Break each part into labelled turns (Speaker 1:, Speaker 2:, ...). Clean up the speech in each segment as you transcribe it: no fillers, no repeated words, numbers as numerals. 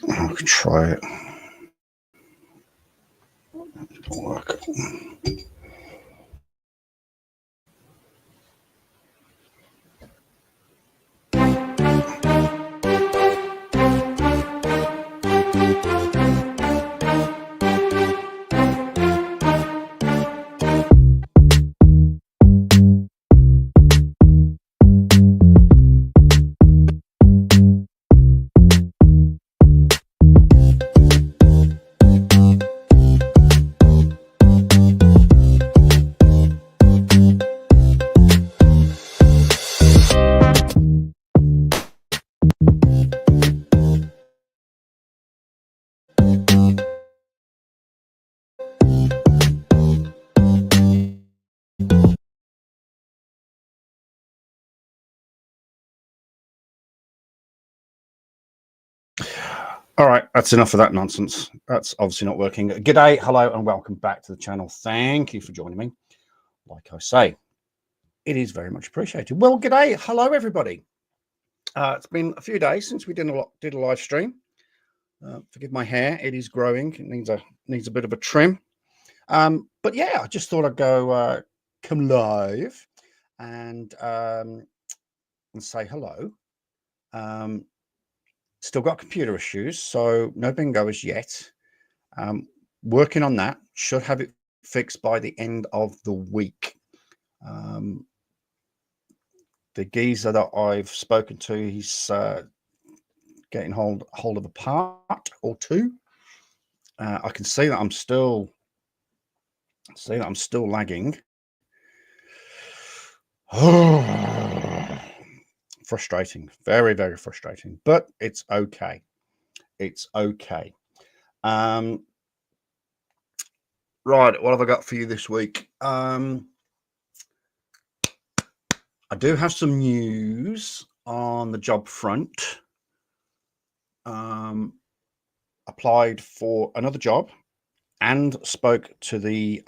Speaker 1: I can try it. Work. All right, that's enough of that nonsense. That's obviously not working. G'day, hello, and welcome back to the channel. Thank you for joining me. Like I say, it is very much appreciated. Well, g'day, hello, everybody. It's been a few days since we did a live stream. Forgive my hair; it is growing. It needs a bit of a trim. But yeah, I just thought I'd go come live and say hello. Still got computer issues, so no bingo as yet. Working on that. Should have it fixed by the end of the week. The geezer that I've spoken to, he's getting hold of a part or two. I can see that I'm still lagging. Frustrating, very, very frustrating, but it's okay. It's okay. Right, what have I got for you this week? I do have some news on the job front. Applied for another job and spoke to the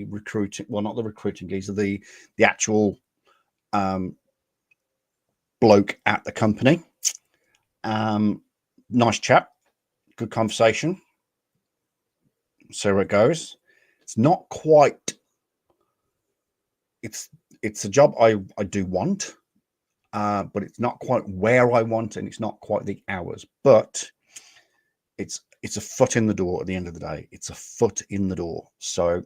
Speaker 1: recruiting, well, not the recruiting geezer, the actual bloke at the company. Nice chap, good conversation. See where it goes. It's not quite. It's a job I do want, but it's not quite where I want, and it's not quite the hours. But it's a foot in the door. At the end of the day, it's a foot in the door. So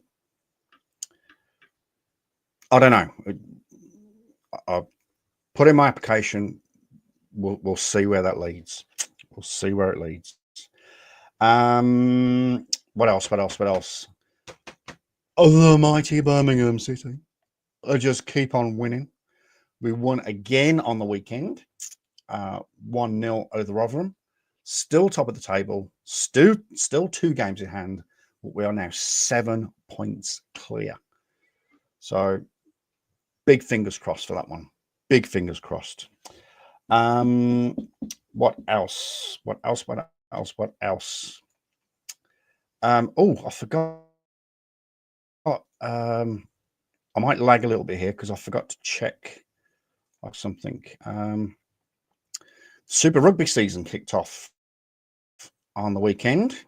Speaker 1: I don't know. I'll put in my application. We'll see where that leads. We'll see where it leads. What else? Oh, the mighty Birmingham City. I just keep on winning. We won again on the weekend. 1-0 over Rotherham. Still top of the table. Still 2 games in hand. But we are now 7 points clear. So big fingers crossed for that one. Big fingers crossed. What else? Oh, I forgot. I might lag a little bit here because I forgot to check something. Super Rugby season kicked off on the weekend.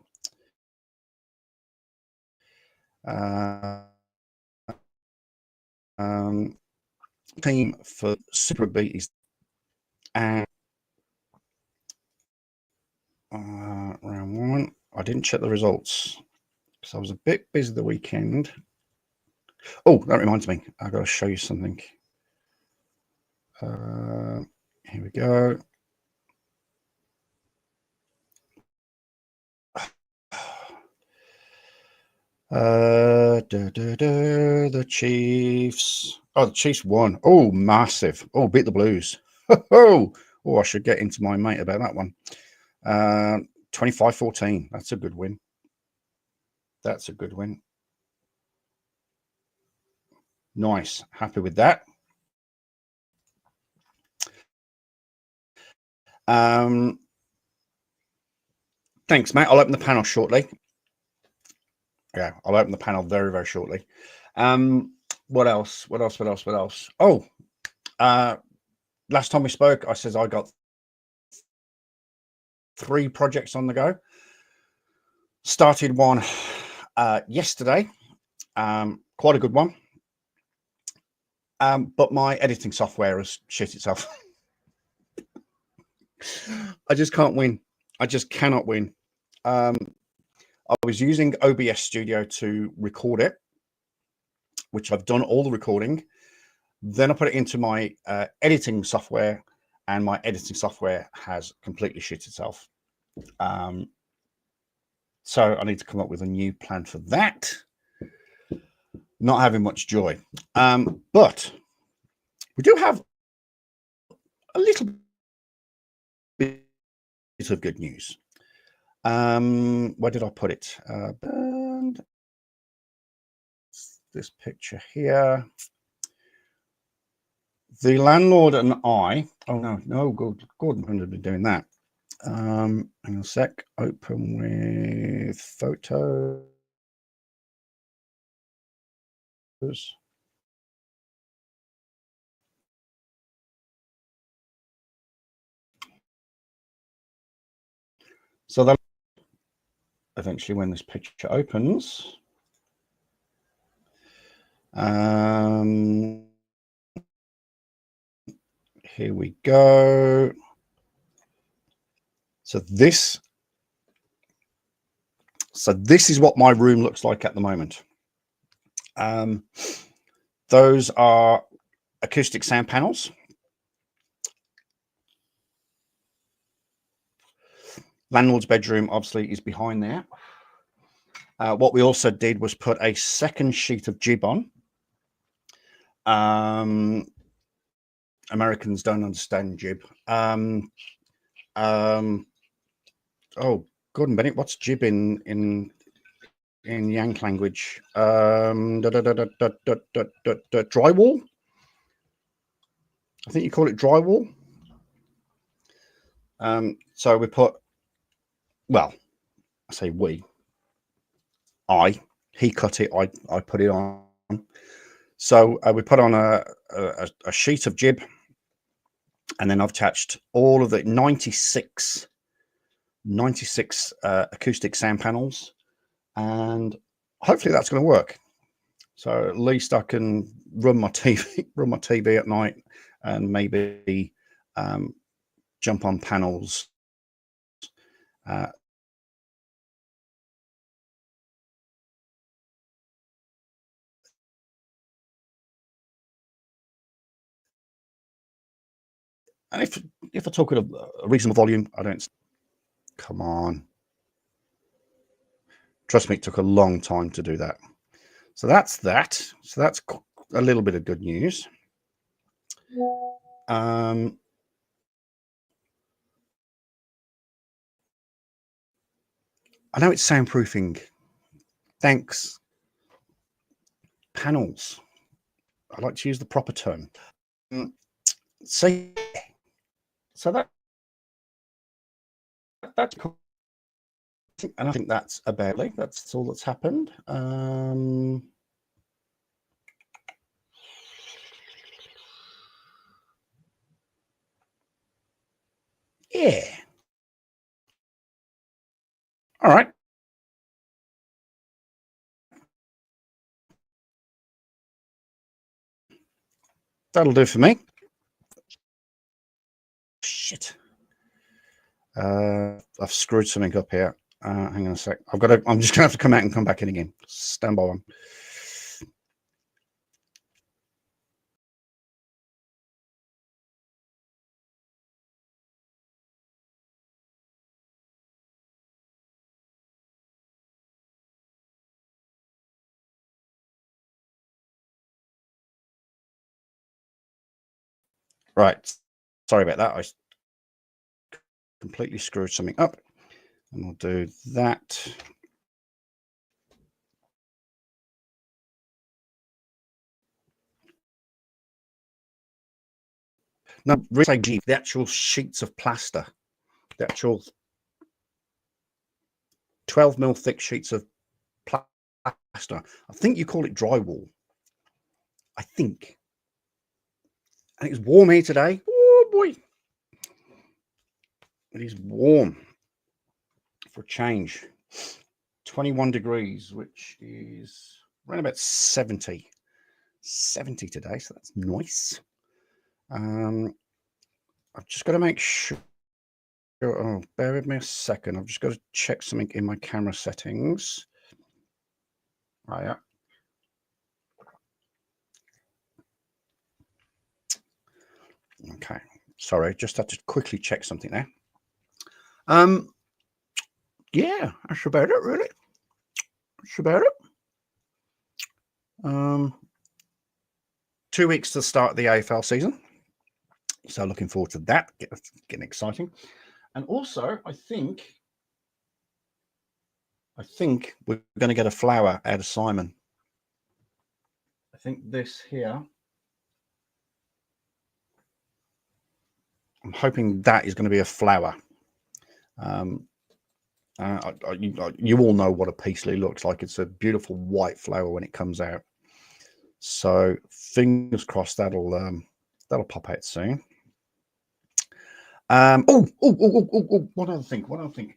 Speaker 1: Team for Super Rugby is round 1. I didn't check the results because I was a bit busy the weekend. Oh, that reminds me. I've got to show you something. Here we go. The Chiefs. Oh, the Chiefs won. Oh, massive. Oh, beat the Blues. Oh, I should get into my mate about that one. 25-14. That's a good win. That's a good win. Nice. Happy with that. Thanks, mate. I'll open the panel shortly. Yeah, I'll open the panel very, very shortly. What else? Oh, last time we spoke, I said I got 3 projects on the go. Started one yesterday, quite a good one. But my editing software has shit itself. I just can't win. I just cannot win. I was using OBS Studio to record it, which I've done all the recording. Then I put it into my editing software, and my editing software has completely shit itself. So I need to come up with a new plan for that. Not having much joy. But we do have a little bit of good news. Where did I put it? This picture here. The landlord and I. Oh no, Gordon couldn't have been doing that. Hang on a sec. Open with photos. So that eventually, when this picture opens, here we go. So this is what my room looks like at the moment. Those are acoustic sound panels. Landlord's bedroom obviously is behind there. What we also did was put a second sheet of jib on. Americans don't understand jib. Oh, Gordon Bennett, what's jib in Yank language? Drywall. I think you call it drywall. So we put, well, I say we. He cut it. I put it on. So we put on a sheet of jib, and then I've attached all of the 96 acoustic sound panels, and hopefully that's going to work. So at least I can run my TV at night, and maybe jump on panels. And if I talk at a reasonable volume, I don't. Come on. Trust me, it took a long time to do that. So that's that. So that's a little bit of good news. I know it's soundproofing. Thanks. Panels. I like to use the proper term. So that's cool. And I think that's about it. That's all that's happened. Yeah. All right. That'll do for me. Shit. I've screwed something up here. Hang on a sec. I'm just gonna have to come out and come back in again. Stand by one. Right. Sorry about that. I completely screwed something up. And we'll do that. No, really, the actual sheets of plaster, the actual 12mm thick sheets of plaster. I think you call it drywall. I think. And it's warm here today. Oh boy. It is warm. for a change. 21 degrees, which is around about 70 today, so that's nice. I've just got to make sure. Oh, bear with me a second. I've just got to check something in my camera settings. Oh, yeah. Okay. Sorry, just had to quickly check something there. Yeah, that's about it, really. That's about it. 2 weeks to start the AFL season. So looking forward to that. Getting exciting. And also, I think we're going to get a flower out of Simon. I think this here, I'm hoping that is going to be a flower. You all know what a Peasley looks like. It's a beautiful white flower when it comes out. So fingers crossed that'll pop out soon. One other thing.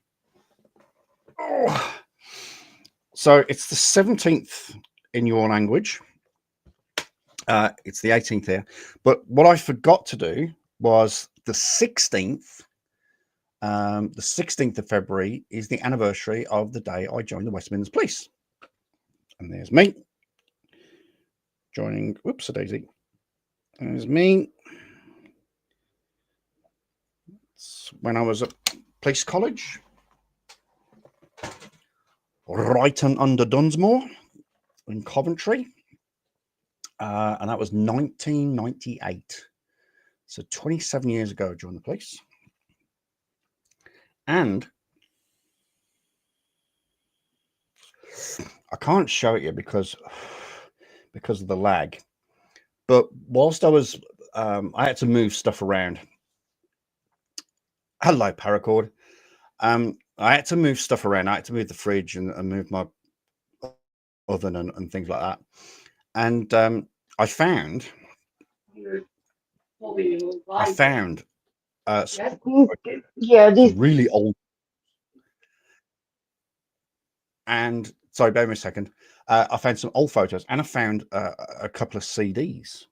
Speaker 1: Oh. So it's the 17th in your language. It's the 18th here. But what I forgot to do was the 16th. The 16th of February is the anniversary of the day I joined the West Midlands Police. And there's me joining. Whoops, a daisy. There's me. It's when I was at Police College. Righton under Dunsmore in Coventry. And that was 1998. So 27 years ago, I joined the police. And I can't show it you because of the lag. But whilst I was, I had to move stuff around. Hello, Paracord. I had to move stuff around. I had to move the fridge and move my oven and things like that. And I found
Speaker 2: these
Speaker 1: really old. And sorry, bear with me a second. I found some old photos, and I found a couple of CDs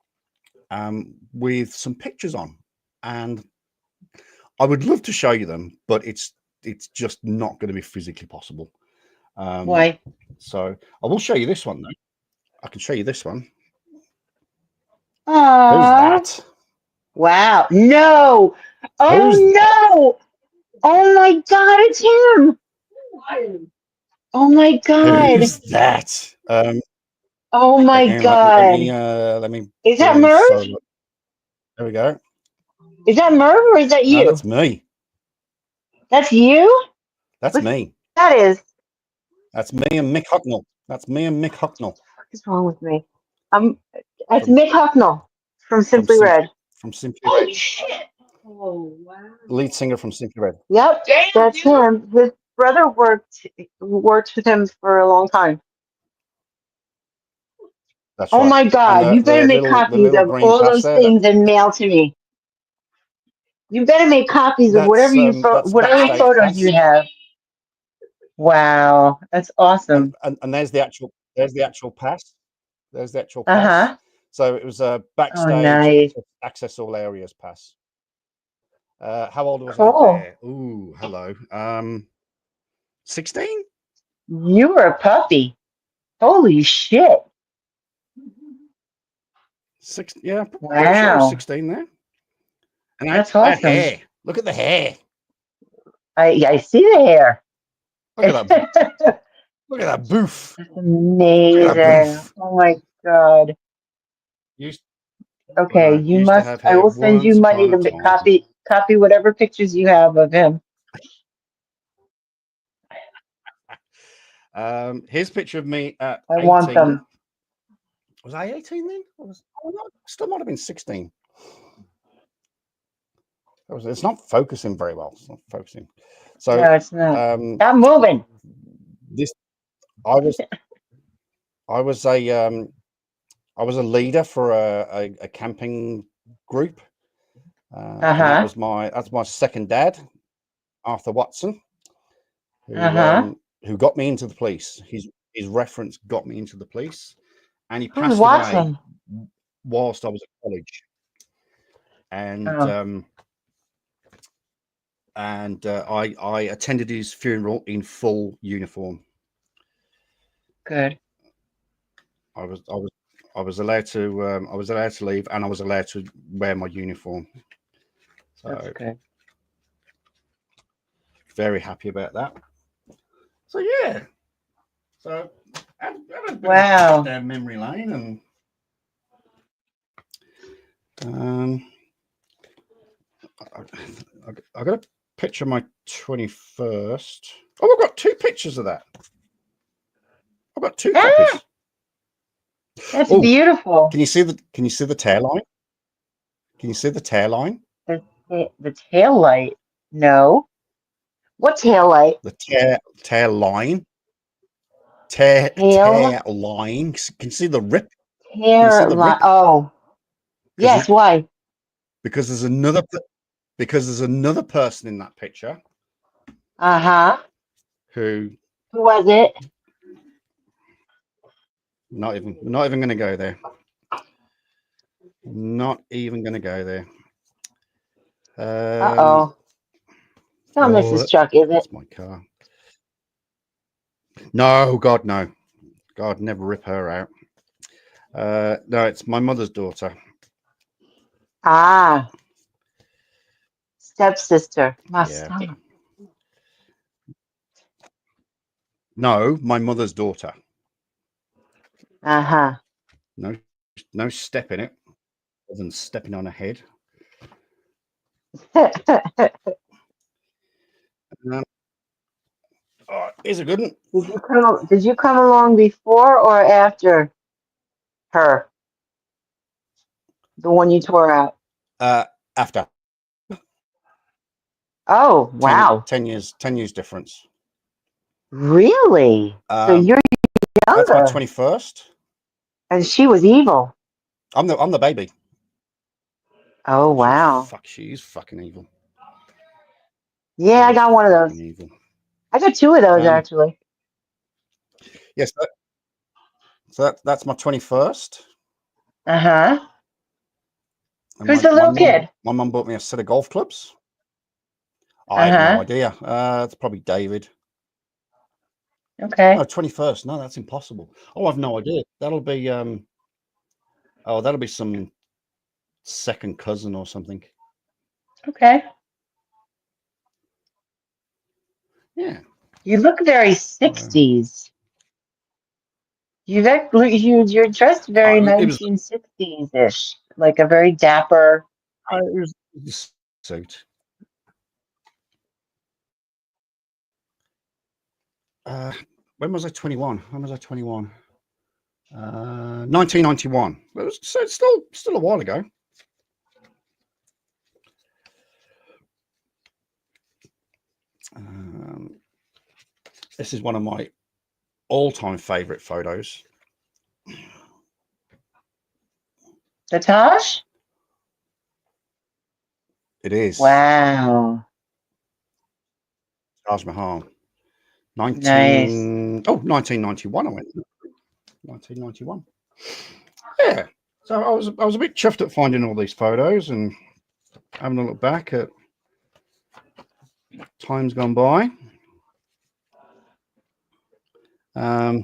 Speaker 1: with some pictures on. And I would love to show you them, but it's just not going to be physically possible.
Speaker 2: Why?
Speaker 1: So I will show you this one, though. I can show you this one.
Speaker 2: Aww.
Speaker 1: Who's that?
Speaker 2: Wow. No. Oh,
Speaker 1: Who's
Speaker 2: no. Oh, my God. It's him. Oh, my God.
Speaker 1: Who's that?
Speaker 2: Oh, my God.
Speaker 1: Let me.
Speaker 2: Is that Merv?
Speaker 1: There we go.
Speaker 2: Is that Merv or is that you?
Speaker 1: No, that's me.
Speaker 2: That's you?
Speaker 1: That's me.
Speaker 2: That is.
Speaker 1: That's me and Mick Hucknall. That's me and Mick Hucknall.
Speaker 2: What's wrong with me? It's Mick Hucknall from Simply Red.
Speaker 1: From Simply
Speaker 2: Holy
Speaker 1: Red.
Speaker 2: shit. Oh, wow.
Speaker 1: Lead singer from Simply Red.
Speaker 2: Yep, that's him. His brother worked with him for a long time.
Speaker 1: That's
Speaker 2: oh
Speaker 1: right.
Speaker 2: My God! You better make copies of all those things and mail to me. You better make copies of whatever whatever photos you have. Wow, that's awesome.
Speaker 1: And there's the actual pass. There's the actual pass. So it was a backstage access all areas pass. How old was I there? Ooh, hello. 16?
Speaker 2: You were a puppy. Holy shit.
Speaker 1: 6, yeah.
Speaker 2: Wow.
Speaker 1: Sure I was 16 there. And
Speaker 2: that's awesome.
Speaker 1: Hair. Look at the hair.
Speaker 2: I see the hair.
Speaker 1: Look at that. Look at that boof.
Speaker 2: That's amazing. Oh my God. Okay, you must. I will send you money to copy whatever pictures you have of him.
Speaker 1: Here's a picture of me at
Speaker 2: I 18. Want them.
Speaker 1: Was I 18 then? Still might have been 16. It's not focusing very well. It's not focusing. So
Speaker 2: no, it's not. Stop moving.
Speaker 1: I was a leader for a camping group. And that's my second dad, Arthur Watson. who got me into the police. His reference got me into the police, and he
Speaker 2: Who's
Speaker 1: passed away
Speaker 2: watching?
Speaker 1: whilst I was at college. And I attended his funeral in full uniform.
Speaker 2: Good.
Speaker 1: I was allowed to leave, and I was allowed to wear my uniform. So
Speaker 2: that's good.
Speaker 1: Very happy about that. So yeah. So
Speaker 2: wow.
Speaker 1: Down memory lane, and I got a picture of my 21st. Oh, I've got 2 pictures of that. I've got 2 copies.
Speaker 2: That's beautiful.
Speaker 1: Can you see the tail line? Can you see the tail line?
Speaker 2: The tail light? No. What tail light?
Speaker 1: The tail line. Tail line. Can you see the rip?
Speaker 2: Tail line. Oh. Yes, why?
Speaker 1: Because there's another person in that picture. Who
Speaker 2: was it?
Speaker 1: Not even going to go there. Not even going to go there.
Speaker 2: Uh-oh. It's not Mrs. Chuck, is it?
Speaker 1: That's my car. No, God, no. God, never rip her out. No, it's my mother's daughter.
Speaker 2: Ah. Stepsister. Yeah.
Speaker 1: No, my mother's daughter.
Speaker 2: Uh-huh.
Speaker 1: No step in it, other than stepping on her head. Here's a good one.
Speaker 2: Did you come along before or after her? The one you tore out?
Speaker 1: After.
Speaker 2: Oh, wow.
Speaker 1: 10 years difference.
Speaker 2: Really? So you're younger.
Speaker 1: That's my 21st.
Speaker 2: And she was evil.
Speaker 1: I'm the baby.
Speaker 2: Oh, wow.
Speaker 1: She's fucking evil.
Speaker 2: Yeah, I got one of those.
Speaker 1: Evil.
Speaker 2: I got 2 of those, actually.
Speaker 1: Yes. So that's my 21st.
Speaker 2: Uh-huh. Who's the little kid?
Speaker 1: My mum bought me a set of golf clubs. I have no idea. It's probably David.
Speaker 2: Okay.
Speaker 1: No, 21st. No, that's impossible. Oh, I've no idea. That'll be some second cousin or something.
Speaker 2: Okay.
Speaker 1: Yeah.
Speaker 2: You look very 60s. You're dressed very 1960s-ish, like a very dapper.
Speaker 1: It was suit. When was I 21? 1991. So it's still a while ago. This is one of my all-time favorite photos.
Speaker 2: The Taj?
Speaker 1: It is.
Speaker 2: Wow.
Speaker 1: Taj Mahal. 1991 I went. 1991. Yeah. So I was a bit chuffed at finding all these photos and having a look back at times gone by. I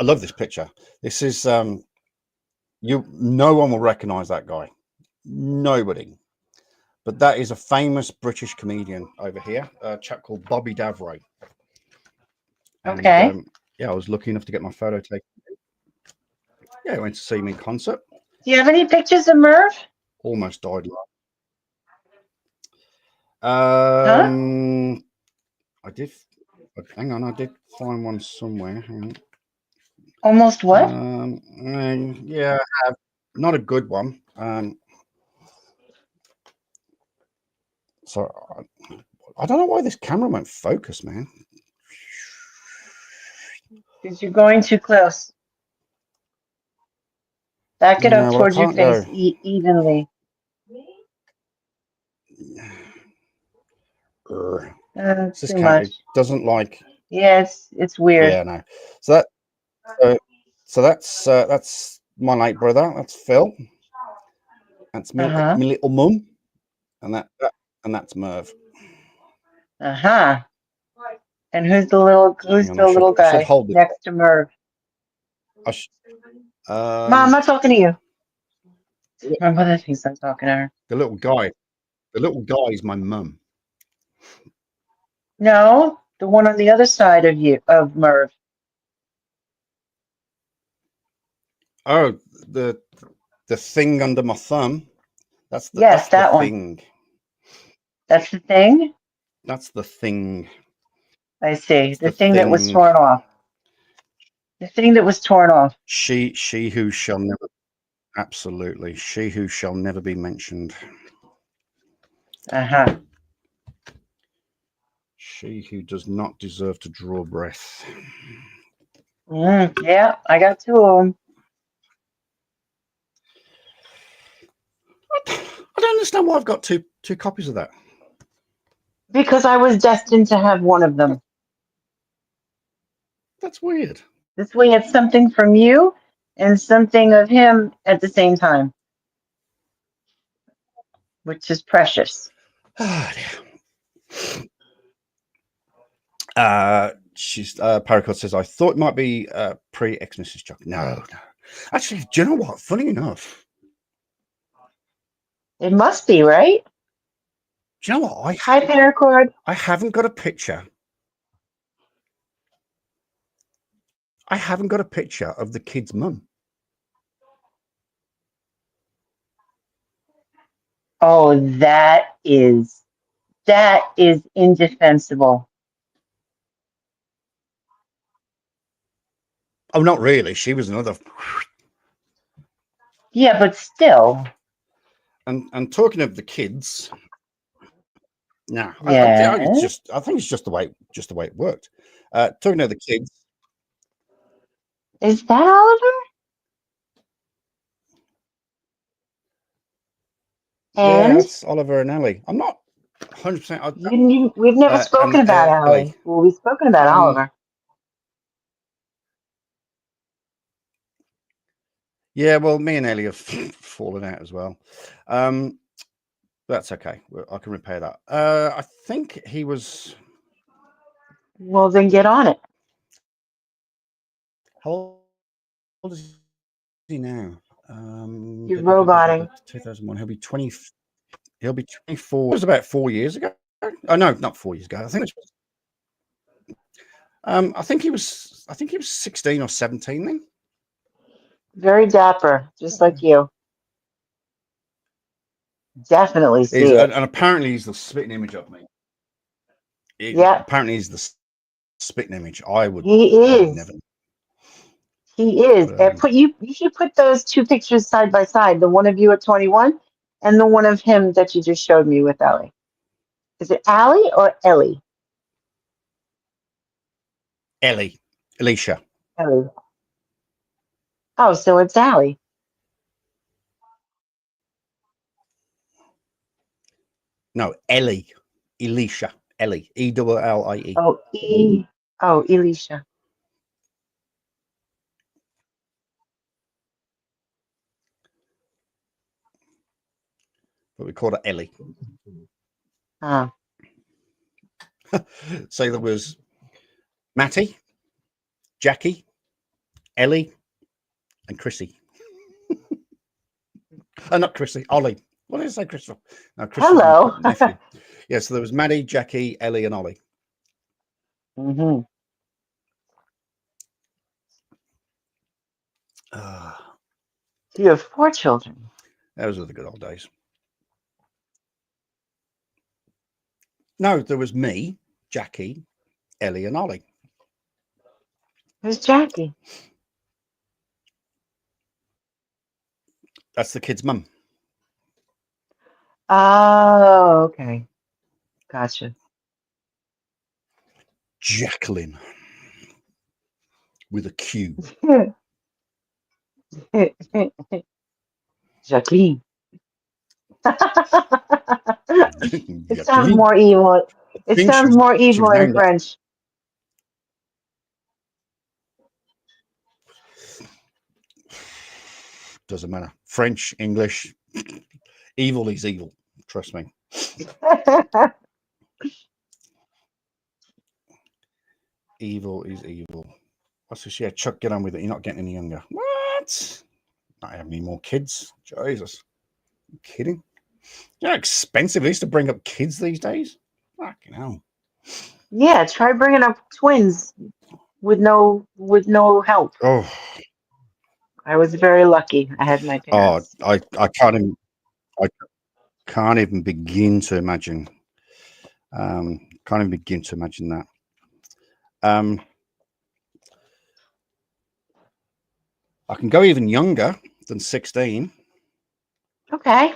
Speaker 1: love this picture. This is no one will recognize that guy. Nobody. But that is a famous British comedian over here, a chap called Bobby Davray.
Speaker 2: Okay.
Speaker 1: And, I was lucky enough to get my photo taken. Yeah, I went to see him in concert.
Speaker 2: Do you have any pictures of Merv?
Speaker 1: Almost died.
Speaker 2: Huh?
Speaker 1: I did. Hang on, I did find one somewhere.
Speaker 2: Almost what?
Speaker 1: Yeah, I have. Not a good one. So I don't know why this camera won't focus, man.
Speaker 2: Because you're going too close. Back it up towards your face evenly.
Speaker 1: It's this
Speaker 2: Too
Speaker 1: cat.
Speaker 2: much.
Speaker 1: It doesn't like.
Speaker 2: Yeah, it's weird.
Speaker 1: Yeah, no. So that's my late brother. That's Phil. That's me, my little mum, and that's Merv.
Speaker 2: And who's the little guy next to Merv? Mom, I'm not talking to you. My mother thinks I'm talking to her.
Speaker 1: The little guy is my mum.
Speaker 2: No, the one on the other side of Merv.
Speaker 1: Oh, the thing under my thumb. That's the thing.
Speaker 2: That's the thing?
Speaker 1: That's the thing.
Speaker 2: I see. The thing that was torn off. The thing that was torn off.
Speaker 1: She who shall never, absolutely. She who shall never be mentioned. She who does not deserve to draw breath.
Speaker 2: Yeah, I got two of them.
Speaker 1: I don't understand why I've got two copies of that.
Speaker 2: Because I was destined to have one of them.
Speaker 1: That's weird.
Speaker 2: This way it's something from you and something of him at the same time, which is precious.
Speaker 1: She's Paracord says, I thought it might be pre-ex Mrs. Chuck. No. Actually, do you know what? Funny enough.
Speaker 2: It must be, right?
Speaker 1: Do you know what?
Speaker 2: Hi, Paracord.
Speaker 1: I haven't got a picture. I haven't got a picture of the kid's mum.
Speaker 2: Oh, that is indefensible.
Speaker 1: Oh, not really. She was another.
Speaker 2: Yeah, but still.
Speaker 1: And talking of the kids, no,
Speaker 2: yeah.
Speaker 1: I think it's just the way it worked. Talking of the kids,
Speaker 2: is that Oliver?
Speaker 1: Yeah, that's Oliver and Ellie. I'm not
Speaker 2: 100%. We've never spoken about Ellie. Well, we've spoken about Oliver.
Speaker 1: Yeah, well, me and Ellie have fallen out as well. That's okay. I can repair that. I think he was.
Speaker 2: Well, then get on it.
Speaker 1: How old is he now?
Speaker 2: You're roboting.
Speaker 1: 2001. He'll be 20. He'll be 24. It was about 4 years ago. Oh no, not 4 years ago. I think it was. I think he was 16 or 17 then.
Speaker 2: Very dapper, just like you. Definitely see it.
Speaker 1: And apparently he's the spitting image of me.
Speaker 2: Yeah.
Speaker 1: Apparently he's the spitting image. I would.
Speaker 2: He is.
Speaker 1: Never.
Speaker 2: He is. You should put those two pictures side by side. The one of you at 21 and the one of him that you just showed me with Ellie. Is it Allie or Ellie?
Speaker 1: Ellie. Alicia.
Speaker 2: Ellie. Oh, so it's Allie.
Speaker 1: No, Ellie. Alicia. Ellie. E-double-L-I-E.
Speaker 2: Oh, Alicia.
Speaker 1: But we called her Ellie. So there was Matty, Jackie, Ellie, and Chrissy. Not Chrissy, Ollie. What did I say, Crystal? No, Crystal's
Speaker 2: hello.
Speaker 1: nephew. Yeah, so there was Maddie, Jackie, Ellie, and Ollie.
Speaker 2: Mm-hmm. You have 4 children.
Speaker 1: Those were the good old days. No, there was me, Jackie, Ellie, and Ollie.
Speaker 2: Who's Jackie?
Speaker 1: That's the kid's mum.
Speaker 2: Oh, okay. Gotcha.
Speaker 1: Jacqueline. With a Q.
Speaker 2: Jacqueline. It sounds more evil. It
Speaker 1: think
Speaker 2: sounds more
Speaker 1: she
Speaker 2: evil
Speaker 1: was
Speaker 2: in
Speaker 1: named
Speaker 2: French.
Speaker 1: doesn't matter. French, English, evil is evil. Trust me. Evil is evil. What's this? Yeah, Chuck, get on with it. You're not getting any younger. What? Not having any more kids. Jesus. You kidding? You know how expensive it is to bring up kids these days? Fucking hell.
Speaker 2: Yeah, try bringing up twins with no help.
Speaker 1: Oh,
Speaker 2: I was very lucky. I had my parents.
Speaker 1: I can't even begin to imagine. Can't even begin to imagine that. I can go even younger than 16.
Speaker 2: Okay.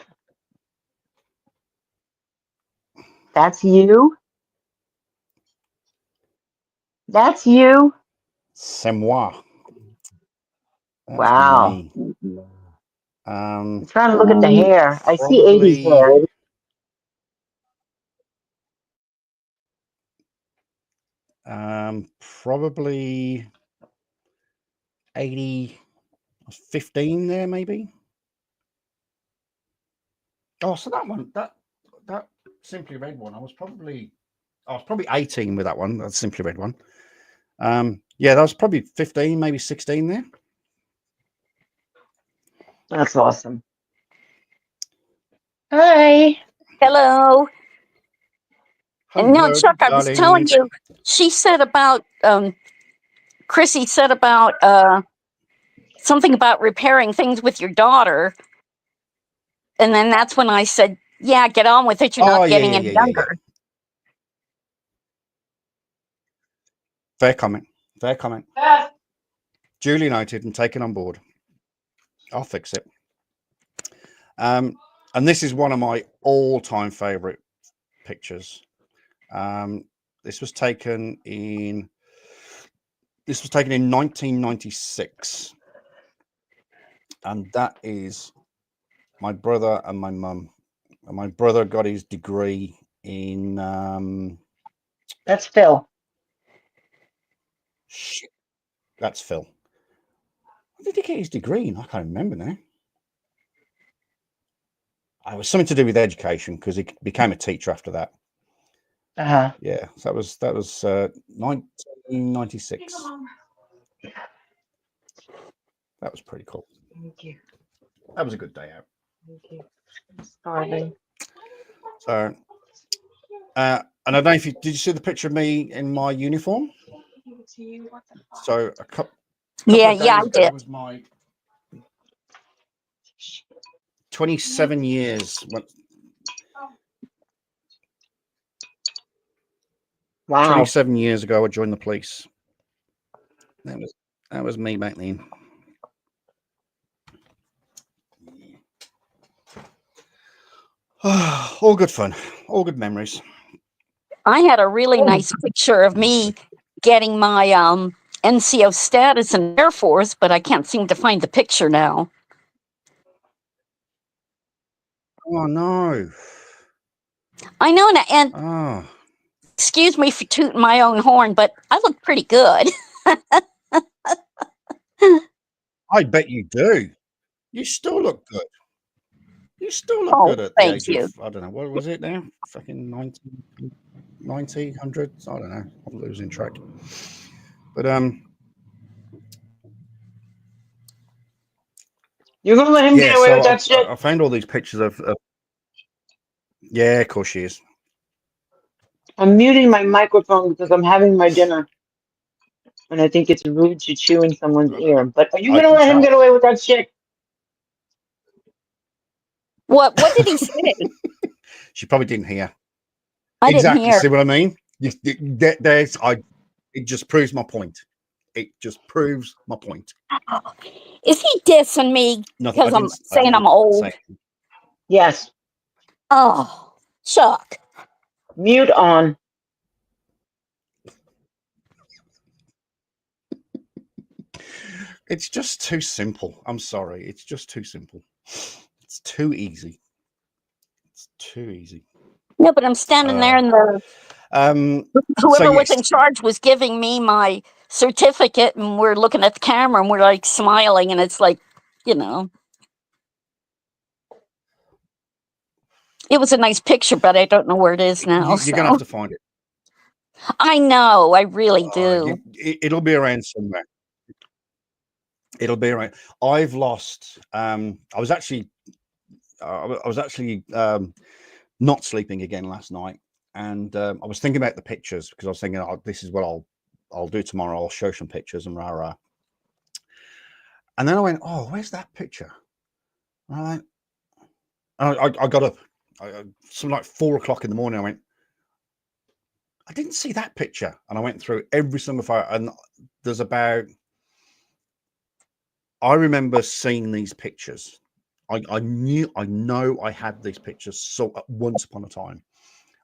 Speaker 2: That's you. That's you.
Speaker 1: C'est moi. That's
Speaker 2: Wow.
Speaker 1: me.
Speaker 2: I'm trying to look at the hair. I see 80s
Speaker 1: Probably,
Speaker 2: hair.
Speaker 1: probably 80, 15 there, maybe. Oh, so that one, that Simply Red one, I was probably 18 with that one. That Simply Red one. Yeah, that was probably 15, maybe 16 there.
Speaker 2: That's awesome. Hi.
Speaker 3: Hello. And no,
Speaker 1: Hello,
Speaker 3: Chuck, I was telling
Speaker 1: darling.
Speaker 3: you, she said about, Chrissy said about something about repairing things with your daughter. And then that's when I said, yeah, get on with it. You're
Speaker 1: Oh,
Speaker 3: not getting any
Speaker 1: yeah.
Speaker 3: younger.
Speaker 1: Fair comment. Fair comment. Duly noted and taken on board. I'll fix it. And this is one of my all-time favorite pictures. This was taken in 1996, and that is my brother and my mum. And my brother got his degree in
Speaker 2: That's Phil.
Speaker 1: shit, that's Phil. What did he get his degree in? I can't remember now. It was something to do with education because he became a teacher after that.
Speaker 2: Uh-huh.
Speaker 1: Yeah, so that was 1996. That was pretty cool.
Speaker 2: Thank you.
Speaker 1: That was a good day out.
Speaker 2: Thank you. I'm starving.
Speaker 1: So, and I don't know if did you see the picture of me in my uniform? So a couple
Speaker 3: Yeah,
Speaker 1: of days
Speaker 3: I
Speaker 1: ago
Speaker 3: did.
Speaker 1: was my 27 years.
Speaker 2: Wow.
Speaker 1: 27 years ago, I joined the police. That was me back then. All good fun, all good memories.
Speaker 3: I had a really nice picture of me getting my NCO status in Air Force, but I can't seem to find the picture now.
Speaker 1: Oh no!
Speaker 3: I know, and
Speaker 1: Oh,
Speaker 3: excuse me for tooting my own horn, but I look pretty good.
Speaker 1: I bet you do. You still look good. You still look
Speaker 3: Oh,
Speaker 1: good at the
Speaker 3: thank
Speaker 1: age
Speaker 3: you.
Speaker 1: of, I don't know, what was it now? Fucking 90, 100? I don't know. I'm losing track. But
Speaker 2: You're gonna let him
Speaker 1: yeah.
Speaker 2: get away
Speaker 1: So
Speaker 2: with that shit?
Speaker 1: I found all these pictures of. Yeah, of course she is.
Speaker 2: I'm muting my microphone because I'm having my dinner. And I think it's rude to chew in someone's ear. But are you
Speaker 1: I
Speaker 2: gonna
Speaker 1: can
Speaker 2: let him
Speaker 1: tell.
Speaker 2: get away with that shit?
Speaker 3: What did he say?
Speaker 1: She probably didn't hear.
Speaker 3: I didn't
Speaker 1: Exactly.
Speaker 3: hear.
Speaker 1: See what I mean? It just proves my point. It just proves my point.
Speaker 3: Is he dissing me
Speaker 1: Nothing.
Speaker 3: because I'm
Speaker 1: I
Speaker 3: saying
Speaker 1: didn't
Speaker 3: I'm old?
Speaker 1: say.
Speaker 2: Yes.
Speaker 3: Oh, Chuck.
Speaker 2: Mute on.
Speaker 1: It's just too simple. I'm sorry. It's just too simple. It's too easy. It's too easy.
Speaker 3: No, but I'm standing there in the Whoever was
Speaker 1: yes,
Speaker 3: in charge was giving me my certificate, and we're looking at the camera and we're like smiling, and it's like, you know, it was a nice picture, but I don't know where it is now.
Speaker 1: you're going to have
Speaker 3: So
Speaker 1: to find it.
Speaker 3: I know, I really do.
Speaker 1: It'll be around somewhere. It'll be around. I've lost. I was actually not sleeping again last night, and I was thinking about the pictures because I was thinking, oh, this is what I'll do tomorrow. I'll show some pictures and rah rah. And then I went, oh, where's that picture? And I got up, something like 4 o'clock in the morning. I went, I didn't see that picture, and I went through every single photo, and there's about. I remember seeing these pictures. I know I had these pictures so once upon a time.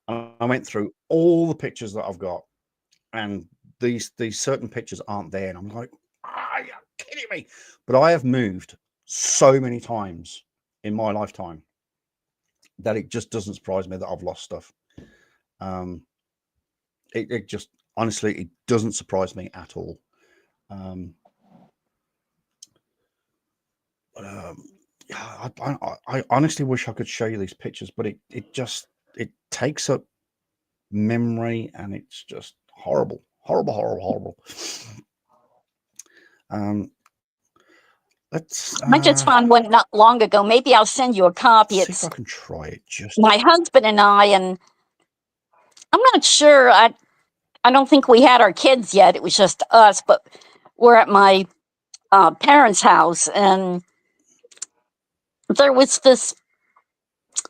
Speaker 1: And I went through all the pictures that I've got, and these certain pictures aren't there. And I'm like, are you kidding me? But I have moved so many times in my lifetime that it just doesn't surprise me that I've lost stuff. It just honestly, it doesn't surprise me at all. Yeah, I honestly wish I could show you these pictures, but it takes up memory, and it's just horrible. Let's
Speaker 3: I just found one not long ago. Maybe I'll send you a copy.
Speaker 1: see if
Speaker 3: It's
Speaker 1: I can try it. Just
Speaker 3: my husband and I, and I'm not sure. I don't think we had our kids yet. It was just us, but we're at my parents' house, and there was this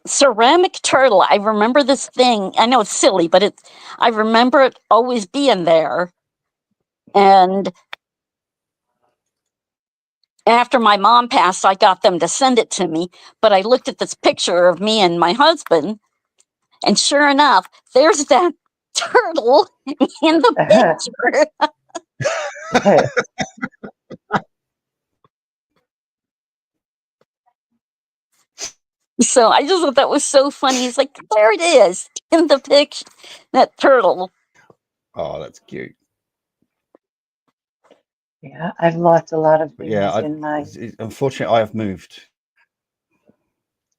Speaker 3: ceramic turtle. I remember this thing. I know it's silly, but I remember it always being there. And after my mom passed, I got them to send it to me. But I looked at this picture of me and my husband, and sure enough, there's that turtle in the picture. So I just thought that was so funny. He's like, there it is in the picture, that turtle.
Speaker 1: oh, that's cute.
Speaker 2: Yeah, I've lost a lot of
Speaker 1: But
Speaker 2: things
Speaker 1: yeah,
Speaker 2: in my.
Speaker 1: unfortunately, I have moved.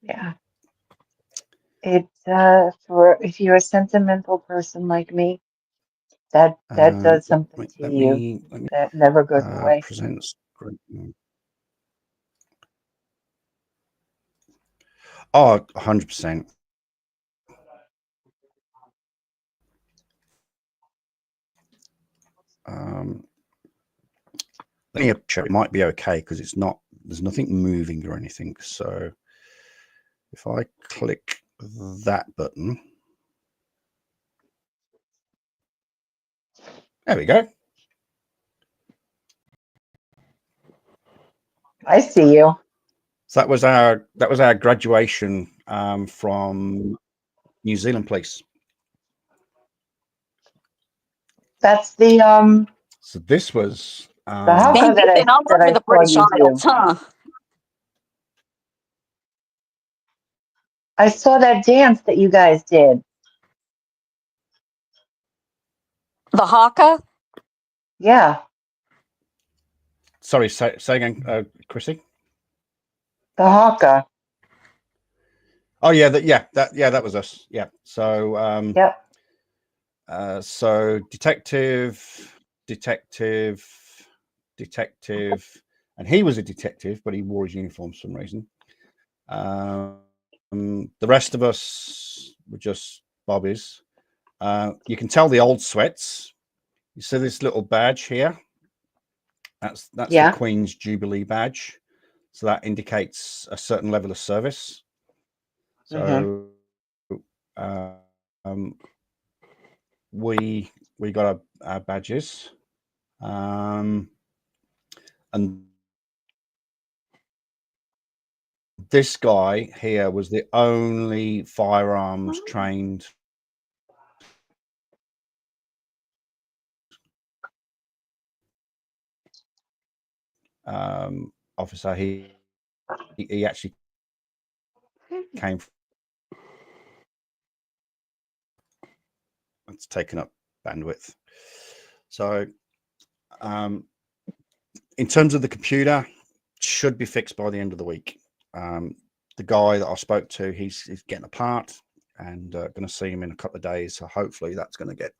Speaker 2: Yeah, it's for if you're a sentimental person like me, that does something to
Speaker 1: Let
Speaker 2: you
Speaker 1: me
Speaker 2: that never goes away.
Speaker 1: present screen. Oh, 100%. Let me check. It might be okay because it's not. There's nothing moving or anything. So if I click that button, there we go.
Speaker 2: I see you.
Speaker 1: So that was our graduation from New Zealand Police.
Speaker 2: That's the
Speaker 1: So this was
Speaker 2: haka
Speaker 3: And you've been all
Speaker 2: that
Speaker 3: over
Speaker 2: I
Speaker 3: the
Speaker 2: saw
Speaker 3: British
Speaker 2: you
Speaker 3: Isles,
Speaker 2: do.
Speaker 3: huh?
Speaker 2: I saw that dance that you guys did.
Speaker 3: The haka?
Speaker 2: Yeah,
Speaker 1: sorry, say again, Chrissy.
Speaker 2: the haka.
Speaker 1: Oh yeah, that was us. Yeah. So
Speaker 2: Yep.
Speaker 1: So detective, and he was a detective, but he wore his uniform for some reason. The rest of us were just bobbies. You can tell the old sweats. You see this little badge here? That's
Speaker 2: Yeah.
Speaker 1: the Queen's Jubilee badge. So that indicates a certain level of service. So we got our badges, and this guy here was the only firearms trained officer. He actually came it's taken up bandwidth. So in terms of the computer, should be fixed by the end of the week. The guy that I spoke to, he's getting a part, and going to see him in a couple of days. So hopefully that's going to get,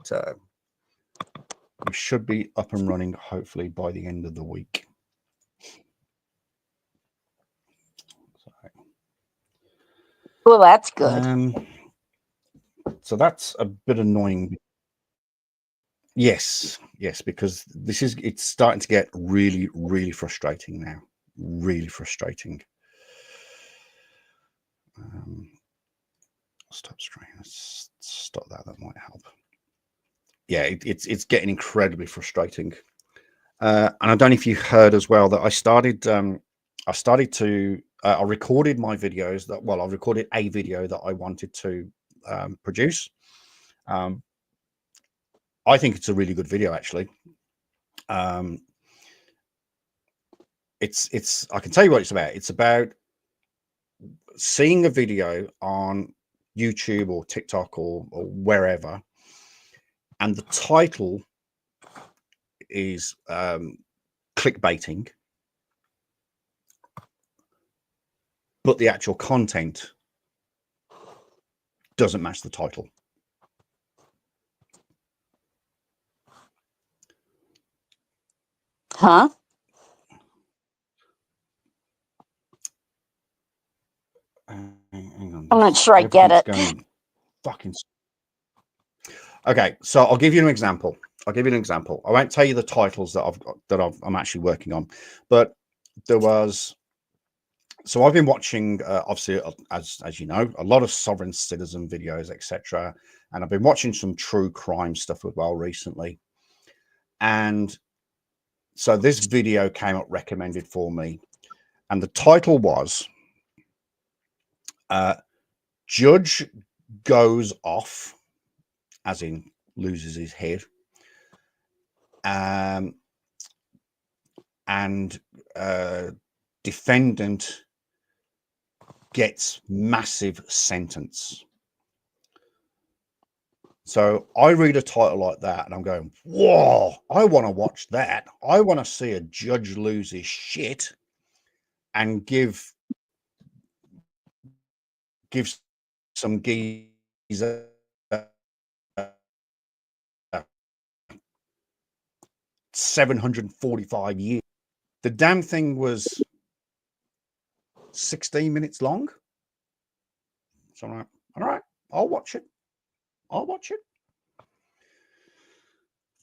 Speaker 1: we should be up and running hopefully by the end of the week.
Speaker 3: Well, that's good.
Speaker 1: So that's a bit annoying. Yes, because it's starting to get really, really frustrating now. Really frustrating. Stop stream. Let's stop that. That might help. Yeah, it's getting incredibly frustrating. And I don't know if you heard as well that I recorded my videos I recorded a video that I wanted to produce. I think it's a really good video, actually. It's I can tell you what it's about. It's about seeing a video on YouTube or TikTok or wherever, and the title is clickbaiting, but the actual content doesn't match the title.
Speaker 3: Huh?
Speaker 1: Hang on,
Speaker 3: I'm not sure I get it.
Speaker 1: Fucking. Okay, so I'll give you an example. I won't tell you the titles that I'm actually working on, but there was. So I've been watching, obviously, as you know, a lot of sovereign citizen videos, etc., and I've been watching some true crime stuff as well recently. And so this video came up recommended for me, and the title was "Judge Goes Off," as in loses his head, and defendant gets massive sentence. So I read a title like that and I'm going, whoa, I want to watch that. I want to see a judge lose his shit and give some geezer 745 years. The damn thing was 16 minutes long. So I'm like, all right, I'll watch it.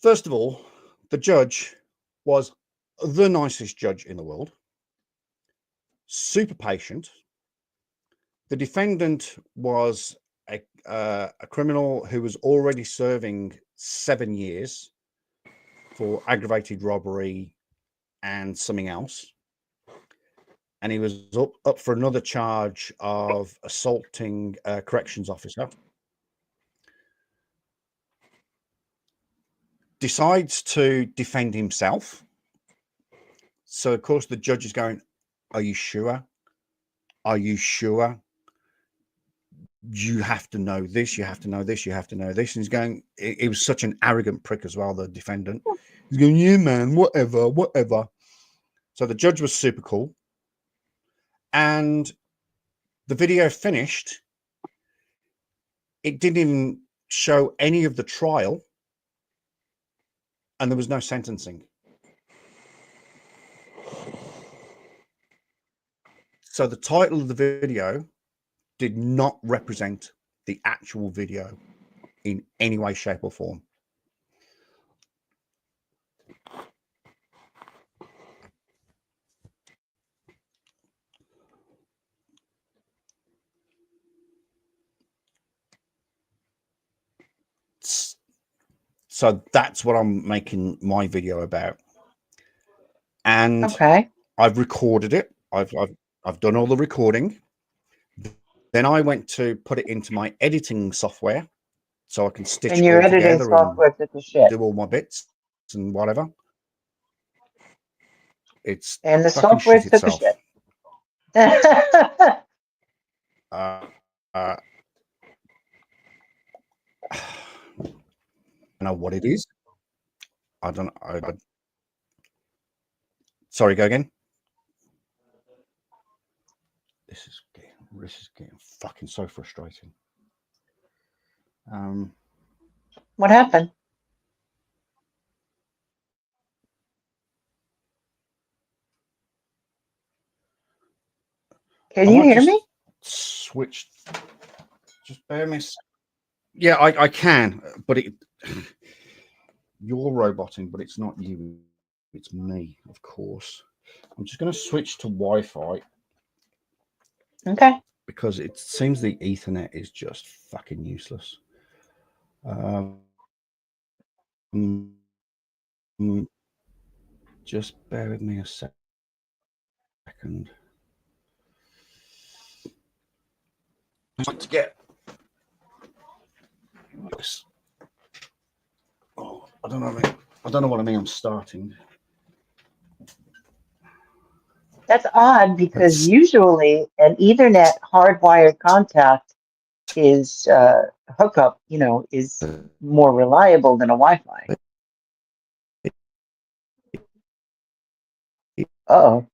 Speaker 1: First of all, the judge was the nicest judge in the world. Super patient. The defendant was a criminal who was already serving 7 years for aggravated robbery and something else. And he was up for another charge of assaulting a corrections officer. Decides to defend himself. So, of course, the judge is going, are you sure? Are you sure? You have to know this. You have to know this. You have to know this. And he's going, he was such an arrogant prick as well, the defendant. He's going, yeah, man, whatever. So the judge was super cool. And the video finished. It didn't even show any of the trial. And there was no sentencing. So the title of the video did not represent the actual video in any way, shape, or form. So that's what I'm making my video about. And
Speaker 2: okay.
Speaker 1: I've recorded it. I've done all the recording. Then I went to put it into my editing software so I can stitch
Speaker 2: and your
Speaker 1: it all
Speaker 2: editing
Speaker 1: together
Speaker 2: software took the shit.
Speaker 1: do all my bits and whatever. It's
Speaker 2: And the
Speaker 1: fucking
Speaker 2: software
Speaker 1: shit
Speaker 2: took the
Speaker 1: itself.
Speaker 2: shit.
Speaker 1: know what it is. I don't. Sorry, go again. This is getting fucking so frustrating.
Speaker 2: What happened? Can you hear me?
Speaker 1: Switch. Just bear me. Yeah, I can, but you're roboting, but it's not you. It's me, of course. I'm just going to switch to Wi-Fi.
Speaker 2: Okay.
Speaker 1: Because it seems the Ethernet is just fucking useless. Just bear with me a second. I like to get this. Oh, I don't know. I don't know what I mean. I'm starting.
Speaker 2: That's odd because usually an Ethernet hardwired contact is hookup, is more reliable than a Wi-Fi. Uh-oh.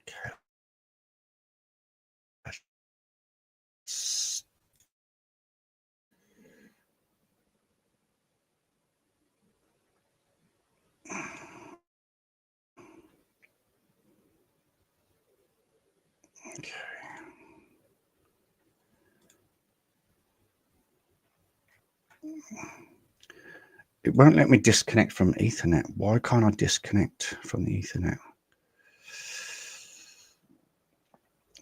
Speaker 2: Okay. It won't let me disconnect from Ethernet. Why can't I disconnect from the Ethernet?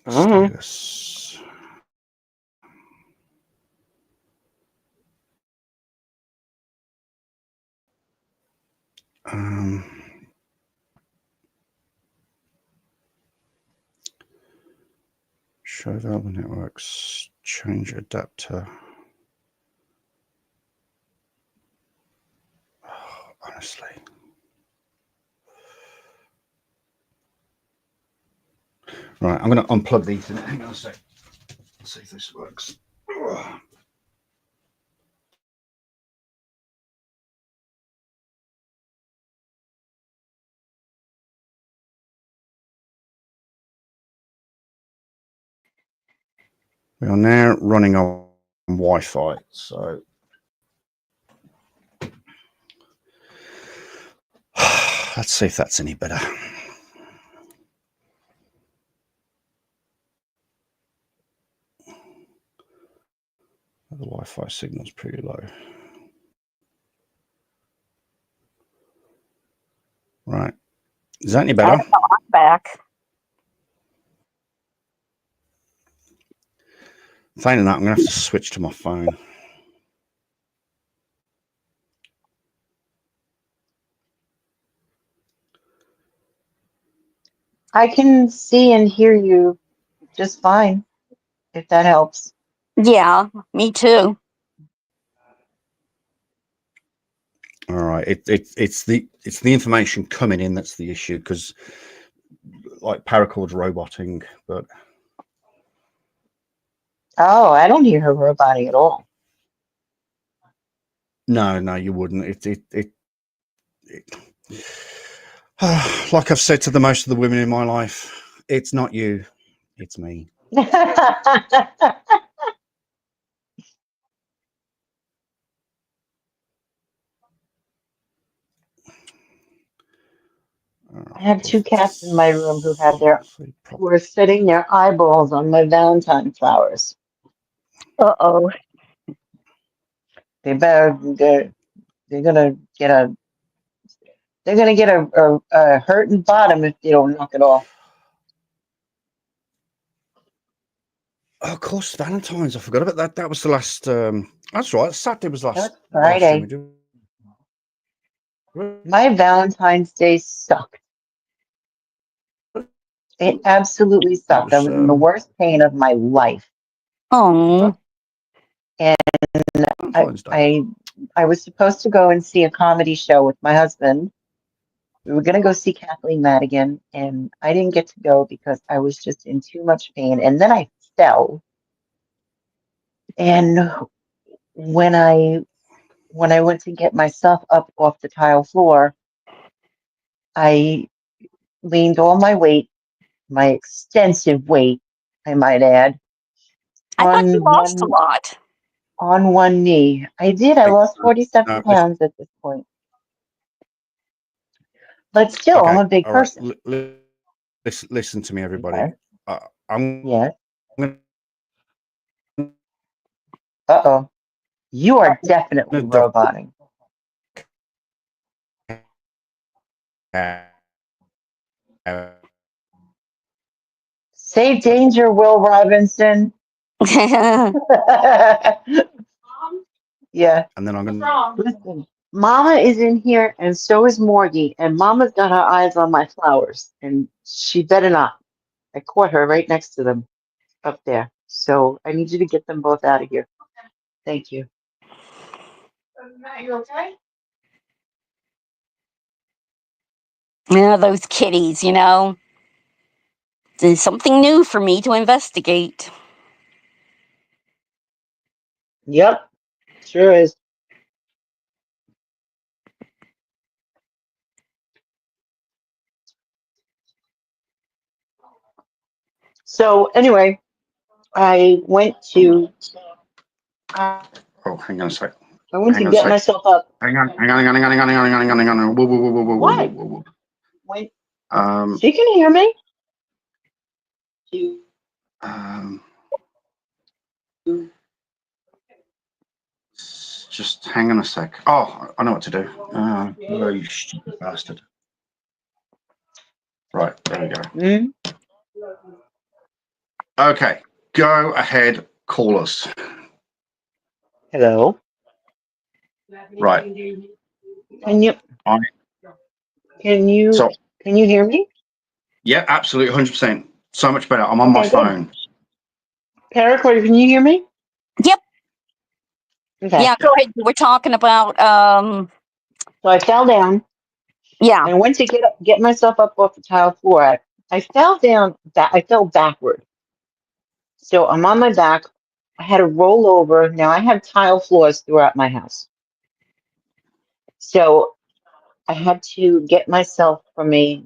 Speaker 2: Status. Show available networks. Change adapter. Oh, honestly. Right, I'm going to unplug the Ethernet. Hang on a sec. Let's see if this works. We are now running on Wi-Fi, so let's see if that's any better. The Wi-Fi signal's pretty low. Right. Is that any better?
Speaker 3: I'm back.
Speaker 1: Failing that, I'm going to have to switch to my phone.
Speaker 2: I can see and hear you just fine, if that helps.
Speaker 3: Yeah, me too.
Speaker 1: All right. It's the information coming in that's the issue, because like Paracord's roboting, but
Speaker 2: Oh, I don't hear her roboting at all.
Speaker 1: no, you wouldn't. Like I've said to the most of the women in my life, it's not you, it's me.
Speaker 2: I have two cats in my room who were setting their eyeballs on my Valentine flowers.
Speaker 3: Uh-oh.
Speaker 2: They're gonna get a hurting bottom if they don't knock it off.
Speaker 1: Oh, of course, Valentine's. I forgot about that. That was the last. That's right. Saturday was last.
Speaker 2: That's
Speaker 1: Last thing we
Speaker 2: Friday.
Speaker 1: did.
Speaker 2: My Valentine's Day sucked. It absolutely
Speaker 1: It
Speaker 2: sucked. I
Speaker 1: was
Speaker 2: was in the worst pain of my life.
Speaker 3: Oh,
Speaker 2: And I,
Speaker 1: Valentine's Day.
Speaker 2: I, I was supposed to go and see a comedy show with my husband. We were going to go see Kathleen Madigan, and I didn't get to go because I was just in too much pain. And then I fell. And when I went to get myself up off the tile floor, I leaned all my weight, my extensive weight, I might add,
Speaker 3: I thought you
Speaker 2: on
Speaker 3: lost a
Speaker 2: one
Speaker 3: lot.
Speaker 2: on one knee. I did. I lost 47
Speaker 1: No,
Speaker 2: pounds at this point. But still, I'm
Speaker 1: okay.
Speaker 2: a big
Speaker 1: All right.
Speaker 2: person.
Speaker 1: Listen to me, everybody.
Speaker 2: Okay.
Speaker 1: I'm
Speaker 2: Yes.
Speaker 1: going
Speaker 2: Uh-oh. You are definitely
Speaker 1: to duck.
Speaker 2: roboting. Say danger, Will Robinson. Yeah.
Speaker 1: And then I'm going to.
Speaker 2: Listen, Mama is in here, and so is Morgie, and Mama's got her eyes on my flowers, and she better not. I caught her right next to them up there. So I need you to get them both out of here. Thank you. You okay?
Speaker 3: Yeah, those kitties, There's something new for me to investigate.
Speaker 2: Yep, sure is. So anyway, I went to uh,
Speaker 1: Oh, hang on a sec.
Speaker 2: I went
Speaker 1: Hang
Speaker 2: to
Speaker 1: on a
Speaker 2: get
Speaker 1: sec.
Speaker 2: myself up.
Speaker 1: Hang on. Whoa, whoa, whoa, whoa, whoa, whoa,
Speaker 2: What?
Speaker 1: whoa, whoa.
Speaker 2: Wait,
Speaker 1: Um,
Speaker 2: she can hear me.
Speaker 1: um, just hang on a sec. Oh, I know what to do. Oh, you stupid bastard. Right, there we go.
Speaker 2: Mm?
Speaker 1: Okay, go ahead, call us.
Speaker 2: Hello.
Speaker 1: Right.
Speaker 2: Can you
Speaker 1: I,
Speaker 2: can you
Speaker 1: so,
Speaker 2: can you hear me?
Speaker 1: yeah, absolutely, 100%. So much better. I'm on my
Speaker 2: Okay, good.
Speaker 1: phone.
Speaker 2: Paracord, can you hear me?
Speaker 3: Yep.
Speaker 2: Okay.
Speaker 3: Yeah, go ahead. We're talking about,
Speaker 2: So I fell down.
Speaker 3: yeah.
Speaker 2: I went to get myself up off the tile floor. I fell down. I fell backward. So I'm on my back. I had to roll over. Now I have tile floors throughout my house. So I had to get myself from a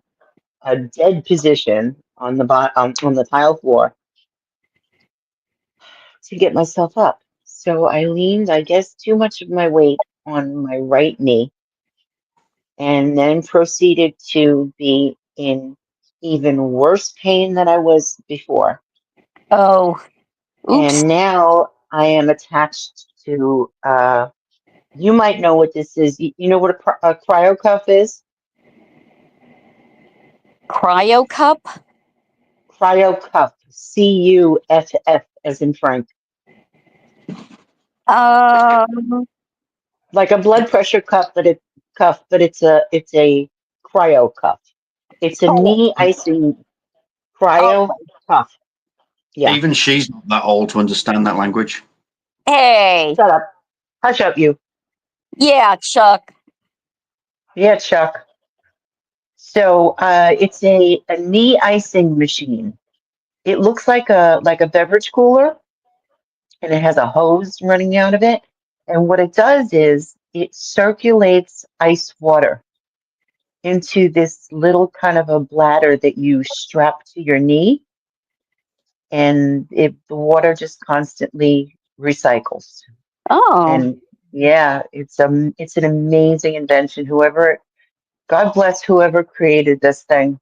Speaker 2: dead position on on the tile floor to get myself up. So I leaned, I guess, too much of my weight on my right knee, and then proceeded to be in even worse pain than I was before.
Speaker 3: Oh, oops.
Speaker 2: And now I am attached to, you might know what this is. You know what a cryo cuff is?
Speaker 3: Cryo cup?
Speaker 2: Cryo cuff, CUFF, as in Frank.
Speaker 3: Um,
Speaker 2: Like a blood pressure cuff, but it's a cryo cuff. It's a
Speaker 3: oh,
Speaker 2: knee icing
Speaker 3: oh,
Speaker 2: cryo cuff. Yeah.
Speaker 1: Even she's not that old to understand that language.
Speaker 3: hey.
Speaker 2: Shut up. Hush up, you.
Speaker 3: Yeah, Chuck.
Speaker 2: Yeah, Chuck. So it's a knee icing machine. It looks like a beverage cooler, and it has a hose running out of it. And what it does is it circulates ice water into this little kind of a bladder that you strap to your knee, and the water just constantly recycles.
Speaker 3: Oh,
Speaker 2: And yeah, it's an amazing invention. God bless whoever created this thing,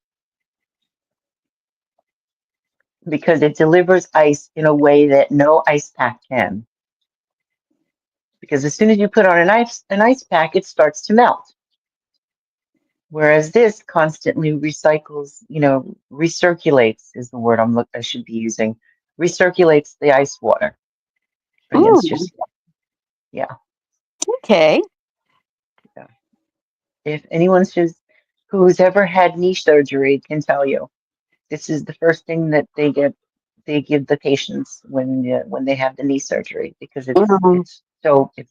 Speaker 2: because it delivers ice in a way that no ice pack can. Because as soon as you put on an ice pack, it starts to melt. Whereas this constantly recycles, recirculates is the word I should be using. recirculates the ice water
Speaker 3: Ooh,
Speaker 2: against your skin. Yeah.
Speaker 3: okay.
Speaker 2: If who's ever had knee surgery can tell you, this is the first thing that they give the patients when they have the knee surgery, because
Speaker 3: Mhm.
Speaker 2: it's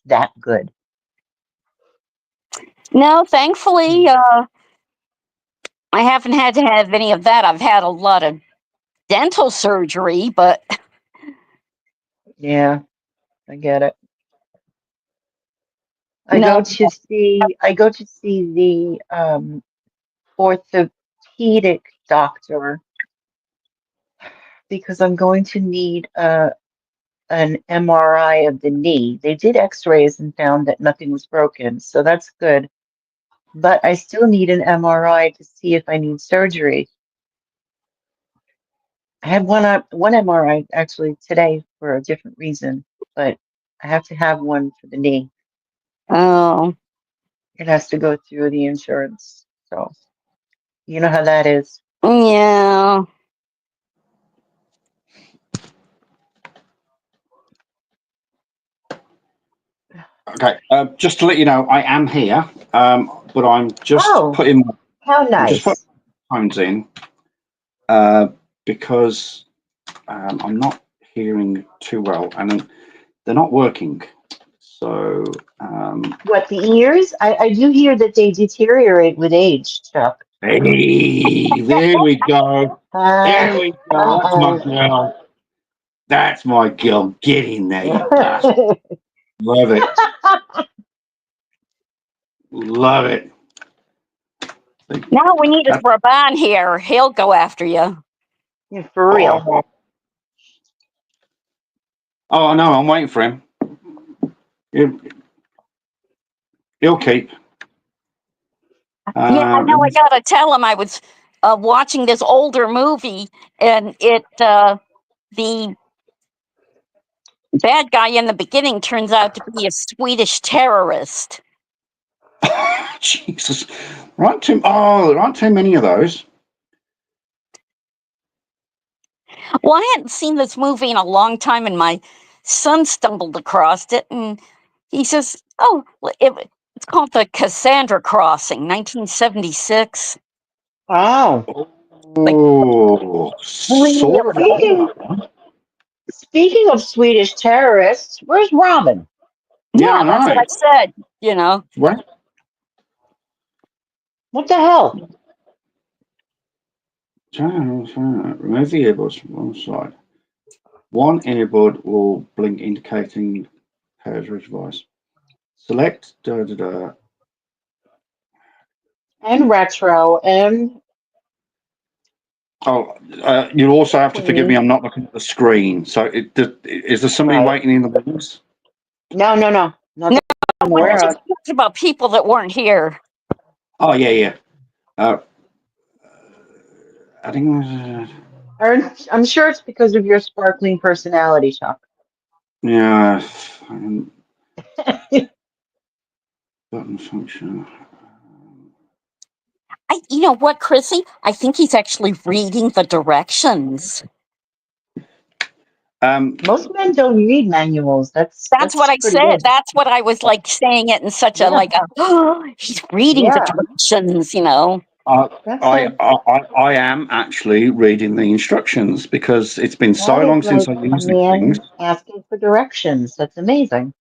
Speaker 2: that good.
Speaker 3: No, thankfully, I haven't had to have any of that. I've had a lot of dental surgery, but
Speaker 2: Yeah, I get it.
Speaker 3: no.
Speaker 2: I go to see the orthopedic doctor because I'm going to need an MRI of the knee. They did x-rays and found that nothing was broken, so that's good. But I still need an MRI to see if I need surgery. I had one MRI actually today for a different reason, but I have to have one for the knee.
Speaker 3: Oh,
Speaker 2: It has to go through the insurance. So you know how that is.
Speaker 3: yeah.
Speaker 1: Okay, just to let you know, I am here, but I'm just
Speaker 2: Oh,
Speaker 1: putting
Speaker 2: how
Speaker 1: I'm just putting
Speaker 2: nice.
Speaker 1: phones in because I'm not hearing too well, and they're not working. So,
Speaker 2: What, the ears? I do hear that they deteriorate with age, Chuck.
Speaker 1: hey, there we go. There we go. That's my
Speaker 2: Uh-oh.
Speaker 1: girl. That's my girl. Get in there, you bastard. Love it. Love it.
Speaker 3: Now we need a
Speaker 1: That's,
Speaker 3: Brabant here. He'll go after you.
Speaker 2: Yeah, for real.
Speaker 1: oh, no, I'm waiting for him. He'll keep.
Speaker 3: Yeah, I know. I gotta tell him I was watching this older movie, and the bad guy in the beginning turns out to be a Swedish terrorist.
Speaker 1: Jesus. There aren't too many of those.
Speaker 3: Well, I hadn't seen this movie in a long time, and my son stumbled across it, and he says, "Oh, it's called the Cassandra Crossing, 1976."
Speaker 2: Oh.
Speaker 3: Like,
Speaker 1: Oh,
Speaker 3: really?
Speaker 1: sort of.
Speaker 2: Speaking of Swedish terrorists, where's Robin?
Speaker 1: Yeah,
Speaker 3: Yeah,
Speaker 1: I
Speaker 3: that's what
Speaker 1: know.
Speaker 3: I said. You know.
Speaker 1: Well,
Speaker 2: What the hell?
Speaker 1: remove the earbuds from one side. One earbud will blink indicating pairs of device. Select
Speaker 2: And retro and
Speaker 1: Oh, you also have to forgive me.
Speaker 2: queen.
Speaker 1: I'm not looking at the screen. So, is there somebody
Speaker 2: Right.
Speaker 1: waiting in the wings?
Speaker 2: No. Not
Speaker 3: No,
Speaker 2: that I'm
Speaker 3: we
Speaker 2: aware
Speaker 3: just
Speaker 2: of.
Speaker 3: talked about people that weren't here.
Speaker 1: Oh, yeah, yeah. I think.
Speaker 2: I'm sure it's because of your sparkling personality, Chuck.
Speaker 1: Yeah. Button function.
Speaker 3: You know what, Chrissy? I think he's actually reading the directions.
Speaker 2: Most men don't read manuals.
Speaker 3: That's what
Speaker 2: That's
Speaker 3: I
Speaker 2: pretty
Speaker 3: said.
Speaker 2: good.
Speaker 3: That's what I was like saying it in such a
Speaker 2: Yeah.
Speaker 3: like a he's reading the
Speaker 2: Yeah.
Speaker 3: directions, you know.
Speaker 2: That's like
Speaker 1: I am actually reading the instructions because it's been so
Speaker 2: that is
Speaker 1: long since
Speaker 2: like
Speaker 1: I
Speaker 2: a
Speaker 1: used these things.
Speaker 2: man asking for directions. That's amazing.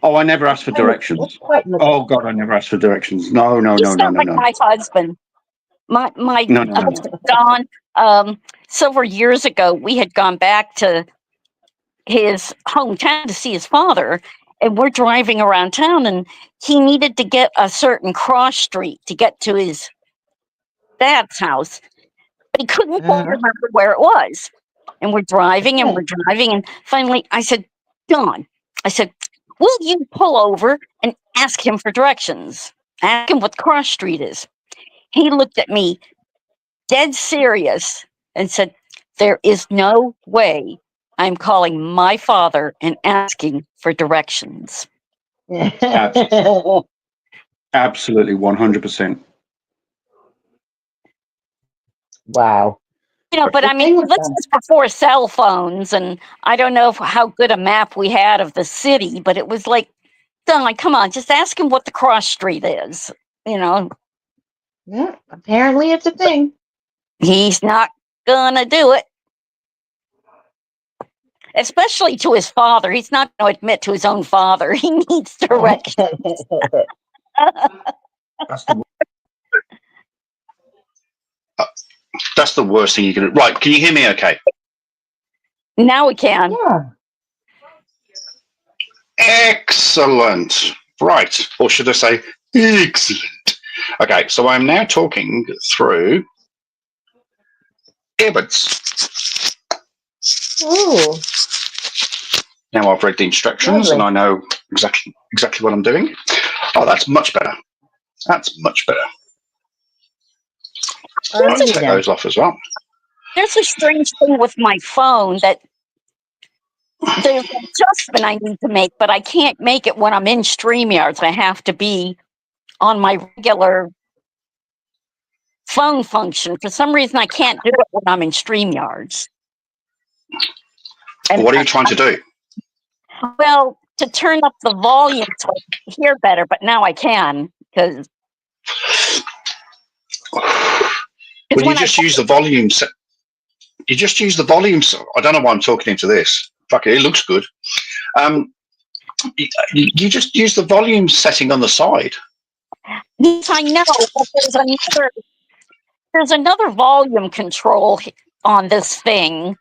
Speaker 1: Oh, I never asked for
Speaker 2: That's
Speaker 1: directions.
Speaker 2: quite
Speaker 1: Oh God, I never asked for directions. No, no,
Speaker 3: You
Speaker 1: no, no,
Speaker 3: sound
Speaker 1: no,
Speaker 3: like
Speaker 1: no,
Speaker 3: my husband. My
Speaker 1: no, no, no, no.
Speaker 3: husband Don. Several years ago, we had gone back to his hometown to see his father, and we're driving around town, and he needed to get a certain cross street to get to his dad's house, but he couldn't quite
Speaker 2: Uh-huh.
Speaker 3: remember where it was. And we're driving and we're driving, and finally I said, Don, I said, will you pull over and ask him for directions? Ask him what cross street is. He looked at me dead serious and said, there is no way I'm calling my father and asking for directions.
Speaker 1: Absolutely, 100%.
Speaker 2: Wow.
Speaker 3: But I mean, this is before cell phones, and I don't know how good a map we had of the city, but it was like, come on, just ask him what the cross street is.
Speaker 2: Yeah, apparently it's a thing.
Speaker 3: He's not gonna do it. Especially to his father. He's not going to admit to his own father. He needs direction.
Speaker 1: That's the worst thing you can do. Right, can you hear me okay?
Speaker 3: Now we can.
Speaker 2: Yeah.
Speaker 1: Excellent. Right, or should I say excellent? Okay, so I'm now talking through earbuds.
Speaker 2: Ooh.
Speaker 1: Now I've read the instructions and I know exactly what I'm doing. Oh, that's much better. That's much better. I'll take those off as well.
Speaker 3: There's a strange thing with my phone that there's an adjustment I need to make, but I can't make it when I'm in StreamYards. I have to be on my regular phone function. For some reason, I can't do it when I'm in StreamYards.
Speaker 1: And what are you trying to do?
Speaker 3: Well, to turn up the volume so I can hear better, but now I can because.
Speaker 1: Well, you just use the volume. You just use the volume. I don't know why I'm talking into this. Fuck it, it looks good. You just use the volume setting on the side.
Speaker 3: Yes, I know, but there's another volume control on this thing,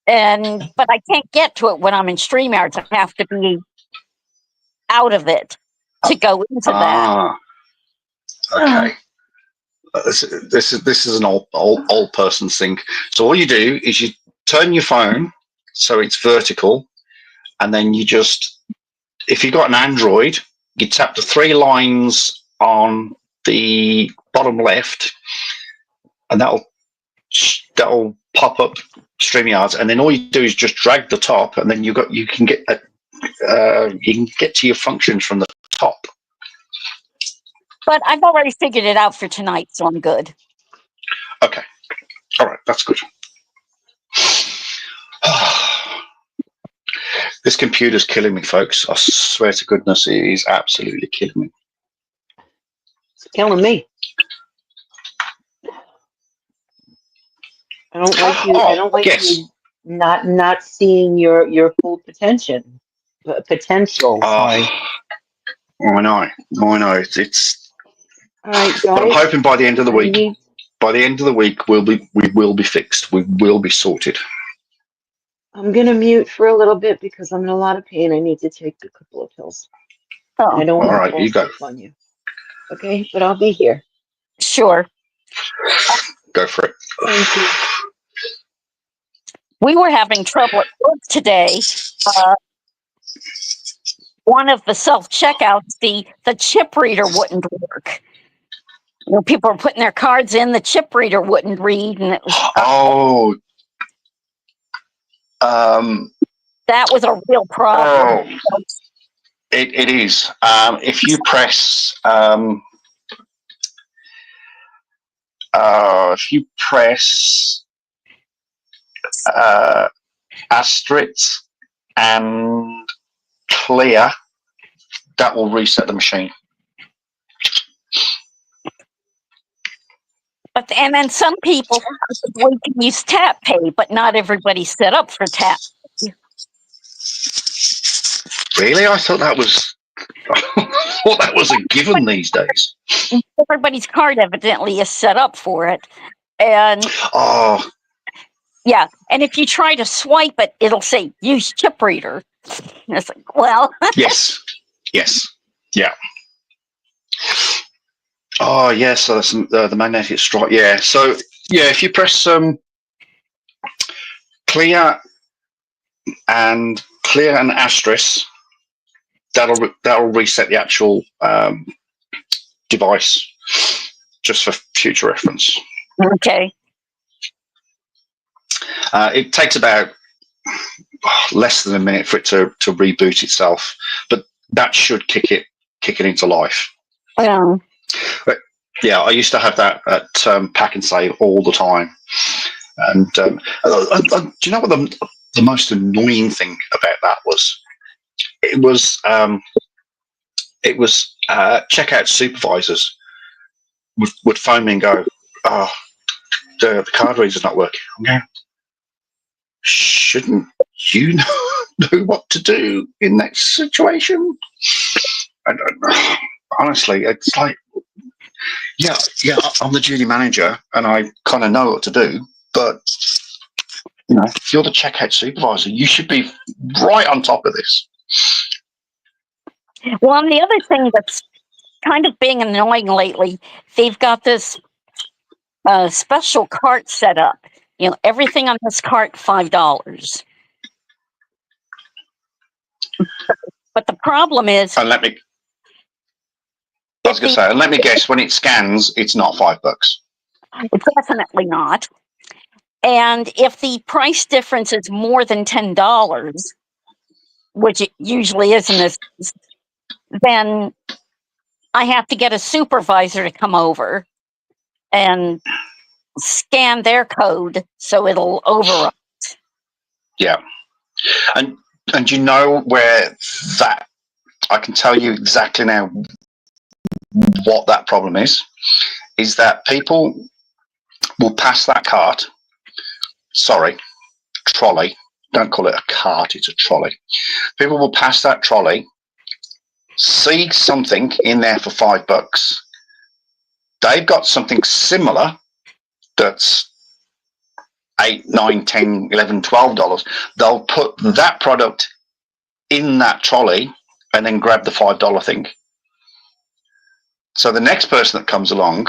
Speaker 3: but I can't get to it when I'm in StreamYards. I have to be out of it to go into that.
Speaker 1: Okay. This is an old person's thing. So all you do is you turn your phone so it's vertical, and then you just, if you've got an Android, you tap the 3 lines on the bottom left, and that'll pop up StreamYards, and then all you do is just drag the top, and then you can get to your functions from the top.
Speaker 3: But I've already figured it out for tonight, so I'm good.
Speaker 1: Okay. All right. That's good. This computer's killing me, folks. I swear to goodness, it is absolutely killing me.
Speaker 2: It's killing me. I don't like you. I don't like you not seeing your full potential. Sorry.
Speaker 1: I know. It's.
Speaker 2: All right, guys.
Speaker 1: But I'm hoping by the end of the week. By the end of the week, we will be fixed. We will be sorted.
Speaker 2: I'm gonna mute for a little bit because I'm in a lot of pain. I need to take a couple of pills. I don't want to fall asleep on you. Okay, but I'll be here.
Speaker 3: Sure.
Speaker 1: Go for it.
Speaker 2: Thank you.
Speaker 3: We were having trouble at work today. One of the self-checkouts, the chip reader wouldn't work. People were putting their cards in, the chip reader wouldn't read, and it was that was a real problem.
Speaker 1: It is. If you press asterisk and clear, that will reset the machine.
Speaker 3: And then some people we can use tap pay, but not everybody's set up for tap.
Speaker 1: Really? I thought that was a given these days.
Speaker 3: Everybody's card evidently is set up for it. And yeah, and if you try to swipe it, it'll say use chip reader. And it's like, well.
Speaker 1: Yes. Yeah. Oh, yes. So that's the magnetic stripe. Yeah. So yeah, if you press clear and asterisk, that'll reset the actual device, just for future reference.
Speaker 3: Okay.
Speaker 1: It takes about less than a minute for it to reboot itself, but that should kick it into life. But yeah, I used to have that at Pack and Save all the time. And do you know what the most annoying thing about that was? It was checkout supervisors would phone me and go, "Oh, the card reader's not working." I'm going, shouldn't you know what to do in that situation? And honestly, it's like, yeah, I'm the duty manager and I kind of know what to do, but if you're the checkout supervisor, you should be right on top of this.
Speaker 3: Well, and the other thing that's kind of being annoying lately, they've got this special cart set up. Everything on this cart, $5. But the problem is,
Speaker 1: And let me guess, when it scans, it's not $5.
Speaker 3: definitely not. And if the price difference is more than $10, which it usually is in this, then I have to get a supervisor to come over and scan their code so it'll override.
Speaker 1: Yeah. And you know where that, I can tell you exactly now what that problem is that people will pass that cart, trolley, don't call it a cart, it's a trolley. People will pass that trolley, see something in there for $5. They've got something similar that's $8, $9, $10, $11, $12. They'll put that product in that trolley and then grab the $5 thing. So the next person that comes along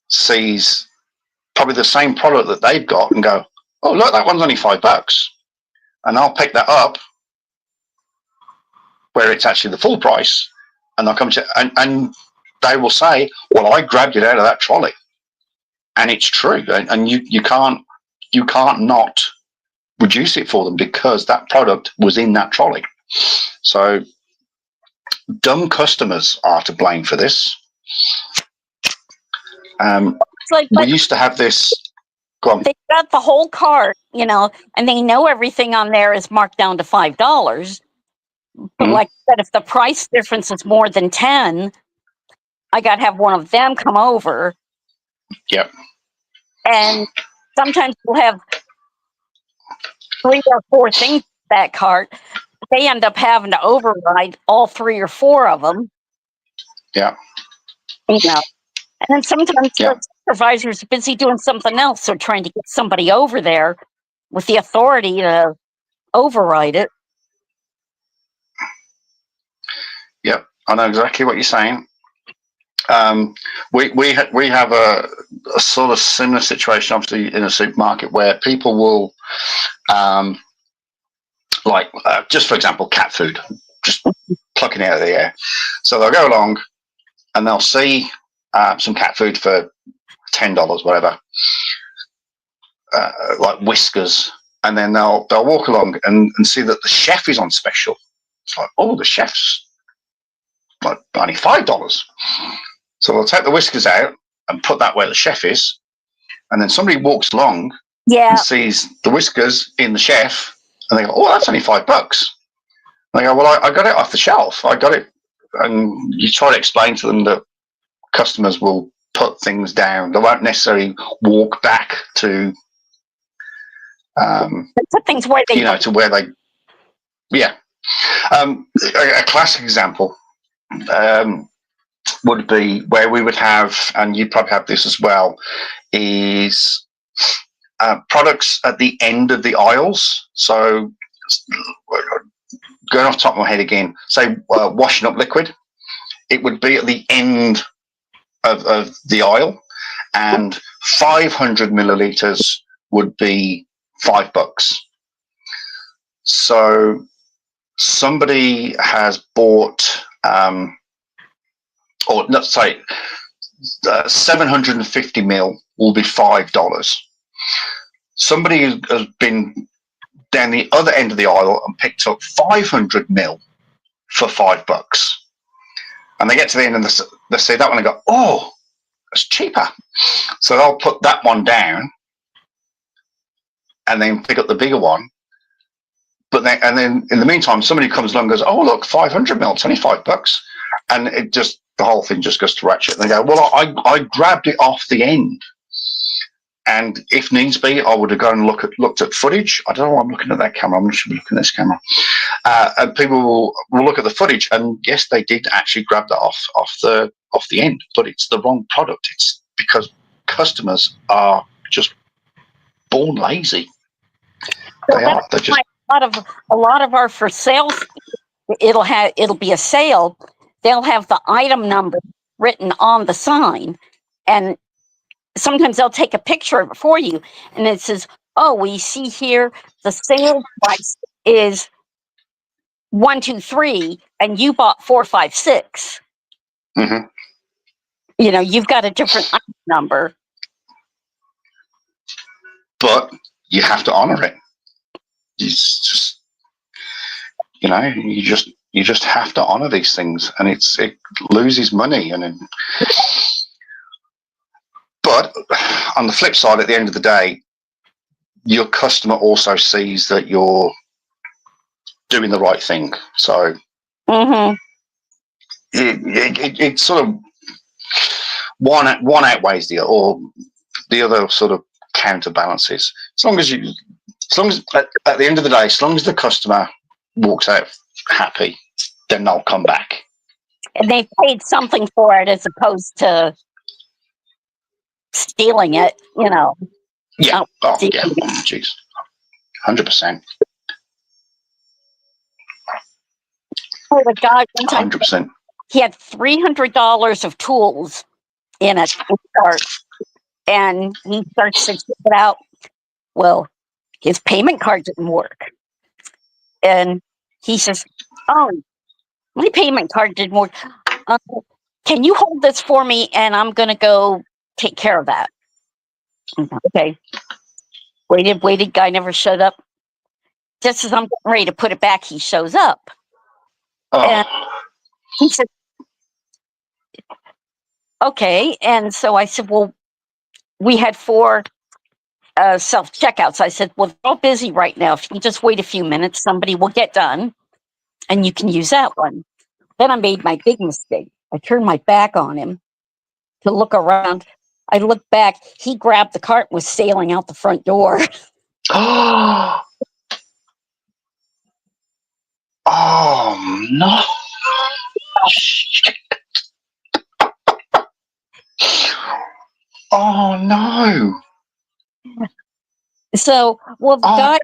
Speaker 1: sees probably the same product that they've got and go, "Oh, look, that one's only $5." And I'll pick that up where it's actually the full price. And they'll come to, and they will say, "Well, I grabbed it out of that trolley." And it's true. And you can't not reduce it for them because that product was in that trolley. So dumb customers are to blame for this. We used to have this. Go on.
Speaker 3: They got the whole cart, and they know everything on there is marked down to $5. But like I said, if the price difference is more than 10, I got to have one of them come over.
Speaker 1: Yep.
Speaker 3: And sometimes we'll have 3 or 4 things in that cart. They end up having to override all 3 or 4 of them.
Speaker 1: Yeah.
Speaker 3: And then sometimes the supervisor's busy doing something else, so trying to get somebody over there with the authority to override it.
Speaker 1: Yep, I know exactly what you're saying. We have a sort of similar situation, obviously, in a supermarket where people will, just for example, cat food, just plucking it out of the air. So they'll go along and they'll see some cat food for $10, whatever, like Whiskers, and then they'll walk along and see that the chef is on special. It's like, oh, the chef's like only $5. So they'll take the Whiskers out and put that where the chef is, and then somebody walks along and sees the Whiskers in the chef, and they go, "Oh, that's only $5." And they go, "Well, I got it off the shelf. I got it." And you try to explain to them that customers will put things down; they won't necessarily walk back to,
Speaker 3: put things where they,
Speaker 1: to where they, yeah. A classic example. Would be where we would have, and you probably have this as well, is products at the end of the aisles. So going off the top of my head again, say washing up liquid, it would be at the end of the aisle, and 500 milliliters would be $5. So somebody has bought or let's say 750 mil will be $5. Somebody has been down the other end of the aisle and picked up 500 mil for $5. And they get to the end and they see that one and go, "Oh, it's cheaper." So they'll put that one down and then pick up the bigger one. But then, and then in the meantime, somebody comes along and goes, "Oh, look, 500 mil, $25," and it just, the whole thing just goes to ratchet. And they go, "Well, I grabbed it off the end, and if needs be, I would have gone and looked at footage." I don't know why I'm looking at that camera. I'm should be looking at this camera. And people will look at the footage, and yes, they did actually grab that off the end, but it's the wrong product. It's because customers are just born lazy.
Speaker 3: So
Speaker 1: They are. They're just.
Speaker 3: a lot of our for sale, it'll be a sale. They'll have the item number written on the sign, and sometimes they'll take a picture of it for you, and it says, "Oh, we see here the sale price is 123, and you bought 456."
Speaker 1: Mm-hmm.
Speaker 3: You know, you've got a different item number.
Speaker 1: But you have to honor it. It's just, you just have to honor these things, and it loses money. But on the flip side, at the end of the day, your customer also sees that you're doing the right thing. So it sort of one outweighs the other, or the other sort of counterbalances. As long as at the end of the day, as long as the customer walks out happy, then they'll come back.
Speaker 3: And they paid something for it as opposed to stealing it, you know.
Speaker 1: Yeah. Oh, yeah. Jeez. 100%.
Speaker 3: Oh, the guy, one time
Speaker 1: 100%.
Speaker 3: he had $300 of tools in a cart, and he starts to check it out. Well, his payment card didn't work. And he says, "Oh, my payment card didn't work. Can you hold this for me? And I'm going to go take care of that." Okay. Waited. Guy never showed up. Just as I'm getting ready to put it back, he shows up.
Speaker 1: Oh.
Speaker 3: And he said, "Okay." And so I said, "Well, we had 4 self-checkouts." I said, "Well, they're all busy right now. If you just wait a few minutes, somebody will get done and you can use that one." Then I made my big mistake. I turned my back on him to look around. I looked back. He grabbed the cart and was sailing out the front door.
Speaker 1: Oh no! Oh no!
Speaker 3: So, well, the guy,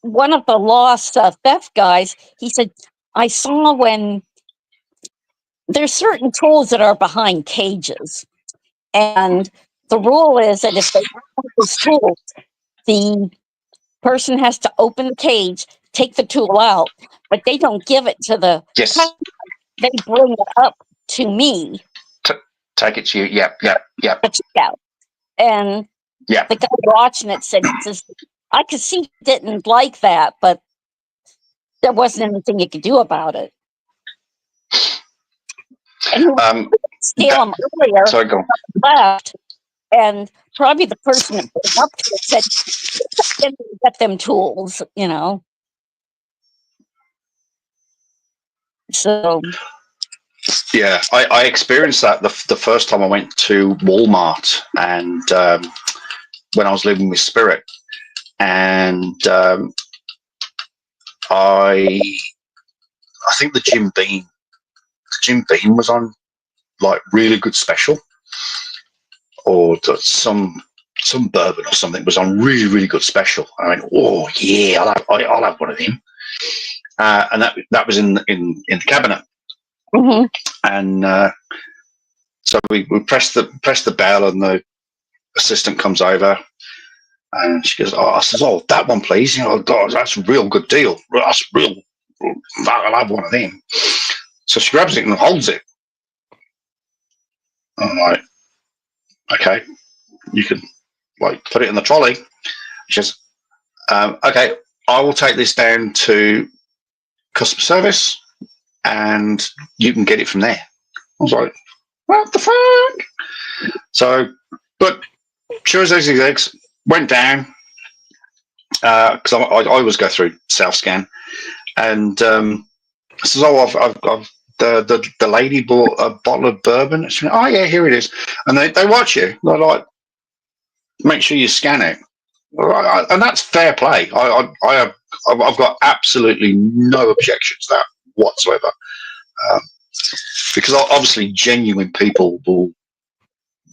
Speaker 3: one of the lost theft guys, he said, "I saw when there's certain tools that are behind cages, and the rule is that if they have those tools, the person has to open the cage, take the tool out, but they don't give it to the
Speaker 1: Yes.
Speaker 3: customer. They bring it up to me.
Speaker 1: Take it to you. Yep.
Speaker 3: To check out." And
Speaker 1: yeah,
Speaker 3: the guy watching it said, "I could see he didn't like that, but there wasn't anything you could do about it." And he was steal them earlier.
Speaker 1: Sorry, go on.
Speaker 3: Left, and probably the person that put him up to it said, "Get them tools," you know. So
Speaker 1: yeah, I experienced that the first time I went to Walmart, and when I was living with Spirit, and I think the Jim Beam was on like really good special, or some bourbon or something was on really good special. I went, "Oh yeah, I'll have one of them," and that was in the cabinet. And so we press the bell, and the assistant comes over, and she goes, "Oh," I says, "Oh, that one, please. You know, God, that's a real good deal. That's real. I'll have one of them." So she grabs it and holds it. I'm like, "Okay, you can like put it in the trolley." She says, "Okay, I will take this down to customer service, and you can get it from there." I was like, "What the fuck?" So, but sure as eggs, went down, because I always go through Southscan, and says, "Oh, I've the lady bought a bottle of bourbon." She went, "Oh yeah, here it is," and they watch you. They're like, "Make sure you scan it," and that's fair play. I've got absolutely no objection to that whatsoever, because obviously genuine people will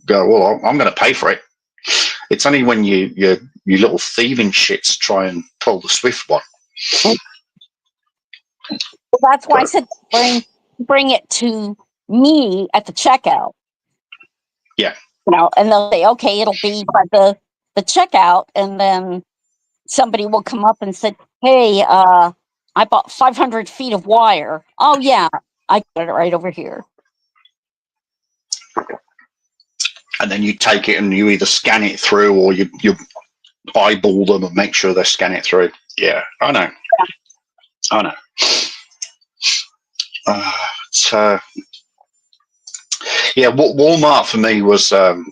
Speaker 1: go, "Well, I'm going to pay for it." It's only when you little thieving shits try and pull the Swift one.
Speaker 3: Well, that's why I said bring it to me at the checkout.
Speaker 1: Yeah.
Speaker 3: And they'll say, okay, it'll be by the checkout, and then somebody will come up and say, hey, I bought 500 feet of wire. Oh yeah, I got it right over here.
Speaker 1: And then you take it and you either scan it through or you eyeball them and make sure they scan it through. Yeah, I know. I know. So, yeah, Walmart for me was, God,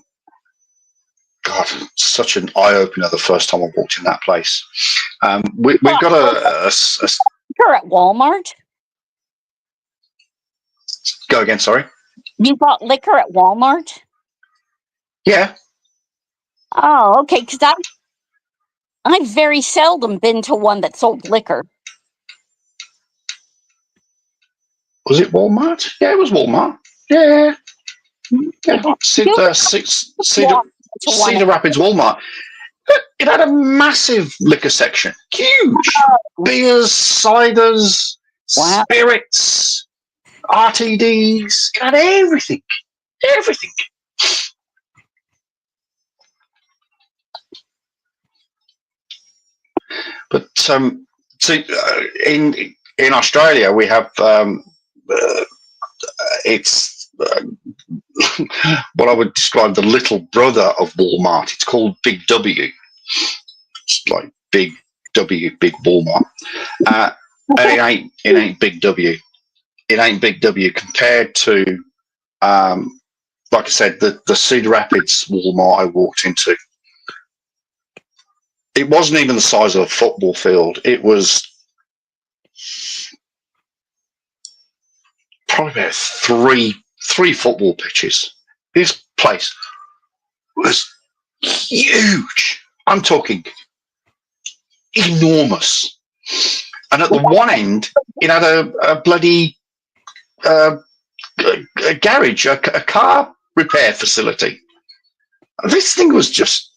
Speaker 1: such an eye opener the first time I walked in that place. We've got a
Speaker 3: You're at Walmart?
Speaker 1: Go again, sorry.
Speaker 3: You bought liquor at Walmart?
Speaker 1: Yeah.
Speaker 3: Oh, okay. Because I've very seldom been to one that sold liquor.
Speaker 1: Was it Walmart? Yeah, it was Walmart. Yeah. Cedar Rapids Walmart. It had a massive liquor section. Huge. Beers, ciders, spirits, RTDs. It had everything. Everything. But in Australia we have it's what I would describe the little brother of Walmart. It's called Big W. It's like Big W, Big Walmart. And it ain't Big W. It ain't Big W compared to like I said, the Cedar Rapids Walmart I walked into. It wasn't even the size of a football field. It was probably about three football pitches. This place was huge. I'm talking enormous. And at the one end, it had a bloody a garage, a car repair facility. This thing was just,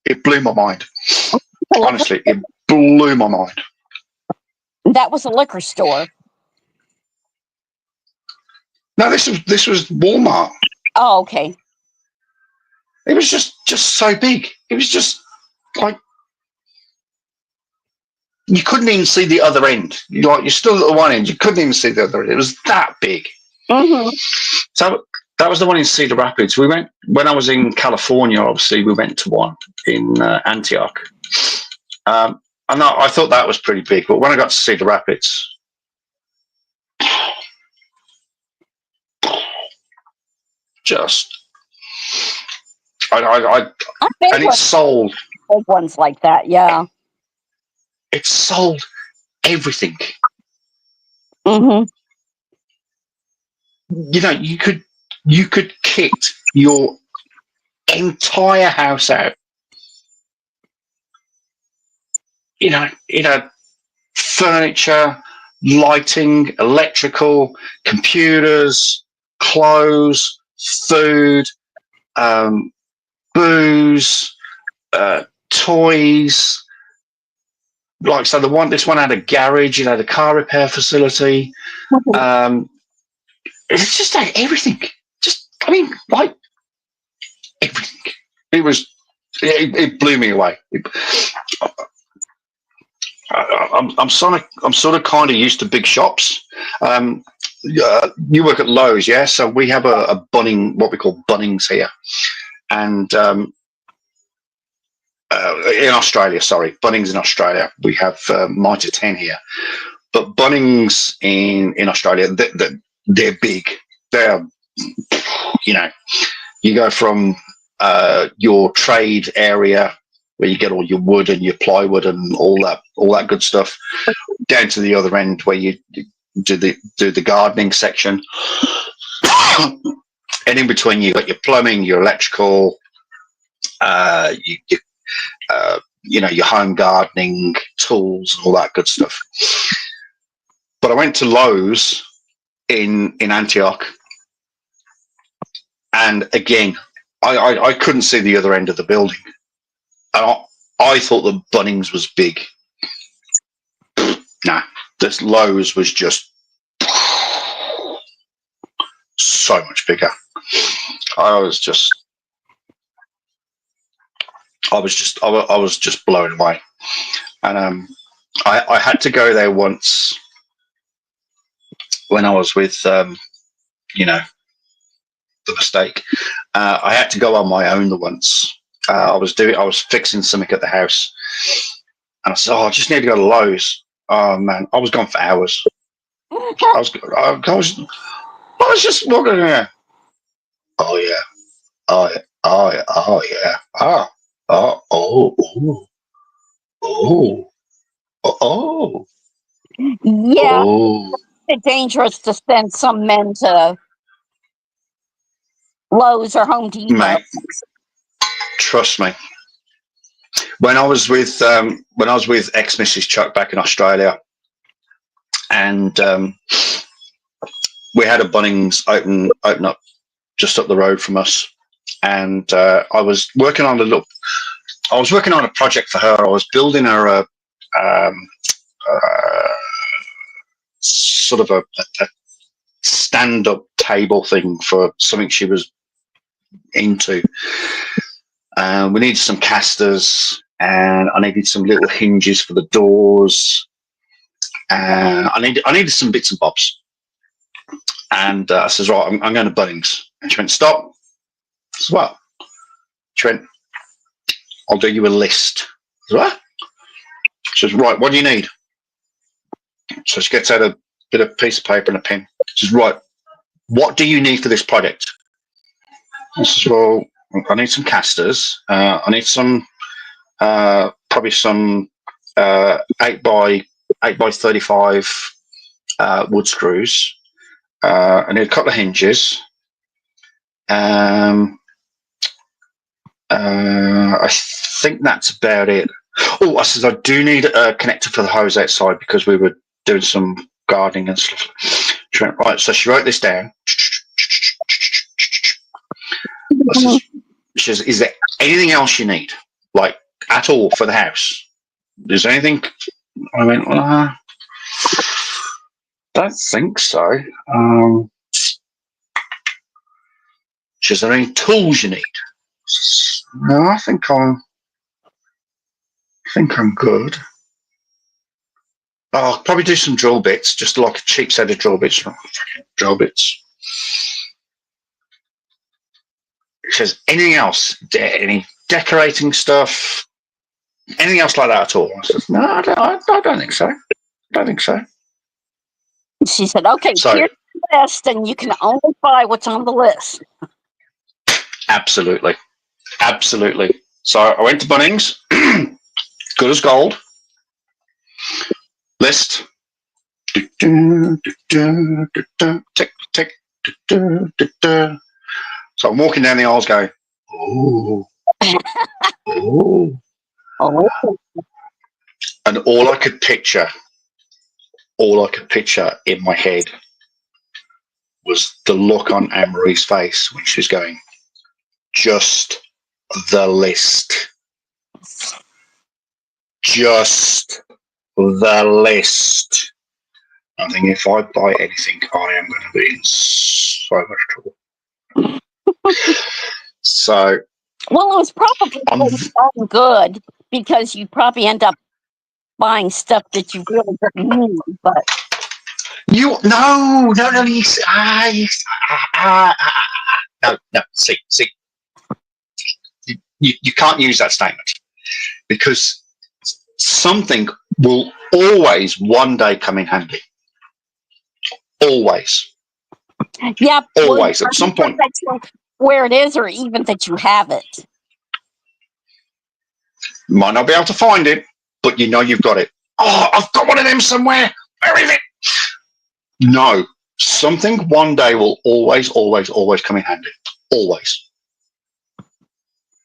Speaker 1: it blew my mind. Honestly, it blew my mind.
Speaker 3: That was a liquor store.
Speaker 1: No, this was Walmart.
Speaker 3: Oh, okay.
Speaker 1: It was just so big. It was just like you couldn't even see the other end. You're still at the one end. You couldn't even see the other end. It was that big.
Speaker 3: Mm-hmm.
Speaker 1: So that was the one in Cedar Rapids. We went when I was in California. Obviously, we went to one in Antioch, and I thought that was pretty big. But when I got to Cedar Rapids, just and it's sold
Speaker 3: big ones like that. Yeah,
Speaker 1: it sold everything.
Speaker 3: Mm-hmm.
Speaker 1: You know, you could kit your entire house out. You know, it had furniture, lighting, electrical, computers, clothes, food, booze, toys. Like so, this one had a garage. It had a car repair facility. It's just like everything. I mean, like everything. It blew me away. I'm sort of kind of used to big shops. You work at Lowe's, yeah? So we have a Bunning, what we call Bunnings here, and in Australia, sorry, Bunnings in Australia. We have Mitre 10 here, but Bunnings in Australia, they're big. They're, you know, you go from your trade area where you get all your wood and your plywood and all that good stuff, down to the other end where you do the gardening section. And in between, you've got your plumbing, your electrical, your home gardening tools and all that good stuff. But I went to Lowe's in Antioch, and again, I couldn't see the other end of the building. I thought the Bunnings was big. Nah, this Lowe's was just so much bigger. I was just blown away. And I had to go there once when I was with the mistake. I had to go on my own the once. I was fixing something at the house, and I said, "Oh, I just need to go to Lowe's." Oh man, I was gone for hours. I was just walking there. Oh yeah, oh yeah, oh yeah, oh yeah, oh.
Speaker 3: Yeah, it's dangerous to send some men to Lowe's or Home Depot.
Speaker 1: Mate, trust me. When I was with ex-Mrs. Chuck back in Australia, and we had a Bunnings open up just up the road from us, and I was working on a project for her. I was building her a sort of a stand-up table thing for something she was into. We needed some casters, and I needed some little hinges for the doors, and I needed some bits and bobs. And I says, right, I'm going to Bunnings. And she went, stop. I said, what? She went, I'll do you a list. I said, what? She says, right, what do you need? So she gets out a bit of piece of paper and a pen. She says, right, what do you need for this project? I says, well, I need some casters. I need some, probably some 8x35 wood screws. I need a couple of hinges. I think that's about it. Oh, I says, I do need a connector for the hose outside because we were doing some gardening and stuff. She went, right, so she wrote this down. She says, is there anything else you need, like at all for the house? Is there anything? I went, don't think so. She says, are there any tools you need? No, I think I'm good. I'll probably do some drill bits, just like a cheap set of drill bits. Drill bits. She says, anything else? Any decorating stuff? Anything else like that at all? I said, no, I don't think so. I don't think so.
Speaker 3: She said, okay,
Speaker 1: So,
Speaker 3: here's the list, and you can only buy what's on the list.
Speaker 1: Absolutely. Absolutely. So I went to Bunnings, good as gold. List. Tick, tick. So I'm walking down the aisles going, ooh. Ooh.
Speaker 3: Oh,
Speaker 1: And all I could picture in my head was the look on Anne-Marie's face when she was going, just the list. Just the list. I think if I buy anything, I am going to be in so much trouble. So,
Speaker 3: well, it was probably good because you probably end up buying stuff that you really didn't need. But
Speaker 1: no. No. See. You can't use that statement because something will always one day come in handy. Always.
Speaker 3: yeah,
Speaker 1: Always. At some point.
Speaker 3: Where it is, or even that you have it.
Speaker 1: Might not be able to find it, but you know you've got it. Oh, I've got one of them somewhere. Where is it? No, something one day will always come in handy. Always.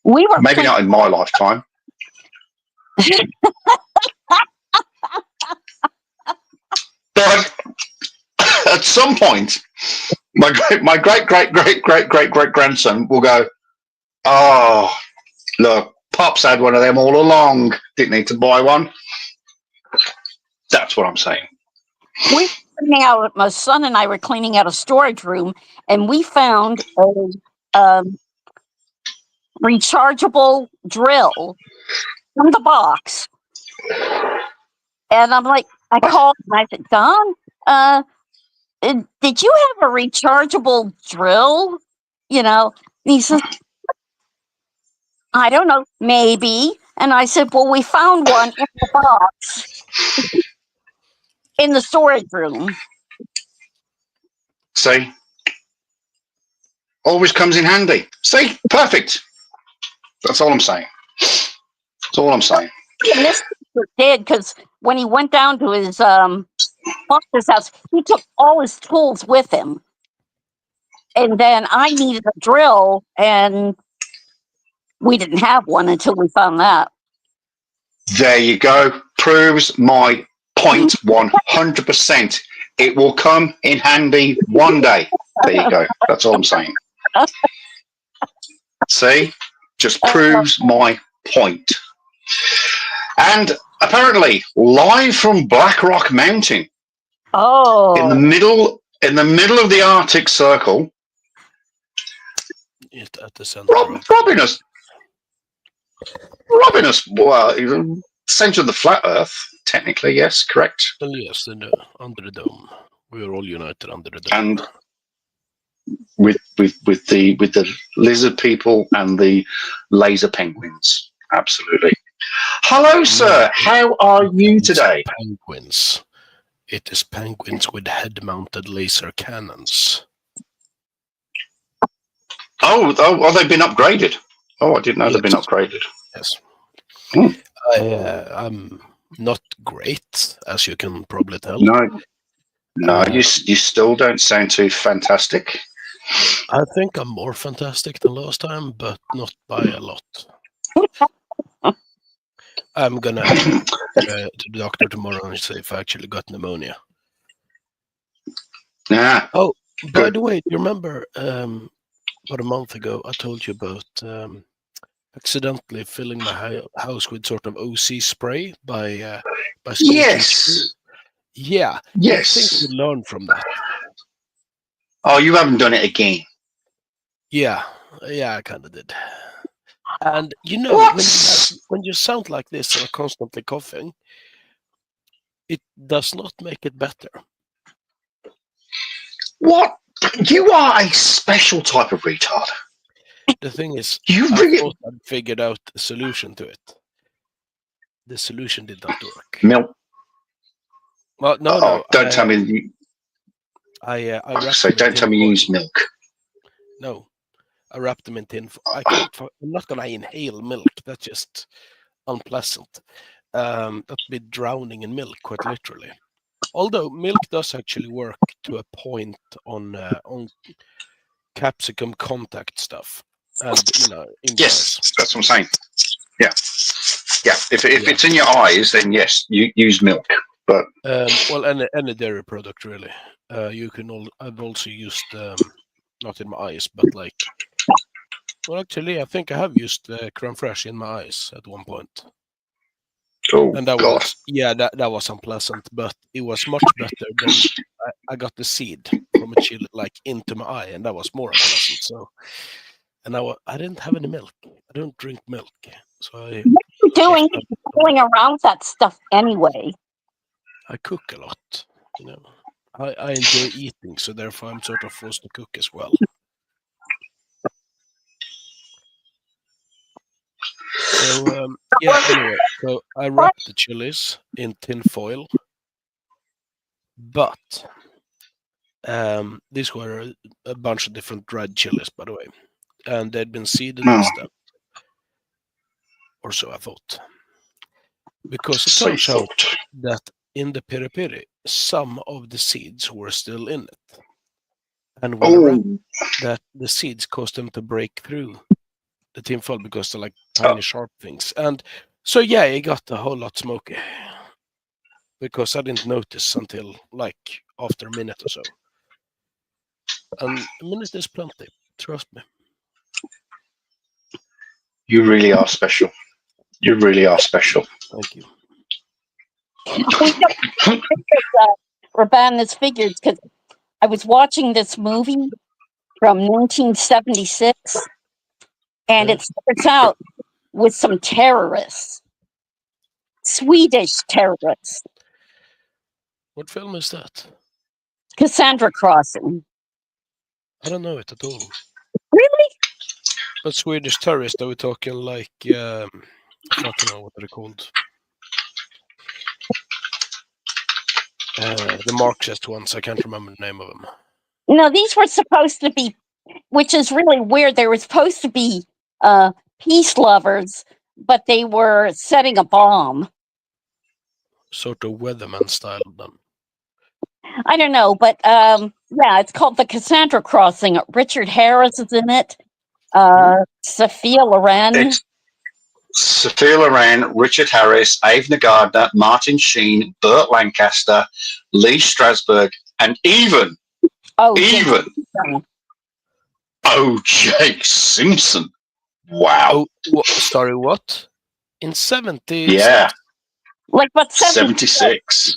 Speaker 3: We were
Speaker 1: Maybe not in my lifetime. But at some point, my great grandson will go, oh, look, Pop's had one of them all along. Didn't need to buy one. That's what I'm saying.
Speaker 3: My son and I were cleaning out a storage room, and we found a rechargeable drill from the box. And I'm like, I called and I said, Don, did you have a rechargeable drill? You know, and he says, I don't know, maybe. And I said, well, we found one in the box in the storage room.
Speaker 1: See? Always comes in handy. See? Perfect. That's all I'm saying. That's all I'm saying.
Speaker 3: And this did, because when he went down to his father's house, he took all his tools with him. And then I needed a drill, and we didn't have one until we found that.
Speaker 1: There you go. Proves my point 100%. It will come in handy one day. There you go. That's all I'm saying. See? Just proves my point. And apparently, live from Black Rock Mountain,
Speaker 3: Oh,
Speaker 1: in the middle of the Arctic Circle,
Speaker 4: at the center.
Speaker 1: Robinus, well, center of the flat Earth, technically, yes, correct.
Speaker 4: Well, yes, under the dome. We are all united under the dome.
Speaker 1: And with the lizard people and the laser penguins, absolutely. Hello, sir. How are you today?
Speaker 4: Penguins. It is penguins with head-mounted laser cannons.
Speaker 1: Oh, they've been upgraded. Oh, I didn't know they've been upgraded.
Speaker 4: Yes.
Speaker 1: Hmm.
Speaker 4: I'm not great, as you can probably tell.
Speaker 1: No, you still don't sound too fantastic.
Speaker 4: I think I'm more fantastic than last time, but not by a lot. I'm gonna to the doctor tomorrow and see if I actually got pneumonia.
Speaker 1: Yeah.
Speaker 4: Oh, by
Speaker 1: Good.
Speaker 4: the way, you remember about a month ago I told you about accidentally filling my house with sort of OC spray by
Speaker 1: Yes.
Speaker 4: Yeah.
Speaker 1: Yes.
Speaker 4: I think we learned from that.
Speaker 1: Oh, you haven't done it again.
Speaker 4: Yeah, I kind of did. And you know, when you sound like this and are constantly coughing, it does not make it better.
Speaker 1: What? You are a special type of retard.
Speaker 4: The thing is,
Speaker 1: I
Speaker 4: thought I'd figured out a solution to it. The solution did not work.
Speaker 1: Milk.
Speaker 4: Well, no.
Speaker 1: Don't tell me.
Speaker 4: I
Speaker 1: So don't tell me you use milk.
Speaker 4: No, I wrapped them in tin. I'm not gonna inhale milk. That's just unpleasant. That'd be drowning in milk, quite literally. Although milk does actually work to a point on capsicum contact stuff, and
Speaker 1: Yes, that's what I'm saying. Yeah. If it's in your eyes, then yes, you use milk. But
Speaker 4: well, any dairy product really. You can. I've also used not in my eyes, but like. Well, actually, I think I have used creme fraiche in my eyes at one point.
Speaker 1: Oh,
Speaker 4: and that
Speaker 1: God.
Speaker 4: that was unpleasant, but it was much better than I got the seed from a chili like into my eye, and that was more unpleasant. So, and I didn't have any milk. I don't drink milk, so I.
Speaker 3: What are you doing going around that stuff anyway?
Speaker 4: I cook a lot, you know. I enjoy eating, so therefore I'm sort of forced to cook as well. So anyway, so I wrapped the chilies in tin foil, but these were a bunch of different dried chilies, by the way, and they'd been seeded and stuff. or so I thought. Because it
Speaker 1: So you
Speaker 4: turns out
Speaker 1: thought.
Speaker 4: that in the piri piri, some of the seeds were still in it. And when a rat,
Speaker 1: Oh,
Speaker 4: that the seeds caused them to break through the tinfoil because they're like tiny sharp things. And so yeah, it got a whole lot smoky. Because I didn't notice until like after a minute or so. And a minute is plenty, trust me.
Speaker 1: you really are special. You really are special.
Speaker 4: Thank you.
Speaker 3: We don't Rabanus figures because I was watching this movie from 1976, and
Speaker 4: Yeah.
Speaker 3: it starts out with some terrorists, Swedish terrorists,
Speaker 4: What film is that?
Speaker 3: Cassandra Crossing.
Speaker 4: I don't know it at all.
Speaker 3: Really?
Speaker 4: But Swedish terrorists, are we talking like, fucking hell, what are they called? The Marxist ones, I can't remember the name of them.
Speaker 3: No, these were supposed to be, which is really weird. They were supposed to be peace lovers, but they were setting a bomb.
Speaker 4: Sort of weatherman style of them.
Speaker 3: I don't know, but yeah, it's called the Cassandra Crossing. Richard Harris is in it. Sophia Loren.
Speaker 1: It's Sophia Loren, Richard Harris, Avner Gardner, Martin Sheen, Burt Lancaster, Lee Strasberg, and even O.J. Simpson. Wow.
Speaker 4: Oh, sorry, what? In 70?
Speaker 1: Yeah,
Speaker 3: Like what?
Speaker 1: 76.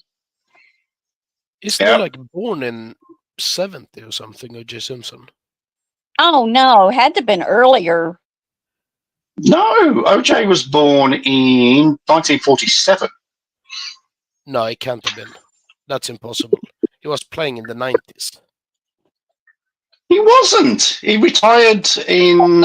Speaker 4: Isn't
Speaker 1: Yeah.
Speaker 4: he like born in 70 or something, O.J. Simpson?
Speaker 3: Oh no, had to have been earlier.
Speaker 1: No, O.J. was born in 1947.
Speaker 4: No, it can't have been. That's impossible. He was playing in the 90s.
Speaker 1: He wasn't. He retired in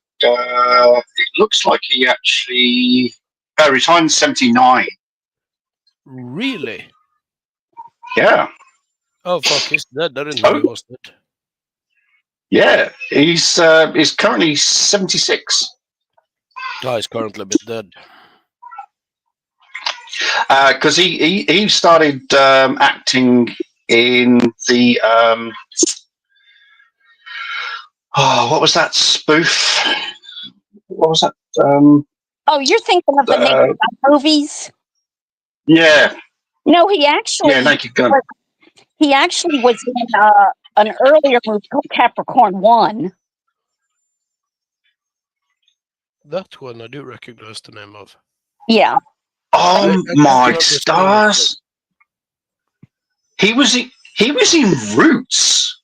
Speaker 1: it looks like he actually retired in 79.
Speaker 4: Really?
Speaker 1: Yeah.
Speaker 4: Oh, fuck, he's dead. I didn't know he was dead.
Speaker 1: Yeah. He's currently 76.
Speaker 4: Oh, he's currently a bit dead.
Speaker 1: Because he started acting in the what was that spoof? What was that?
Speaker 3: Oh, you're thinking of the Naked Gun movies?
Speaker 1: Yeah,
Speaker 3: No, he actually
Speaker 1: Naked Gun.
Speaker 3: he actually was in an earlier movie called Capricorn 1.
Speaker 4: That one I do recognize the name of.
Speaker 3: Yeah.
Speaker 1: Oh
Speaker 4: I
Speaker 1: my
Speaker 4: can't
Speaker 1: stars! He was in Roots.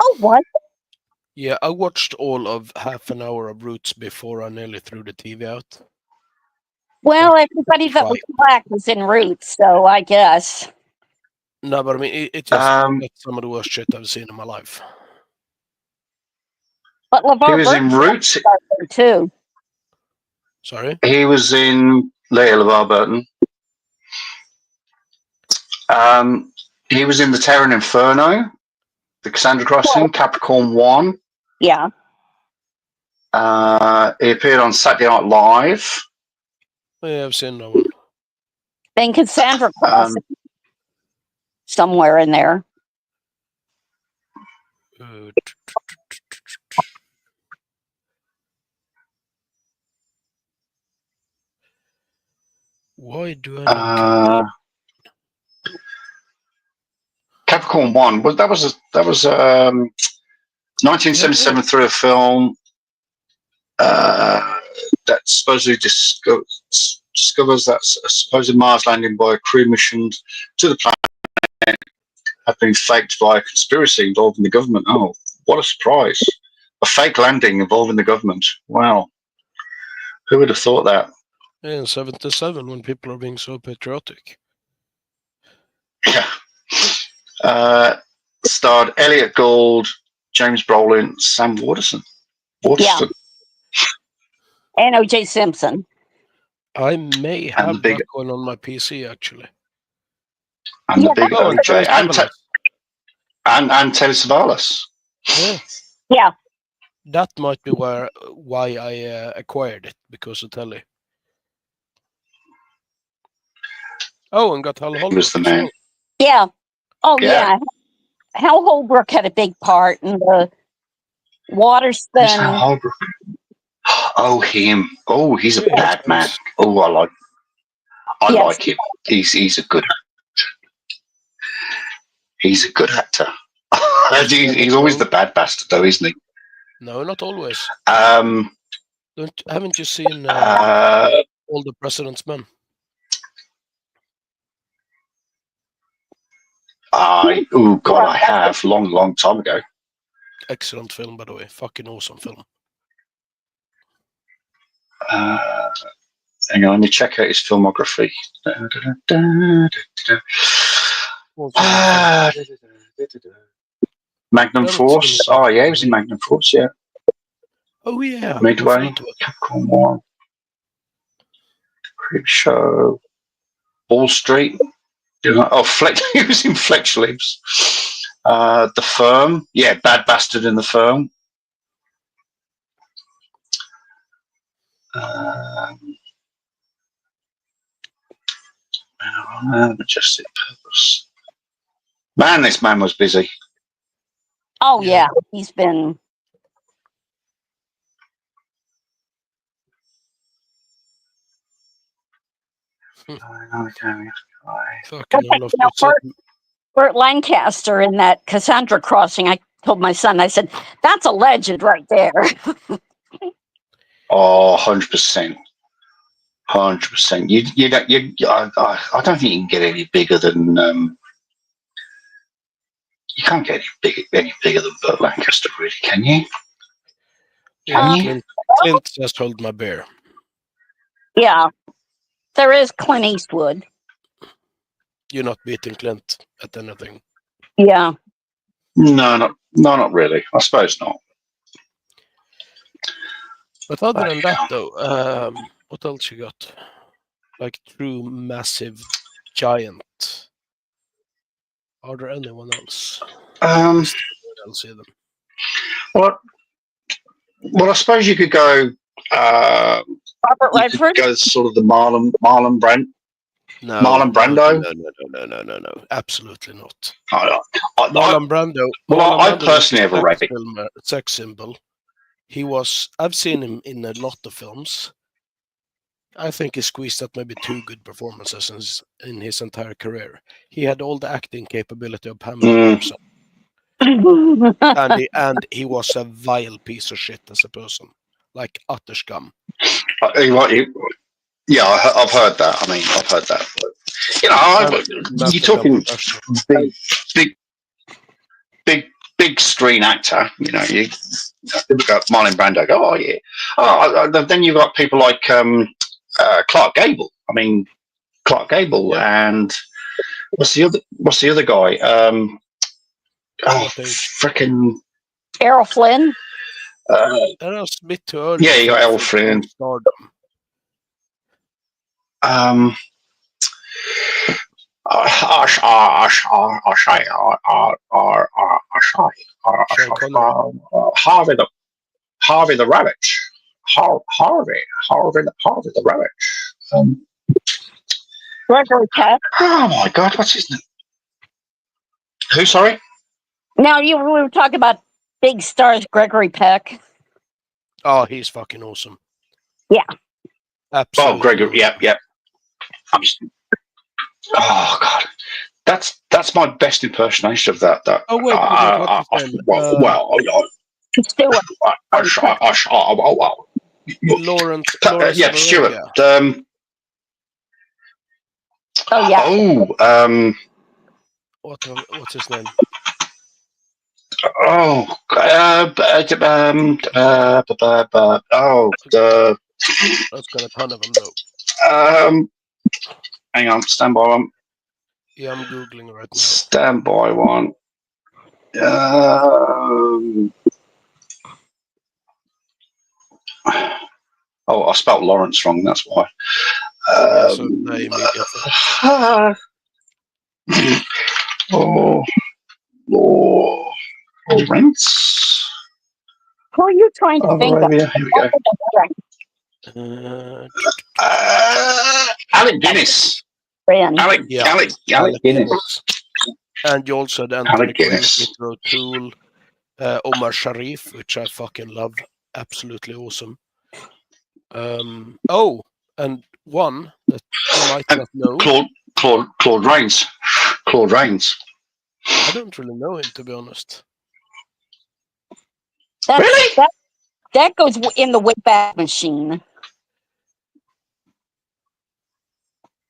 Speaker 3: Oh, what?
Speaker 4: Yeah, I watched all of half an hour of Roots before I nearly threw the TV out.
Speaker 3: Well, everybody that was black was in Roots, so I guess.
Speaker 4: No, but I mean, it just that's some of the worst shit I've seen in my life.
Speaker 3: But LeVar
Speaker 1: He was
Speaker 3: Burton
Speaker 1: in Roots.
Speaker 3: too.
Speaker 4: Sorry?
Speaker 1: He was in LeVar Burton. He was in the Terran Inferno, the Cassandra Crossing, Capricorn 1.
Speaker 3: Yeah.
Speaker 1: He appeared on Saturday Night Live.
Speaker 4: Yeah, I've seen that one.
Speaker 3: Then Cassandra Crossing somewhere in there.
Speaker 4: Why do I know
Speaker 1: Capricorn 1 was 1977 through a film that supposedly discovers that a supposed Mars landing by a crew mission to the planet had been faked by a conspiracy involving the government. Oh, what a surprise. A fake landing involving the government. Wow. Who would have thought that?
Speaker 4: Yeah, in 77 when people are being so patriotic.
Speaker 1: Yeah. Starred Elliot Gould, James Brolin, Sam Waterston.
Speaker 3: Yeah. And O.J. Simpson.
Speaker 4: I may have that one on my PC, actually.
Speaker 1: And the big O.J. and Telly Savalas.
Speaker 4: Yeah.
Speaker 3: Yeah.
Speaker 4: That might be why I acquired it, because of Telly. Oh, and got Hal
Speaker 1: He
Speaker 4: Holbrook
Speaker 1: was the
Speaker 4: as
Speaker 1: man.
Speaker 4: well.
Speaker 3: Yeah. Oh,
Speaker 1: Yeah.
Speaker 3: yeah. Hal Holbrook had a big part in the
Speaker 1: Who's
Speaker 3: Waterston.
Speaker 1: Hal Holbrook? Oh, him. Oh, he's a
Speaker 4: Yeah,
Speaker 1: bad
Speaker 4: he's
Speaker 1: man.
Speaker 4: nice.
Speaker 1: Oh, I
Speaker 3: Yes.
Speaker 1: like him. He's a good. He's a good actor. He's always the bad bastard, though, isn't he?
Speaker 4: No, not always.
Speaker 1: Um.
Speaker 4: Haven't you seen All the President's Men?
Speaker 1: Oh God, I have long time ago.
Speaker 4: Excellent film, by the way. Fucking awesome film.
Speaker 1: Hang on, let me check out his filmography. Magnum Force. Oh yeah, he was in Magnum Force. Yeah.
Speaker 4: Oh yeah.
Speaker 1: Midway. Capricorn War. Creep Show. Wall Street. Oh, Fletch. He was in Fletch Lives. The Firm. Yeah, Bad Bastard in The Firm. Majestic Purpose. Man, this man was busy.
Speaker 3: Oh,
Speaker 4: Yeah.
Speaker 3: yeah. He's been.
Speaker 4: Fucking
Speaker 3: Okay,
Speaker 4: all of
Speaker 3: now
Speaker 4: it.
Speaker 3: Burt Lancaster in that Cassandra Crossing. I told my son, I said, that's a legend right there.
Speaker 1: Oh, 100%. 100%. I don't think you can get any bigger than you can't get any bigger than Burt Lancaster, really, can you?
Speaker 4: Yeah,
Speaker 1: Can you?
Speaker 4: Clint just hold my beer.
Speaker 3: Yeah. There is Clint Eastwood.
Speaker 4: You're not beating Clint at anything.
Speaker 3: Yeah.
Speaker 1: No, not really. I suppose not.
Speaker 4: But other than that, though, what else you got? Like true massive giant. Are there anyone else? I'll see them.
Speaker 1: Well, I suppose you could go.
Speaker 3: Robert Redford.
Speaker 1: Go sort of the Marlon Brando.
Speaker 4: No,
Speaker 1: Marlon Brando?
Speaker 4: No, absolutely not.
Speaker 1: Marlon
Speaker 4: Brando.
Speaker 1: Well,
Speaker 4: Marlon
Speaker 1: I
Speaker 4: Brando
Speaker 1: personally
Speaker 4: is
Speaker 1: have a rating.
Speaker 4: sex symbol. I've seen him in a lot of films. I think he squeezed out maybe 2 good performances in his entire career. He had all the acting capability of Pamela Anderson. And he was a vile piece of shit as a person. Like utter scum.
Speaker 1: Yeah, I've heard that. I mean, I've heard that. But, you're talking big screen actor. People go Marlon Brando. Go, oh yeah. Then you've got people like Clark Gable. I mean, Clark Gable and what's the other guy? Freaking
Speaker 3: Errol Flynn.
Speaker 4: That was a bit too early.
Speaker 1: Yeah, you got Errol Flynn. Harvey the Rabbit. Harvey the Rabbit.
Speaker 3: Gregory Peck.
Speaker 1: Oh my God, what's his name? Who? Sorry.
Speaker 3: Now we were talking about big stars. Gregory Peck.
Speaker 4: Oh, he's fucking awesome.
Speaker 3: Yeah.
Speaker 1: Oh,
Speaker 4: Absolutely.
Speaker 1: Gregory. Yep. Oh God, that's my best impersonation of that.
Speaker 4: Oh wait, Lawrence.
Speaker 1: Yeah, Stewart.
Speaker 3: Oh yeah.
Speaker 4: What's his name? I've got a ton of them though.
Speaker 1: Hang on, stand by one.
Speaker 4: Yeah, I'm googling right now.
Speaker 1: Stand by one. I spelt Lawrence wrong. That's why. Lawrence
Speaker 3: Who are you trying to
Speaker 1: of
Speaker 3: think of?
Speaker 1: Arabia. Here we go. Alec Guinness.
Speaker 3: Friend.
Speaker 1: Alec
Speaker 4: Yeah.
Speaker 1: Guinness.
Speaker 4: And you also had Anthony
Speaker 1: Alec
Speaker 4: Quinn,
Speaker 1: Guinness.
Speaker 4: Peter O'Toole, Omar Sharif, which I fucking love. Absolutely awesome. And one that you might not know.
Speaker 1: Claude Rains. Claude Rains.
Speaker 4: I don't really know him, to be honest.
Speaker 1: Really?
Speaker 3: That goes in the Wayback Machine.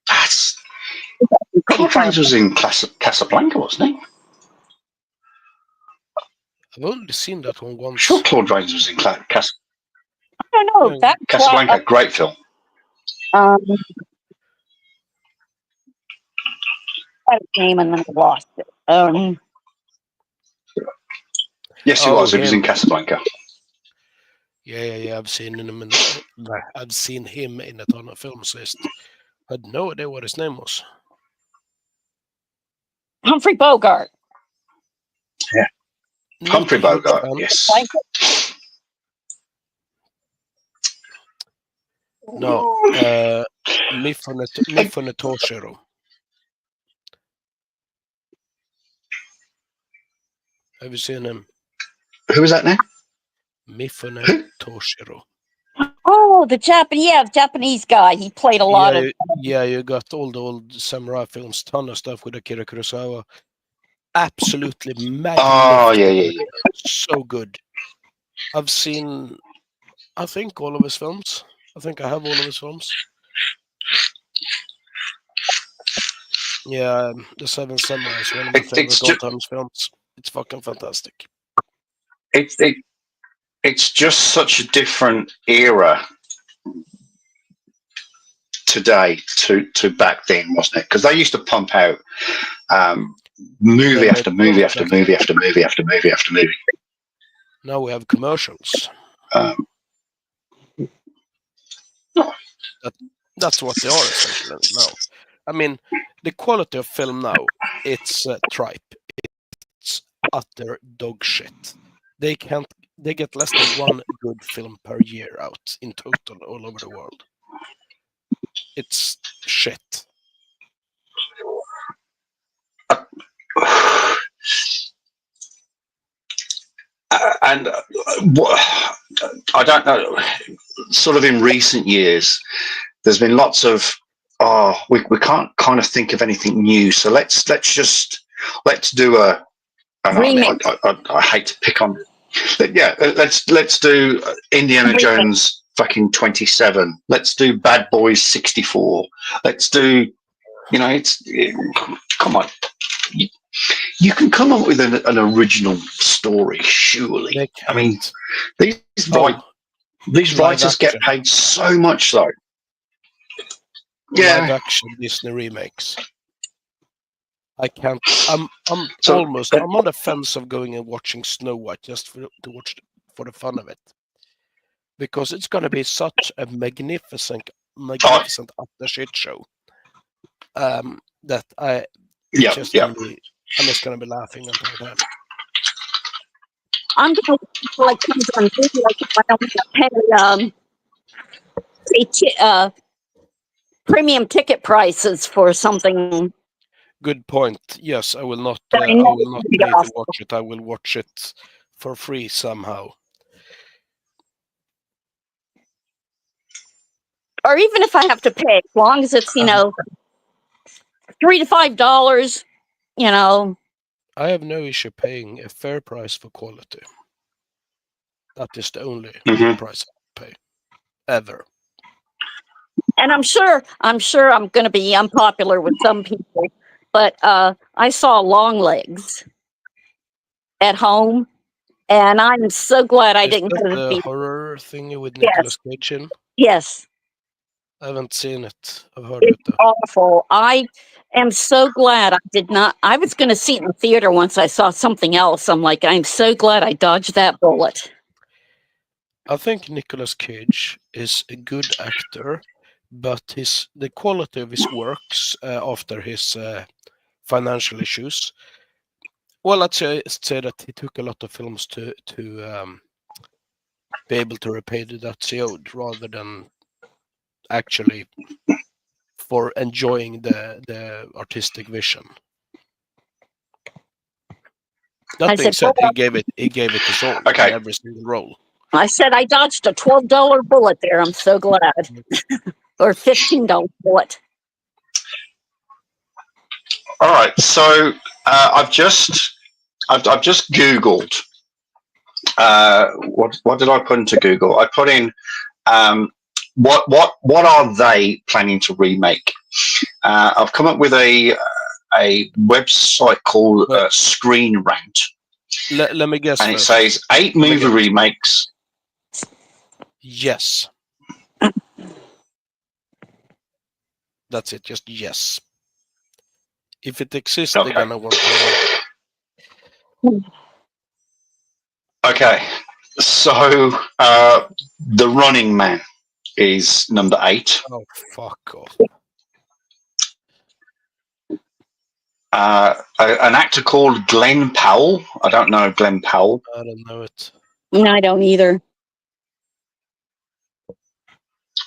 Speaker 1: That's Claude Rains was in Casablanca, wasn't he?
Speaker 4: I've only seen that one once.
Speaker 1: Sure, Claude Rains was in Casablanca.
Speaker 3: I don't know. That's
Speaker 1: Casablanca, great film.
Speaker 3: I had his name and then I lost it.
Speaker 1: Yes, he was. He was in Casablanca.
Speaker 4: Yeah. I've seen him in a ton of films list. I had no idea what his name was.
Speaker 3: Humphrey Bogart.
Speaker 1: Yeah. Humphrey Bogart, yes.
Speaker 4: No, Mifune Toshiro. Have you seen him?
Speaker 1: Who was that now?
Speaker 4: Mifune Toshiro.
Speaker 3: Oh, the Japanese guy. He played a lot of.
Speaker 4: Yeah, you got all the old samurai films, ton of stuff with Akira Kurosawa. Absolutely magnificent.
Speaker 1: Oh, yeah.
Speaker 4: So good. I've seen, I think, all of his films. I think I have all of his films. Yeah, The Seven Samurai is one of my favorite all-time films. It's fucking fantastic.
Speaker 1: It's just such a different era today to back then, wasn't it? Because they used to pump out movie after movie after movie after movie after movie after movie.
Speaker 4: Now we have commercials. That's what they are essentially now. I mean, the quality of film now, it's tripe. It's utter dog shit. They get less than one good film per year out in total all over the world. It's shit.
Speaker 1: And I don't know, sort of in recent years, there's been lots of, we can't kind of think of anything new, so let's do a, I hate to pick on, let's do Indiana Jones fucking 27. Let's do Bad Boys 64. Let's do, come on. You can come up with an original story, surely. I mean, these writers get paid so much, though.
Speaker 4: Live action Disney remakes. I can't. I'm on the fence of going and watching Snow White just to watch for the fun of it, because it's going to be such a magnificent utter shit show. That I'm just going to be laughing until then.
Speaker 3: I'm going to like comes on video. I don't want to pay premium ticket prices for something.
Speaker 4: Good point. Yes, I will not. I will not pay to watch it. I will watch it for free somehow.
Speaker 3: Or even if I have to pay, as long as it's $3 to $5,
Speaker 4: I have no issue paying a fair price for quality. That is the only price I pay ever.
Speaker 3: And I'm sure I'm going to be unpopular with some people, but I saw Longlegs at home, and I'm so glad I didn't go to
Speaker 4: the horror thing with Nicolas Cage in?
Speaker 3: Yes.
Speaker 4: I haven't seen it. I've heard
Speaker 3: it's
Speaker 4: it.
Speaker 3: Awful. I am so glad I did not. I was going to see it in the theater once I saw something else. I'm like, I'm so glad I dodged that bullet.
Speaker 4: I think Nicolas Cage is a good actor, but the quality of his works after his financial issues Well, let's say that he took a lot of films to be able to repay the debts he owed, rather than actually for enjoying the artistic vision. That
Speaker 3: I
Speaker 4: being
Speaker 3: said,
Speaker 4: said, he gave it his all
Speaker 1: Okay.
Speaker 4: in every single role.
Speaker 3: I said I dodged a $12 bullet there. I'm so glad. Or $15 bullet.
Speaker 1: All right. So I've just Googled. What did I put into Google? I put in what are they planning to remake? I've come up with a website called Screen Rant,
Speaker 4: Let me guess.
Speaker 1: and it
Speaker 4: first.
Speaker 1: says 8 movie
Speaker 4: guess.
Speaker 1: remakes.
Speaker 4: Yes. That's it. Just yes. If it exists,
Speaker 1: Okay.
Speaker 4: they're gonna want to remake.
Speaker 1: Okay, so The Running Man is number 8.
Speaker 4: Oh, fuck off.
Speaker 1: An actor called Glenn Powell. I don't know Glenn Powell.
Speaker 4: I don't know it.
Speaker 3: No, I don't either.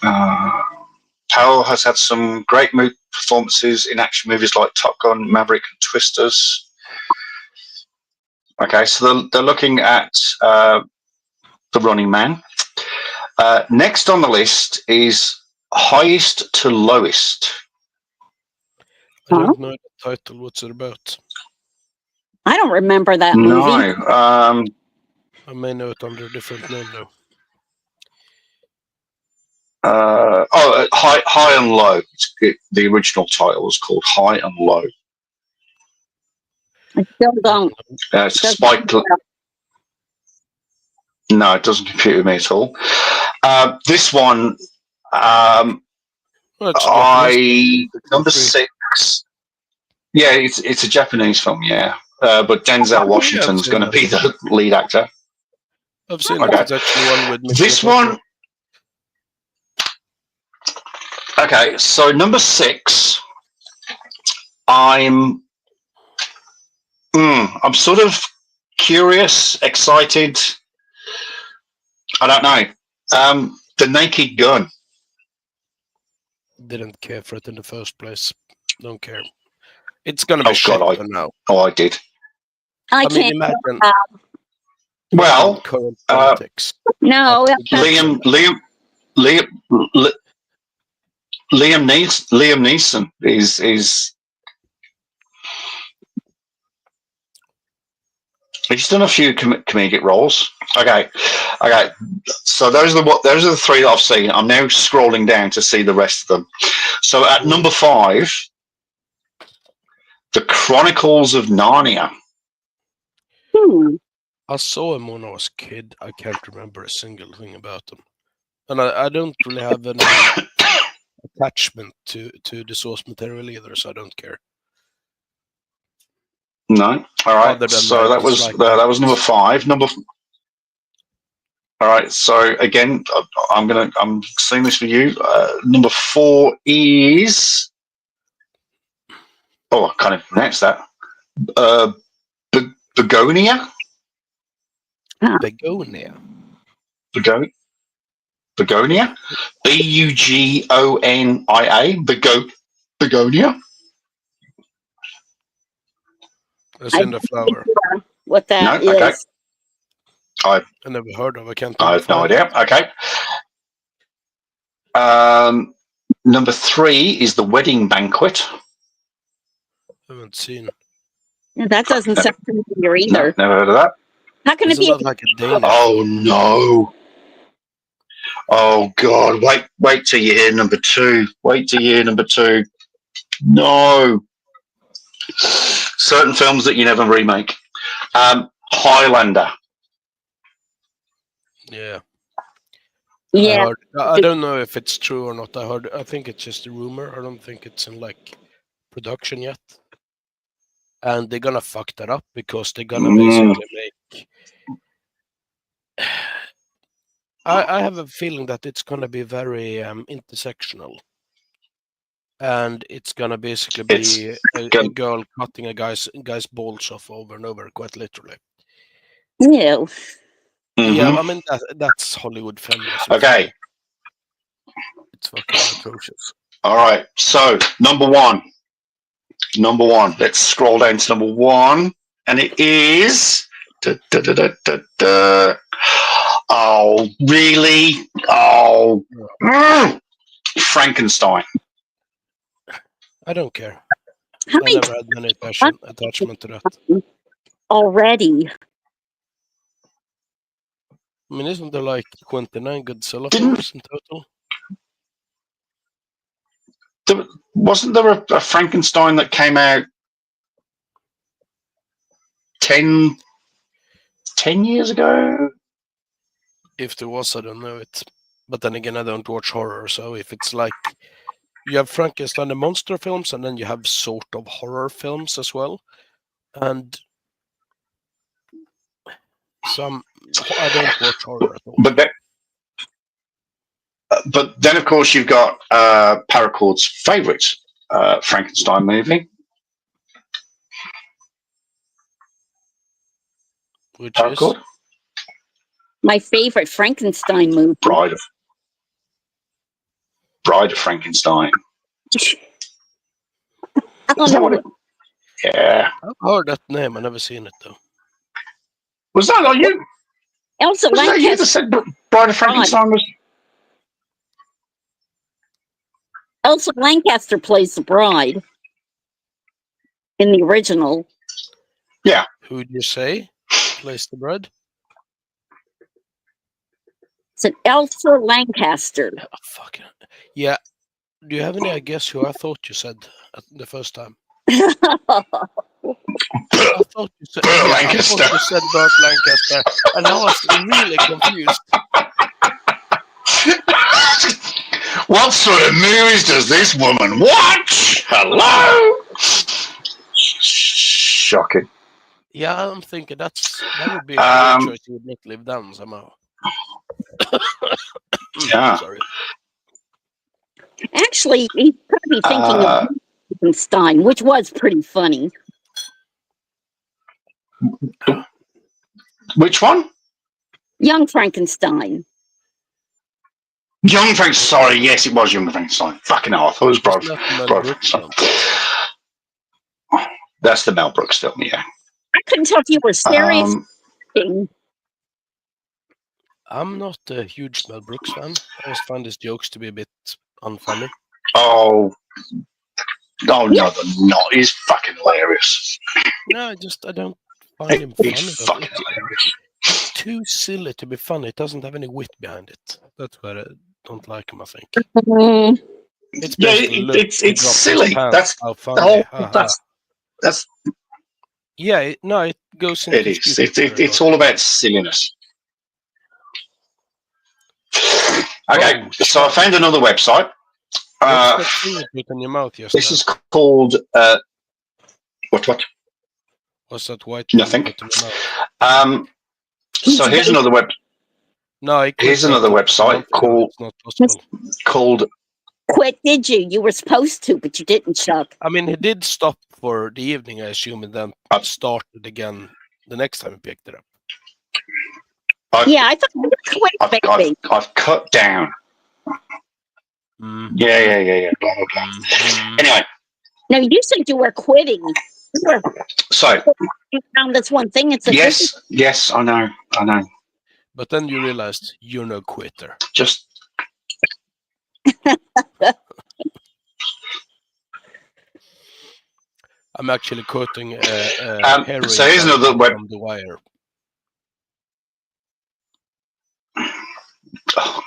Speaker 1: Powell has had some great performances in action movies like Top Gun, Maverick, and Twisters. Okay, so they're looking at The Running Man. Next on the list is Highest to Lowest.
Speaker 4: I don't know the title. What's it about?
Speaker 3: I don't remember that movie.
Speaker 1: No.
Speaker 4: I may know it under a different name though.
Speaker 1: High and Low. The original title was called High and Low.
Speaker 3: I still don't.
Speaker 1: It's Spike. No, it doesn't compute with me at all. This one, number 6. Yeah, it's a Japanese film. Yeah, but Denzel Washington's going to be the lead actor.
Speaker 4: I've seen it. It's actually one with
Speaker 1: this one. Okay, so number 6. I'm sort of curious, excited. I don't know. The Naked Gun.
Speaker 4: Didn't care for it in the first place. Don't care. It's gonna be shit now.
Speaker 1: Oh, I did.
Speaker 3: I
Speaker 4: mean,
Speaker 3: can't.
Speaker 4: imagine.
Speaker 1: Well,
Speaker 4: current politics.
Speaker 3: No,
Speaker 1: Liam Neeson is. He's done a few comedic roles. Okay. So those are the 3 that I've seen. I'm now scrolling down to see the rest of them. So at number 5, The Chronicles of Narnia.
Speaker 4: I saw him when I was a kid. I can't remember a single thing about him, and I don't really have any attachment to the source material either, so I don't care.
Speaker 1: No. All right. So that was number 5. All right. So again, I'm saying this for you. Number 4 is. Oh, I can't even pronounce that. Begonia.
Speaker 4: Begonia.
Speaker 1: Begonia. Bugonia. Begonia.
Speaker 4: As in the flower.
Speaker 3: What that is.
Speaker 1: Okay.
Speaker 4: I never heard of.
Speaker 1: I have no idea. Okay. Number 3 is The Wedding Banquet.
Speaker 4: Haven't seen.
Speaker 3: That doesn't sound familiar either.
Speaker 1: No, never heard of that.
Speaker 3: How can it be?
Speaker 4: Like a Danish?
Speaker 1: Oh no! Oh God! Wait till you hear number 2. Wait till you hear number 2. No. Certain films that you never remake. Highlander.
Speaker 4: Yeah.
Speaker 3: Yeah.
Speaker 4: I don't know if it's true or not. I think it's just a rumor. I don't think it's in like production yet. And they're gonna fuck that up because they're gonna basically make. I have a feeling that it's gonna be very intersectional. and it's gonna basically be a
Speaker 1: gonna-
Speaker 4: girl cutting a guy's balls off over and over, quite literally.
Speaker 3: No.
Speaker 4: Yeah,
Speaker 1: Mhm.
Speaker 4: I mean that's Hollywood feminism.
Speaker 1: Okay.
Speaker 4: It's fucking atrocious.
Speaker 1: All right. So number one. Let's scroll down to number one, and it is. Oh, really? Oh, Frankenstein.
Speaker 4: I don't care.
Speaker 3: How
Speaker 4: I
Speaker 3: many
Speaker 4: never had any attachment to that.
Speaker 3: already?
Speaker 4: I mean, isn't there like 29 Godzilla
Speaker 1: Didn't-
Speaker 4: films in total?
Speaker 1: Wasn't there a Frankenstein that came out 10 years ago?
Speaker 4: If there was, I don't know it. But then again, I don't watch horror, so if it's like you have Frankenstein the monster films, and then you have sort of horror films as well, and some I don't watch horror at all.
Speaker 1: But then, of course, you've got Paracord's favourite Frankenstein movie.
Speaker 4: Which
Speaker 1: Paracord?
Speaker 4: is
Speaker 3: My favorite Frankenstein movie.
Speaker 1: Bride of Frankenstein.
Speaker 3: I don't
Speaker 1: Is that what
Speaker 3: know.
Speaker 1: it? Yeah.
Speaker 4: I've heard that name. I've never seen it though.
Speaker 1: Was that not you?
Speaker 3: Elsa
Speaker 1: Was that you that
Speaker 3: Lanchester.
Speaker 1: said Bride of Frankenstein was?
Speaker 3: Elsa Lanchester plays the bride in the original.
Speaker 4: Who'd you say plays the bride?
Speaker 3: It's an Elsa Lancaster.
Speaker 4: Oh, fucking yeah. Do you have any idea who I thought you said the first time? I thought you said
Speaker 1: Burt
Speaker 4: I
Speaker 1: Lancaster.
Speaker 4: thought you said Burt Lancaster, and I was really confused.
Speaker 1: What sort of movies does this woman watch? Hello? Shocking.
Speaker 4: Yeah, I'm thinking that would be a
Speaker 1: Um,
Speaker 4: choice you would not live down somehow.
Speaker 1: Yeah.
Speaker 4: Sorry.
Speaker 3: Actually, he's probably thinking of Frankenstein, which was pretty funny.
Speaker 1: Which one?
Speaker 3: Young Frankenstein.
Speaker 1: Young Frankenstein. Sorry, yes, it was Young Frankenstein. Fucking hell, I thought it was Bride
Speaker 4: It's not Mel
Speaker 1: Bride
Speaker 4: Brooks
Speaker 1: Frankenstein.
Speaker 4: film.
Speaker 1: That's the Mel Brooks film, yeah.
Speaker 3: I couldn't tell if you were serious.
Speaker 1: Um,
Speaker 4: I'm not a huge Mel Brooks fan. I always find his jokes to be a bit unfunny.
Speaker 1: oh, no, they're not. He's fucking hilarious.
Speaker 4: No, I don't find him funny.
Speaker 1: He's fucking hilarious.
Speaker 4: It's too silly to be funny. It doesn't have any wit behind it. That's where I don't like him, I think.
Speaker 3: Mm,
Speaker 4: It's
Speaker 1: Yeah,
Speaker 4: basically, look,
Speaker 1: it's
Speaker 4: he dropped his
Speaker 1: silly.
Speaker 4: pants,
Speaker 1: That's
Speaker 4: how
Speaker 1: the
Speaker 4: funny.
Speaker 1: whole.
Speaker 4: haha.
Speaker 1: That's
Speaker 4: Yeah, it goes into
Speaker 1: it is.
Speaker 4: stupid
Speaker 1: It's all about silliness. Okay,
Speaker 4: Oh,
Speaker 1: so I found another website.
Speaker 4: What's that thing you put in your mouth just
Speaker 1: This
Speaker 4: now?
Speaker 1: is called what?
Speaker 4: What's that white thing
Speaker 1: Nothing.
Speaker 4: you put in your mouth?
Speaker 1: So here's another
Speaker 4: No, I
Speaker 1: Here's
Speaker 4: quit
Speaker 1: another
Speaker 4: that
Speaker 1: website
Speaker 4: month ago.
Speaker 1: called-
Speaker 4: It's not possible.
Speaker 1: called.
Speaker 3: quit, did you? You were supposed to, but you didn't, Chuck.
Speaker 4: I mean, he did stop for the evening, I assume, and then started again the next time he picked it up.
Speaker 3: Yeah, I thought you quit, baby.
Speaker 1: I've cut down.
Speaker 4: Mm.
Speaker 1: Yeah. Blah blah blah.
Speaker 4: Mm.
Speaker 1: Anyway,
Speaker 3: No, you said you were quitting.
Speaker 1: so
Speaker 3: You found this one thing. It's a
Speaker 1: yes, I know.
Speaker 4: But then you realized you're no quitter.
Speaker 1: Just
Speaker 4: I'm actually quoting Harry
Speaker 1: so here's another web.
Speaker 4: from The Wire.
Speaker 1: Oh,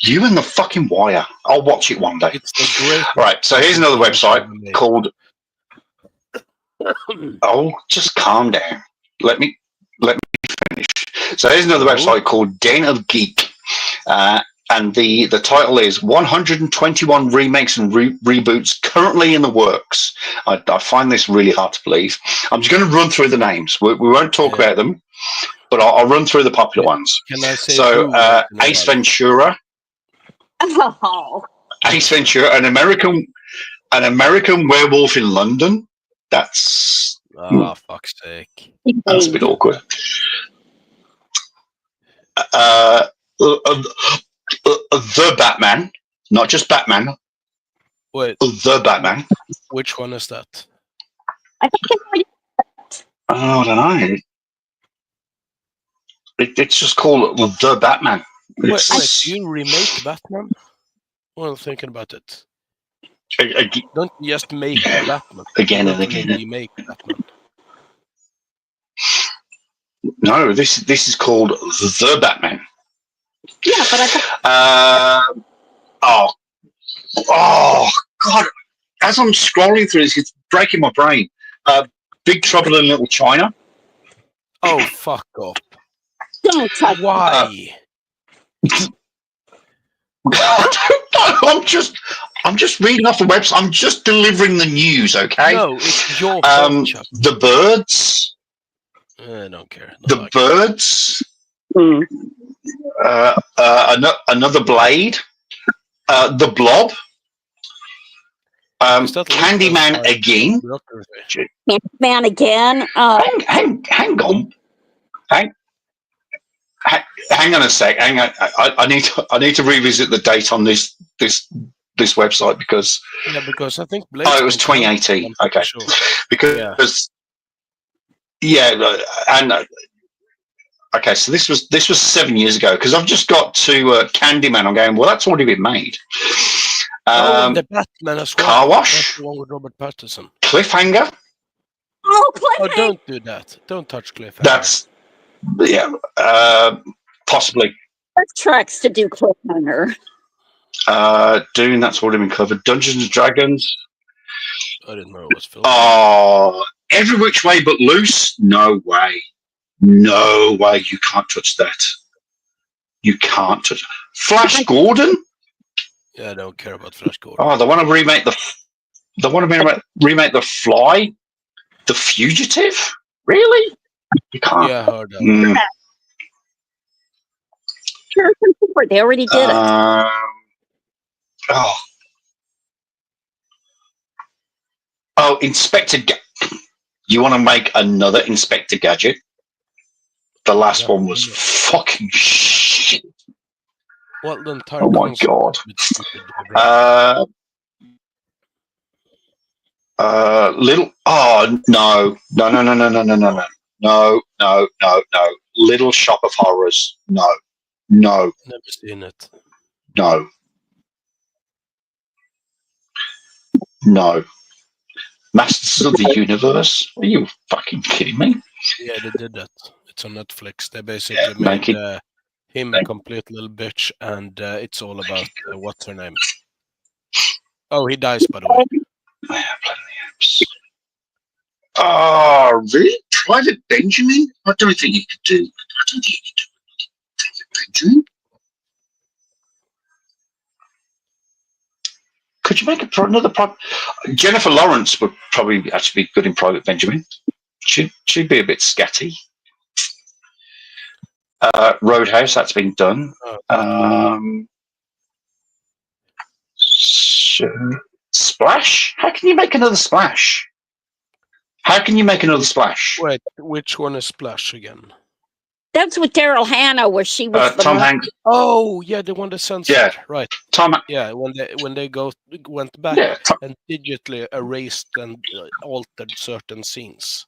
Speaker 1: you and the fucking Wire. I'll watch it one day.
Speaker 4: It's the great.
Speaker 1: Right. So here's another website called. Oh, just calm down. Let me finish. So here's another website called Den of Geek, and the title is 121 remakes and reboots currently in the works. I find this really hard to believe. I'm just going to run through the names. We won't talk about them, but I'll run through the popular ones.
Speaker 4: Can I say
Speaker 1: So
Speaker 4: who?
Speaker 1: Ace Ventura,
Speaker 3: Oh,
Speaker 1: Ace Ventura, an American werewolf in London. That's
Speaker 4: fuck's sake.
Speaker 1: a bit awkward. The Batman, not just Batman.
Speaker 4: Wait,
Speaker 1: The Batman.
Speaker 4: which one is that?
Speaker 3: I think it's
Speaker 1: Oh, I don't know. It's just called The Batman.
Speaker 4: Wait,
Speaker 1: It's-
Speaker 4: do you remake Batman? Well, thinking about it.
Speaker 1: ag-
Speaker 4: Don't just make Batman.
Speaker 1: Again
Speaker 4: You
Speaker 1: and
Speaker 4: don't
Speaker 1: again.
Speaker 4: remake Batman.
Speaker 1: No, this is called The Batman.
Speaker 3: yeah, but I thought
Speaker 1: Oh God! As I'm scrolling through this, it's breaking my brain. Big Trouble in Little China.
Speaker 4: Oh, fuck off.
Speaker 3: don't touch.
Speaker 4: Why?
Speaker 1: I'm just reading off the website. I'm just delivering the news. Okay.
Speaker 4: No, it's your fault, Chuck.
Speaker 1: The birds.
Speaker 4: I don't care. Not
Speaker 1: The
Speaker 4: like
Speaker 1: birds.
Speaker 3: Hmm.
Speaker 1: Another Blade. The Blob.
Speaker 4: Is that
Speaker 1: Candyman
Speaker 4: like-
Speaker 1: again.
Speaker 4: bureaucracy.
Speaker 3: Man again.
Speaker 1: Hang on. Hang on a sec. Hang on. I need to revisit the date on this website because
Speaker 4: Yeah, because I think Blade.
Speaker 1: it was 2018. Okay,
Speaker 4: Sure.
Speaker 1: because and okay, so this was 7 years ago because I've just got to Candyman. I'm going, well, that's already been made.
Speaker 4: The Batman as well.
Speaker 1: Car Wash.
Speaker 4: That's the one with Robert Pattinson.
Speaker 1: Cliffhanger.
Speaker 3: Oh,
Speaker 4: Oh,
Speaker 3: Cliffhanger.
Speaker 4: don't do that. Don't touch Cliffhanger.
Speaker 1: That's possibly.
Speaker 3: Tracks to do Cliffhanger.
Speaker 1: Dune. That's already been covered. Dungeons and Dragons.
Speaker 4: I didn't know it was filmed.
Speaker 1: Oh, Every Which Way But Loose? No way. No way. You can't touch that. You can't touch Flash Gordon?
Speaker 4: Yeah, I don't care about Flash Gordon.
Speaker 1: Oh, they want to remake remake The Fly? The Fugitive? Really? You can't.
Speaker 4: Yeah, I heard that.
Speaker 1: Mm.
Speaker 3: Harrison Ford, they already did it.
Speaker 1: Inspector you want to make another Inspector Gadget? The last one was fucking shit.
Speaker 4: Well, the entire
Speaker 1: Oh my
Speaker 4: concept
Speaker 1: God.
Speaker 4: is a bit stupid, to be frank.
Speaker 1: Little. Oh no! No! Little Shop of Horrors. No.
Speaker 4: Never seen it.
Speaker 1: No. Masters of the Universe? Are you fucking kidding me?
Speaker 4: Yeah, they did that. It's on Netflix. They basically
Speaker 1: make
Speaker 4: made him a complete little bitch, and it's all about what's her name? Oh, he dies, by the way.
Speaker 1: Oh, really? Private Benjamin? I don't think you could do. Private Benjamin. Could you make another Jennifer Lawrence would probably actually be good in Private Benjamin. She'd be a bit scatty. Roadhouse, that's been done. Splash? How can you make another Splash?
Speaker 4: Wait, which one is Splash again?
Speaker 3: That's with Daryl Hannah, where she was the
Speaker 1: Tom
Speaker 3: mom.
Speaker 1: Hanks.
Speaker 4: Oh, yeah, the one that censored.
Speaker 1: Yeah.
Speaker 4: Right.
Speaker 1: Tom.
Speaker 4: Yeah, when they went back
Speaker 1: Yeah.
Speaker 4: and digitally erased and altered certain scenes,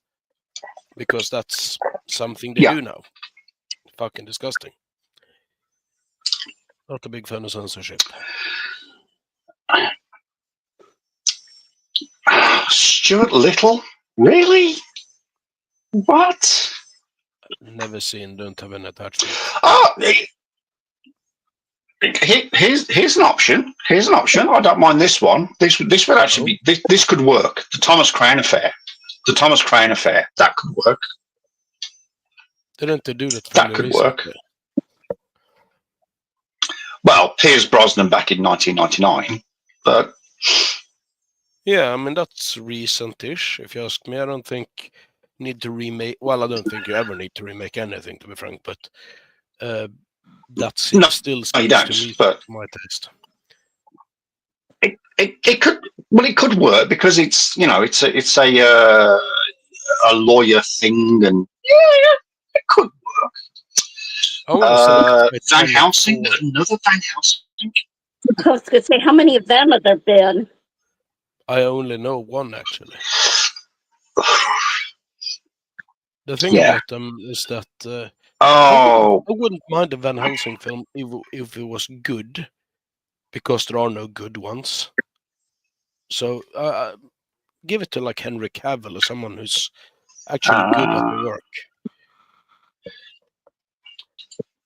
Speaker 4: because that's something they do now. Fucking disgusting. Not a big fan of censorship.
Speaker 1: Stuart Little? Really? What?
Speaker 4: Never seen, don't have any attachment.
Speaker 1: Oh, here's an option. I don't mind this one. This would actually be. This could work. The Thomas Crown Affair. That could work.
Speaker 4: Didn't they do that?
Speaker 1: That could work. Well, Piers Brosnan back in 1999, but
Speaker 4: yeah, I mean that's recent-ish. If you ask me, I don't think need to remake. Well, I don't think you ever need to remake anything, to be frank. But that's still
Speaker 1: you don't.
Speaker 4: to me,
Speaker 1: But
Speaker 4: my taste.
Speaker 1: it could. Well, it could work because it's it's a lawyer thing, and yeah, it could work.
Speaker 4: I want to select
Speaker 1: Van
Speaker 4: Titanic
Speaker 1: Helsing,
Speaker 4: 4.
Speaker 1: another Van Helsing.
Speaker 3: I was going to say, how many of them have there been?
Speaker 4: I only know one actually. The thing
Speaker 1: Yeah.
Speaker 4: about them is that
Speaker 1: Oh,
Speaker 4: I wouldn't mind a Van Helsing film if it was good, because there are no good ones. So give it to like Henry Cavill or someone who's actually good at the work.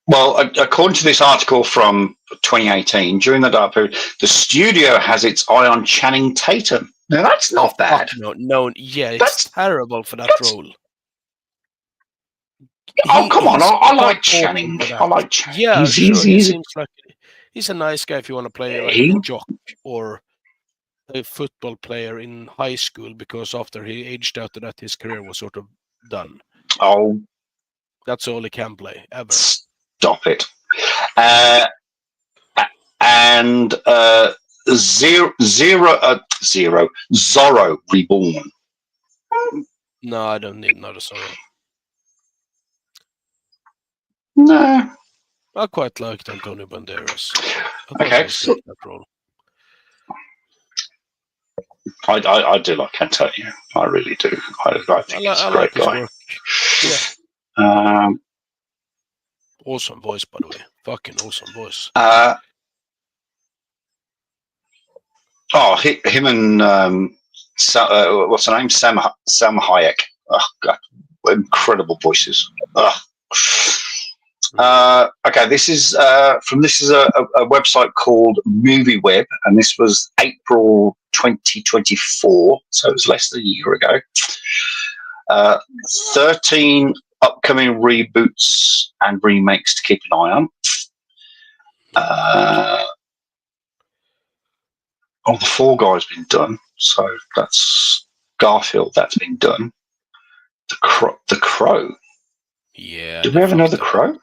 Speaker 1: well, according to this article from 2018, during the dark period, the studio has its eye on Channing Tatum. Now that's not bad.
Speaker 4: Fuck no, yeah, it's
Speaker 1: That's-
Speaker 4: terrible for that
Speaker 1: that's-
Speaker 4: role.
Speaker 1: Oh, come on!
Speaker 4: he's
Speaker 1: I like
Speaker 4: god
Speaker 1: Channing.
Speaker 4: awful for that.
Speaker 1: I like Channing.
Speaker 4: Yeah,
Speaker 1: he's,
Speaker 4: sure. He
Speaker 1: he's,
Speaker 4: seems like he's a nice guy if you want to play like
Speaker 1: He-
Speaker 4: a jock or a football player in high school, because after he aged out of that, his career was sort of done.
Speaker 1: oh,
Speaker 4: That's all he can play ever.
Speaker 1: stop it. And Zorro Reborn.
Speaker 4: No, I don't need another Zorro.
Speaker 1: No.
Speaker 4: I quite liked Antonio Banderas.
Speaker 1: Okay,
Speaker 4: So that role.
Speaker 1: I do like Antonio. I really do. I think he's a great
Speaker 4: like his
Speaker 1: guy.
Speaker 4: work. Yeah, awesome voice, by the way. Fucking awesome voice.
Speaker 1: Him and what's her name? Salma Hayek. Oh God, incredible voices. Okay, this is a website called MovieWeb, and this was April 2024, so it was less than a year ago. 13 upcoming reboots and remakes to keep an eye on. The Fall Guy's been done, so that's Garfield. That's been done. The Crow.
Speaker 4: Yeah.
Speaker 1: Did we have another Crow?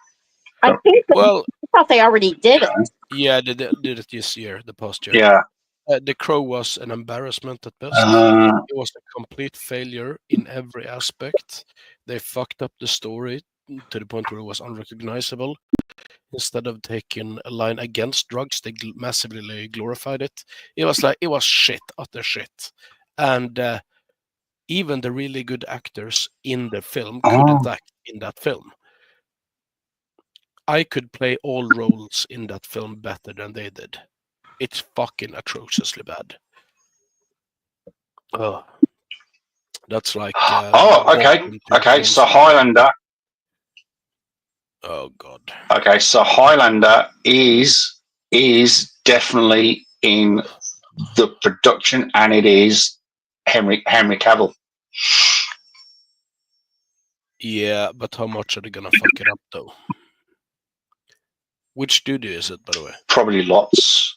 Speaker 3: I think
Speaker 4: Well,
Speaker 3: I thought they already did it.
Speaker 4: yeah, they did it this year, the past year.
Speaker 1: Yeah.
Speaker 4: The Crow was an embarrassment at best. It was a complete failure in every aspect. They fucked up the story to the point where it was unrecognizable. Instead of taking a line against drugs, they massively glorified it. It was shit, utter shit. And even the really good actors in the film couldn't act in that film. I could play all roles in that film better than they did. It's fucking atrociously bad. Oh, that's like.
Speaker 1: Okay. So Highlander.
Speaker 4: Oh God.
Speaker 1: Okay, so Highlander is definitely in the production, and it is Henry Cavill.
Speaker 4: Yeah, but how much are they gonna fuck it up though? Which studio is it, by the way?
Speaker 1: Probably lots.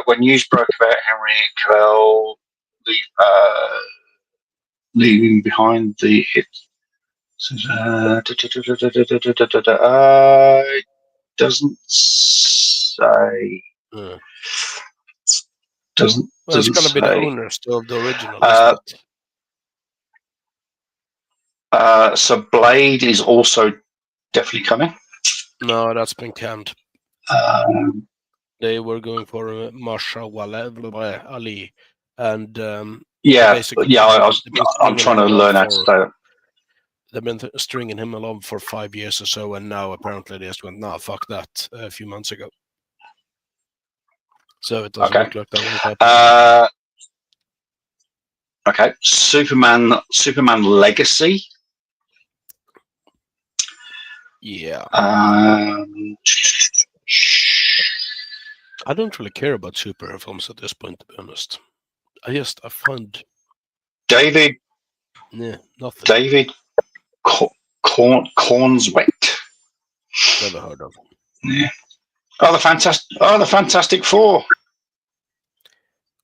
Speaker 1: When news broke about Henry Cavill leaving behind the hit, doesn't say. Doesn't.
Speaker 4: Well, it's gonna be the owners of the original, isn't it?
Speaker 1: So Blade is also definitely coming.
Speaker 4: No, that's been canned. They were going for Mahershala Ali, and
Speaker 1: I'm trying to learn how to say it.
Speaker 4: They've been stringing him along for 5 years or so, and now apparently they just went, "Nah, fuck that," a few months ago. So it doesn't look like that will happen.
Speaker 1: Okay, Superman Legacy.
Speaker 4: Yeah. I don't really care about superhero films at this point, to be honest. I find
Speaker 1: David
Speaker 4: nothing.
Speaker 1: David Cornswet.
Speaker 4: Never heard of him.
Speaker 1: Yeah. The Fantastic Four.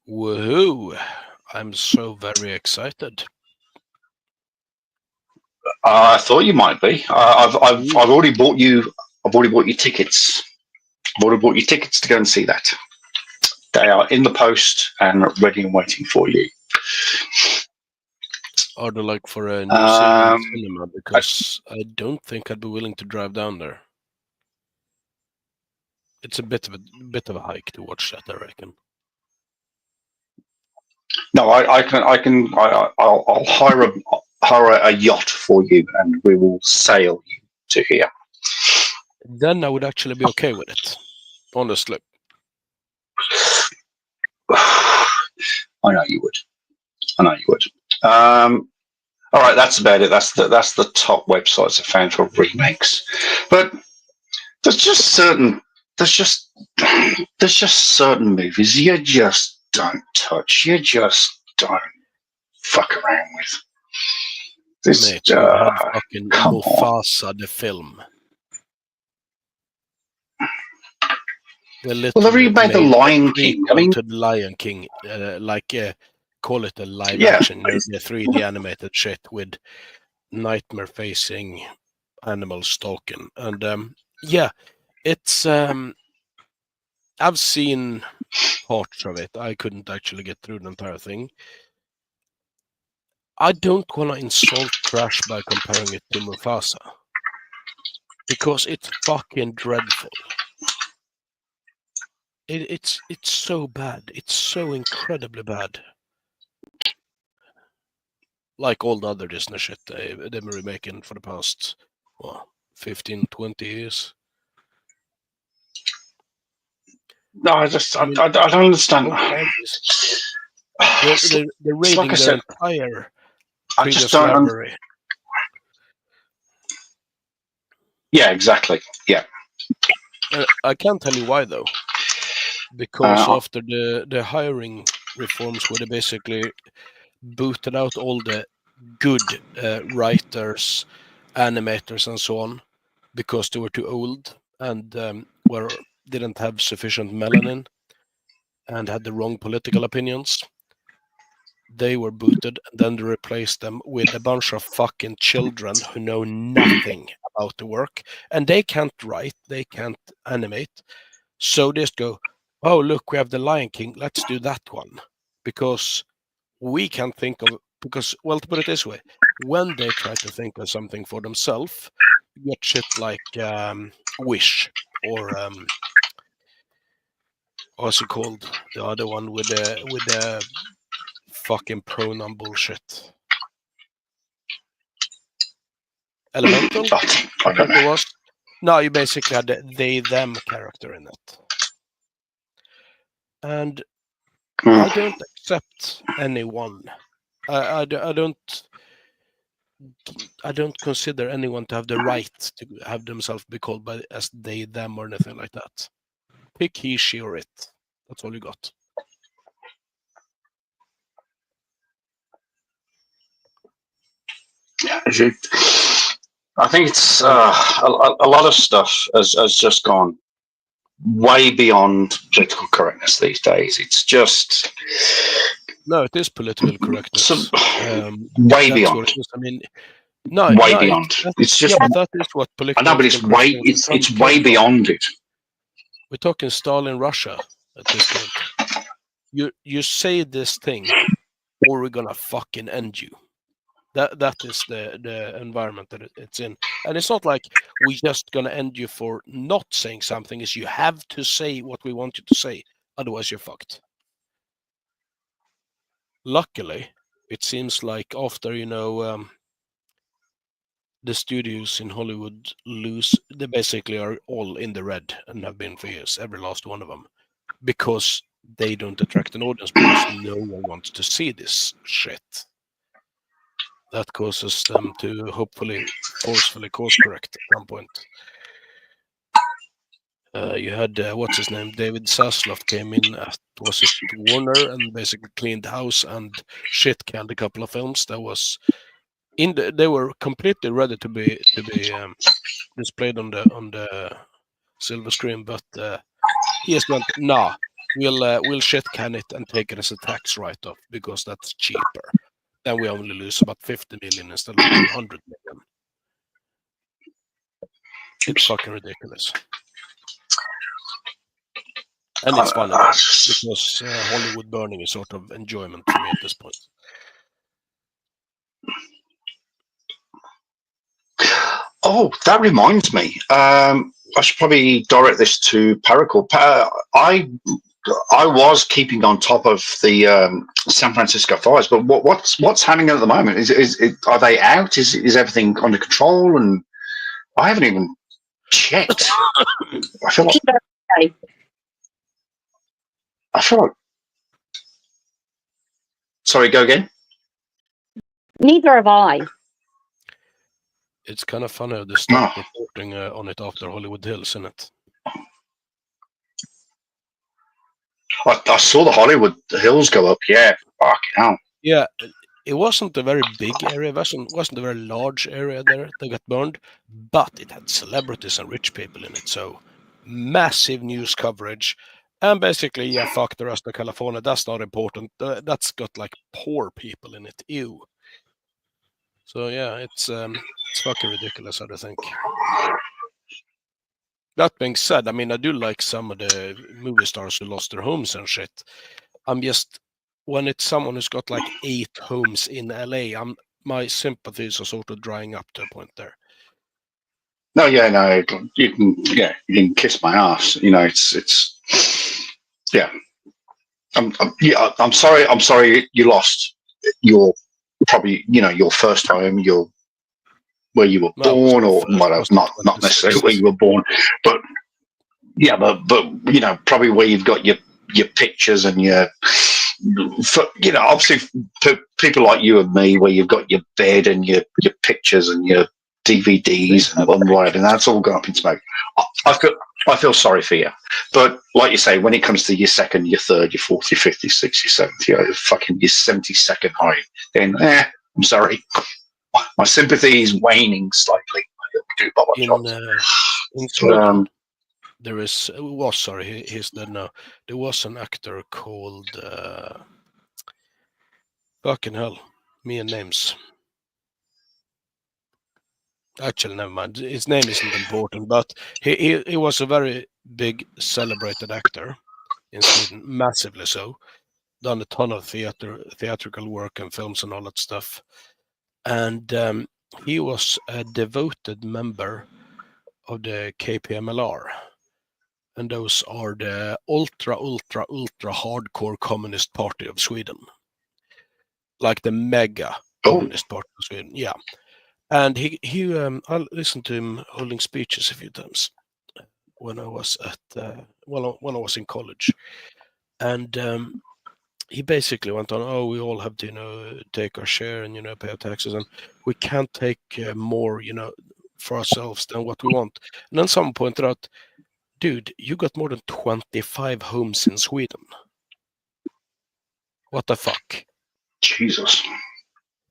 Speaker 4: Woohoo! I'm so very excited.
Speaker 1: I thought you might be. I've already bought you. I've already bought you tickets. I've already bought you tickets to go and see that. They are in the post and ready and waiting for you.
Speaker 4: Are they like for a New Zealand cinema? Because I don't think I'd be willing to drive down there. It's a bit of a hike to watch that, I reckon.
Speaker 1: No, I'll hire a yacht for you, and we will sail you to here.
Speaker 4: Then I would actually be okay with it, honestly.
Speaker 1: I know you would. All right, that's about it. That's the top websites I found for remakes. But there's just certain movies you just don't touch. You just don't fuck around with. This
Speaker 4: Mate, you had fucking
Speaker 1: come on.
Speaker 4: Mufasa the film.
Speaker 1: Well, they remade The Lion King. I mean,
Speaker 4: to The Lion King, call it a live
Speaker 1: Yeah.
Speaker 4: action, the 3D animated shit with nightmare-facing animals stalking, and yeah, it's I've seen parts of it. I couldn't actually get through the entire thing. I don't want to insult Crash by comparing it to Mufasa, because it's fucking dreadful. It's so bad. It's so incredibly bad. Like all the other Disney shit they've been remaking for the past 15, 20 years.
Speaker 1: no, I don't understand.
Speaker 4: They're raiding
Speaker 1: like I
Speaker 4: their
Speaker 1: said,
Speaker 4: entire
Speaker 1: I
Speaker 4: previous
Speaker 1: just don't.
Speaker 4: library.
Speaker 1: Yeah, exactly. Yeah.
Speaker 4: I can't tell you why though. Because
Speaker 1: Uh,
Speaker 4: after the hiring reforms, where they basically booted out all the good writers, animators, and so on, because they were too old and didn't have sufficient melanin and had the wrong political opinions. They were booted, and then they replaced them with a bunch of fucking children who know nothing about the work, and they can't write, they can't animate. So they just go, oh, look, we have The Lion King, let's do that one. Because we can't think of, because, well, to put it this way, when they try to think of something for themselves, you get shit like Wish, or what's it called? The other one with the fucking pronoun bullshit. Elemental?
Speaker 1: I don't know.
Speaker 4: It was. No, you basically had the they-them character in it. And I don't accept anyone. I don't consider anyone to have the right to have themselves be called as they, them, or anything like that. Pick he, she, or it. That's all you got.
Speaker 1: Yeah, I think it's a lot of stuff has just gone way beyond political correctness these days. It's just
Speaker 4: no, it is political correctness.
Speaker 1: Way beyond.
Speaker 4: What it is. I mean,
Speaker 1: beyond. It's just.
Speaker 4: Yeah, but that is what political.
Speaker 1: I know, but it's way beyond it.
Speaker 4: We're talking Stalin Russia at this point. You say this thing, or we're gonna fucking end you. That is the environment that it's in, and it's not like we're just gonna end you for not saying something. Is you have to say what we want you to say, otherwise you're fucked. Luckily, it seems like after the studios in Hollywood they basically are all in the red and have been for years, every last one of them, because they don't attract an audience because no one wants to see this shit. That causes them to hopefully forcefully course correct at some point. You had what's his name, David Zaslav came in at Warner and basically cleaned the house and shit canned a couple of films that was they were completely ready to be displayed on the silver screen, but he just went, nah, we'll shit can it and take it as a tax write-off because that's cheaper. then we only lose about 50 million instead of 100 million. It's fucking ridiculous. And it's funny though, because Hollywood burning is sort of enjoyment for me at this point.
Speaker 1: Oh, that reminds me. I should probably direct this to Paracord. I was keeping on top of the San Francisco fires, but what's happening at the moment? Are they out? Is everything under control? And I haven't even checked. I feel like. Sorry, go again.
Speaker 3: Neither have I.
Speaker 4: It's kind of funny to start reporting on it after Hollywood Hills, isn't it?
Speaker 1: I saw the Hollywood Hills go up. Yeah, fucking hell.
Speaker 4: Yeah, it wasn't a very big area. It wasn't a very large area there that got burned, but it had celebrities and rich people in it. So massive news coverage. And basically, yeah, fuck the rest of California. That's not important. That's got like poor people in it. Ew. So yeah, it's fucking ridiculous, I think. That being said, I mean, I do like some of the movie stars who lost their homes and shit. I'm just, when it's someone who's got like 8 homes in LA, my sympathies are sort of drying up to a point there.
Speaker 1: No, yeah, no, you can kiss my ass. You know, it's yeah. I'm sorry you lost your probably your first home, where you were born, or not necessarily where you were born, but yeah, but probably where you've got your pictures and obviously for people like you and me, where you've got your bed and your pictures and your DVDs and whatever, and that's all gone up in smoke. I feel sorry for you, but like you say, when it comes to your second, your third, your fourth, your fifth, your sixth, your seventh, fucking your 72nd home, then I'm sorry, my sympathy is waning slightly.
Speaker 4: In Sweden, there he's dead now. There was an actor called fucking hell, me and names. Actually, never mind. His name isn't important, but he was a very big, celebrated actor in Sweden, massively so. Done a ton of theatrical work and films and all that stuff. And he was a devoted member of the KPMLR. And those are the ultra hardcore Communist Party of Sweden. Like the mega Communist Party of Sweden, yeah. And he I listened to him holding speeches a few times when I was when I was in college, and he basically went on, we all have to take our share and pay our taxes, and we can't take more for ourselves than what we want. And then someone pointed out, dude, you got more than 25 homes in Sweden. What the fuck?
Speaker 1: Jesus.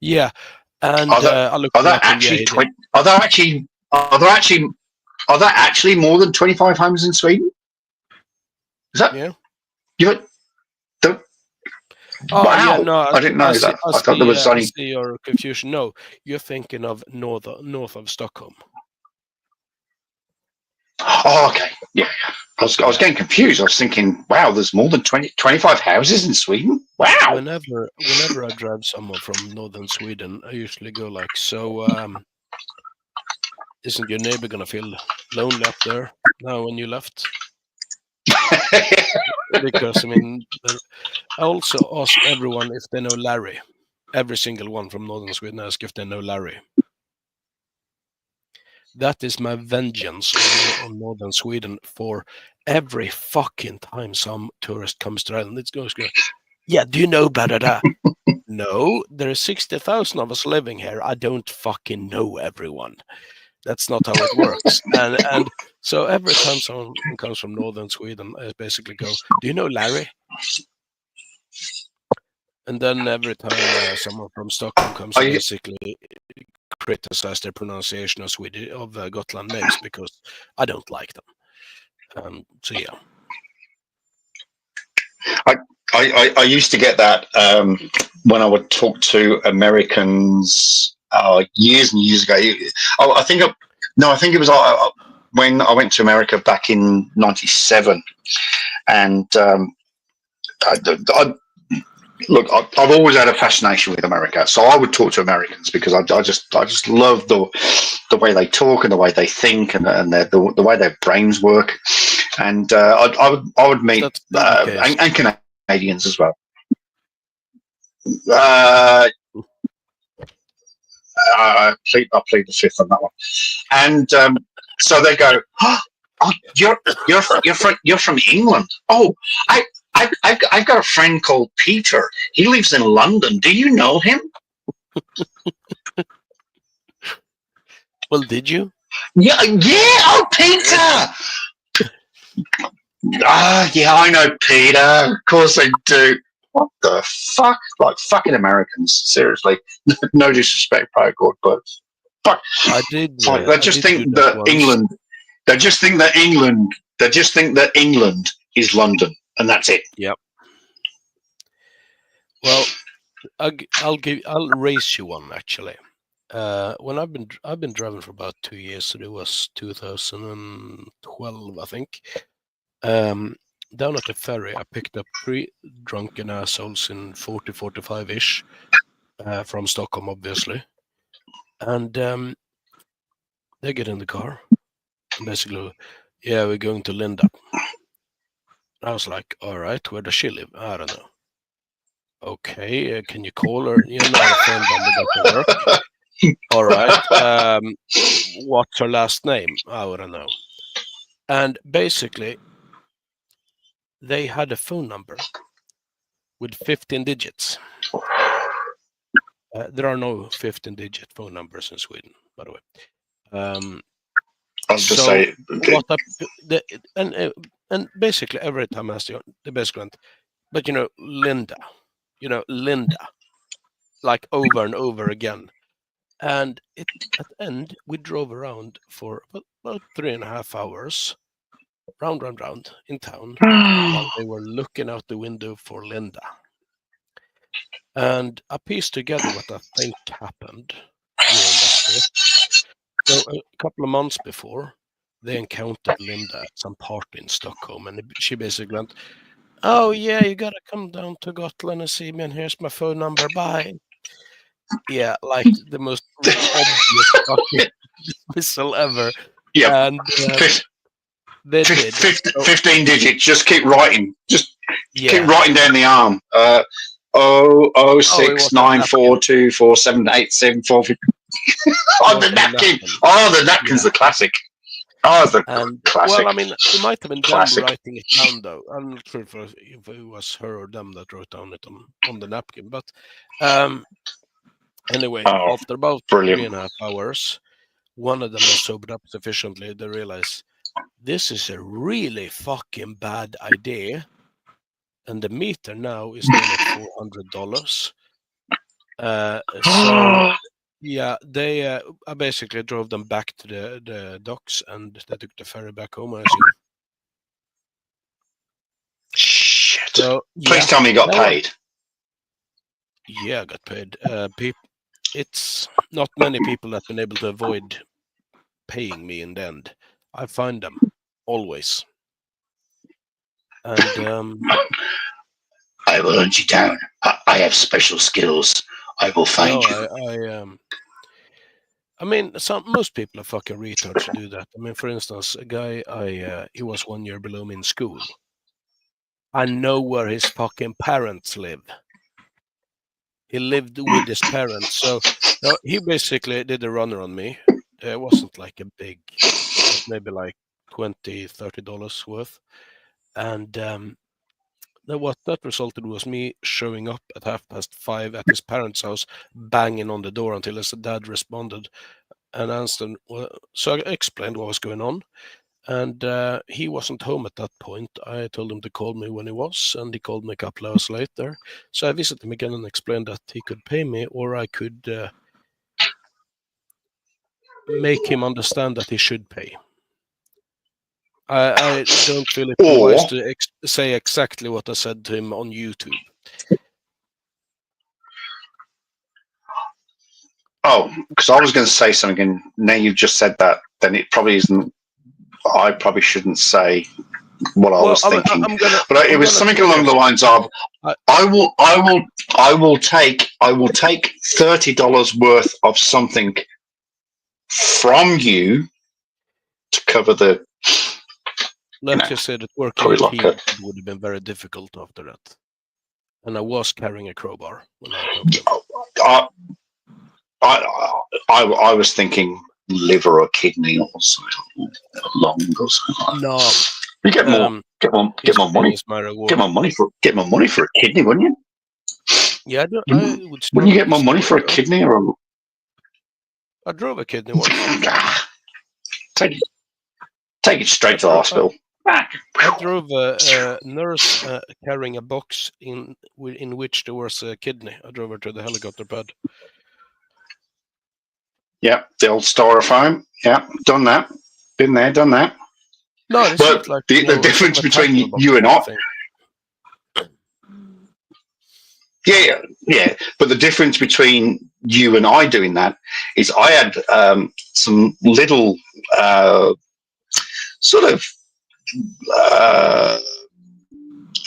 Speaker 4: Yeah. And
Speaker 1: are there actually more than 25 homes in Sweden? Is that?
Speaker 4: Yeah.
Speaker 1: Wow.
Speaker 4: Yeah, no,
Speaker 1: I didn't know that. I thought there was only.
Speaker 4: I see your confusion. No, you're thinking of north of Stockholm.
Speaker 1: Oh, okay. Yeah. I was getting confused. I was thinking, wow, there's more than 25 houses in Sweden? Wow.
Speaker 4: Whenever I drive someone from northern Sweden, I usually go like, so isn't your neighbor going to feel lonely up there now when you left? Because, I mean, I also ask everyone if they know Larry. Every single one from northern Sweden ask if they know Larry. That is my vengeance on northern Sweden for every fucking time some tourist comes to Ireland. It's going to go, yeah, do you know better that? No, there are 60,000 of us living here. I don't fucking know everyone. That's not how it works. And so every time someone comes from northern Sweden, I basically go, do you know Larry? And then every time someone from Stockholm comes, I basically criticize their pronunciation of Swedish of Gotland names because I don't like them. So yeah.
Speaker 1: I used to get that when I would talk to Americans years and years ago. I think it was when I went to America back in '97, and look, I've always had a fascination with America, so I would talk to Americans because I just love the way they talk and the way they think and the way their brains work, and I would meet and Canadians as well. I plead the fifth on that one, and so they go, oh, you're from England. Oh, I've got a friend called Peter. He lives in London. Do you know him?
Speaker 4: Well, did you?
Speaker 1: Yeah. Oh, Peter. Yeah, I know Peter. Of course I do. What the fuck? Like fucking Americans. Seriously. No disrespect, Paracord, but fuck.
Speaker 4: I did.
Speaker 1: They just think that England. They just think that England. They just think that England is London, and that's it.
Speaker 4: Yep. Well, I'll raise you one actually. When I've been driving for about 2 years, so it was 2012, I think. Down at the ferry, I picked up 3 drunken assholes in 40, 45-ish from Stockholm, obviously. And they get in the car and basically, yeah, we're going to Linda. I was like, all right, where does she live? I don't know. Okay, can you call her? You know, a phone number doesn't work. All right, what's her last name? I don't know. And basically, they had a phone number with 15 digits. There are no 15-digit phone numbers in Sweden, by the way.
Speaker 1: I was to say,
Speaker 4: and basically every time I asked you, they basically went, but Linda, like over and over again. And at the end, we drove around for about 3.5 hours, round in town, while they were looking out the window for Linda. And I pieced together what I think happened during that trip. So a couple of months before, they encountered Linda at some party in Stockholm, and she basically went, "Oh yeah, you gotta come down to Gotland and see me, and here's my phone number. Bye." Yeah, like the most obvious fucking whistle ever.
Speaker 1: Yeah,
Speaker 4: and they did
Speaker 1: 15 digits. Just keep writing. Keep writing down the arm. 00694247874. On the napkin. Oh, the napkin's the classic. Oh, the classic.
Speaker 4: Well, I mean, it might have been them writing it down, though. I'm not sure if it was her or them that wrote down it on the napkin. But anyway, after about 3.5 hours, one of them was sobered up sufficiently. They realized this is a really fucking bad idea. And the meter now is down at $400. So yeah, I basically drove them back to the docks, and they took the ferry back home, I assume.
Speaker 1: Shit. So, please tell me you got paid.
Speaker 4: Yeah, I got paid. It's not many people that have been able to avoid paying me in the end. I find them always. And
Speaker 1: I will hunt you down. I have special skills. I will find you.
Speaker 4: I mean, most people are fucking retards to do that. I mean, for instance, a guy he was 1 year below me in school. I know where his fucking parents live. He lived with his parents, so he basically did a runner on me. It wasn't like a big, maybe like $20-30 worth, and what that resulted was me showing up at 5:30 at his parents' house, banging on the door until his dad responded and answered. So I explained what was going on, and he wasn't home at that point. I told him to call me when he was, and he called me a couple hours later. So I visited him again and explained that he could pay me, or I could make him understand that he should pay. I don't feel it
Speaker 1: Or-
Speaker 4: wise to say exactly what I said to him on YouTube.
Speaker 1: Oh, because I was going to say something, and now you've just said that, then it probably isn't. I probably shouldn't say what I was thinking. But it was something along the lines of, I will take $30 worth of something from you to cover the.
Speaker 4: Let's just say that working
Speaker 1: probably
Speaker 4: at
Speaker 1: like
Speaker 4: Heat would have been very difficult after that. And I was carrying a crowbar when I talked to him.
Speaker 1: I was thinking liver or kidney or something, lung or something.
Speaker 4: No,
Speaker 1: You get more money. Get more money for a kidney, wouldn't you?
Speaker 4: Yeah, I would.
Speaker 1: Wouldn't you get more money for a kidney or?
Speaker 4: I drove a kidney once.
Speaker 1: Take it straight to the hospital.
Speaker 4: I drove a nurse carrying a box in which there was a kidney. I drove her to the helicopter pad.
Speaker 1: Yeah, the old styrofoam. Yeah, done that. Been there, done that.
Speaker 4: No, this
Speaker 1: but
Speaker 4: is like
Speaker 1: the difference between you and I. Yeah. But the difference between you and I doing that is I had some little sort of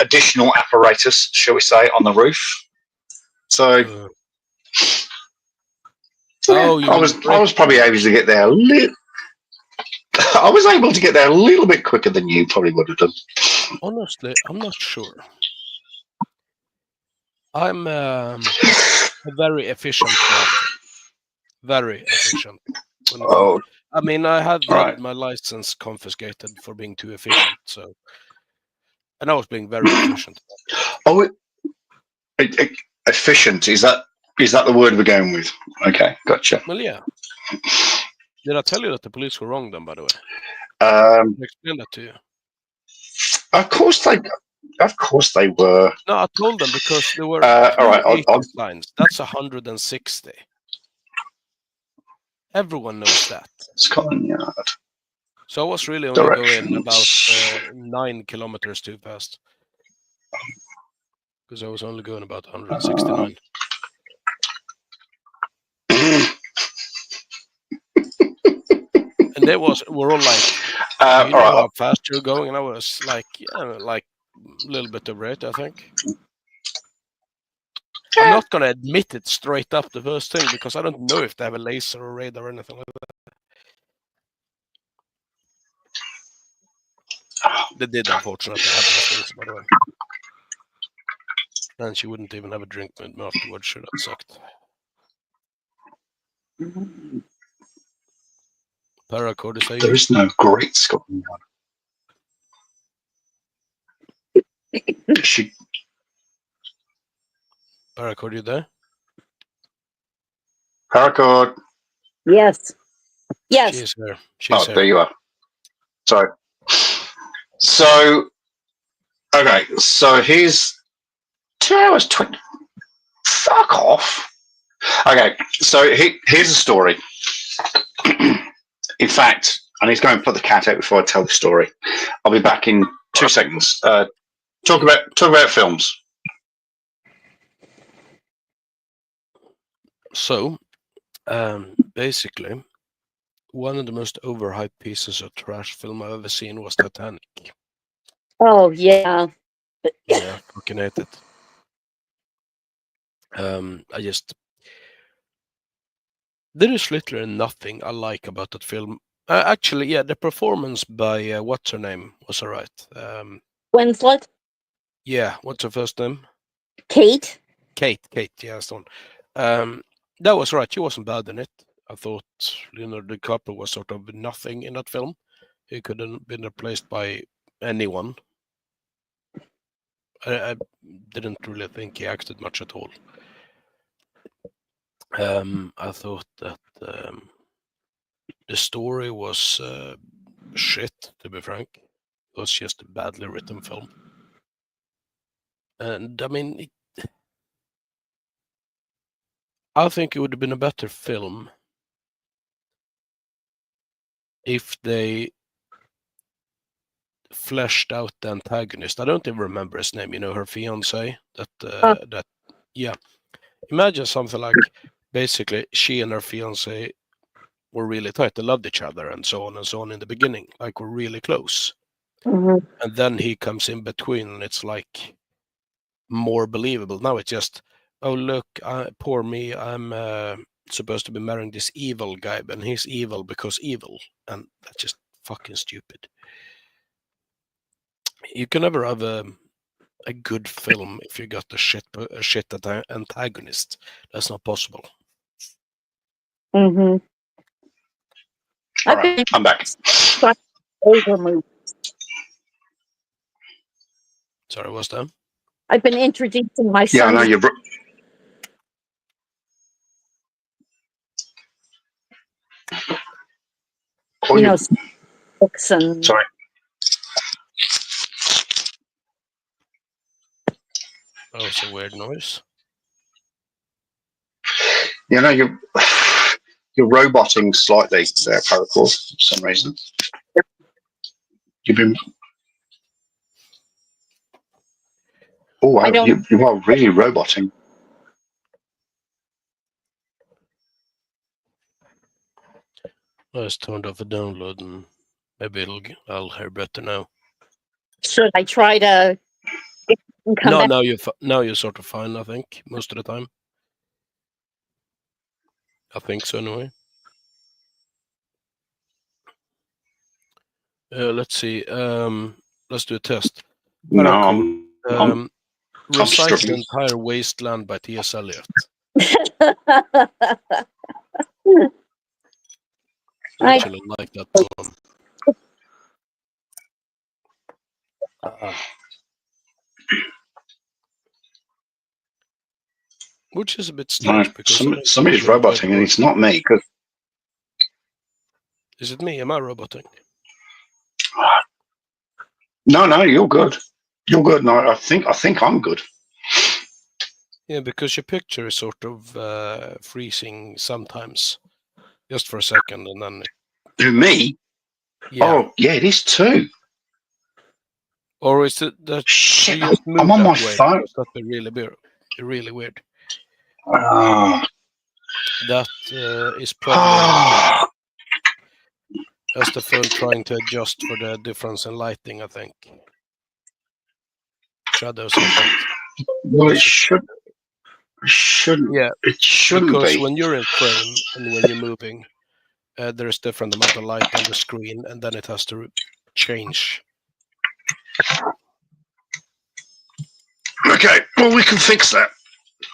Speaker 1: additional apparatus, shall we say, on the roof. So I was probably able to get there a little. I was able to get there a little bit quicker than you probably would have done.
Speaker 4: Honestly, I'm not sure. I'm a very efficient man. Very efficient. I mean, I had my license confiscated for being too efficient. So, and I was being very efficient.
Speaker 1: Oh, efficient, is that the word we're going with? Okay, gotcha.
Speaker 4: Well, yeah. Did I tell you that the police were wrong then, by the way?
Speaker 1: I
Speaker 4: explain that to you.
Speaker 1: Of course they were.
Speaker 4: No, I told them because there were
Speaker 1: all right,
Speaker 4: 80 lines. That's 160. Everyone knows that.
Speaker 1: Scotland Yard.
Speaker 4: So I was really only going about 9 kilometers too fast. Because I was only going about 169. And we're all like, you know how fast you're going? And I was like, like a little bit over it, I think. I'm not going to admit it straight up the first thing because I don't know if they have a laser or radar or anything like that. They did, unfortunately, have those things, by the way. And she wouldn't even have a drink with me afterwards. Should have sucked. Paracord is saying
Speaker 1: there is no great Scotland Yard.
Speaker 4: Paracord, you there?
Speaker 1: Paracord.
Speaker 3: Yes. Yes.
Speaker 4: She's there. She's there.
Speaker 1: There you are. Sorry. So, okay. So here's 2 hours 20. Fuck off. Okay. So here's a story. In fact, I need to go and put the cat out before I tell the story. I'll be back in 2 seconds. Talk about films.
Speaker 4: So, basically, one of the most overhyped pieces of trash film I've ever seen was Titanic.
Speaker 3: Oh, yeah.
Speaker 4: Yeah, fucking hate it. There is literally nothing I like about that film. Actually, yeah, the performance by what's her name was alright.
Speaker 3: Winslet?
Speaker 4: Yeah, what's her first name?
Speaker 3: Kate?
Speaker 4: Kate, yeah, that's the one. That was right. She wasn't bad in it. I thought Leonardo DiCaprio was sort of nothing in that film. He could have been replaced by anyone. I didn't really think he acted much at all. I thought that the story was shit, to be frank. It was just a badly written film. And I mean, I think it would have been a better film if they fleshed out the antagonist. I don't even remember his name. You know, her fiance. That yeah. Imagine something like basically she and her fiance were really tight. They loved each other and so on in the beginning. Like we're really close.
Speaker 3: Mhm.
Speaker 4: And then he comes in between, and it's like more believable. Now it's just, oh look, poor me. I'm supposed to be marrying this evil guy, and he's evil because evil, and that's just fucking stupid. You can never have a good film if you got a shit antagonist. That's not possible.
Speaker 3: Mhm.
Speaker 1: All
Speaker 3: I've
Speaker 1: right,
Speaker 3: been
Speaker 1: I'm back.
Speaker 3: over movies.
Speaker 4: Sorry, what's that?
Speaker 3: I've been introducing my
Speaker 1: Yeah, I
Speaker 3: son
Speaker 1: know
Speaker 3: to,
Speaker 1: you're. Oh,
Speaker 3: you know, books and
Speaker 1: sorry.
Speaker 4: That was a weird noise.
Speaker 1: You know you're roboting slightly there, Paracord, for some reason. You've been. Oh wow,
Speaker 3: I don't.
Speaker 1: you are really roboting.
Speaker 4: I just turned off the download, and maybe I'll hear better now.
Speaker 3: Should I try to come
Speaker 4: No,
Speaker 3: back?
Speaker 4: now you're sort of fine. I think most of the time. I think so anyway. Let's see. Let's do a test.
Speaker 1: No, I'm
Speaker 4: Recite the
Speaker 1: struggling.
Speaker 4: entire Wasteland by T.S. Eliot. I actually like that poem. Which is a bit strange because
Speaker 1: Somebody's roboting, and it's not me. Cause
Speaker 4: is it me? Am I roboting?
Speaker 1: no, you're good. You're good. No, I think I'm good.
Speaker 4: Yeah, because your picture is sort of freezing sometimes, just for a second, and then.
Speaker 1: Who, me?
Speaker 4: Yeah.
Speaker 1: Oh, yeah, it is too.
Speaker 4: Or is it that
Speaker 1: Shit,
Speaker 4: you just move
Speaker 1: I'm on
Speaker 4: that
Speaker 1: my
Speaker 4: way?
Speaker 1: phone.
Speaker 4: That'd be really weird. Really weird. That is probably that's the phone trying to adjust for the difference in lighting, I think. Shadows and that.
Speaker 1: Well, it shouldn't.
Speaker 4: Yeah,
Speaker 1: it shouldn't
Speaker 4: because
Speaker 1: be.
Speaker 4: when you're in frame and when you're moving, there's different amount of light on the screen, and then it has to change.
Speaker 1: Okay, well, we can fix that.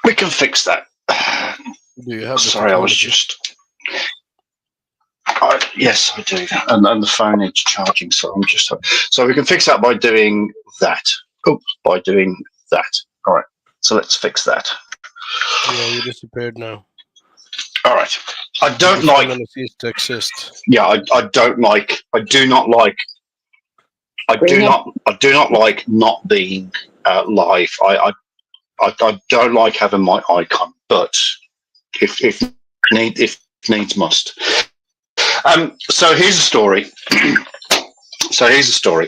Speaker 1: We can fix that.
Speaker 4: Do you have the
Speaker 1: Sorry, I was
Speaker 4: technology?
Speaker 1: just. Yes, I do, and the phone is charging, so I'm just. So we can fix that by doing that. Oops, by doing that. All right. So let's fix that.
Speaker 4: Yeah, you disappeared now.
Speaker 1: All right. I don't
Speaker 4: Your
Speaker 1: like.
Speaker 4: phone ceased to exist.
Speaker 1: Yeah, I don't like. I do not like. I do not like not being live. I don't like having my icon, but if needs must. So here's a story. 2004.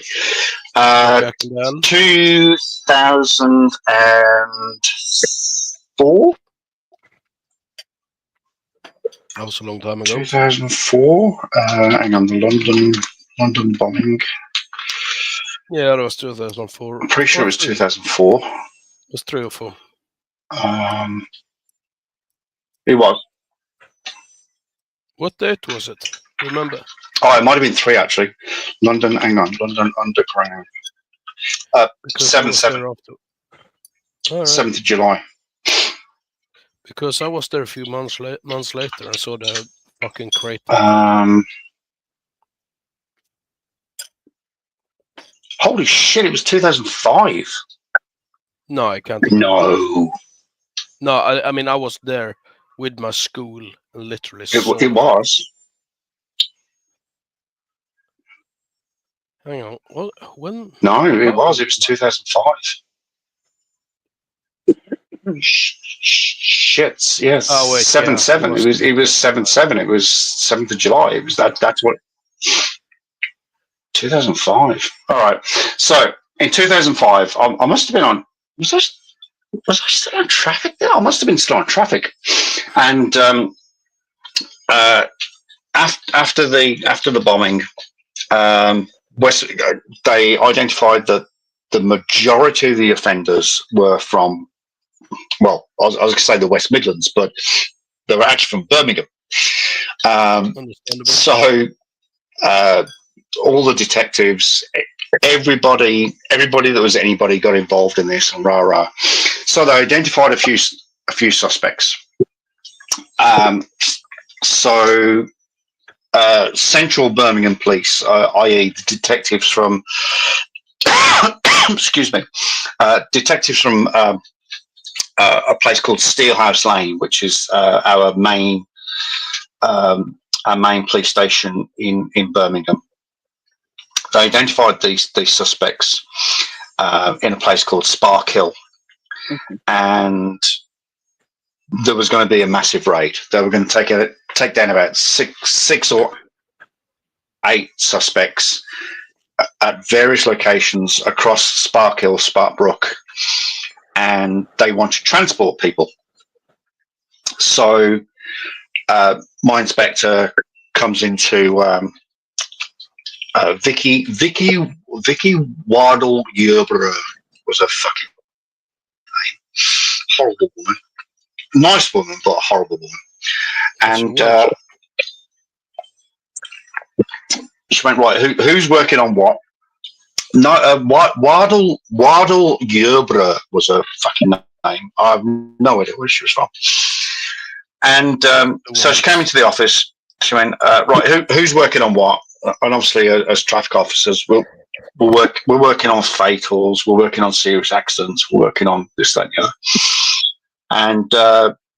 Speaker 4: That was a long time ago.
Speaker 1: 2004. Hang on, the London bombing.
Speaker 4: Yeah, that was 2004.
Speaker 1: I'm pretty sure it was 2004.
Speaker 4: It was 3 or 4.
Speaker 1: It was.
Speaker 4: What date was it? Remember?
Speaker 1: Oh, it might have been 3 actually. London. Hang on, London Underground. 7/7. 7th of July.
Speaker 4: Because I was there a few months later and saw the fucking crater.
Speaker 1: Holy shit! It was 2005.
Speaker 4: No, I can't.
Speaker 1: No.
Speaker 4: No, I mean I was there with my school and literally.
Speaker 1: It was.
Speaker 4: Hang on. What? When?
Speaker 1: No, it was. It was 2005. Shit. Yes.
Speaker 4: Oh, wait,
Speaker 1: 7/7. It was 7/7. It was 7th of July. It was that. That's what. 2005. All right. So in 2005, I must have been on. Was I still on Traffic then? I must have been still on Traffic. And after the bombing, they identified that the majority of the offenders were from, well, I was going to say the West Midlands, but they were actually from Birmingham. So all the detectives, everybody that was anybody got involved in this, and rah. So they identified a few suspects. Central Birmingham Police, i.e. the detectives from, excuse me, detectives from a place called Steelhouse Lane, which is our main police station in Birmingham. They identified these suspects in a place called Spark Hill, and there was going to be a massive raid. They were going to take down about six or eight suspects at various locations across Spark Hill, Sparkbrook, and they want to transport people. So my inspector comes into Vicky Waddle Yerborough was a fucking name. Horrible woman. Nice woman, but a horrible woman. And she went, right, who's working on what? No, Waddle Yerborough was a fucking name. I have no idea where she was from. And so she came into the office. She went, right, who's working on what? And obviously, as traffic officers, we're working on fatals, we're working on serious accidents, we're working on this, that, and the other. And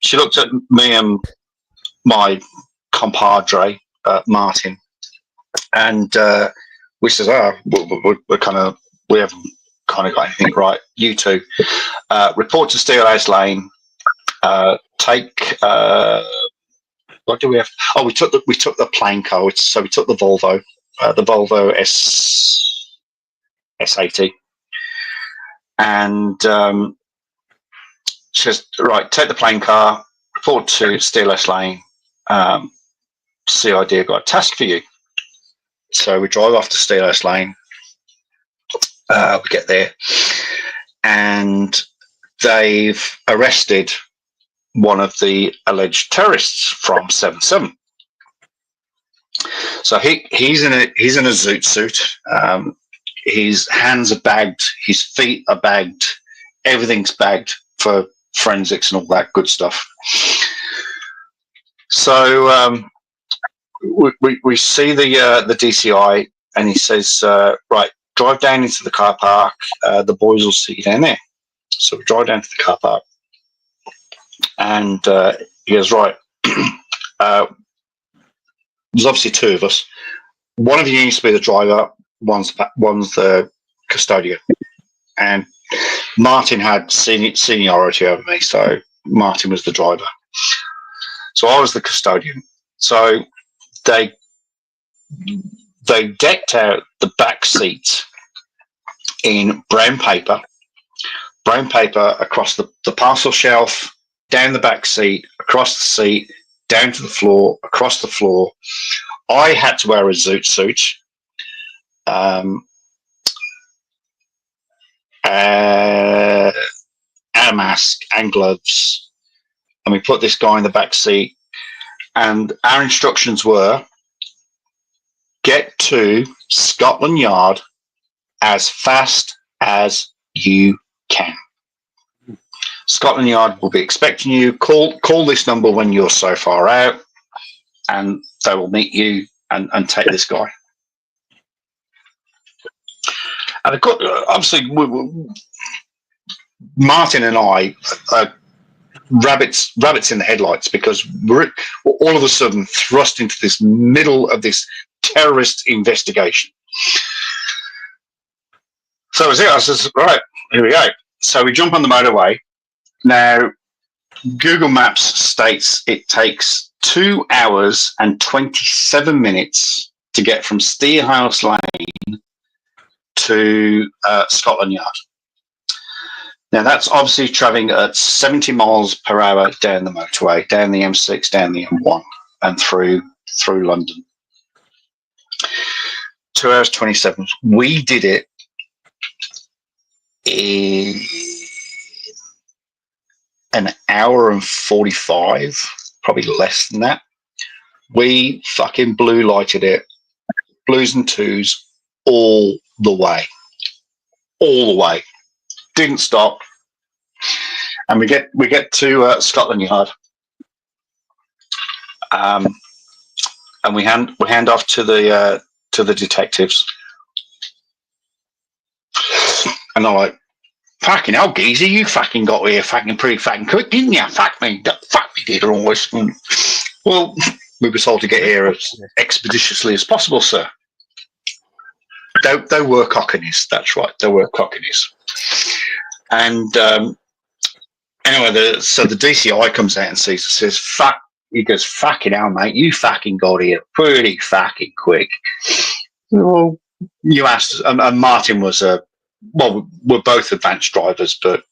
Speaker 1: she looked at me and my compadre, Martin, and we said, we haven't kind of got anything right. You two report to Steelhouse Lane. Take what do we have? Oh, we took the plain car. So we took the Volvo S80, and she says, right, take the plain car, report to Steelhouse Lane. CID have got a task for you. So we drive off to Steelhouse Lane. We get there, and they've arrested one of the alleged terrorists from 7/7. So he's in a zoot suit. His hands are bagged, his feet are bagged, everything's bagged for forensics and all that good stuff. So we see the DCI, and he says, right, drive down into the car park. The boys will see you down there. So we drive down to the car park. And he goes, right, there's obviously two of us. One of you needs to be the driver, one's the custodian. And Martin had seniority over me, so Martin was the driver. So I was the custodian. So they decked out the back seats in brown paper across the parcel shelf, down the back seat, across the seat, down to the floor, across the floor. I had to wear a zoot suit. And a mask and gloves. And we put this guy in the back seat. And our instructions were, get to Scotland Yard as fast as you can. Scotland Yard will be expecting you. Call this number when you're so far out, and they will meet you and take this guy. And of course, obviously, Martin and I are rabbits in the headlights, because we're all of a sudden thrust into this middle of this terrorist investigation. So I says, right, here we go. So we jump on the motorway. Now, Google Maps states it takes 2 hours and 27 minutes to get from Steelhouse Lane to Scotland Yard. Now, that's obviously travelling at 70 miles per hour down the motorway, down the M6, down the M1, and through London. 2 hours 27. We did it in an hour and 45, probably less than that. We fucking blue lighted it, blues and twos, all the way. All the way. Didn't stop. And we get to Scotland Yard. And we hand off to the detectives. And they're like, fucking hell, geezer, you fucking got here fucking pretty fucking quick, didn't you? Fuck me, did always. Well, we were told to get here as expeditiously as possible, sir. They were cockneys, that's right. They were cockneys. And anyway, so the DCI comes out and sees us, says, fuck. He goes, fucking hell, mate, you fucking got here pretty fucking quick. Well, you asked, and Martin was we're both advanced drivers, but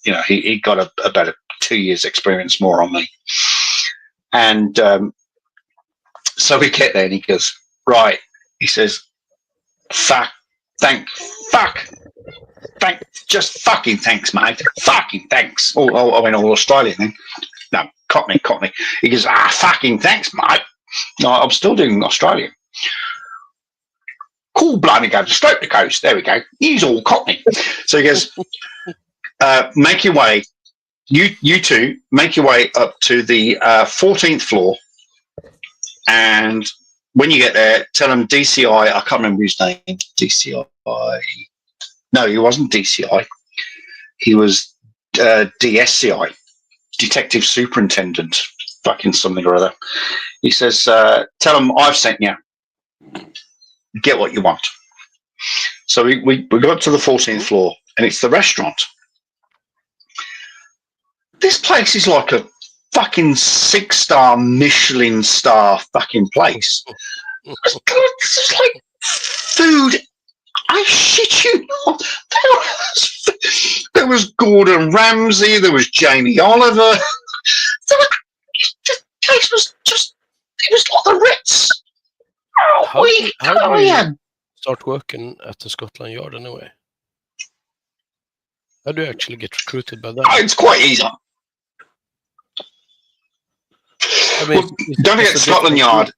Speaker 1: he got about 2 years experience more on me. And so we get there and he goes, right, he says, just fucking thanks, mate. Fucking thanks. Oh, I went all Australian then. No, Cockney. He goes, fucking thanks, mate. No, I'm still doing Australian. Cool, bloody go straight to the coast. There we go. He's all Cockney. So he goes, make your way. You two make your way up to the 14th floor, and when you get there, tell them DCI. I can't remember his name. DCI. No, he wasn't DCI. He was DSCI, Detective Superintendent, fucking something or other. He says, tell them I've sent you. Get what you want. So we got to the 14th floor, and it's the restaurant. This place is like a fucking 6-star Michelin star fucking place. It's like food. I shit you not. There was Gordon Ramsay. There was Jamie Oliver. The place was just, it was like the Ritz.
Speaker 4: How do you start working at the Scotland Yard anyway? How do you actually get recruited by that?
Speaker 1: It's quite easy.
Speaker 4: I mean,
Speaker 1: don't forget Scotland Yard.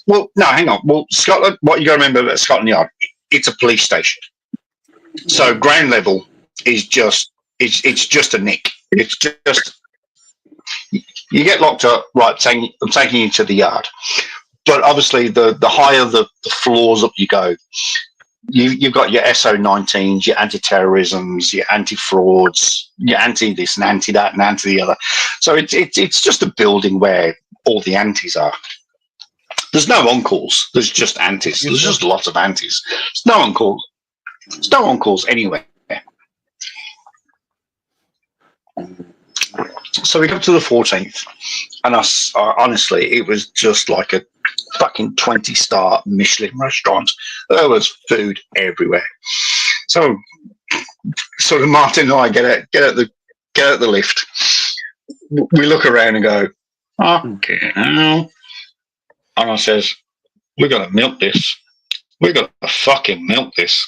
Speaker 1: Well, no, hang on. Well, Scotland. What you got to remember about Scotland Yard? It's a police station. So ground level is just it's just a nick. It's just you get locked up. Right, I'm taking you to the yard. But obviously, the higher the floors up you go, you've got your SO19s, your anti-terrorisms, your anti-frauds, your anti-this and anti-that and anti-the other. So it's just a building where all the antis are. There's no on-calls. There's just antis. There's just lots of antis. There's no on-calls. There's no on-calls anywhere. So we got to the 14th, and honestly, it was just like a fucking 20-star Michelin restaurant. There was food everywhere. So sort of Martin and I get at the lift. We look around and go, okay, now. And I says, we're going to milk this. We're going to fucking milk this.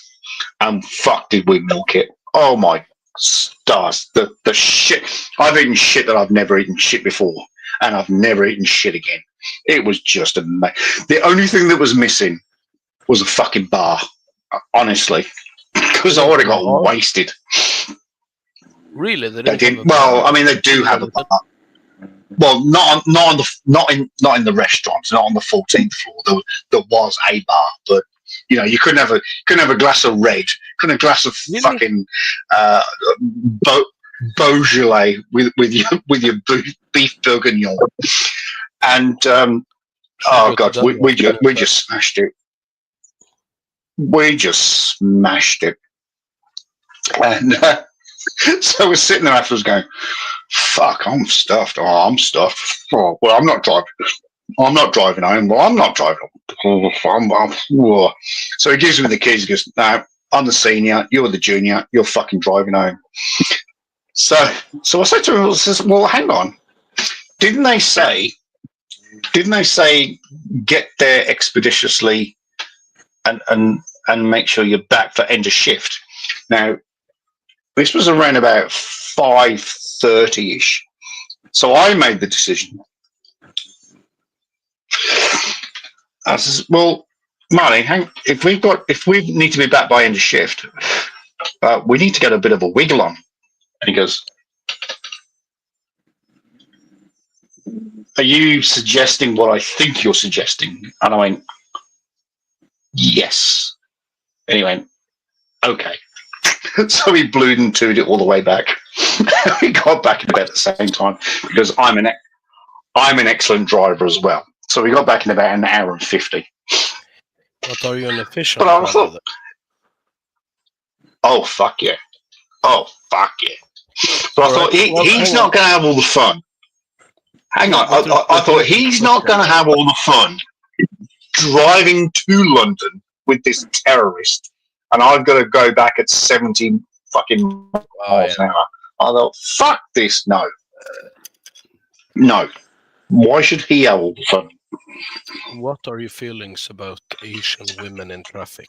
Speaker 1: And fuck did we milk it. Oh my stars. The shit. I've eaten shit that I've never eaten shit before. And I've never eaten shit again. It was just amazing. The only thing that was missing was a fucking bar. Honestly. Because I would have got wasted.
Speaker 4: Really?
Speaker 1: They didn't. Well, I mean, they do have a bar. Well, not in the restaurants, not on the 14th floor. There was a bar, but you couldn't have a glass of red, couldn't have a glass of fucking Beaujolais with your beef bourguignon. And oh god, we just smashed it. We just smashed it. And so we're sitting there afterwards going, fuck, I'm stuffed. Oh, I'm stuffed. Oh, well, I'm not driving. I'm not driving home. Well, I'm not driving home. So he gives me the keys. He goes, no, I'm the senior. You're the junior. You're fucking driving home. So I said to him, I says, well, hang on. Didn't they say get there expeditiously and make sure you're back for end of shift? Now, this was around about 5:30ish. So I made the decision. I says, well, Marty, if we need to be back by end of shift, we need to get a bit of a wiggle on. And he goes, are you suggesting what I think you're suggesting? And I went, yes. And he went, okay. So we blew and tooed it all the way back. We got back in bed at the same time because I'm an excellent driver as well. So we got back in about an hour and 50.
Speaker 4: But are you an official
Speaker 1: But I
Speaker 4: driver?
Speaker 1: thought, oh, fuck yeah. Oh, fuck yeah. But I thought he's not going to have all the fun. Hang on. I thought he's not going to have all the fun driving to London with this terrorist, and I've got to go back at 70 fucking miles an hour. I thought, fuck this. No. No. Why should he have all the fun?
Speaker 4: What are your feelings about Asian women in traffic?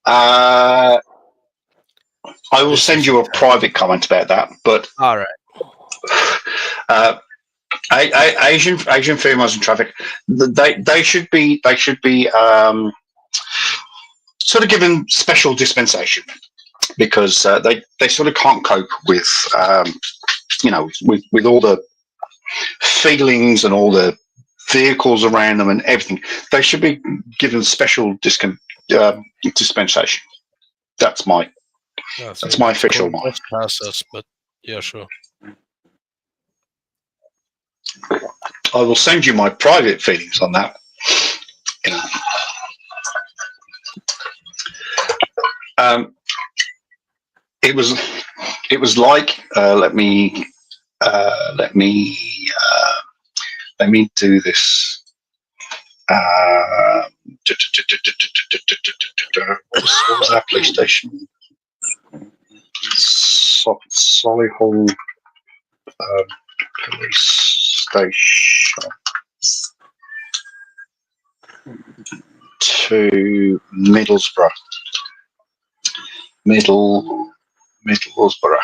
Speaker 1: I will send you a private comment about that, but
Speaker 4: All right.
Speaker 1: Asian females in traffic, they should be sort of given special dispensation because they sort of can't cope with with all the feelings and all the vehicles around them and everything. They should be given special dispensation. That's my official one.
Speaker 4: Passes, but yeah, sure.
Speaker 1: I will send you my private feelings on that. It was like let me do this. What was that police station? Solihull police station to Middlesbrough. Middlesbrough.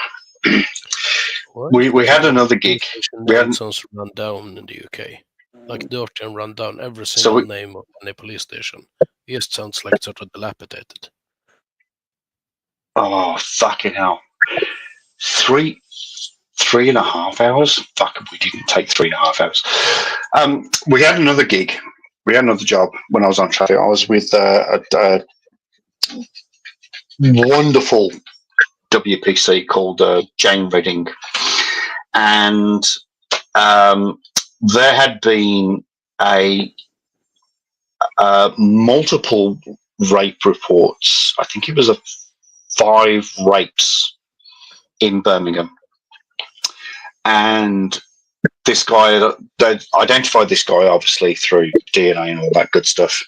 Speaker 1: We had another gig. We had
Speaker 4: sounds run down in the UK, like dirty and run down. Every single name of any police station. It just sounds like sort of dilapidated.
Speaker 1: Oh fucking hell! 3.5 hours. Fuck, we didn't take 3.5 hours. We had another gig. We had another job when I was on traffic. I was with a wonderful WPC called Jane Redding, and there had been multiple rape reports. I think it was 5 rapes in Birmingham, and this guy, they identified this guy obviously through DNA and all that good stuff,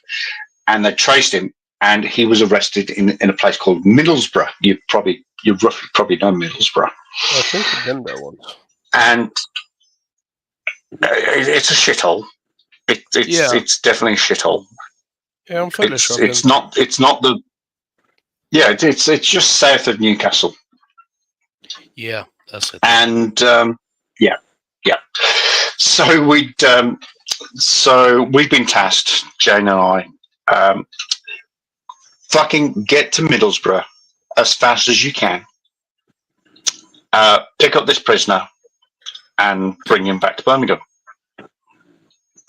Speaker 1: and they traced him, and he was arrested in a place called Middlesbrough. You roughly know Middlesbrough.
Speaker 4: I think I've been there once.
Speaker 1: And it's a shithole. It's definitely a shithole.
Speaker 4: Yeah, I'm fairly sure.
Speaker 1: It's not the. Yeah, it's just south of Newcastle.
Speaker 4: Yeah, that's it.
Speaker 1: And yeah. So we've been tasked, Jane and I, fucking get to Middlesbrough as fast as you can. Pick up this prisoner and bring him back to Birmingham.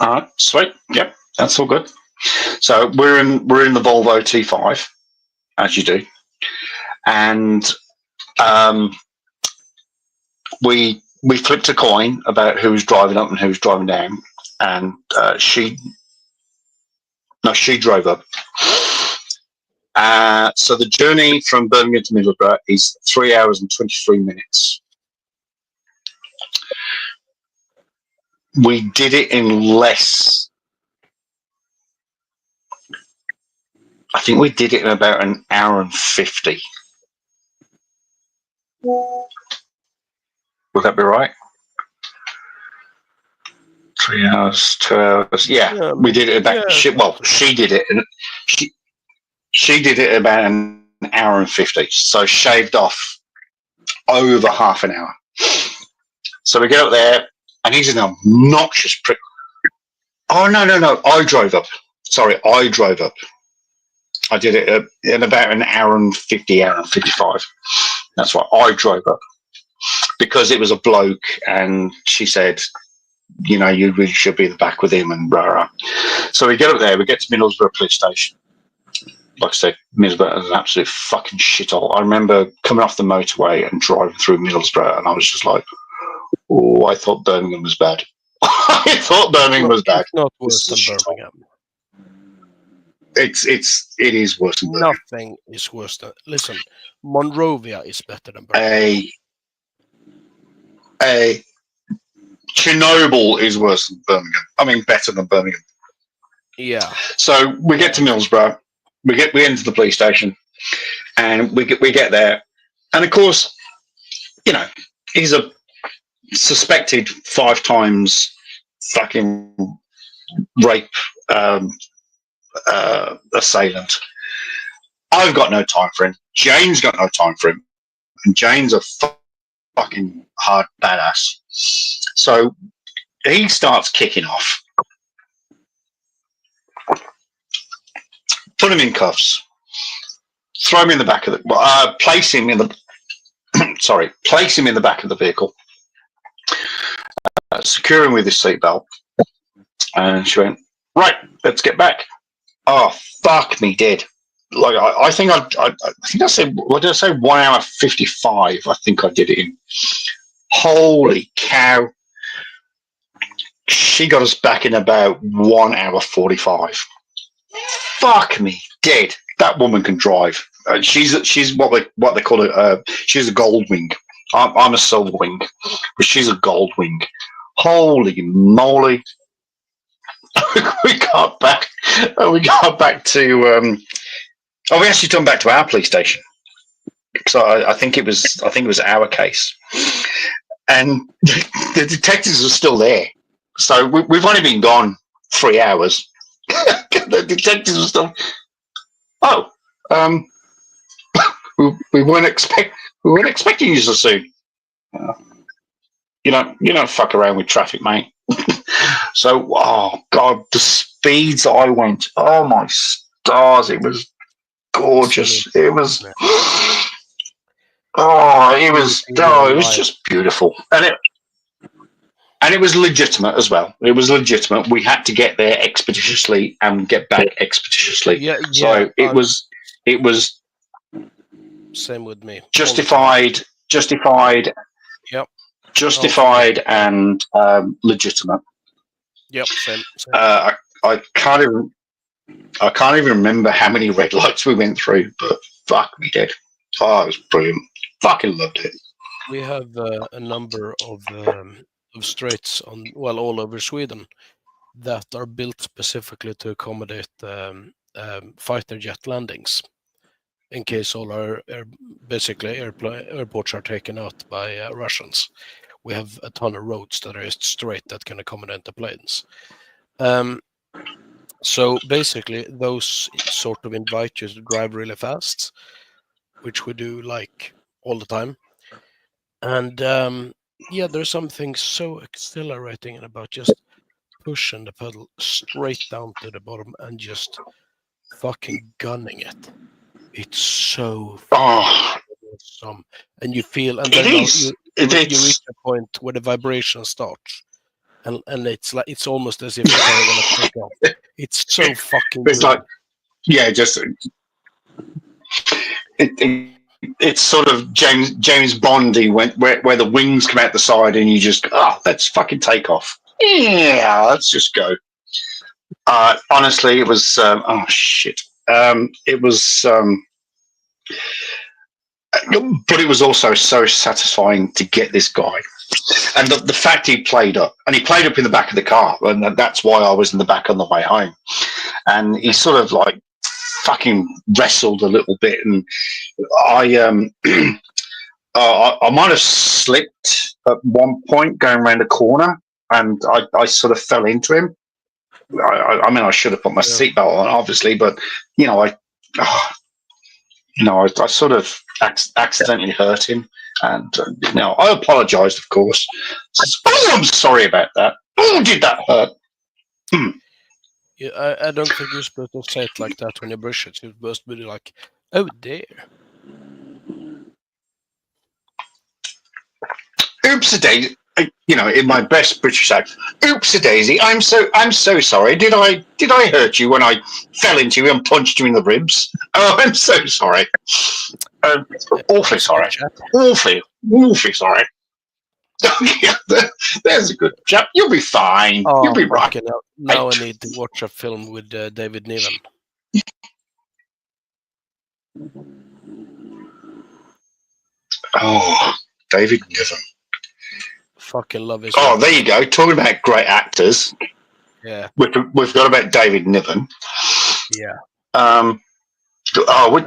Speaker 1: All right, sweet. Yep, that's all good. So we're in the Volvo T5, as you do, and we flipped a coin about who was driving up and who was driving down, and she drove up. So the journey from Birmingham to Middlesbrough is 3 hours and 23 minutes. We did it in less. I think we did it in about an hour and 50. Would that be right? 3 hours, 2 hours. Yeah, we did it about. She did it, and she did it about an hour and 50. So shaved off over half an hour. So we get up there, and he's an obnoxious prick. Oh no! I drove up. Sorry, I drove up. I did it in about an hour and 50, hour and 55. That's why I drove up, because it was a bloke, and she said, you know, you really should be in the back with him, and blah, blah. So we get up there, we get to Middlesbrough police station. Like I said, Middlesbrough is an absolute fucking shithole. I remember coming off the motorway and driving through Middlesbrough, and I was just like, oh, I thought Birmingham was bad. I thought Birmingham was bad.
Speaker 4: It's not worse than Birmingham.
Speaker 1: It is worse than Birmingham.
Speaker 4: Nothing is worse than. Listen, Monrovia is better than Birmingham.
Speaker 1: Chernobyl is worse than Birmingham. I mean, better than Birmingham.
Speaker 4: Yeah.
Speaker 1: So we get to Middlesbrough. We enter the police station, and we get there, and of course, you know, he's a suspected 5 times fucking rape assailant. I've got no time for him. Jane's got no time for him, and Jane's a fucking hard badass. So he starts kicking off. Put him in cuffs. Throw him in the back of the. Place him in the. Place him in the back of the vehicle. Secure him with his seatbelt. And she went, right, let's get back. Oh, fuck me dead. Like I think I said, what did I say? 1 hour 55. I think I did it in. Holy cow! She got us back in about 1 hour 45. Fuck me dead. That woman can drive. She's what they call it. She's a gold wing. I'm a silver wing, but she's a gold wing. Holy moly! we got back to. We actually turned back to our police station, because I think it was our case, and the detectives are still there. So we've only been gone 3 hours. The detectives are still. Oh, we weren't expecting you so soon. You don't fuck around with traffic, mate. So, oh god, the speeds that I went. Oh my stars! It was gorgeous. It was. It was just beautiful, and it was legitimate as well. It was legitimate. We had to get there expeditiously and get back expeditiously.
Speaker 4: Yeah.
Speaker 1: So it was
Speaker 4: Same with me.
Speaker 1: justified.
Speaker 4: Yep.
Speaker 1: Justified and legitimate.
Speaker 4: Yep. Same.
Speaker 1: I can't even remember how many red lights we went through, but fuck me dead. Oh, it was brilliant. Fucking loved it.
Speaker 4: We have a number of straights all over Sweden that are built specifically to accommodate fighter jet landings, in case all our airports are taken out by Russians. We have a ton of roads that are straight that can accommodate the planes. So basically, those sort of invite you to drive really fast, which we do like all the time. And there's something so exhilarating about just pushing the pedal straight down to the bottom and just fucking gunning it. It's so awesome, and you feel, and then you reach a point where the vibration starts, and it's almost as if you're going to take off. It's so fucking.
Speaker 1: It's
Speaker 4: good.
Speaker 1: like, yeah, just it's sort of James Bondy where the wings come out the side and you just let's fucking take off. Yeah, let's just go. Honestly, it was shit. It was, but it was also so satisfying to get this guy. And the fact he played up, and he played up in the back of the car, and that's why I was in the back on the way home. And he sort of like fucking wrestled a little bit, and I might have slipped at one point going around a corner, and I sort of fell into him. I mean, I should have put my seatbelt on, obviously, but I sort of accidentally hurt him, and I apologised, of course. Oh, I'm sorry about that. Oh, did that hurt?
Speaker 4: Yeah, I don't think you're supposed to say it like that when you brush it. You're supposed to be like, "Oh dear."
Speaker 1: Oops a daisy, in my best British accent. Oops a daisy. I'm so sorry. Did I hurt you when I fell into you and punched you in the ribs? Oh, I'm so sorry. Awfully sorry. Awfully sorry. There's a good chap. You'll be fine.
Speaker 4: Oh,
Speaker 1: You'll be right.
Speaker 4: okay, now I need to watch a film with David Niven.
Speaker 1: Oh, David Niven.
Speaker 4: Fucking love his.
Speaker 1: Oh, there you go. Talking about great actors.
Speaker 4: Yeah.
Speaker 1: We've got about David Niven.
Speaker 4: Yeah.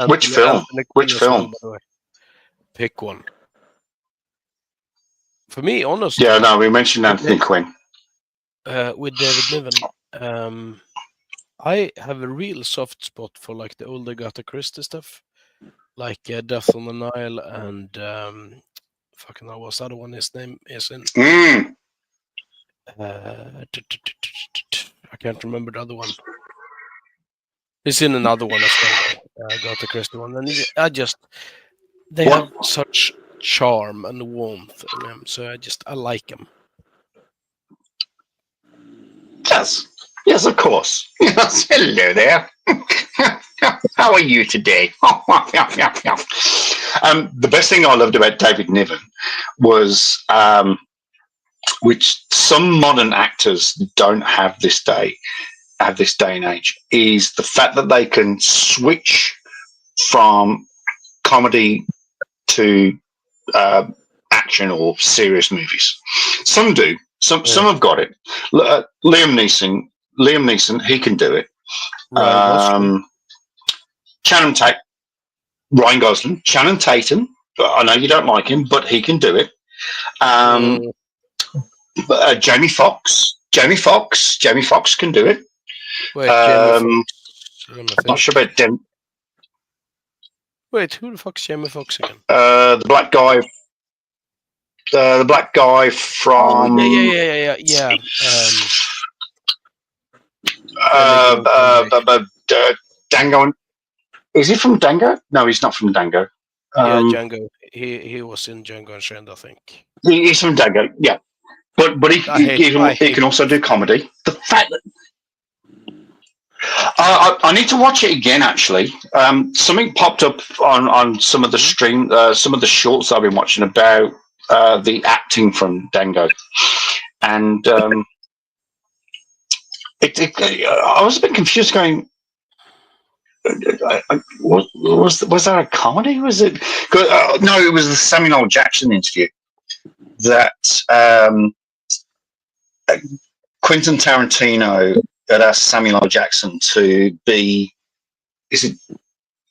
Speaker 1: Which film? Which film?
Speaker 4: Pick one. For me, honestly.
Speaker 1: Yeah, no, we mentioned Anthony Quinn.
Speaker 4: With David Niven, I have a real soft spot for like the old Agatha Christie stuff, like Death on the Nile and fucking hell, what's the other one? His name is in. I can't remember the other one. He's in another one as well, Agatha Christie one, and they have such charm and warmth in them, so I like them.
Speaker 1: Yes, of course. Yes, hello there. How are you today? The best thing I loved about David Niven was, which some modern actors don't have this day and age, is the fact that they can switch from comedy to action or serious movies. Some do. Some have got it. Liam Neeson, he can do it. Ryan Gosling, Channing Tatum. I know you don't like him, but he can do it. Jamie Foxx can do it.
Speaker 4: Wait,
Speaker 1: I'm not sure about Dem.
Speaker 4: Wait, who the fuck's Jamie Foxx again?
Speaker 1: The black guy. The black guy from.
Speaker 4: Yeah.
Speaker 1: Django. Is he from Django? No, he's not from Django.
Speaker 4: Django. He was in Django Unchained, I think.
Speaker 1: He's from Django, yeah. But he can also do comedy. The fact that I need to watch it again. Actually, something popped up on some of the some of the shorts I've been watching about the acting from Django, and I was a bit confused. Going, was that a comedy? Was it? No, it was the Samuel L. Jackson interview that Quentin Tarantino had asked Samuel L. Jackson to be.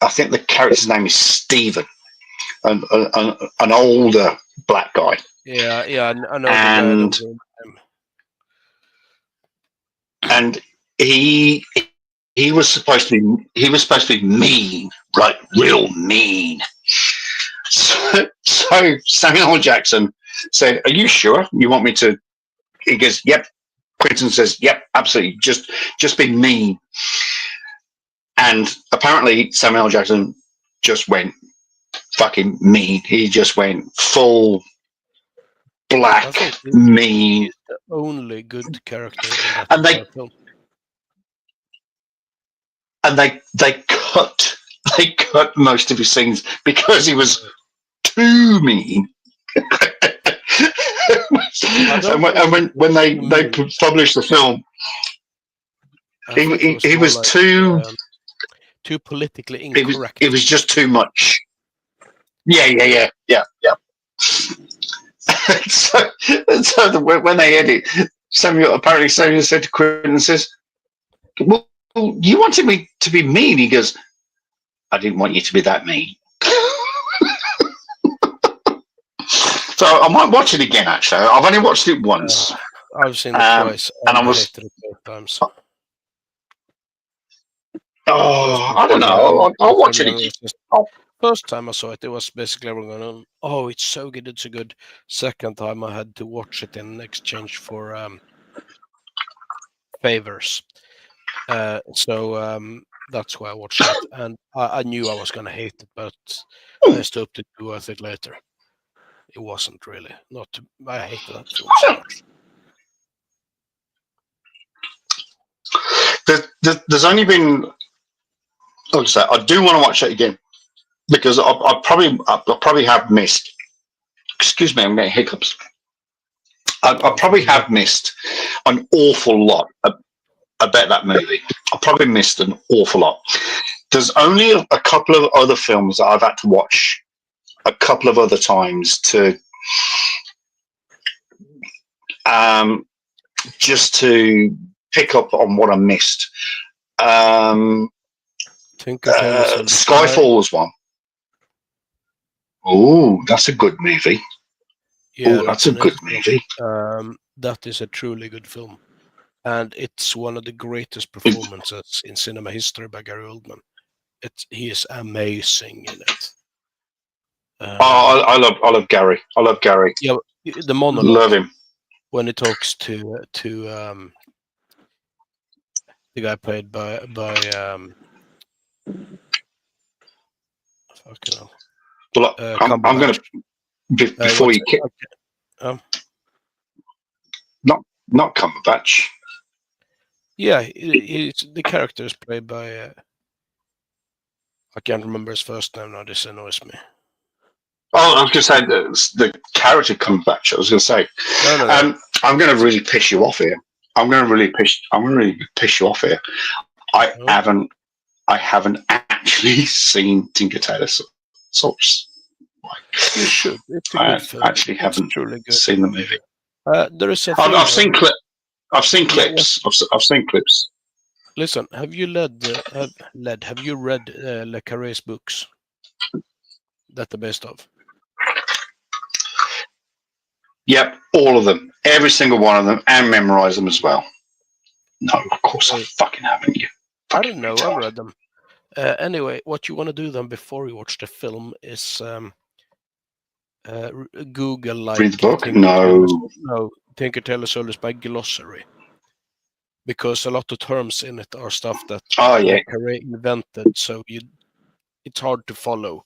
Speaker 1: I think the character's name is Steven, an older black guy.
Speaker 4: Yeah, I know.
Speaker 1: And he was supposed to be mean, like real mean. So Samuel L. Jackson said, "Are you sure you want me to?" He goes, "Yep." Quentin says, "Yep, absolutely. Just be mean." And apparently Samuel L. Jackson just went fucking mean. He just went full black mean.
Speaker 4: The only good character in that
Speaker 1: and
Speaker 4: film.
Speaker 1: And they cut most of his scenes because he was too mean. and when they published the film, he was too
Speaker 4: too politically
Speaker 5: It
Speaker 4: incorrect.
Speaker 5: was just too much. Yeah. so when they edit, Samuel said to Quentin, says, "Well, you wanted me to be mean." He goes, "I didn't want you to be that mean." So I might watch it again. Actually, I've only watched it once.
Speaker 4: I've seen it twice,
Speaker 5: and
Speaker 4: and
Speaker 5: I was-
Speaker 4: hated it both times.
Speaker 5: Oh, I don't know. I'll watch it again.
Speaker 4: First time I saw it, it was basically everyone going, "Oh, it's so good, it's so good." Second time, I had to watch it in exchange for favors. So that's why I watched it, and I knew I was going to hate it, but I stopped to do with it later. It wasn't really. I hated that film so much.
Speaker 5: There's only been. Like I say, I do want to watch it again because I probably have missed. Excuse me, I'm getting hiccups. I probably have missed an awful lot about that movie. I probably missed an awful lot. There's only a couple of other films that I've had to watch a couple of other times to just to pick up on what I missed. Skyfall was one. Oh, that's a good movie.
Speaker 4: Yeah,
Speaker 5: that's a good movie.
Speaker 4: That is a truly good film, and it's one of the greatest performances in cinema history by Gary Oldman. He is amazing in it.
Speaker 5: I love Gary. I love Gary.
Speaker 4: Yeah, the monologue.
Speaker 5: Love him
Speaker 4: when he talks to the guy played by fucking hell.
Speaker 5: Well, I'm going to before you kick. Not Cumberbatch.
Speaker 4: Yeah, the character is played by. I can't remember his first name now. This annoys me.
Speaker 5: Oh, I was going to say the character Cumberbatch. I was going to say.
Speaker 4: No.
Speaker 5: I'm going to really piss you off here. I'm going to really piss you off here. I haven't actually seen Tinker Tailor Soldier.
Speaker 4: You should. It's a good film.
Speaker 5: Actually haven't
Speaker 4: truly good.
Speaker 5: seen the movie.
Speaker 4: There is a
Speaker 5: I've seen clips. I've seen clips.
Speaker 4: Listen, have you read Le Carré's books that they're based off?
Speaker 5: Yep, all of them, every single one of them, and memorize them as well. No, of course I fucking haven't. You.
Speaker 4: I don't know. I read them. Anyway, what you want to do then before you watch the film is Google
Speaker 5: read the book. No,
Speaker 4: Tinker Tailor Soldier by glossary, because a lot of terms in it are stuff that Le Carré invented, so it's hard to follow.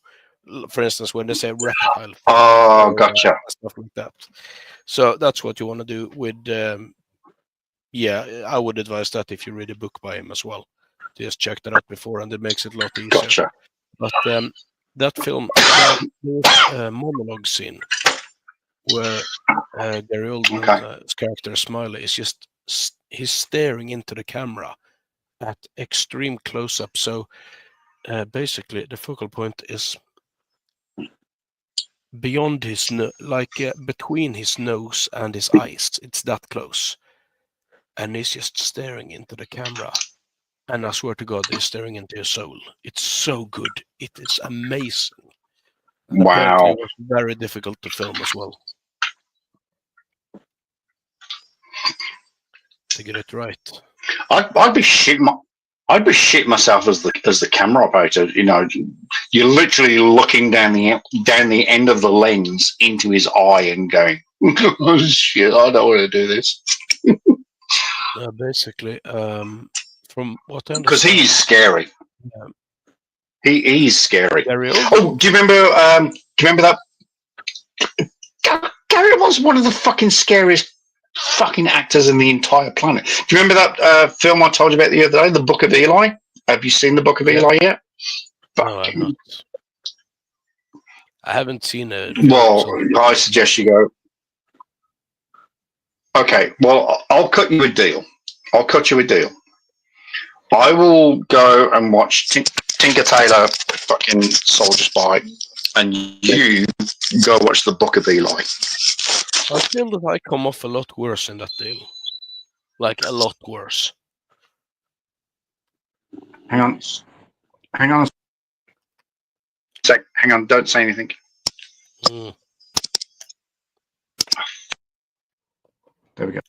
Speaker 4: For instance, when they say reptile.
Speaker 5: Gotcha.
Speaker 4: Stuff like that. So that's what you want to do with. I would advise that if you read a book by him as well. Just check that out before, and it makes it a lot easier.
Speaker 5: Gotcha.
Speaker 4: But that film, there's a monologue scene where Gary Oldman's character Smiley is just he's staring into the camera at extreme close-up. So basically, the focal point is beyond his between his nose and his eyes. It's that close, and he's just staring into the camera. And I swear to God, he's staring into your soul. It's so good. It is amazing. And
Speaker 5: wow!
Speaker 4: It was very difficult to film as well. To get it right.
Speaker 5: I'd be shitting myself as the camera operator. You know, you're literally looking down the end of the lens into his eye and going, "Oh shit! I don't want to do this."
Speaker 4: Basically, from what I understand,
Speaker 5: because he's scary.
Speaker 4: Yeah.
Speaker 5: He's scary.
Speaker 4: Oh,
Speaker 5: do you remember that? Gary was one of the fucking scariest fucking actors in the entire planet. Do you remember that film I told you about the other day, The Book of Eli? Have you seen The Book of Eli yet?
Speaker 4: No, I've not. I haven't seen it.
Speaker 5: Well, I suggest you go. Okay, well, I'll cut you a deal. I will go and watch Tinker Tailor fucking Soldier Spy, and you go watch the Book of Eli.
Speaker 4: I feel that I come off a lot worse in that deal. Like a lot worse.
Speaker 5: Hang on. Hang on a sec. Hang on. Don't say anything.
Speaker 4: Mm.
Speaker 5: There we go.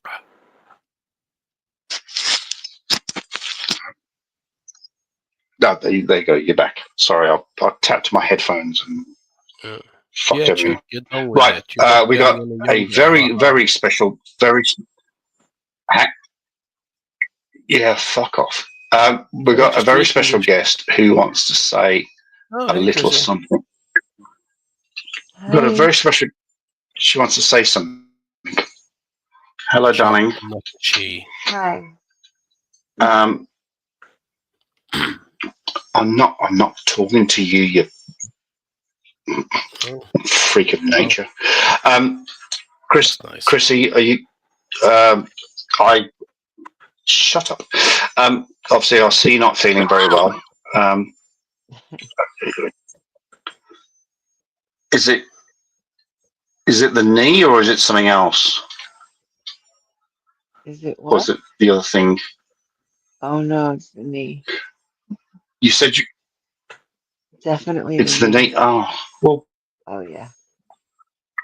Speaker 5: No, there you go. You're back. Sorry, I tapped my headphones and fucked
Speaker 4: Yeah,
Speaker 5: everything.
Speaker 4: get on with
Speaker 5: Right,
Speaker 4: it. You
Speaker 5: we got a very special, yeah, fuck off. We got a very special guest who wants to say a little
Speaker 4: Chrissy.
Speaker 5: something. We've got a very special. She wants to say something. Hello, darling.
Speaker 4: She.
Speaker 2: Hi.
Speaker 5: I'm not talking to you, you
Speaker 4: Oh,
Speaker 5: freak of nature.
Speaker 4: nice.
Speaker 5: Chrissy, are you? I shut up. Obviously, I see you're not feeling very well. Is it the knee or is it something else?
Speaker 2: Is it
Speaker 5: Or is
Speaker 2: what?
Speaker 5: it the other thing?
Speaker 2: Oh no, it's the knee.
Speaker 5: You said
Speaker 2: Definitely
Speaker 5: it's the knee. Oh well.
Speaker 2: Oh yeah.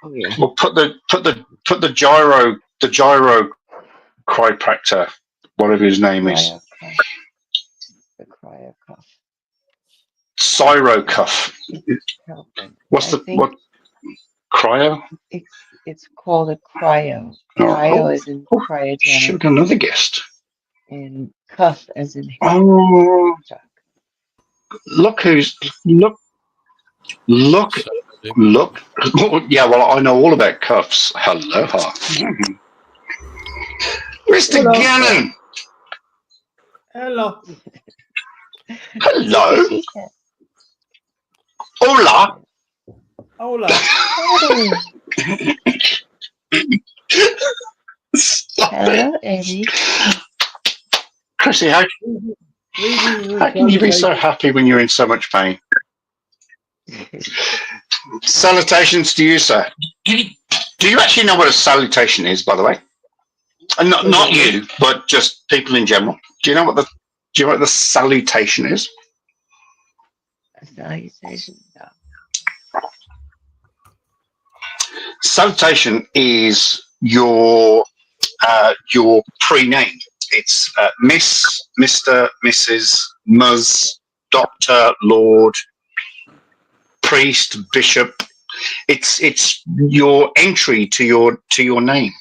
Speaker 2: Oh yeah.
Speaker 5: Well, put the gyro chiropractor, whatever his name is,
Speaker 2: Cryo-cuff. The cryo cuff.
Speaker 5: Cyrocuff. What's what? Cryo?
Speaker 2: It's called a cryo.
Speaker 5: Oh,
Speaker 2: Cryo as in
Speaker 5: should
Speaker 2: cryogenic,
Speaker 5: have got another guest.
Speaker 2: and cuff as in
Speaker 5: Oh, look who's look. Yeah, well, I know all about cuffs. Hello, Mr.
Speaker 6: Hello.
Speaker 5: Gannon.
Speaker 6: Hello.
Speaker 5: Hello. Hola.
Speaker 6: Hola.
Speaker 2: Hello, Eddie.
Speaker 5: Chrissy, how can you be so happy when you're in so much pain? Salutations to you, sir. Do you actually know what a salutation is, by the way? And not you, but just people in general. Do you know what the salutation is?
Speaker 2: A salutation? No.
Speaker 5: Salutation is your pre-name. It's Miss, Mr, Mrs, Ms, Doctor, Lord, priest, bishop. It's your entry to your name.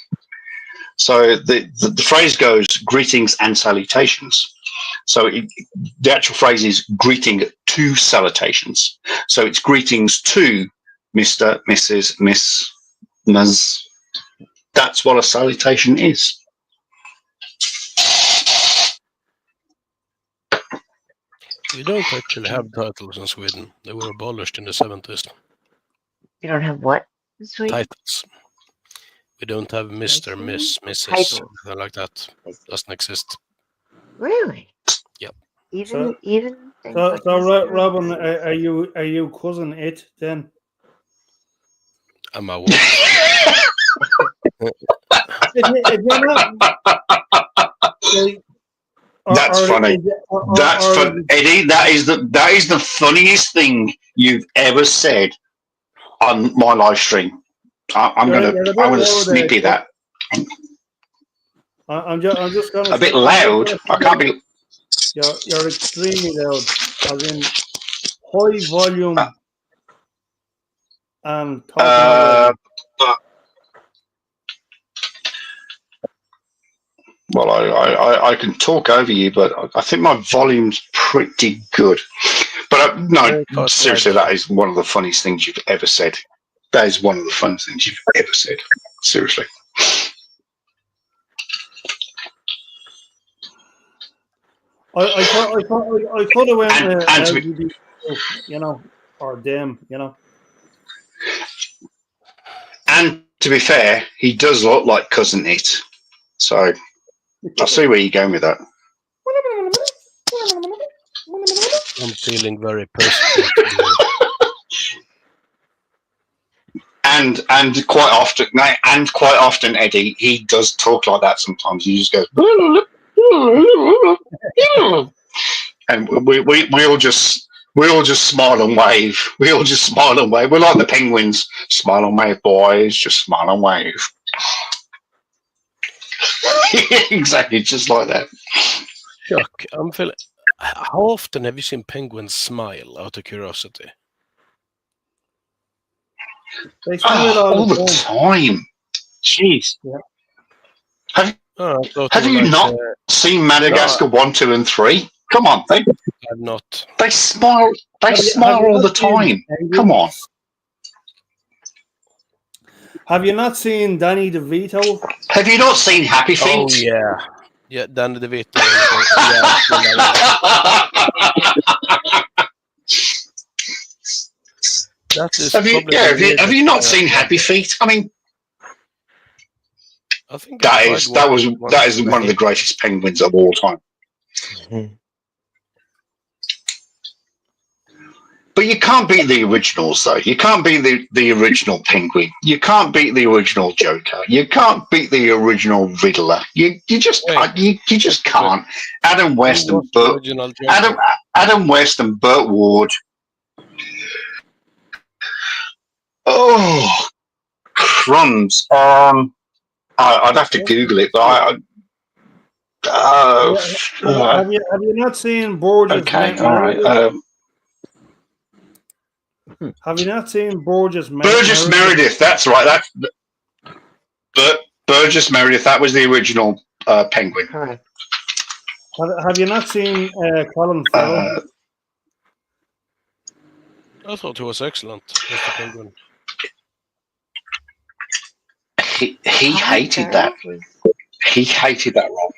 Speaker 5: So the phrase goes greetings and salutations. So the actual phrase is greeting to salutations. So it's greetings to Mr, Mrs, Miss, Ms. That's what a salutation is.
Speaker 4: We don't actually have titles in Sweden. They were abolished in the 70s.
Speaker 2: You don't have what? Sweet.
Speaker 4: Titles. We don't have Mr., Miss, Mrs.,
Speaker 2: Titles.
Speaker 4: anything like that. Doesn't exist.
Speaker 2: Really?
Speaker 4: Yep.
Speaker 2: Even things
Speaker 6: So,
Speaker 2: like
Speaker 6: so
Speaker 2: Mr.
Speaker 6: Robin, are you cousin it then?
Speaker 4: Am I what?
Speaker 6: If you're not,
Speaker 5: That's funny. That's fun, Eddie. That is the funniest thing you've ever said on my live stream. I'm gonna snippy that.
Speaker 6: I'm just gonna.
Speaker 5: A bit loud. I can't be.
Speaker 6: You're extremely loud. As in high volume and talking.
Speaker 5: Well, I can talk over you, but I think my volume's pretty good. But no, seriously, that is one of the funniest things you've ever said. That is one of the funniest things you've ever said. Seriously.
Speaker 6: I thought it went LGBT, you know, or them, you know.
Speaker 5: And to be fair, he does look like Cousin It. So I see where you're going with that.
Speaker 4: I'm feeling very positive.
Speaker 5: And quite often, Eddie, he does talk like that sometimes. He just goes, and we all just smile and wave. We all just smile and wave. We're like the penguins. Smile and wave, boys. Just smile and wave. Exactly, just like that.
Speaker 4: Chuck, I'm feeling. How often have you seen penguins smile? Out of curiosity.
Speaker 6: They smile
Speaker 5: All the time. Jeez.
Speaker 6: Yeah.
Speaker 5: Have you not seen Madagascar 1, 2, and 3? Come on,
Speaker 4: I've not.
Speaker 5: they smile. They smile all the time. Come on.
Speaker 6: Have you not seen Danny DeVito?
Speaker 5: Have you not seen Happy Feet?
Speaker 4: Oh yeah, Danny DeVito. That is
Speaker 5: have you not seen Happy Feet? I mean,
Speaker 4: I think
Speaker 5: that is one of the greatest penguins of all time.
Speaker 7: Mhm.
Speaker 5: But you can't beat the originals, though. You can't beat the original Penguin. You can't beat the original Joker. You can't beat the original Riddler. You just can't. Adam West and Burt. Adam West and Burt Ward. Oh, crumbs. I'd have to Google it, but
Speaker 6: have you not seen Borges?
Speaker 5: okay, all right.
Speaker 6: Have you not seen Borges?
Speaker 5: Burgess Meredith, that's right. Burgess Meredith. That was the original Penguin.
Speaker 2: Correct.
Speaker 6: Have you not seen Colin Farrell?
Speaker 4: I thought he was excellent as the Penguin.
Speaker 5: He hated that. He hated that role.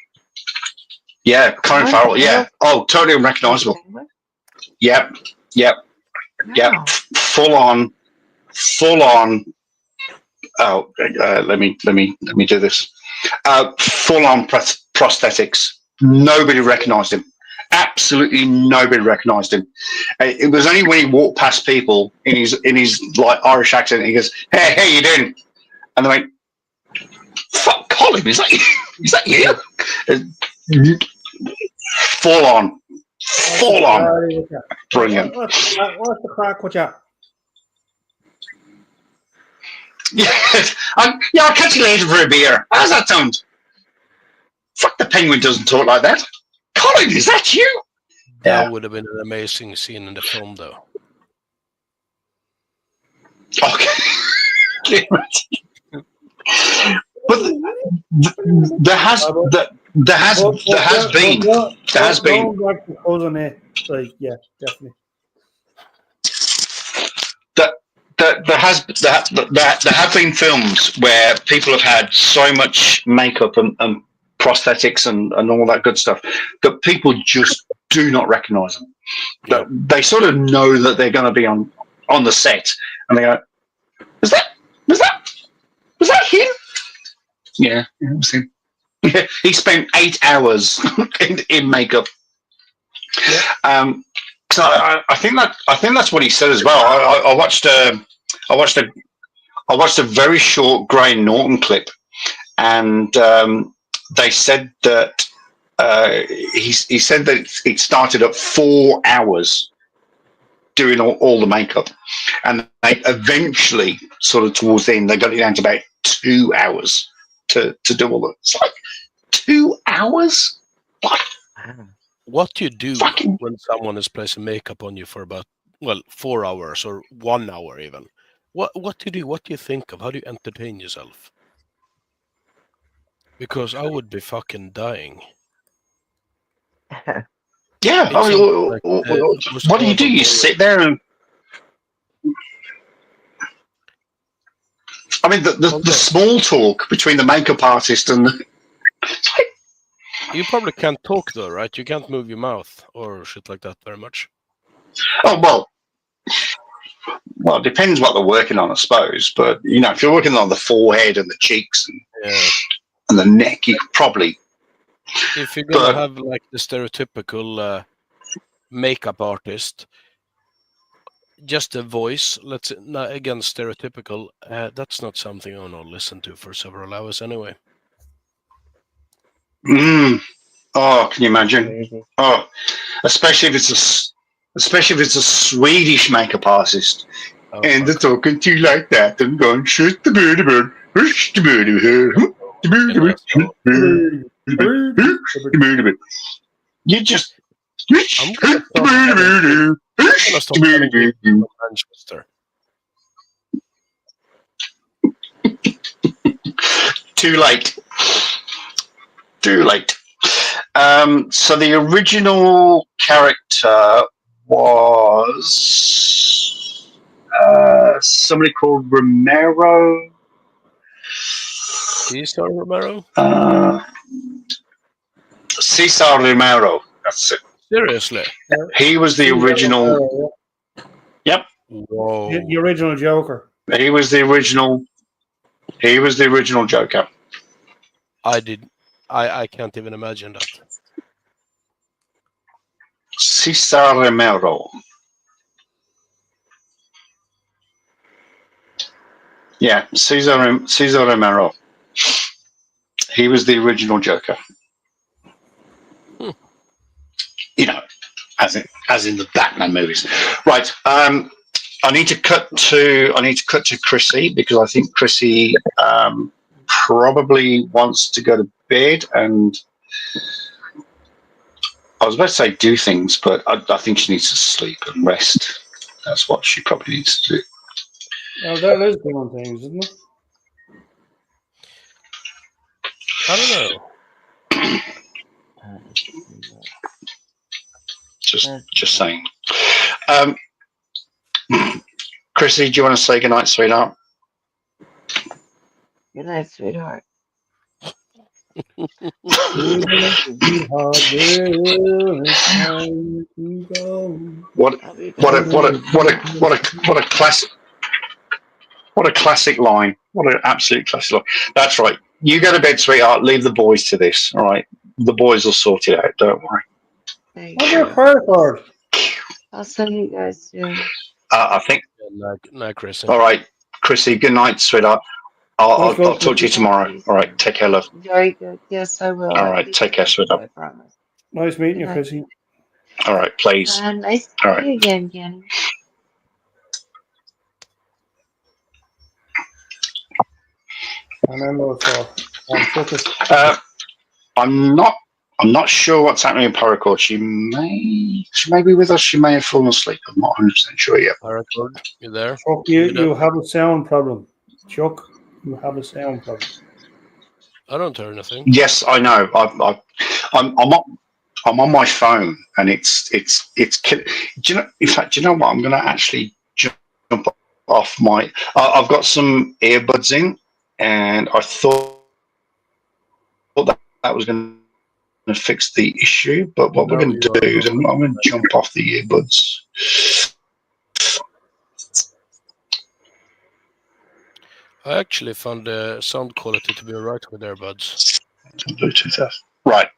Speaker 5: Yeah, Colin Farrell. Yeah. Oh, totally unrecognizable. Yep. Full on. Oh, let me do this. Full on prosthetics. Nobody recognised him. Absolutely nobody recognised him. It was only when he walked past people in his like Irish accent, he goes, "Hey, how you doing?" And they went, "Fuck, Colin, is that you? Is that you?" Full on. Brilliant.
Speaker 6: What's the crack with you?
Speaker 5: Yeah, I'll catch you later for a beer. How's that sound? Fuck, the Penguin doesn't talk like that. Colin, is that you?
Speaker 4: That would have been an amazing scene in the film, though.
Speaker 5: Okay. But there has been.
Speaker 6: Going back to Cousin A, like, yeah, definitely.
Speaker 5: There have been films where people have had so much makeup and prosthetics and all that good stuff that people just do not recognise them.
Speaker 4: Yeah.
Speaker 5: They sort of know that they're going to be on the set, and they go, "Was that him?" Yeah, it was him. He spent 8 hours in makeup. Yeah. So I think that's what he said as well. I watched a very short Graham Norton clip, and they said that he said that it started at 4 hours doing all the makeup, and they eventually, sort of towards the end, they got it down to about 2 hours to do all that. It's like 2 hours.
Speaker 4: What do you do when someone is placing makeup on you for about 4 hours or 1 hour even? What do you do? What do you think of? How do you entertain yourself? Because I would be fucking dying.
Speaker 5: Yeah. What do you do? You sit there and. I mean, the small talk between the makeup artist and the.
Speaker 4: You probably can't talk though, right? You can't move your mouth or shit like that very much.
Speaker 5: Oh, well, it depends what they're working on, I suppose. But, if you're working on the forehead and the cheeks and the neck, you could probably...
Speaker 4: If you're going to have like the stereotypical makeup artist, just a voice. Let's not, again, stereotypical. That's not something I want to listen to for several hours anyway.
Speaker 5: Oh, can you imagine?
Speaker 2: Crazy.
Speaker 5: Oh, especially if it's a Swedish makeup artist,
Speaker 4: Oh,
Speaker 5: and they're
Speaker 4: fuck.
Speaker 5: talking to you like that and going, "Shoot the birdie bird, hush the birdie bird, the birdie
Speaker 4: Yeah,
Speaker 5: bird,
Speaker 4: so
Speaker 5: the birdie bird." You just hush
Speaker 4: I'm
Speaker 5: the
Speaker 4: gonna
Speaker 5: birdie bird, hush
Speaker 4: stop
Speaker 5: the birdie
Speaker 4: having
Speaker 5: bird.
Speaker 4: from Manchester.
Speaker 5: Too late. Too late. So the original character was somebody called Romero.
Speaker 4: Cesar Romero?
Speaker 5: Cesar Romero. That's it.
Speaker 4: Seriously?
Speaker 5: He was the original. Yep.
Speaker 4: Whoa.
Speaker 6: The original Joker.
Speaker 5: He was the original. He was the original Joker.
Speaker 4: I can't even imagine that.
Speaker 5: Cesar Romero. Yeah, Cesar Romero. He was the original Joker. You know, as in the Batman movies. Right. I need to cut to Chrissy, because I think Chrissy probably wants to go to bed, and I was about to say do things, but I think she needs to sleep and rest. That's what she probably needs to do.
Speaker 6: Oh, that is doing things, isn't it?
Speaker 4: I don't know.
Speaker 5: Just saying. Chrissy, do you want to say goodnight, sweetheart?
Speaker 2: Good night, sweetheart.
Speaker 5: What a classic! What a classic line! What an absolute classic line! That's right. You go to bed, sweetheart. Leave the boys to this. All right, the boys will sort it out. Don't worry.
Speaker 2: Thank
Speaker 6: What's
Speaker 2: you.
Speaker 6: your credit card?
Speaker 2: I'll send you guys soon.
Speaker 5: I think.
Speaker 4: No, Chris.
Speaker 5: All right, Chrissy. Good night, sweetheart. I'll talk to you tomorrow. All right, take care, love.
Speaker 2: Very good. Yes, I will.
Speaker 5: All right, take care, sweetheart.
Speaker 2: I promise.
Speaker 6: Nice meeting you,
Speaker 2: Good night.
Speaker 6: Chrissy.
Speaker 5: All right, please.
Speaker 2: Nice to
Speaker 5: All
Speaker 2: see
Speaker 5: right.
Speaker 2: you again, Kenny.
Speaker 6: And then also,
Speaker 5: I'm not sure what's happening in Paracord. She may be with us. She may have fallen asleep. I'm not 100% sure yet.
Speaker 4: Paracord, you there?
Speaker 6: Chuck, you have a sound problem. Chuck, you have a sound problem.
Speaker 4: I don't hear anything.
Speaker 5: Yes, I know. I'm on my phone, and it's. Do you know? In fact, do you know what? I'm going to actually jump off my. I've got some earbuds in, and I thought that was going to fix the issue. But what we're going to do is I'm going to jump off the earbuds.
Speaker 4: I actually found the sound quality to be alright with earbuds.
Speaker 5: Bluetooth. Right.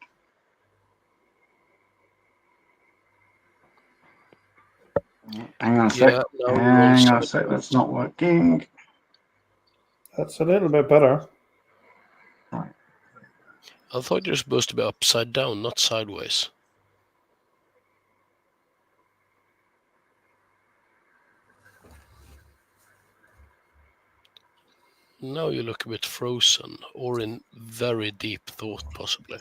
Speaker 5: Hang on a sec.
Speaker 4: Yeah, no,
Speaker 5: Hang on a sec. That's not working.
Speaker 6: That's a little bit better.
Speaker 4: I thought you're supposed to be upside down, not sideways. Now you look a bit frozen, or in very deep thought, possibly.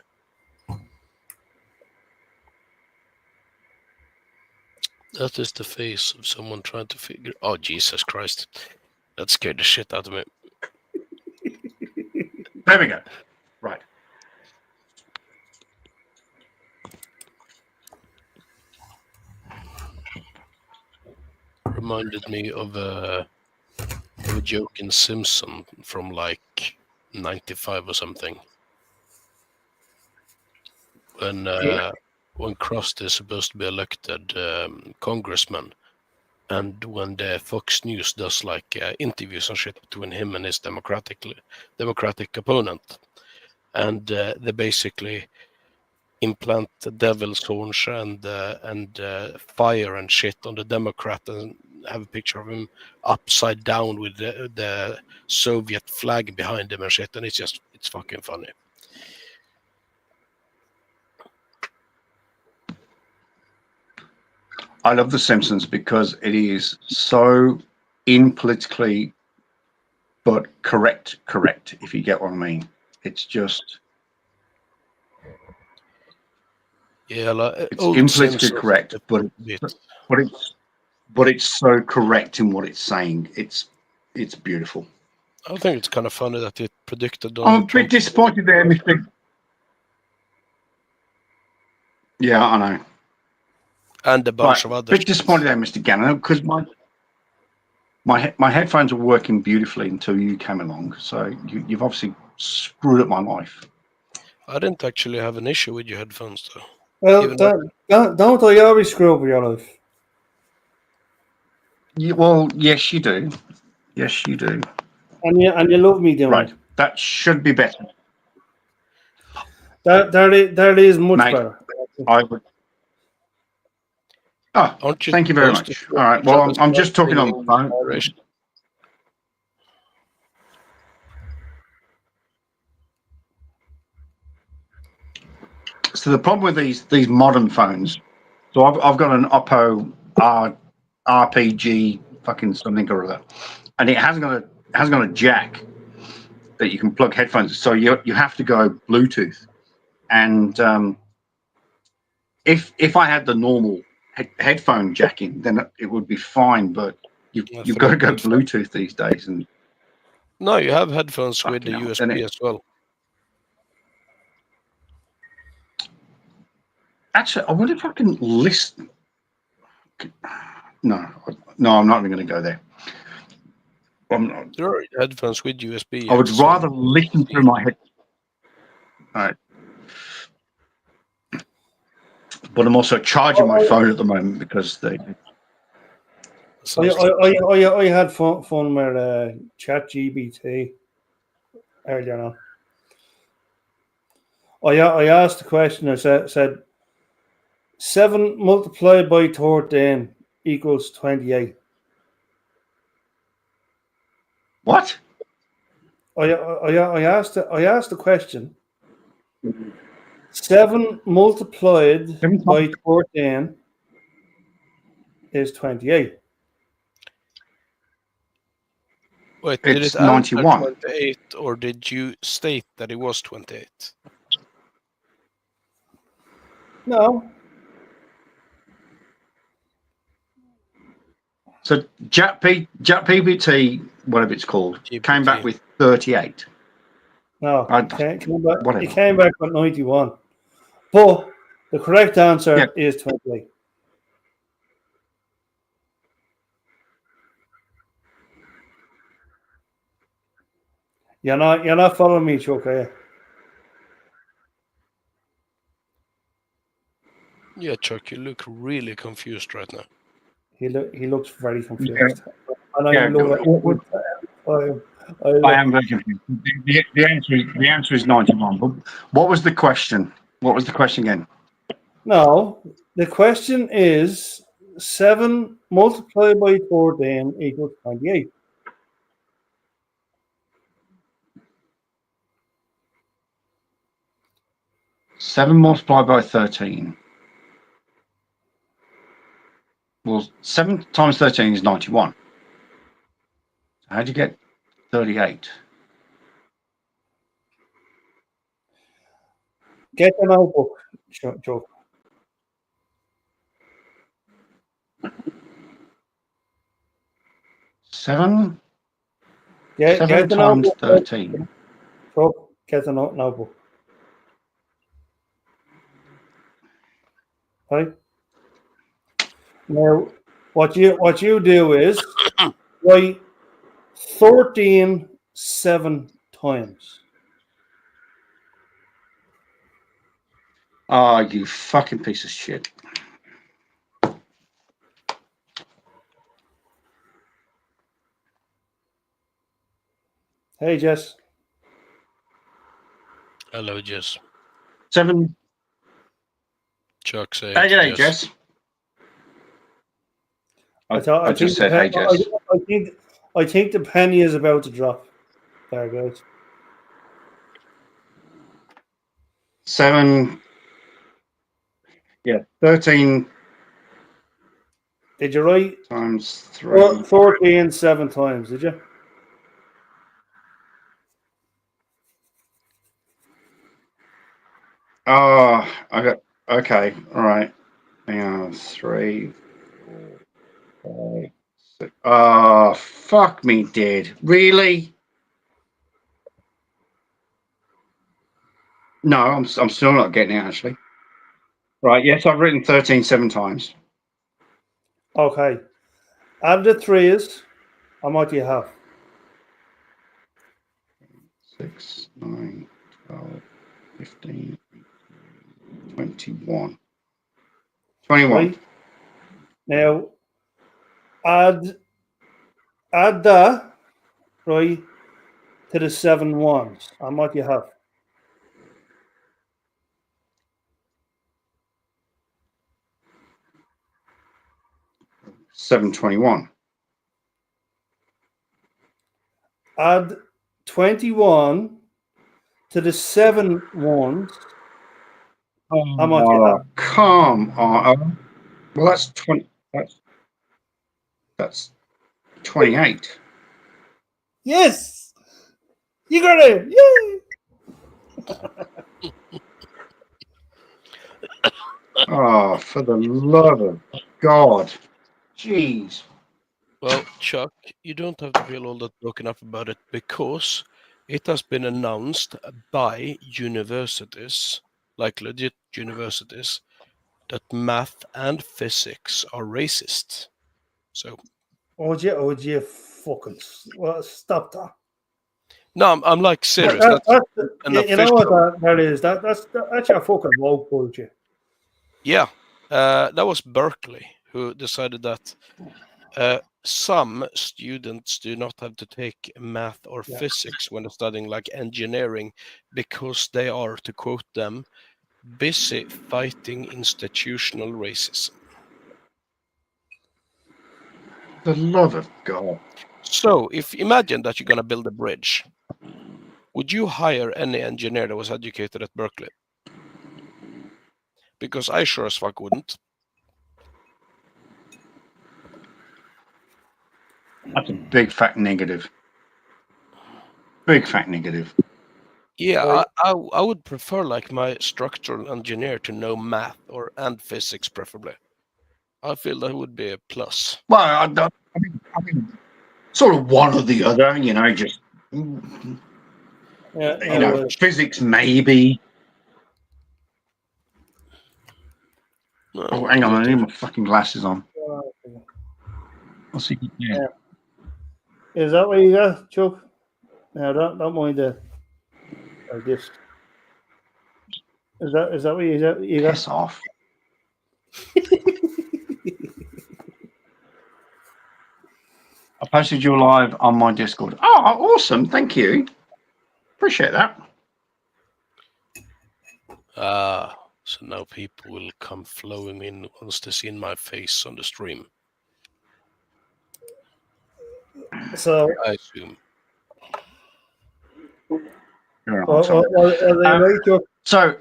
Speaker 4: That is the face of someone trying to figure... Oh, Jesus Christ. That scared the shit out of me.
Speaker 5: There we go. Right.
Speaker 4: Reminded me of a joke in Simpson from like 95 or something. When Krusty is supposed to be elected congressman, and when the Fox News does like interviews and shit between him and his Democratic opponent, and they basically implant the devil's horns and fire and shit on the Democrat and have a picture of him upside down with the Soviet flag behind him and shit, and it's fucking funny.
Speaker 1: I love The Simpsons because it is so politically, but correct, if you get what I mean. It's just...
Speaker 4: Yeah, like
Speaker 1: It's
Speaker 4: old
Speaker 1: implicitly
Speaker 4: Simpsons
Speaker 1: correct, but it's so correct in what it's saying. It's beautiful.
Speaker 4: I think it's kind of funny that it predicted
Speaker 1: I'm
Speaker 4: Donald
Speaker 1: a bit
Speaker 4: Trump.
Speaker 1: disappointed there, Mr. Yeah, I know.
Speaker 4: And a bunch of other
Speaker 1: bit disappointed there, Mr. Gannon, because my headphones were working beautifully until you came along. So you've obviously screwed up my life.
Speaker 4: I didn't actually have an issue with your headphones, though.
Speaker 6: Well, don't I always screw up your life?
Speaker 1: Well, yes, you do. Yes, you do.
Speaker 6: And you love me doing
Speaker 1: Right.
Speaker 6: it.
Speaker 1: That should be better.
Speaker 6: That is much
Speaker 1: Mate,
Speaker 6: better.
Speaker 1: I would... Oh, thank you very much. All right. Well, I'm just talking on the phone. So the problem with these modern phones, so I've got an Oppo RPG fucking something or other, and it hasn't got a jack that you can plug headphones. So you have to go Bluetooth, and if I had the normal headphone jacking, then it would be fine. But you've got to go Bluetooth these days, and
Speaker 4: no, you have headphones with the USB as well.
Speaker 1: Actually, I wonder if I can listen. No, I'm not even going to go there.
Speaker 4: There are headphones with USB.
Speaker 1: I would rather listen through my head. All right. But I'm also charging my phone at the moment because they...
Speaker 6: I had fun with ChatGPT earlier on. I asked the question. I said 7 multiplied by 13 equals 28.
Speaker 1: What?
Speaker 6: I asked the question. 7 multiplied by 14 is 28.
Speaker 4: Wait,
Speaker 1: it's
Speaker 4: did it
Speaker 1: 91.
Speaker 4: 28, or did you state that it was 28?
Speaker 6: No.
Speaker 1: So ChatGPT, whatever it's called, came back with 38.
Speaker 6: No, it came back with 91. But the correct answer is 28. You're not following me, Chuck, are you?
Speaker 4: Yeah, Chuck, you look really confused right now.
Speaker 6: He looks very confused.
Speaker 1: Yeah.
Speaker 6: And I love it.
Speaker 1: I am very confused. The answer is 91. But what was the question? What was the question again?
Speaker 6: No, the question is 7 multiplied by 14 equals 28.
Speaker 1: Seven multiplied by 13. Well, 7 times 13 is 91. How'd you get 38?
Speaker 6: Get the notebook, Joe.
Speaker 1: Seven
Speaker 6: Get the
Speaker 1: times
Speaker 6: notebook.
Speaker 1: 13.
Speaker 6: Joe, get the notebook. Right? Now, what you do is write 13 7 times.
Speaker 1: Oh, you fucking piece of shit.
Speaker 6: Hey, Jess.
Speaker 4: Hello, Jess.
Speaker 1: 7
Speaker 4: Chuck say
Speaker 5: Hey, g'day,
Speaker 4: yes.
Speaker 5: Jess. I
Speaker 6: think
Speaker 5: just
Speaker 6: the
Speaker 5: said, hey,
Speaker 6: pen-
Speaker 5: Jess.
Speaker 6: I think the penny is about to drop. There, guys.
Speaker 5: 7. Yeah, 13
Speaker 6: Did you write
Speaker 5: times 3.
Speaker 6: 14 7 times? Did you?
Speaker 5: Oh, I got, okay, all right. Hang on, 3, 4, 5, 6. Oh, fuck me dead. Really? No, I'm still not getting it, actually. Right, yes, I've written 13 7 times.
Speaker 6: Okay. Add the threes. How much do you have?
Speaker 5: 6, 9, 12, 15, 21. 21.
Speaker 6: Right. Now, add that, right, to the 7 ones. How much do you have?
Speaker 5: 721.
Speaker 6: Add 21 to the 7 ones. How much do you have?
Speaker 5: Come on. Well, that's 20. That's 28.
Speaker 6: Yes! You got it! Yay!
Speaker 5: Oh, for the love of God. Jeez.
Speaker 4: Well, Chuck, you don't have to feel all that broken up about it because it has been announced by universities, like legit universities, that math and physics are racist. So
Speaker 6: Oh, you fucking. Well, stop that.
Speaker 4: no, I'm like serious.
Speaker 6: That-
Speaker 4: That's
Speaker 6: that's
Speaker 4: an
Speaker 6: you know what
Speaker 4: official.
Speaker 6: that is? That's your fucking woke bullshit.
Speaker 4: Yeah, that was Berkeley who decided that some students do not have to take math or
Speaker 6: Yeah.
Speaker 4: physics when they're studying like engineering because they are, to quote them, busy fighting institutional racism.
Speaker 5: The love of God.
Speaker 4: So if imagine that you're going to build a bridge, would you hire any engineer that was educated at Berkeley? Because I sure as fuck wouldn't.
Speaker 5: That's a big fat negative. Big fat negative.
Speaker 4: Yeah,
Speaker 6: Right.
Speaker 4: I would prefer like my structural engineer to know math and physics preferably. I feel that would be a plus.
Speaker 5: Well, I mean, sort of one or the other, just,
Speaker 6: Yeah,
Speaker 5: physics maybe.
Speaker 4: No,
Speaker 5: Oh, hang on, I
Speaker 4: absolutely.
Speaker 5: need my fucking glasses on. I'll see. Yeah.
Speaker 6: Is that what you got, Chuck? No, don't mind the or this. Is that what you got?
Speaker 5: Piss off. I posted you live on my Discord. Oh, awesome. Thank you. Appreciate that.
Speaker 4: So now people will come flowing in once they see my face on the stream,
Speaker 6: So,
Speaker 4: I assume.
Speaker 5: You're
Speaker 6: well,
Speaker 5: awesome.
Speaker 6: right, Chuck?
Speaker 5: So,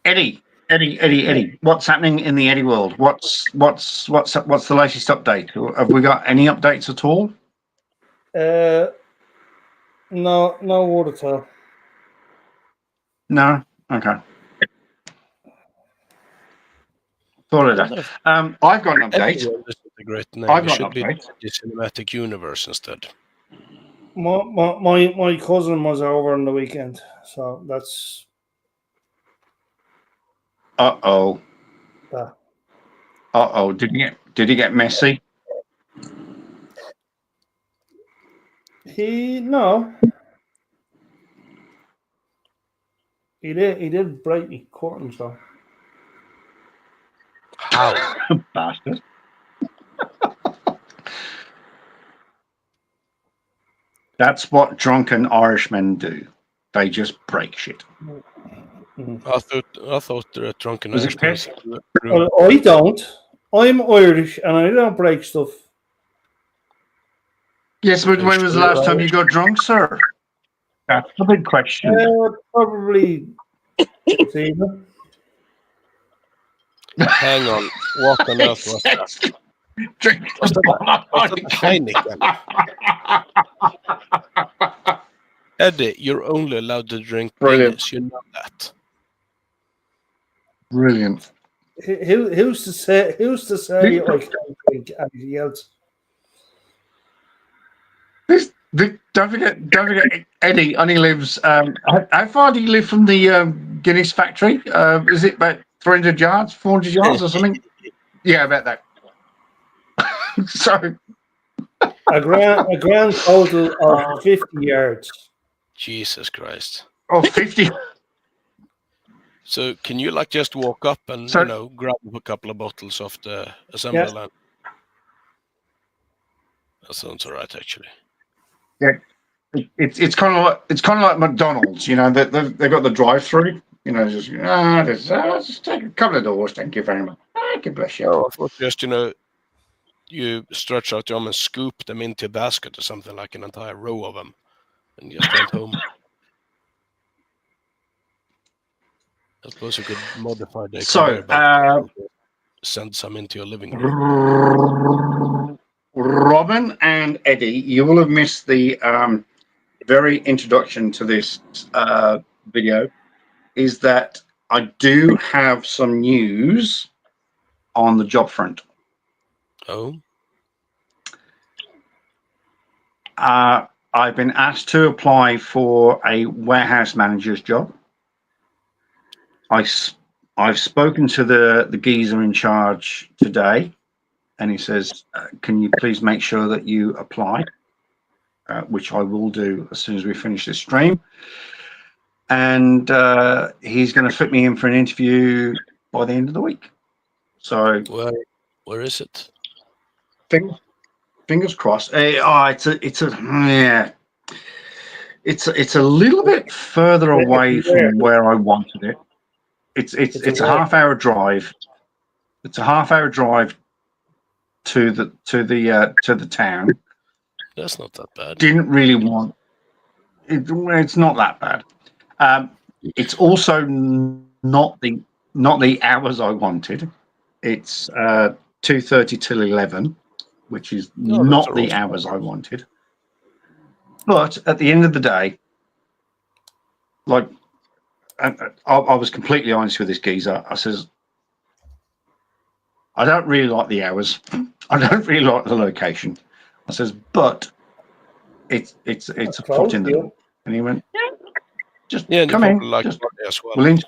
Speaker 5: Eddie, what's happening in the Eddie world? What's the latest update? Have we got any updates at all?
Speaker 6: No word at all.
Speaker 5: No. Okay. Thought of that. I've got an update.
Speaker 4: Everyone, this is a great name.
Speaker 5: I've
Speaker 4: It
Speaker 5: got an
Speaker 4: should be
Speaker 5: update.
Speaker 4: the cinematic universe instead.
Speaker 6: My cousin was over on the weekend, so that's
Speaker 5: Uh-oh.
Speaker 6: that.
Speaker 5: Uh-oh. Did he get messy?
Speaker 6: He did break me curtains though.
Speaker 4: How?
Speaker 5: Bastard. That's what drunken Irishmen do. They just break shit.
Speaker 4: I thought the drunken
Speaker 5: Was it
Speaker 4: Irishman
Speaker 5: Piss?
Speaker 6: Well, I don't. I'm Irish and I don't break stuff.
Speaker 5: Yes, but when was the last time you got drunk, sir? That's the big question.
Speaker 6: Probably this evening.
Speaker 4: Hang on. What on earth was that?
Speaker 5: Drink
Speaker 4: Was that Heineken? Eddie, you're only allowed to drink
Speaker 5: Brilliant.
Speaker 4: Guinness. You know that.
Speaker 5: Brilliant.
Speaker 6: Who's to say I can't drink anything else?
Speaker 5: Don't forget, Eddie only lives. How far do you live from the Guinness factory? Is it about 300 yards, 400 yards, or something? Yeah, about that. So
Speaker 6: A grand total of 50 yards.
Speaker 4: Jesus Christ.
Speaker 5: oh, 50.
Speaker 4: So can you like just walk up and
Speaker 5: So-
Speaker 4: grab a couple of bottles off the assembly line? That sounds alright, actually.
Speaker 5: It's kind of like McDonald's. You know, they've got the drive-through. You know, just take a couple of doors. Thank you very much. Thank you, bless you.
Speaker 4: Oh, I thought just you stretch out your arm and scoop them into a basket or something, like an entire row of them, and just went home. I suppose you could modify the
Speaker 5: So,
Speaker 4: send some into your living room.
Speaker 5: Robin and Eddie, you will have missed the very introduction to this video. Is that I do have some news on the job front.
Speaker 4: Oh,
Speaker 5: I've been asked to apply for a warehouse manager's job. I've spoken to the geezer in charge today, and he says, can you please make sure that you apply, which I will do as soon as we finish this stream. And he's going to fit me in for an interview by the end of the week. So
Speaker 4: where is it?
Speaker 5: Fingers crossed. It's a little bit further away from where I wanted it. It's a half-hour drive. It's a half-hour drive to the town.
Speaker 4: That's not that bad.
Speaker 5: Didn't really want it. It's not that bad. It's also not the hours I wanted. It's 2:30 till 11, which is not the hours I wanted. But at the end of the day, like, I was completely honest with this geezer. I says, I don't really like the hours. I don't really like the location. I says, but it's a foot in the door. And he went, just come in.
Speaker 4: Like
Speaker 5: just
Speaker 4: as well.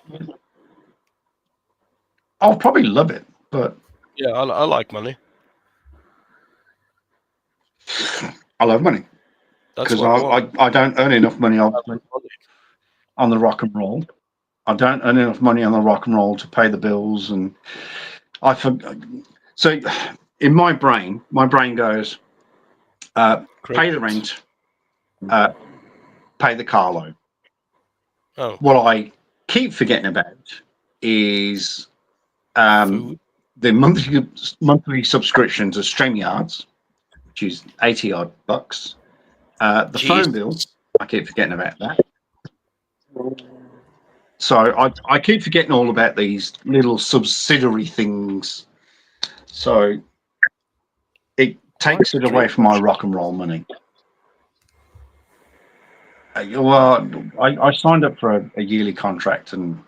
Speaker 5: I'll probably love it, but
Speaker 4: yeah, I like money.
Speaker 5: I love money because I don't earn enough money on the rock and roll. I don't earn enough money on the rock and roll to pay the bills, and so in my brain goes, pay the rent, pay the car loan.
Speaker 4: Oh.
Speaker 5: What I keep forgetting about is the monthly subscription to StreamYards, which is $80 odd. The phone bill, I keep forgetting about that. So I keep forgetting all about these little subsidiary things. So it takes it away from my rock and roll money. Well, I signed up for a yearly contract, and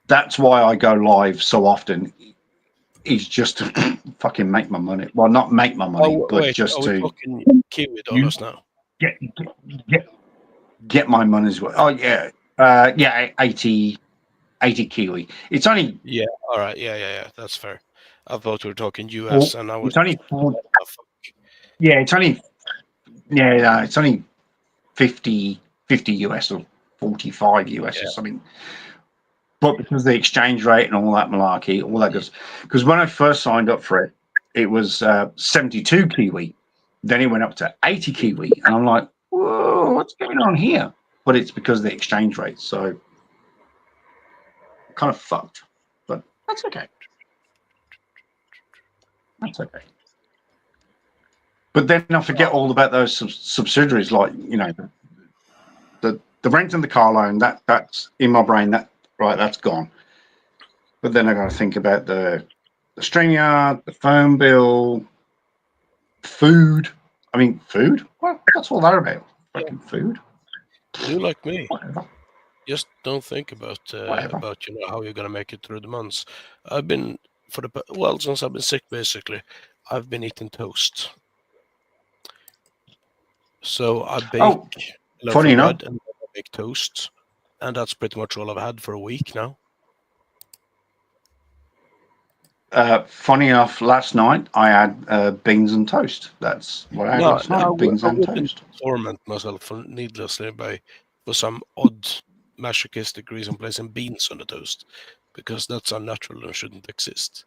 Speaker 5: that's why I go live so often. Is just to fucking make my money. Well, not make my money, but just to
Speaker 4: talking Kiwi dollars now.
Speaker 5: Get my money's worth. Oh yeah, 80 Kiwi. It's only
Speaker 4: all right, yeah. That's fair. I thought we were talking US, and I was.
Speaker 5: It's only 40, yeah, it's only 50 US or 45 US or something. But because of the exchange rate and all that malarkey, all that goes. Because when I first signed up for it, it was 72 Kiwi. Then it went up to 80 Kiwi, and I'm like, whoa, what's going on here?
Speaker 1: but it's because of the exchange rate. So kind of fucked, but that's okay. That's okay. But then I forget all about those subsidiaries, like, you know, the rent and the car loan. That's in my brain. That's gone. But then I got to think about the StreamYard, the phone bill, food. I mean, food. What's all that about? Fucking food.
Speaker 4: Do like me.
Speaker 1: Whatever.
Speaker 4: Just don't think about how you're gonna make it through the months. I've been since I've been sick, basically, I've been eating toast. So I bake a loaf
Speaker 1: funny
Speaker 4: of
Speaker 1: enough.
Speaker 4: bread and I make toast, and that's pretty much all I've had for a week now.
Speaker 1: Funny enough, last night I had beans and toast. That's what I had last night. Beans and toast.
Speaker 4: Torment myself needlessly for some odd masochistic reason placing beans on the toast, because that's unnatural and shouldn't exist.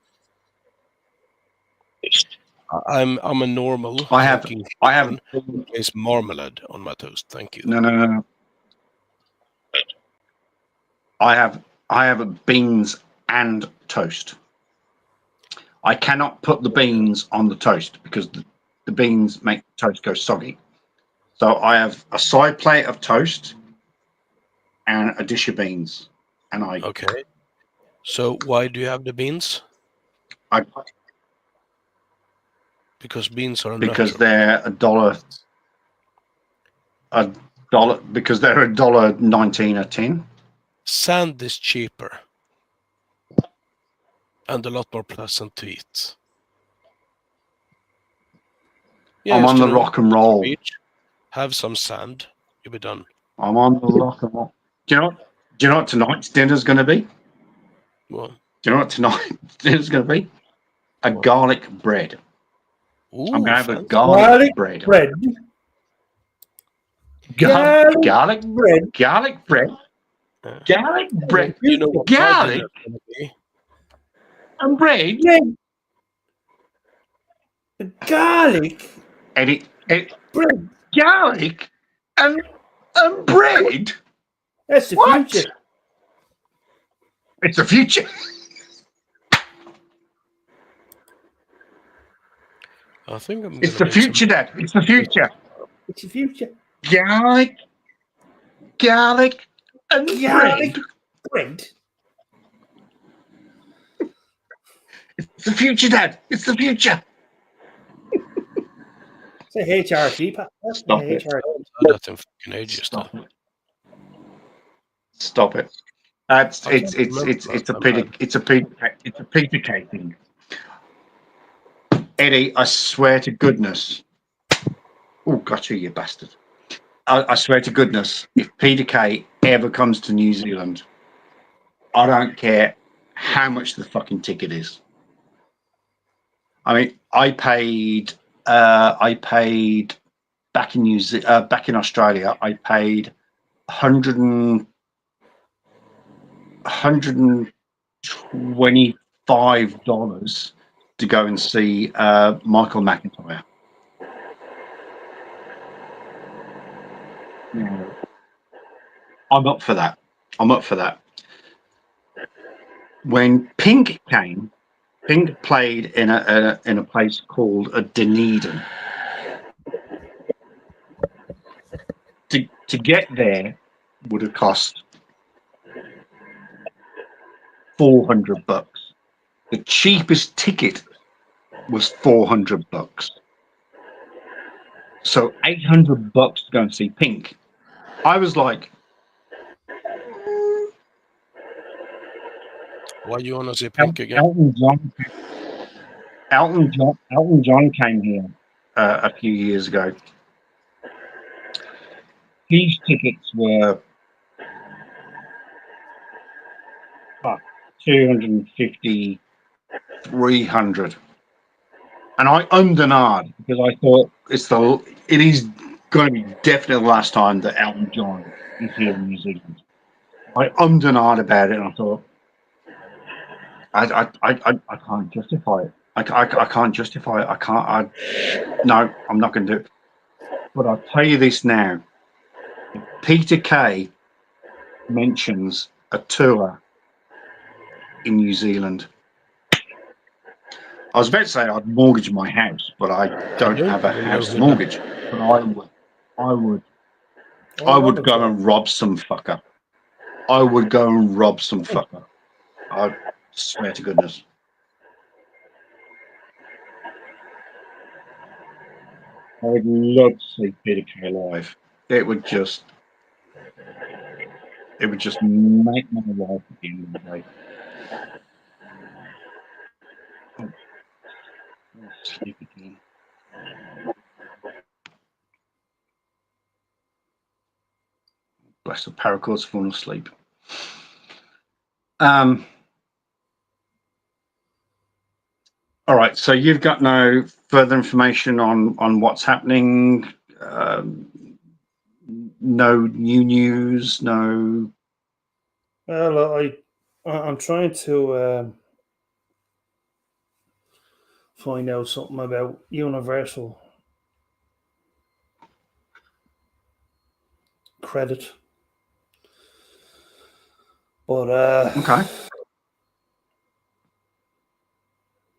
Speaker 4: I'm a normal.
Speaker 1: I have
Speaker 4: place marmalade on my toast. Thank you.
Speaker 1: No. I have beans and toast. I cannot put the beans on the toast because the beans make the toast go soggy. So I have a side plate of toast and a dish of beans, and
Speaker 4: Okay. So why do you have the beans? Because beans are
Speaker 1: because
Speaker 4: unnatural.
Speaker 1: they're $1 because they're $1.19 a tin.
Speaker 4: Sand is cheaper and a lot more pleasant to eat.
Speaker 1: I'm on the rock and roll.
Speaker 4: Beach, have some sand, you'll be done.
Speaker 1: I'm on the rock and roll. Do you know what tonight's dinner's going to be?
Speaker 4: Well,
Speaker 1: do you know what tonight's dinner's going to be? A garlic bread.
Speaker 4: Ooh,
Speaker 1: I'm going to have a garlic bread. Garlic bread. Garlic bread. Garlic bread.
Speaker 4: You know what
Speaker 1: garlic and bread.
Speaker 6: Garlic.
Speaker 1: Eddie, bread. Garlic and bread.
Speaker 6: That's the future.
Speaker 1: It's the future.
Speaker 4: I think
Speaker 1: it's the future, Dad. It's the future.
Speaker 6: It's the future.
Speaker 1: Garlic and
Speaker 6: bread.
Speaker 1: It's the future, Dad. It's the future.
Speaker 6: It's a HRT, Pat.
Speaker 1: Stop it.
Speaker 4: That's in fucking ages.
Speaker 1: Stop it. It's a Peter Kay thing. Eddie, I swear to goodness. Oh, got you bastard. I swear to goodness, if Peter Kay ever comes to New Zealand, I don't care how much the fucking ticket is. I mean, I paid back in Australia, I paid $125 to go and see Michael McIntyre. Yeah. I'm up for that. When Pink came, Pink played in a place called a Dunedin. To get there would have cost $400. The cheapest ticket was $400. So $800 to go and see Pink. I was like,
Speaker 4: why do you want to see Pink again?
Speaker 1: Elton John came here a few years ago. These tickets were $250, $300, and I and because I thought it is going to be definitely the last time that Elton John is here in New Zealand. I and about it, and I thought I can't justify it. I can't justify it. No, I'm not going to do it. But I'll tell you this now. If Peter Kay mentions a tour in New Zealand. I was about to say I'd mortgage my house, but I don't have a house to mortgage. But I would go and rob some fucker. I would go and rob some fucker. I swear to goodness. I would love to see Peter Kay live. It would just make my life at the end of the day. Oh, sleep again. Bless the paracords falling asleep. All right, so you've got no further information on what's happening. No new news. No.
Speaker 6: Well, I'm trying to find out something about Universal Credit, but
Speaker 1: Okay.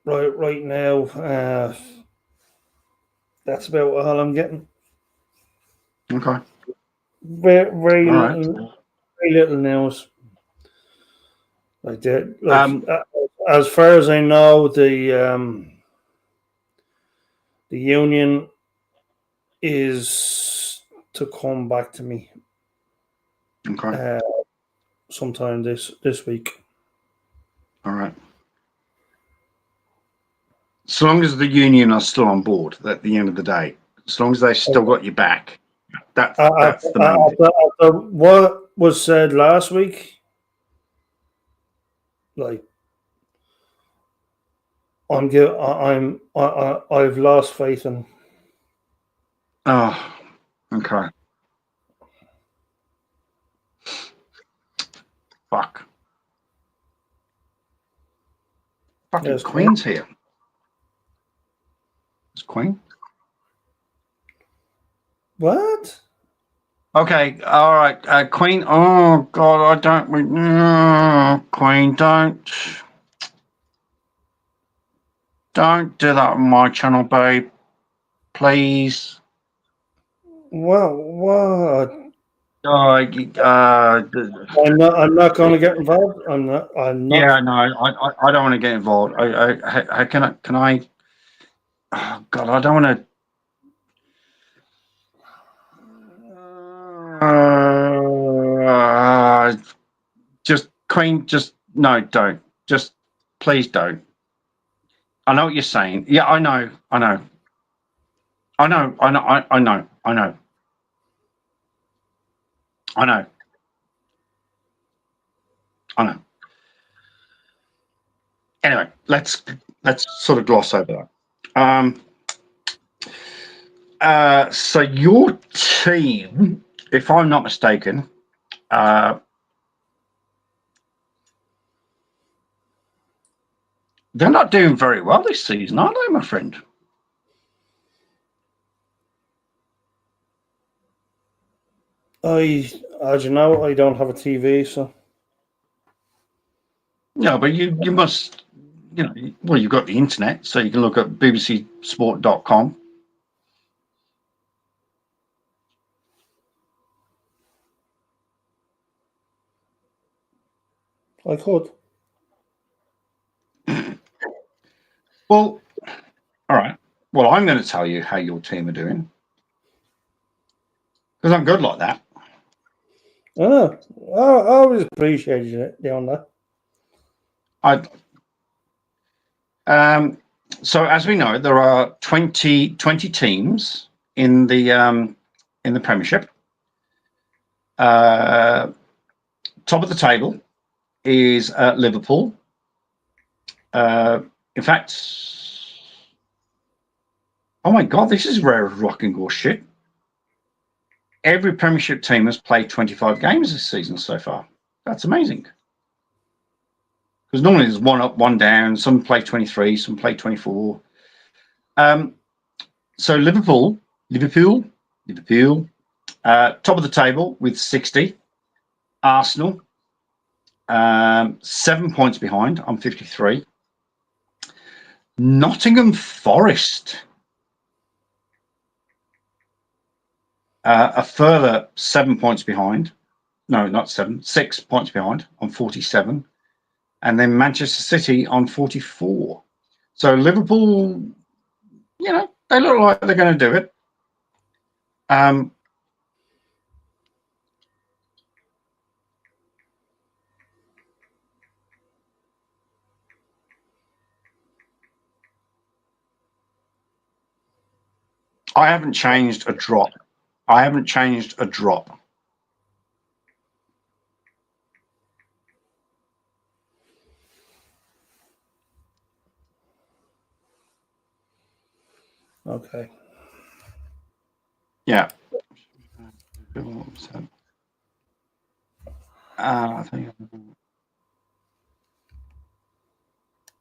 Speaker 6: right now, that's about all I'm getting.
Speaker 1: Okay.
Speaker 6: Very
Speaker 1: All right.
Speaker 6: little news. Like that. As far as I know, the union is to come back to me
Speaker 1: Okay.
Speaker 6: sometime this week.
Speaker 1: All right. So long as the union are still on board at the end of the day, as long as they've still got your back, that's the main thing.
Speaker 6: After what was said last week, like I've lost faith in.
Speaker 1: Oh, okay. Fuck. Fucking
Speaker 6: Yes,
Speaker 1: Queen's here. Is Queen?
Speaker 6: What?
Speaker 1: Okay, all right. Queen. Oh God, I don't. Queen, don't do that on my channel, babe. Please.
Speaker 6: Well, what?
Speaker 1: I'm
Speaker 6: not going to get involved. I'm not.
Speaker 1: Yeah, no, I don't want to get involved. How can I? Oh God, I don't want to. Just Queen, just no, don't. Just please don't. I know what you're saying. Yeah, I know. I know. Anyway, let's sort of gloss over that. So your team, if I'm not mistaken, they're not doing very well this season, are they, my friend?
Speaker 6: As you know, I don't have a TV, so.
Speaker 1: No, but you must, well, you've got the internet, so you can look at bbcsport.com.
Speaker 6: I could.
Speaker 1: Well, all right. Well, I'm going to tell you how your team are doing because I'm good like that.
Speaker 6: I always appreciated it doing that.
Speaker 1: So as we know, there are 20 teams in the Premiership. Top of the table is Liverpool. In fact, oh my God, this is rare rocking horse shit. Every Premiership team has played 25 games this season so far. That's amazing. Because normally there's one up, one down. Some play 23, some play 24. So Liverpool Top of the table with 60. Arsenal, 7 points behind. I'm 53. Nottingham Forest, a further 7 points behind. No, not 7, 6 points behind on 47. And then Manchester City on 44. So Liverpool, they look like they're going to do it. I haven't changed a drop.
Speaker 6: Okay.
Speaker 1: Yeah.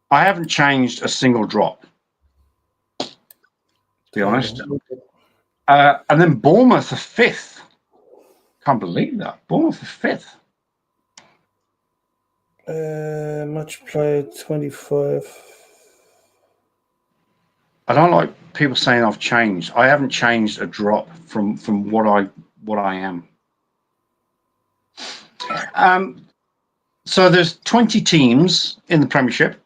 Speaker 1: I haven't changed a single drop, to be honest. And then Bournemouth are 5th. Can't believe that. Bournemouth are 5th.
Speaker 6: Match played 25.
Speaker 1: I don't like people saying I've changed. I haven't changed a drop from what I am. So there's 20 teams in the Premiership,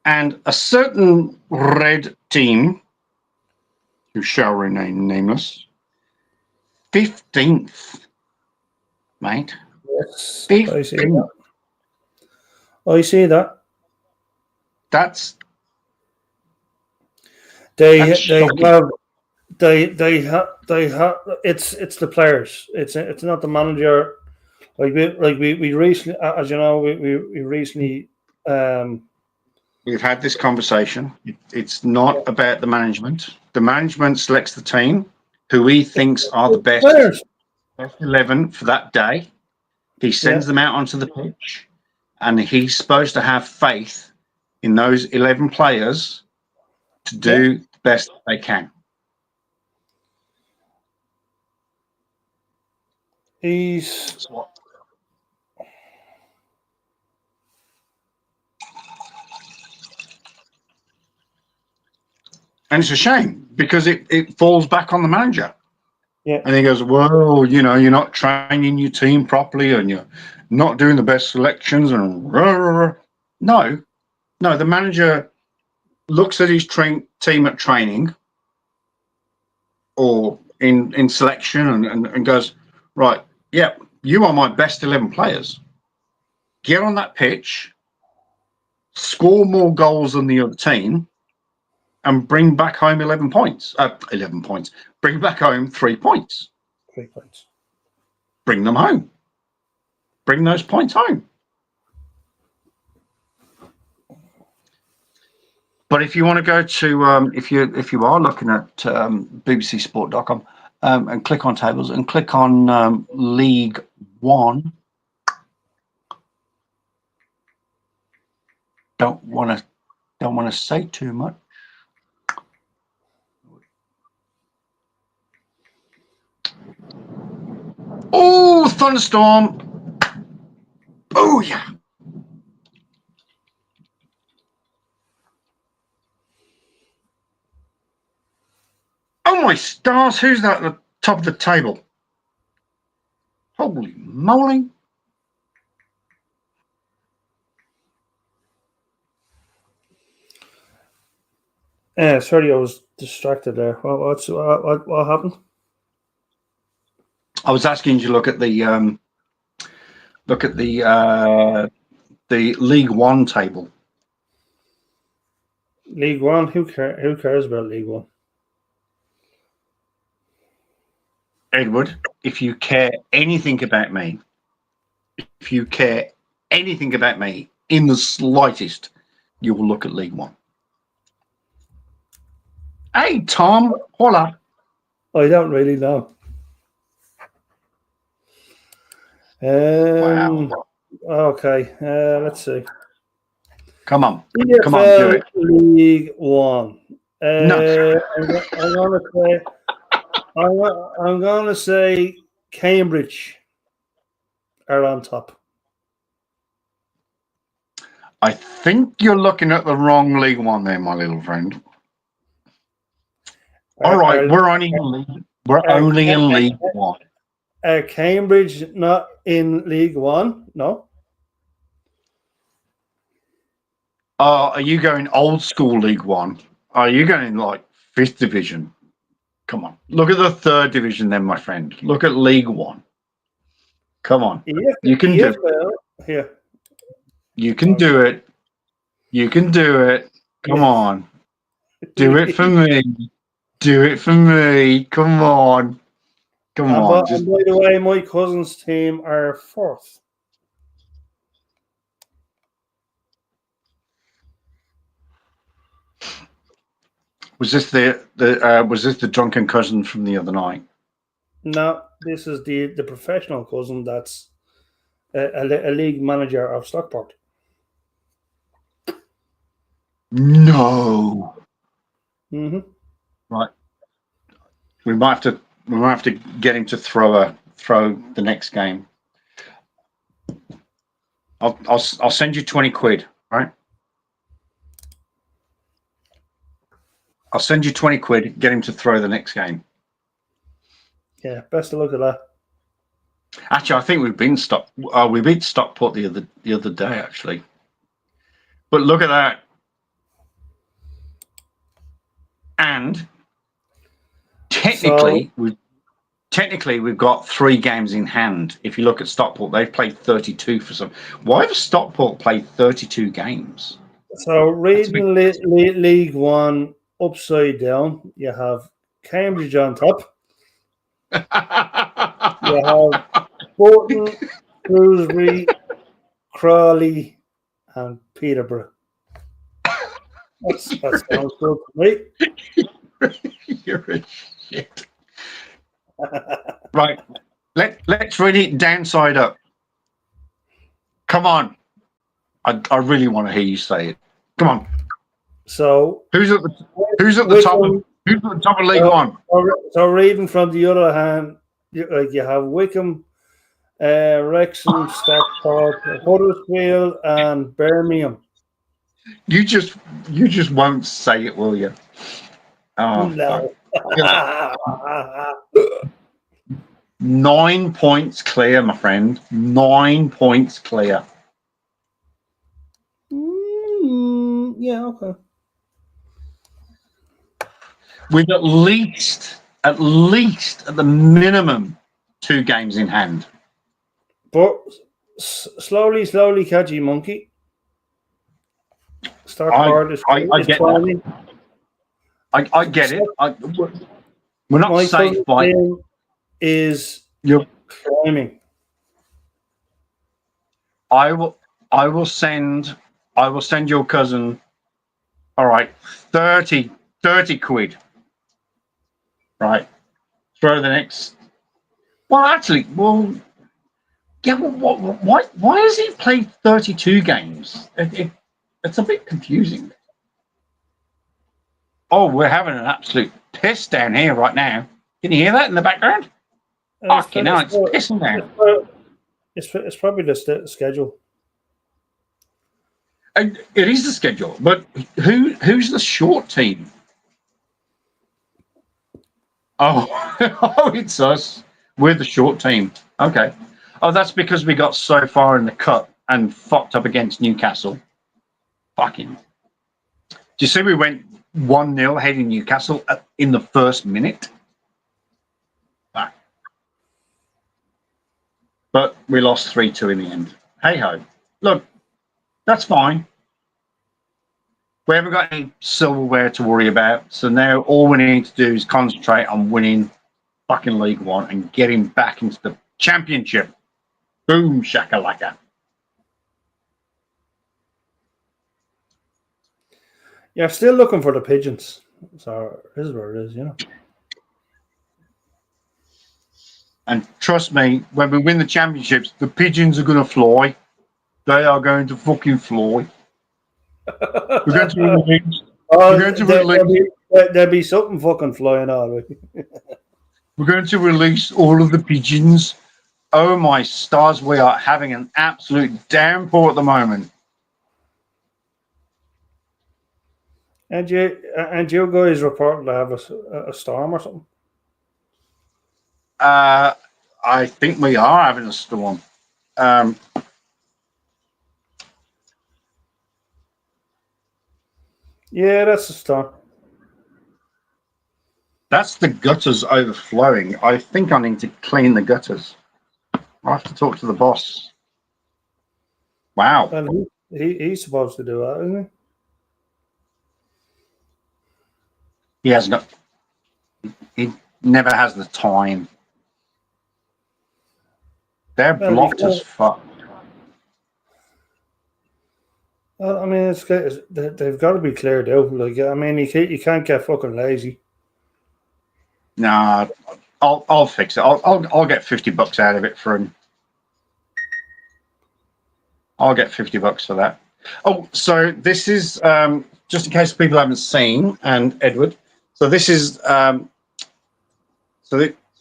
Speaker 1: and a certain red team, who shall remain nameless, 15th, mate.
Speaker 6: Yes,
Speaker 1: 15th.
Speaker 6: I see that.
Speaker 1: That's
Speaker 6: They
Speaker 1: shocking.
Speaker 6: have it's the players. It's not the manager. We recently, as you know, we recently
Speaker 1: We've had this conversation. It's not about the management. The management selects the team who he thinks are the best
Speaker 6: players.
Speaker 1: 11 for that day. He sends them out onto the pitch, and he's supposed to have faith in those 11 players to do the best they can. And it's a shame because it falls back on the manager.
Speaker 6: Yeah.
Speaker 1: And he goes, well, you're not training your team properly and you're not doing the best selections. And No, the manager looks at his team at training or in selection and goes, right, you are my best 11 players. Get on that pitch, score more goals than the other team, and bring back home 11 points. 11 points. Bring back home 3 points.
Speaker 6: 3 points.
Speaker 1: Bring them home. Bring those points home. But if you want to go to, if you are looking at bbcsport.com and click on tables and click on League One, don't want to say too much. Oh, thunderstorm! Oh yeah. Oh my stars, who's that at the top of the table? Holy moly.
Speaker 6: Sorry, I was distracted there. What happened?
Speaker 1: I was asking you to look at the League One table.
Speaker 6: League One? Who cares about League One?
Speaker 1: Edward, if you care anything about me, in the slightest, you will look at League One. Hey, Tom, hola.
Speaker 6: I don't really know.
Speaker 1: Wow.
Speaker 6: Okay, let's see.
Speaker 1: Come on, do
Speaker 6: EFL
Speaker 1: it.
Speaker 6: League One.
Speaker 1: No.
Speaker 6: I'm going to say Cambridge are on top.
Speaker 1: I think you're looking at the wrong League One there, my little friend. All right, we're only in League One.
Speaker 6: Are Cambridge not in League One? No.
Speaker 1: Are you going old school League One? Are you going like 5th division? Come on. Look at the 3rd division then, my friend. Look at League One. Come on. You can do it.
Speaker 6: Here.
Speaker 1: You can do it. You can do it. Come on. Do it for me. Do it for me. Come on. Come on.
Speaker 6: And by the way, my cousin's team are 4th.
Speaker 1: Was this the drunken cousin from the other night?
Speaker 6: No, this is the professional cousin that's a league manager of Stockport.
Speaker 1: No.
Speaker 6: Mm-hmm.
Speaker 1: Right. We might have to get him to throw the next game. I'll send you 20 quid, right? I'll send you 20 quid, get him to throw the next game.
Speaker 6: Yeah, best of luck at that.
Speaker 1: Actually, I think we beat Stockport the other day, actually. But look at that. And technically, we've got 3 games in hand. If you look at Stockport, they've played 32 for some. Why have Stockport played 32 games?
Speaker 6: So reading League One upside down, you have Cambridge on top. You have Bolton, Shrewsbury, Crawley, and Peterborough. That sounds good to me.
Speaker 1: You're a shit. Right. Let's read it downside up. Come on. I really want to hear you say it. Come on.
Speaker 6: So
Speaker 1: who's at the top of League One?
Speaker 6: So reading from the other hand, you have Wickham, Wrexham, Stockport, Huddersfield, and Birmingham.
Speaker 1: You just won't say it, will you? Oh,
Speaker 6: no.
Speaker 1: 9 points clear, my friend. 9 points clear.
Speaker 6: Yeah, okay.
Speaker 1: With at least at the minimum 2 games in hand.
Speaker 6: But slowly, catchy monkey.
Speaker 1: I get that. I get it. We're not safe by
Speaker 6: is climbing.
Speaker 1: I will send your cousin, all right, 30 quid. Right. Throw the next. Well, actually, yeah. Why has he played 32 games? It's a bit confusing. Oh, we're having an absolute piss down here right now. Can you hear that in the background? Fucking hell, it's pissing down.
Speaker 6: It's probably the schedule.
Speaker 1: It is the schedule, but who's the short team? Oh, it's us. We're the short team. Okay. Oh, that's because we got so far in the cup and fucked up against Newcastle. Fucking. Do you see we went 1-0 ahead in Newcastle in the first minute? But we lost 3-2 in the end. Hey-ho. Look, that's fine. We haven't got any silverware to worry about. So now all we need to do is concentrate on winning fucking League One and getting back into the championship. Boom, shakalaka.
Speaker 6: Yeah, still looking for the pigeons. So this is where it is, you know.
Speaker 1: And trust me, when we win the championships, the pigeons are going to fly. They are going to fucking fly. We're going to win the leagues. We're going to win the leagues.
Speaker 6: There'll be something fucking flying out of it.
Speaker 1: We're going to release all of the pigeons. Oh my stars, we are having an absolute downpour at the moment.
Speaker 6: And you guys reported to have a storm or something.
Speaker 1: I think we are having a storm.
Speaker 6: Yeah, that's a storm.
Speaker 1: That's the gutters overflowing. I think I need to clean the gutters. I'll have to talk to the boss. Wow.
Speaker 6: Well, he's supposed to do that, isn't
Speaker 1: He has no. He never has the time. They're
Speaker 6: Well,
Speaker 1: blocked as fuck.
Speaker 6: Well, I mean, they've got to be cleared out. Like, I mean, you can't get fucking lazy.
Speaker 1: Nah, I'll fix it. I'll get $50 out of it for him. I'll get $50 for that. Oh, so this is just in case people haven't seen, and Edward. So this is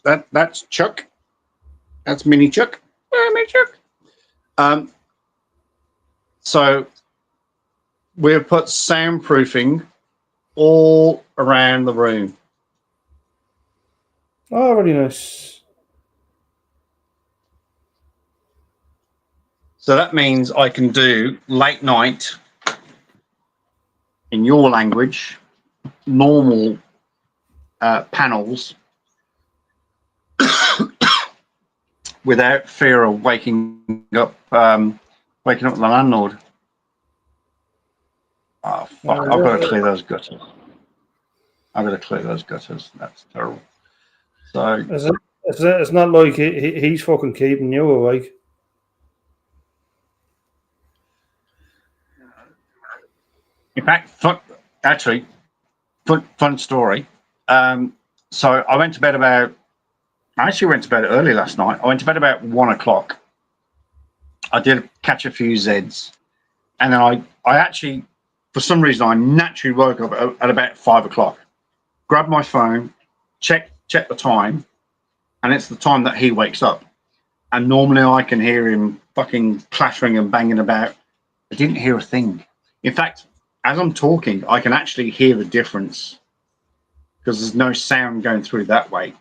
Speaker 1: that's Chuck. That's Mini Chuck. Mini Chuck. So we've put soundproofing all around the room.
Speaker 6: Oh, very nice.
Speaker 1: So that means I can do late night in your language, normal panels without fear of waking up the landlord. Oh fuck! I've got to clear those gutters. That's terrible. So
Speaker 6: It's not like he's fucking keeping you awake.
Speaker 1: in fact, fun story. So I went to bed I actually went to bed early last night. I went to bed about 1 o'clock. I did catch a few Zeds, and then I actually, for some reason, I naturally woke up at about 5 o'clock. Grabbed my phone, check the time, and it's the time that he wakes up. And normally I can hear him fucking clattering and banging about. I didn't hear a thing. In fact, as I'm talking, I can actually hear the difference because there's no sound going through that way.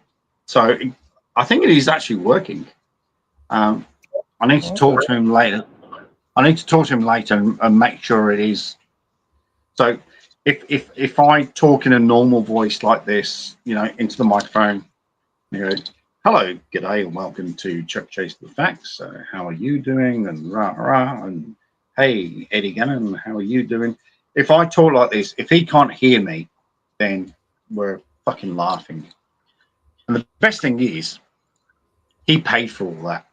Speaker 1: So I think it is actually working. I need to talk to him later. And make sure it is. So if I talk in a normal voice like this, into the microphone, hello, g'day, and welcome to Chuck Chase the Facts. How are you doing? And and hey, Eddie Gannon, how are you doing? If I talk like this, if he can't hear me, then we're fucking laughing. And the best thing is, he paid for all that.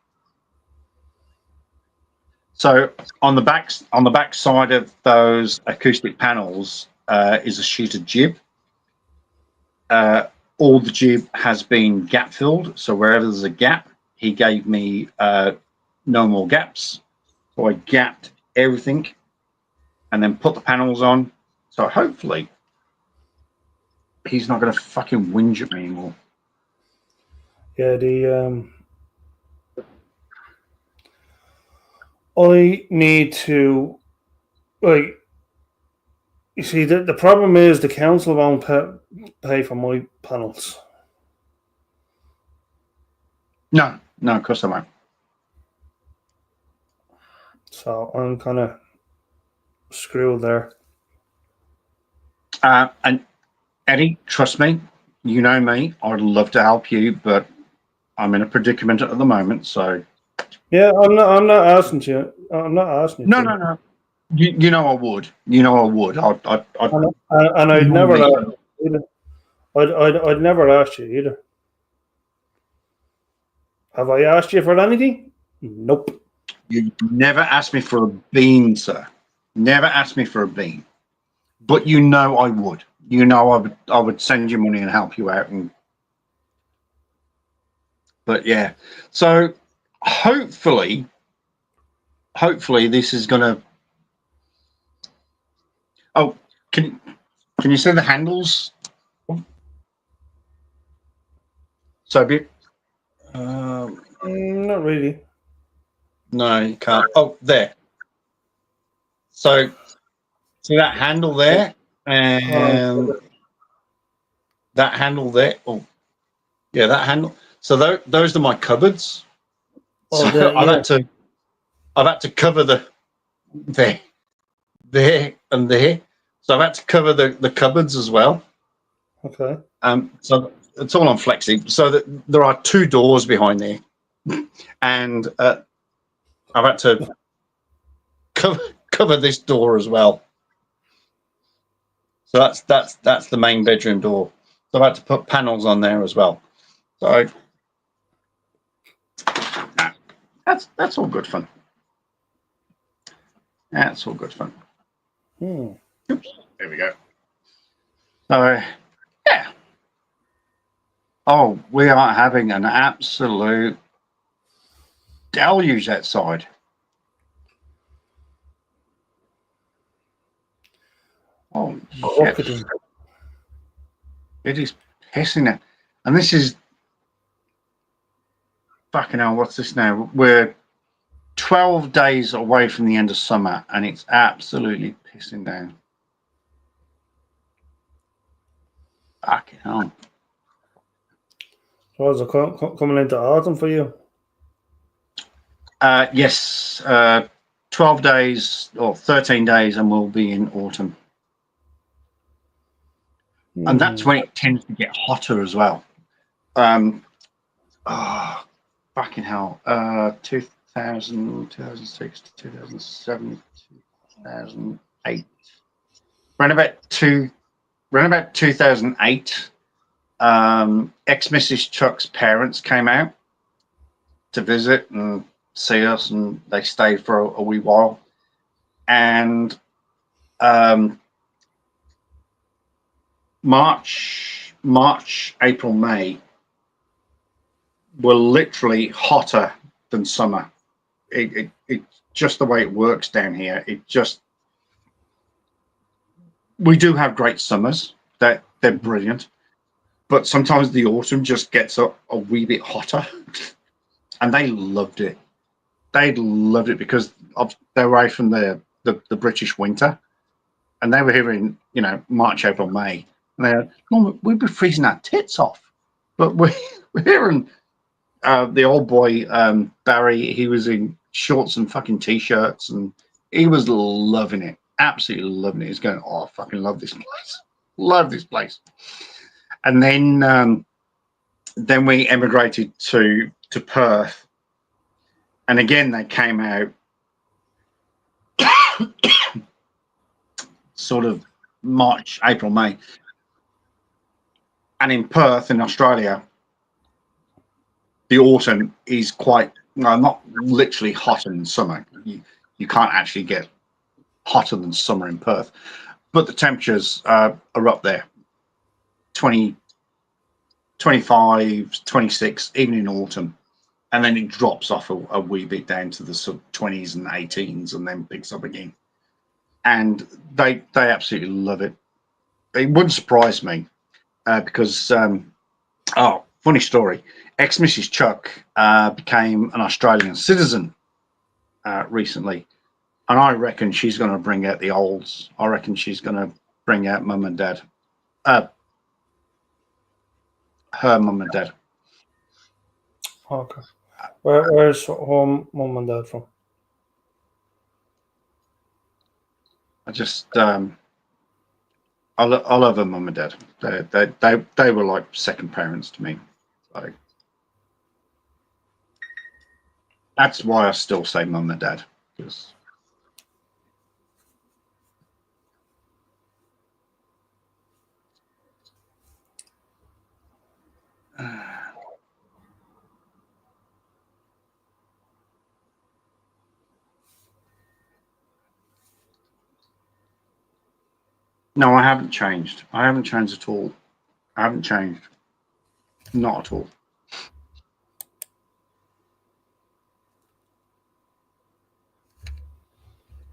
Speaker 1: So on the back side of those acoustic panels is a sheeted jib. All the jib has been gap filled. So wherever there's a gap, he gave me no more gaps. So I gapped everything and then put the panels on. So hopefully he's not going to fucking whinge at me anymore.
Speaker 6: Yeah, I need to, like, you see, the problem is the council won't pay for my panels.
Speaker 1: No, of course I won't.
Speaker 6: So I'm kind of screwed there.
Speaker 1: And Eddie, trust me, you know me. I'd love to help you, but I'm in a predicament at the moment. So
Speaker 6: yeah, I'm not asking you. I'm not asking you.
Speaker 1: No. You know I would.
Speaker 6: And I'd never ask either. I'd never ask you either. Have I asked you for anything? Nope.
Speaker 1: You never asked me for a bean, sir. Never asked me for a bean. But I would. I would send you money and help you out. But yeah. So hopefully this is gonna. Oh, can you see the handles?
Speaker 5: So be,
Speaker 6: Not really.
Speaker 5: no, you can't. Oh, there. So see that handle there, and that handle there. Oh, yeah, that handle. So those are my cupboards.
Speaker 6: Oh,
Speaker 5: So
Speaker 6: yeah.
Speaker 5: I've had to cover the there, and there. So I've had to cover the cupboards as well.
Speaker 6: Okay.
Speaker 5: So it's all on flexi. So that there are 2 doors behind there, and I've had to cover this door as well. So that's the main bedroom door. So I've had to put panels on there as well. So that's all good fun. That's all good fun.
Speaker 6: Hmm.
Speaker 5: Oops, there we go. So yeah. Oh, we are having an absolute deluge outside. Oh shit!
Speaker 6: Bucketing.
Speaker 5: It is pissing it, and this is fucking hell. What's this now? We're 12 days away from the end of summer, and it's absolutely pissing down. Fucking hell.
Speaker 6: So is it coming into autumn for you?
Speaker 5: Yes, 12 days or 13 days, and we'll be in autumn. And that's when it tends to get hotter as well. Fucking hell. 2000, 2006, 2007, 2008. Around about 2008, ex-Mrs. Chuck's parents came out to visit and see us, and they stayed for a wee while. And March, April, May were literally hotter than summer. It just the way it works down here. We do have great summers. They're brilliant, but sometimes the autumn just gets a wee bit hotter, and they loved it. They loved it because they're away from the British winter, and they were here in March, April, May, and they're we'd be freezing our tits off, but we're here in the old boy Barry. He was in shorts and fucking t-shirts, and he was loving it, absolutely loving it. He's going, oh, I fucking love this place. And then we emigrated to Perth, and again they came out sort of March, April, May, and in Perth in Australia, the autumn is quite not literally hotter than summer. You can't actually get hotter than summer in Perth, but the temperatures are up there, 20, 25, 26, even in autumn, and then it drops off a wee bit down to the sort of 20s and 18s, and then picks up again. And they absolutely love it. It wouldn't surprise me because funny story. Ex-Mrs. Chuck became an Australian citizen recently, and I reckon she's going to bring out the olds. I reckon she's going to bring out mum and dad. Her mum and dad.
Speaker 6: Okay. Where's home mum and dad from?
Speaker 5: I just I love her mum and dad. They were like second parents to me. Like, that's why I still say mum and dad, because no, I haven't changed. I haven't changed at all. I haven't changed. Not at all.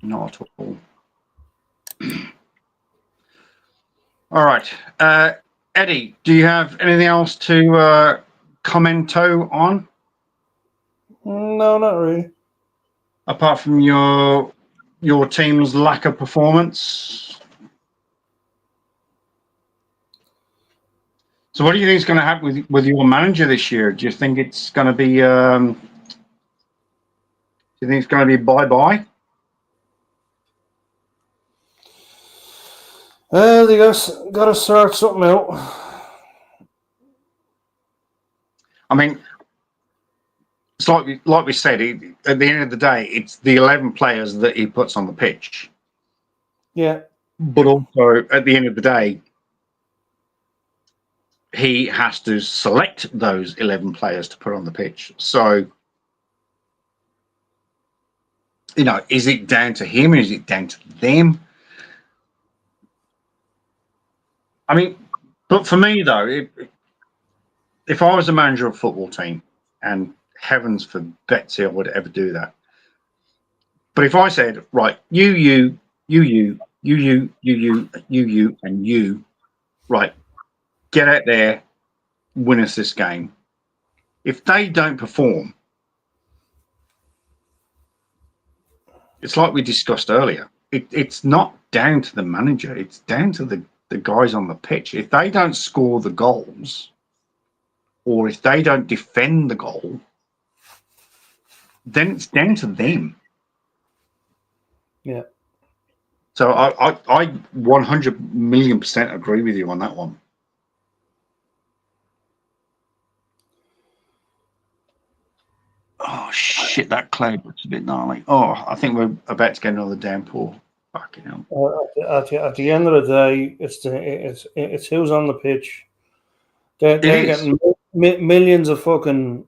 Speaker 5: Not at all. All right. Eddie, do you have anything else to
Speaker 1: commento on,
Speaker 6: No, not really.
Speaker 1: apart from your team's lack of performance? So, what do you think is going to happen with your manager this year? Do you think it's going to be? Do you think it's going to be bye?
Speaker 6: They got to start something out.
Speaker 1: I mean, it's like we said. At the end of the day, it's the 11 players that he puts on the pitch.
Speaker 6: Yeah.
Speaker 1: But also, at the end of the day, he has to select those 11 players to put on the pitch. So, is it down to him? Is it down to them? I mean, but for me, though, if I was a manager of a football team, and heavens for Betsy, I would ever do that. But if I said, right, you, and you, right, get out there, win us this game. If they don't perform, it's like we discussed earlier. It's not down to the manager. It's down to the guys on the pitch. If they don't score the goals, or if they don't defend the goal, then it's down to them.
Speaker 6: Yeah.
Speaker 1: So I 100 million% agree with you on that one. Oh shit! That cloud looks a bit gnarly. Oh, I think we're about to get another downpour. Fucking hell!
Speaker 6: At the end of the day, it's who's on the pitch. They're getting millions of fucking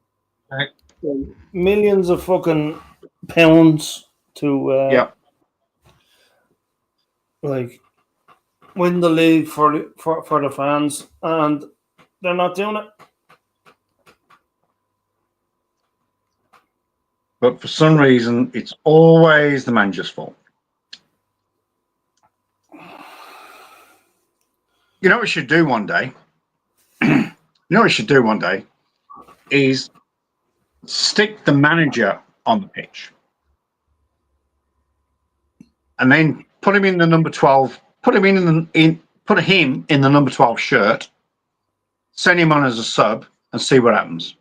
Speaker 6: pounds to like win the league for the fans, and they're not doing it.
Speaker 1: But for some reason, it's always the manager's fault. You know what we should do one day? Is stick the manager on the pitch. And then put him in the number 12, put him in the number 12 shirt, send him on as a sub and see what happens.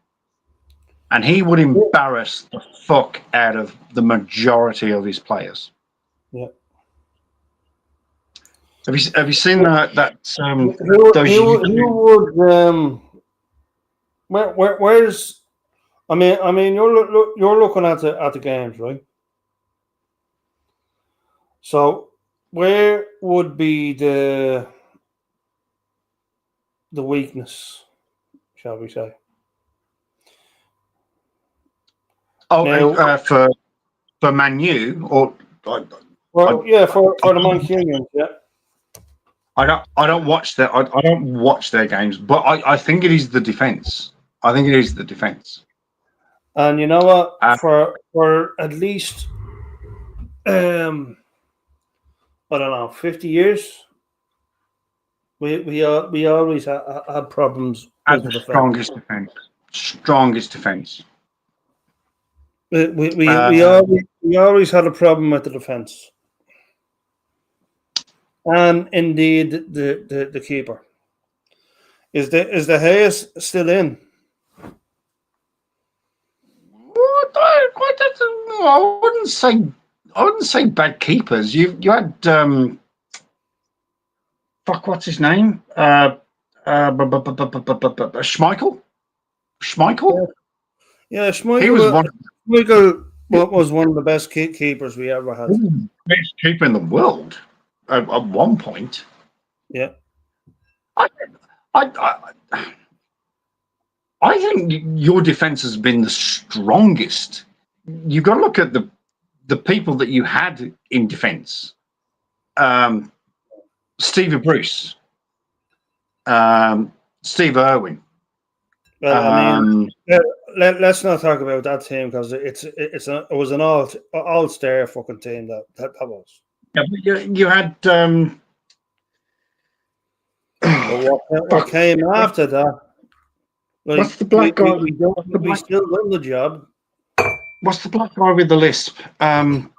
Speaker 1: And he would embarrass the fuck out of the majority of his players.
Speaker 6: Yeah.
Speaker 1: Have you seen that?
Speaker 6: Where's? I mean, you're looking at the games, right? So, where would be the weakness, shall we say?
Speaker 1: Oh, now, for Man U or
Speaker 6: for the Mancunians, yeah.
Speaker 1: I don't watch that. I don't watch their games, but I think it is the defense. I think it is the defense.
Speaker 6: And you know what? For at least I don't know, 50 years, we always had problems with the
Speaker 1: strongest defense. Strongest defense.
Speaker 6: We always had a problem with the defense, and indeed the keeper. Is the Hayes still in?
Speaker 1: I wouldn't say bad keepers. You had what's his name? Schmeichel.
Speaker 6: Yeah, Schmeichel.
Speaker 1: He was one.
Speaker 6: Schmeichel was one of the best keepers we ever had.
Speaker 1: Best keeper in the world at one point.
Speaker 6: Yeah.
Speaker 1: I think your defense has been the strongest. You've got to look at the people that you had in defense. Stevie Bruce, Steve Irwin.
Speaker 6: Well, let's not talk about that team because it was an all-star fucking team that was.
Speaker 1: Yeah, but you had.
Speaker 6: What came after that? Like,
Speaker 1: What's the black guy?
Speaker 6: We don't.
Speaker 1: What's the
Speaker 6: We
Speaker 1: black,
Speaker 6: still done the job.
Speaker 1: what's the black guy with the lisp? Black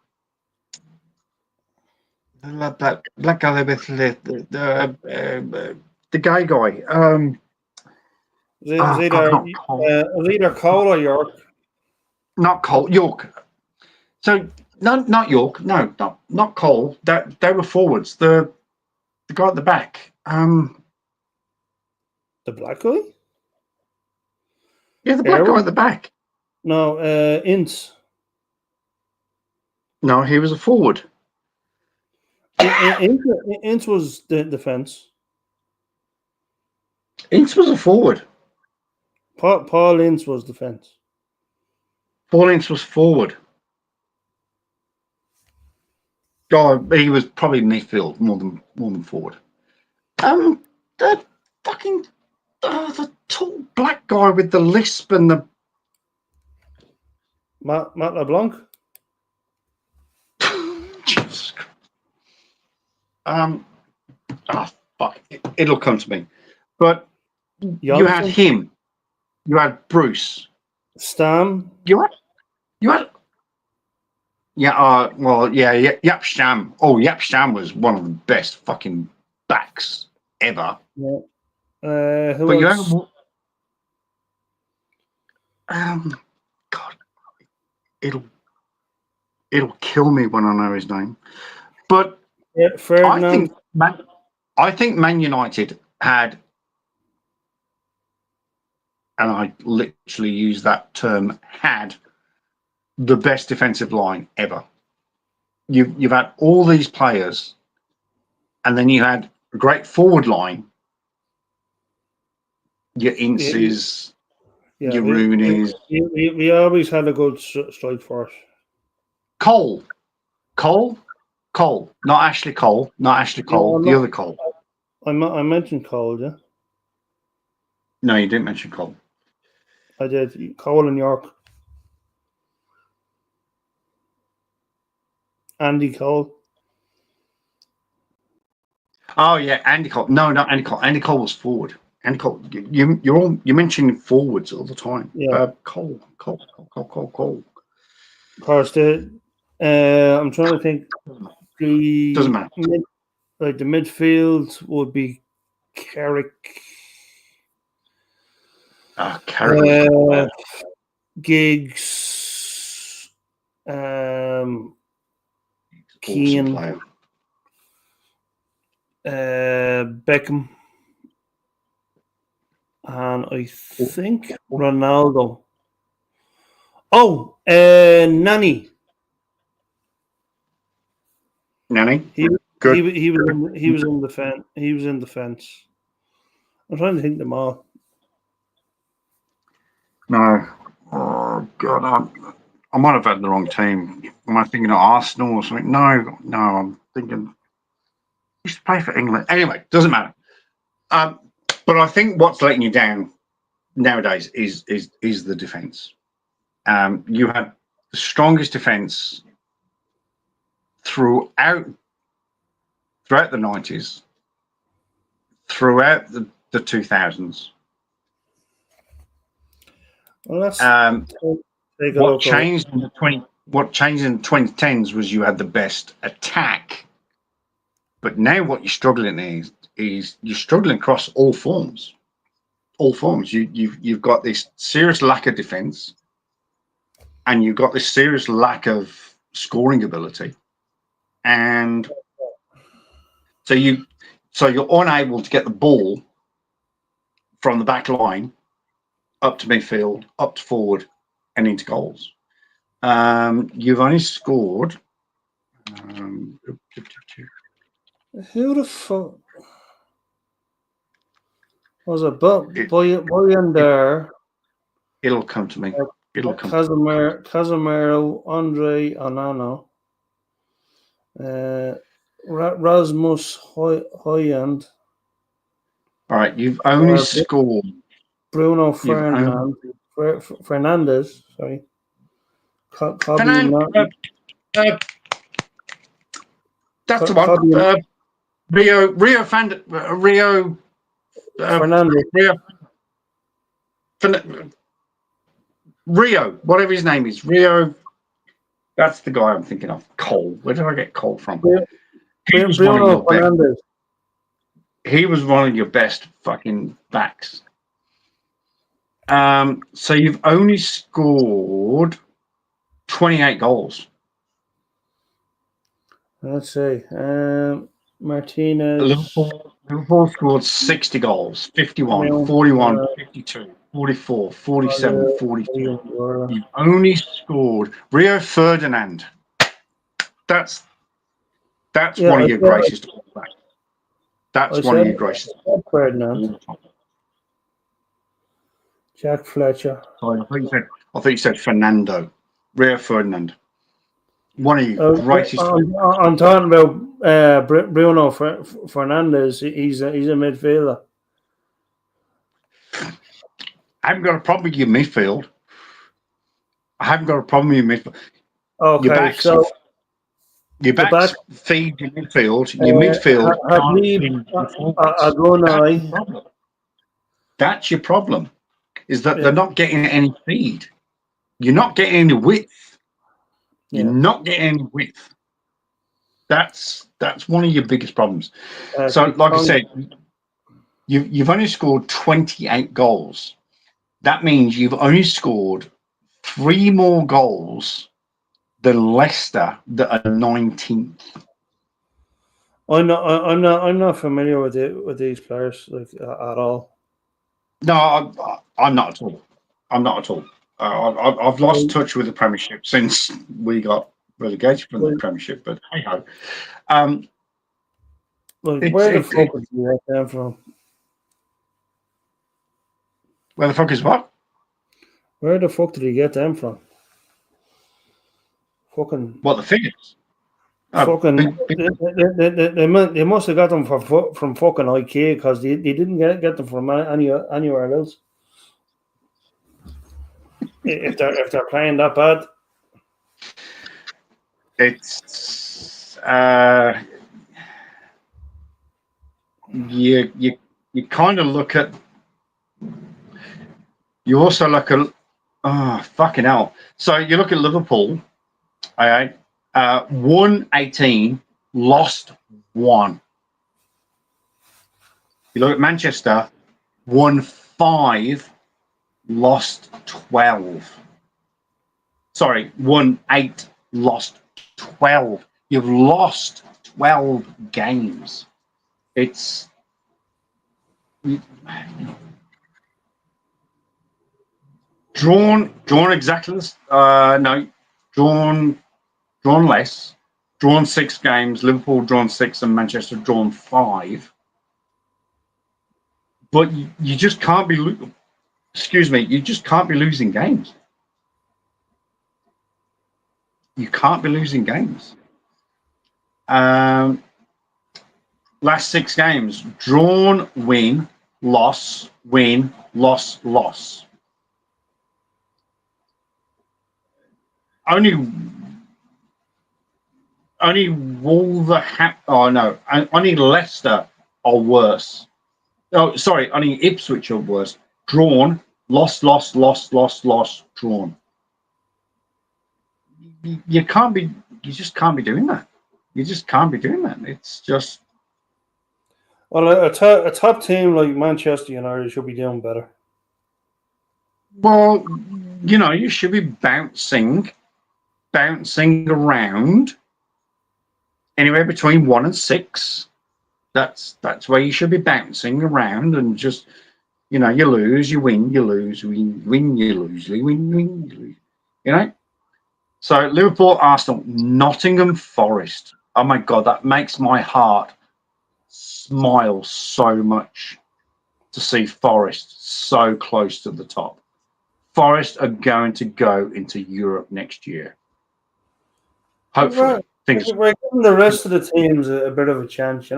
Speaker 1: guy with the gay guy.
Speaker 6: Is
Speaker 1: not Cole.
Speaker 6: either Cole or York?
Speaker 1: Not Cole. York. So not York. No, not Cole. That they were forwards. The guy at the back.
Speaker 6: The black guy?
Speaker 1: Yeah, the black
Speaker 6: Erwin?
Speaker 1: guy at the back.
Speaker 6: No, Ince.
Speaker 1: No, he was a forward.
Speaker 6: Ince was the defense.
Speaker 1: Ince was a forward.
Speaker 6: Paul Ince was defense.
Speaker 1: Paul Ince was forward. God, he was probably midfield more than forward. The fucking the tall black guy with the lisp and the
Speaker 6: Matt LeBlanc.
Speaker 1: Jesus Christ. Fuck. It'll come to me. But you had him. You had Bruce.
Speaker 6: Stam.
Speaker 1: You had. Yeah. Well. Yeah. Yap Stam. Oh, Yap Stam was one of the best fucking backs ever.
Speaker 6: Yeah. Who
Speaker 1: But
Speaker 6: else?
Speaker 1: you had. God. It'll kill me when I know his name. But
Speaker 6: Yeah, Ferdinand.
Speaker 1: I think Man United had, and I literally use that term, had the best defensive line ever. You've had all these players, and then you had a great forward line. Your Inces, your Rooney's.
Speaker 6: We always had a good strike force.
Speaker 1: Cole, not Ashley Cole, the other Cole.
Speaker 6: I mentioned Cole, yeah.
Speaker 1: No, you didn't mention Cole.
Speaker 6: I did. Cole and York. Andy Cole.
Speaker 1: Oh yeah, Andy Cole. No, not Andy Cole. Andy Cole was forward. Andy Cole. You mentioning forwards all the time.
Speaker 6: Yeah.
Speaker 1: Cole.
Speaker 6: Of course, I'm trying to think.
Speaker 1: Doesn't matter.
Speaker 6: The midfield would be Carrick.
Speaker 1: Carrick.
Speaker 6: Giggs. Keane.
Speaker 1: Awesome
Speaker 6: Beckham. And I think Ronaldo. Oh, Nani. He was in defense. He was in defense. I'm trying to think them all.
Speaker 1: No. Oh God, I might have had the wrong team. Am I thinking of Arsenal or something? No, I'm thinking he used to play for England. Anyway, doesn't matter. But I think what's letting you down nowadays is the defence. You had the strongest defence throughout the 90s, throughout the 2000s.
Speaker 6: Well, let's
Speaker 1: what changed in the 2010s was you had the best attack, but now what you're struggling is you're struggling across all forms. You've got this serious lack of defense, and you've got this serious lack of scoring ability, and so you're unable to get the ball from the back line up to midfield, up to forward, and into goals. You've only scored.
Speaker 6: Who the fuck was it? Boy in there.
Speaker 1: It'll come to me.
Speaker 6: Casemiro, Andre Onana, Rasmus Højlund.
Speaker 1: All right, you've only scored.
Speaker 6: Bruno Fernandes. Sorry.
Speaker 1: That's the one. Rio Fernandez. Rio, whatever his name is, Rio. That's the guy I'm thinking of. Cole. Where did I get Cole from? He was one of
Speaker 6: Bruno
Speaker 1: your best.
Speaker 6: Fernandez.
Speaker 1: He was one of your best fucking backs. So you've only scored 28 goals.
Speaker 6: Let's see. Martinez.
Speaker 1: Liverpool scored 60 goals, 51, 41, 52, 44, 47, 42. You've only scored Rio Ferdinand. That's one of your greatest. That's one of your greatest.
Speaker 6: Ferdinand. Jack Fletcher.
Speaker 1: Sorry, I thought you said Fernando. Rio Ferdinand. One of your greatest.
Speaker 6: I'm talking about Bruno Fernandez. He's a midfielder.
Speaker 1: I haven't got a problem with your midfield. I haven't got a problem with your midfield.
Speaker 6: Okay,
Speaker 1: your backs feed your midfield. Your midfield That's your problem. Is that they're not getting any feed. You're not getting any width. You're not getting any width. That's one of your biggest problems. So, like I said, you've only scored 28 goals. That means you've only scored 3 more goals than Leicester that are 19th.
Speaker 6: I'm not familiar with these players at all.
Speaker 1: No, I'm not at all. I'm not at all. I've lost touch with the Premiership since we got relegated from the Premiership. But hey ho.
Speaker 6: Where the fuck did you get them from?
Speaker 1: Where the fuck is what?
Speaker 6: Where the fuck did he get them from? Fucking
Speaker 1: what, the figures?
Speaker 6: They must have got them from fucking IKEA because they didn't get them from anywhere else. If they're playing that bad,
Speaker 1: it's you kind of look at. You also look at fucking hell. So you look at Liverpool. All right. Won 18, lost 1. You look at Manchester, won 5, lost 12. Sorry, won 8, lost 12. You've lost 12 games. It's drawn exactly. No, drawn less, drawn 6 games, Liverpool drawn 6 and Manchester drawn 5. But you just can't be, you just can't be losing games. You can't be losing games. Last 6 games, drawn, win, loss, loss. Only only Leicester are worse. Oh, sorry, only Ipswich are worse. Drawn, lost, drawn. You just can't be doing that. You just can't be doing that. It's just.
Speaker 6: Well, a top team like Manchester United should be doing better.
Speaker 1: Well, you should be bouncing around anywhere between 1 and 6. That's where you should be bouncing around and just, you lose, you win, you lose, win, you lose, you win, you lose. So Liverpool, Arsenal, Nottingham Forest. Oh my God, that makes my heart smile so much to see Forest so close to the top. Forest are going to go into Europe next year. Hopefully.
Speaker 6: We're giving the rest of the teams a bit of a chance,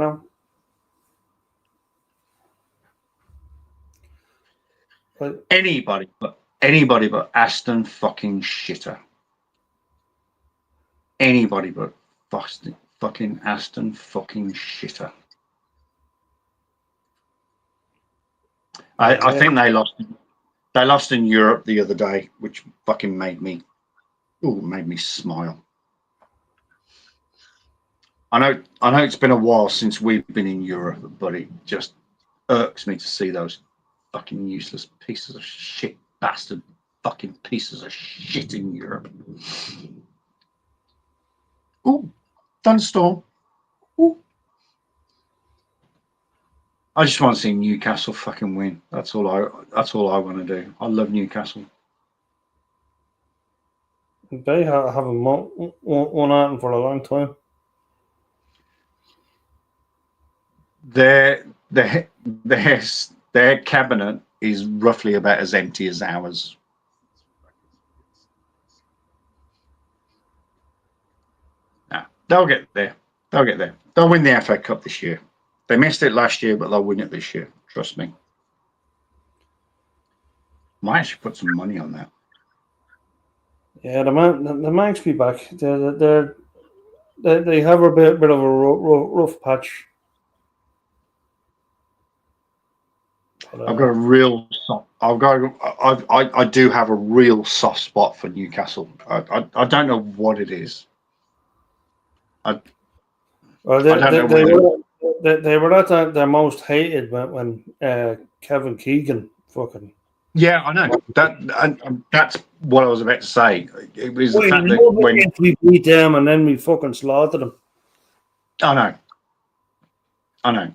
Speaker 6: But
Speaker 1: anybody but Aston fucking shitter. Anybody but fucking Aston fucking shitter. I think they lost.
Speaker 5: They lost in Europe the other day, which fucking made me smile. I know it's been a while since we've been in Europe, but it just irks me to see those fucking useless pieces of shit, bastard fucking pieces of shit in Europe. Ooh, thunderstorm. Ooh. I just want to see Newcastle fucking win. That's all I want to do. I love Newcastle.
Speaker 6: They haven't won out for a long time.
Speaker 5: Their cabinet is roughly about as empty as ours. Nah, they'll get there. They'll get there. They'll win the FA Cup this year. They missed it last year, but they'll win it this year. Trust me. Might actually put some money on that.
Speaker 6: Yeah, the Manx be back. They have a bit of a rough patch. But,
Speaker 5: I've got a real soft, I do have a real soft spot for Newcastle. I don't know what it is.
Speaker 6: well,
Speaker 5: I don't know
Speaker 6: they were at their most hated when Kevin Keegan fucking.
Speaker 5: Yeah, I know that, and that's what I was about to say. It was the
Speaker 6: Well,
Speaker 5: fact that when
Speaker 6: we beat them and then we fucking slaughtered them.
Speaker 5: I know.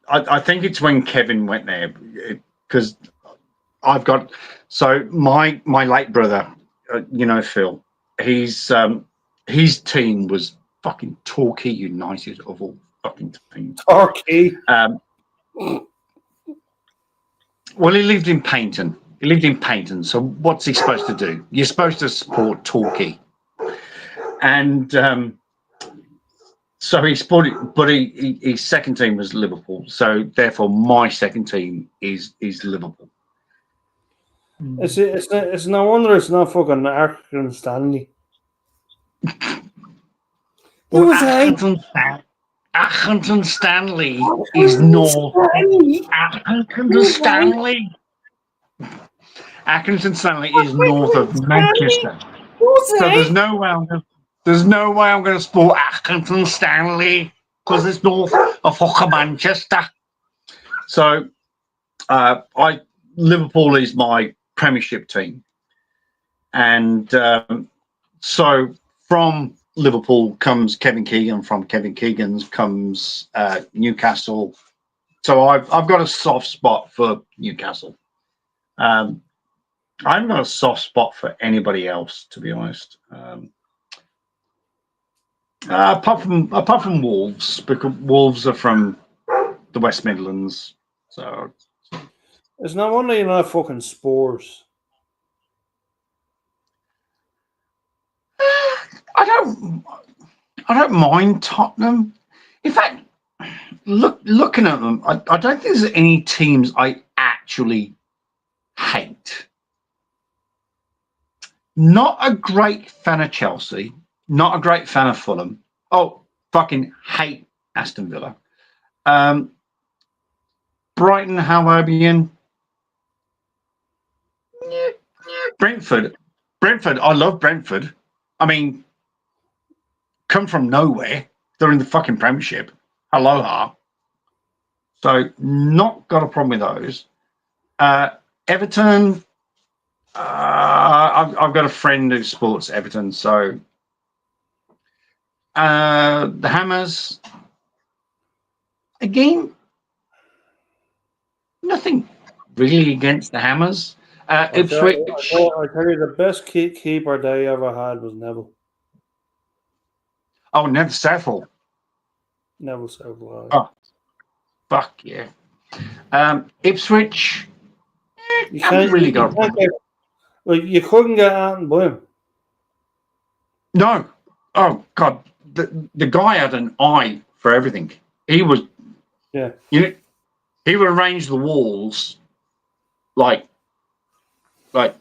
Speaker 5: I think it's when Kevin went there, because I've got my late brother, Phil. His team was fucking Torquay United of all fucking teams.
Speaker 6: Torquay.
Speaker 5: Well, he lived in Paynton. So what's he supposed to do? You're supposed to support Torquay, and so he supported, but his second team was Liverpool. So therefore, my second team is Liverpool.
Speaker 6: It's no wonder it's not fucking Accrington Stanley.
Speaker 5: Well, Accrington Stanley is north. Accrington Stanley is north of Manchester. So there's no way I'm going to support Accrington Stanley because it's north of fucking Manchester. So Liverpool is my Premiership team, and so from Liverpool comes Kevin Keegan. From Kevin Keegan's comes Newcastle. So I've got a soft spot for Newcastle. I haven't got a soft spot for anybody else, to be honest. Apart from Wolves, because Wolves are from the West Midlands. So
Speaker 6: it's no wonder you're not fucking Spurs.
Speaker 5: I don't mind Tottenham. In fact, looking at them, I don't think there's any teams I actually hate. Not a great fan of Chelsea. Not a great fan of Fulham. Oh, fucking hate Aston Villa. Brighton, Hove Albion. Brentford. I love Brentford. I mean, come from nowhere. They're in the fucking Premiership. Aloha. So not got a problem with those. Everton. I've got a friend who supports Everton. So the Hammers. Again, nothing really against the Hammers. Ipswich.
Speaker 6: I tell you, the best keeper they ever had was Neville.
Speaker 5: Oh, Neville Southall.
Speaker 6: Neville Southall.
Speaker 5: Oh, fuck yeah. Ipswich.
Speaker 6: You
Speaker 5: haven't really got.
Speaker 6: You couldn't get out and buy him.
Speaker 5: No. Oh God, the guy had an eye for everything. He was.
Speaker 6: Yeah.
Speaker 5: He would arrange the walls like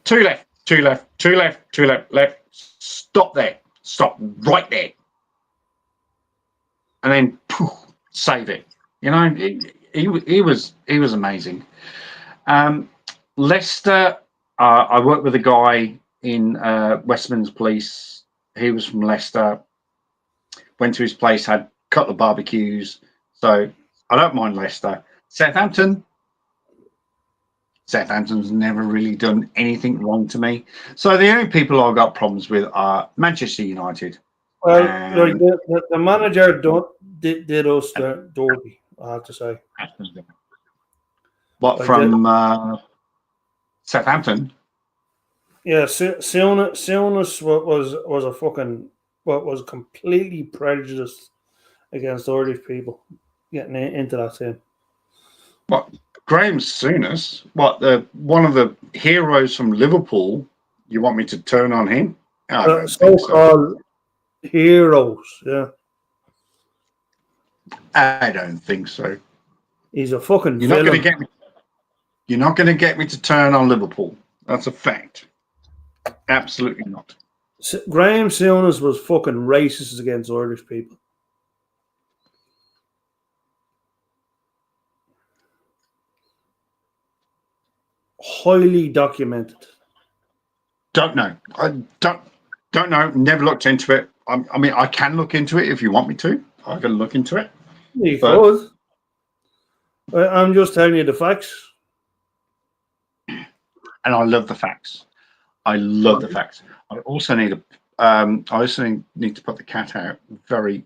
Speaker 5: two left, left. Stop there. Stop right there. And then poof, save it. He was amazing.
Speaker 1: Leicester. I worked with a guy in Westminster Police. He was from Leicester. Went to his place, had a couple of barbecues. So I don't mind Leicester. Southampton's never really done anything wrong to me. So the only people I've got problems with are Manchester United.
Speaker 6: Well, like the manager did us dirty, I have to say.
Speaker 1: What,
Speaker 6: Like
Speaker 1: from Southampton?
Speaker 6: Yeah, Souness was a fucking was completely prejudiced against Irish people getting into that team.
Speaker 1: What, Graham Souness? What, one of the heroes from Liverpool? You want me to turn on him? I don't think so.
Speaker 6: So-called heroes, yeah.
Speaker 1: I don't think so.
Speaker 6: He's a fucking
Speaker 1: You're
Speaker 6: villain.
Speaker 1: not going to get me. You're not going to get me to turn on Liverpool. That's a fact. Absolutely not.
Speaker 6: Graham Souness was fucking racist against Irish people. Highly documented.
Speaker 1: Don't know. I don't know. Never looked into it. I mean, I can look into it if you want me to. I can look into it.
Speaker 6: You could. I'm just telling you the facts.
Speaker 1: And I love the facts. I love the facts. I also need to put the cat out very,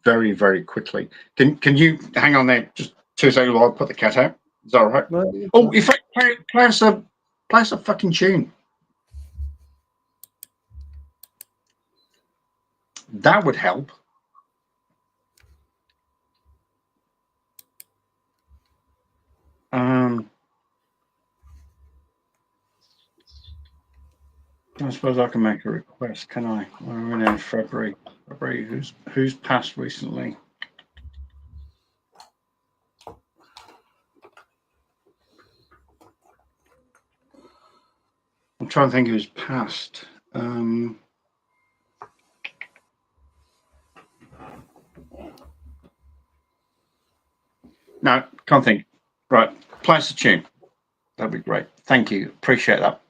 Speaker 1: very, very quickly. Can you hang on there just 2 seconds while I put the cat out? Is that all right? Oh, in fact, play us a fucking tune. That would help. I suppose I can make a request, can I? We're in February. Who's passed recently? I'm trying to think who's passed. No, can't think. Right, play us a tune. That'd be great. Thank you. Appreciate that.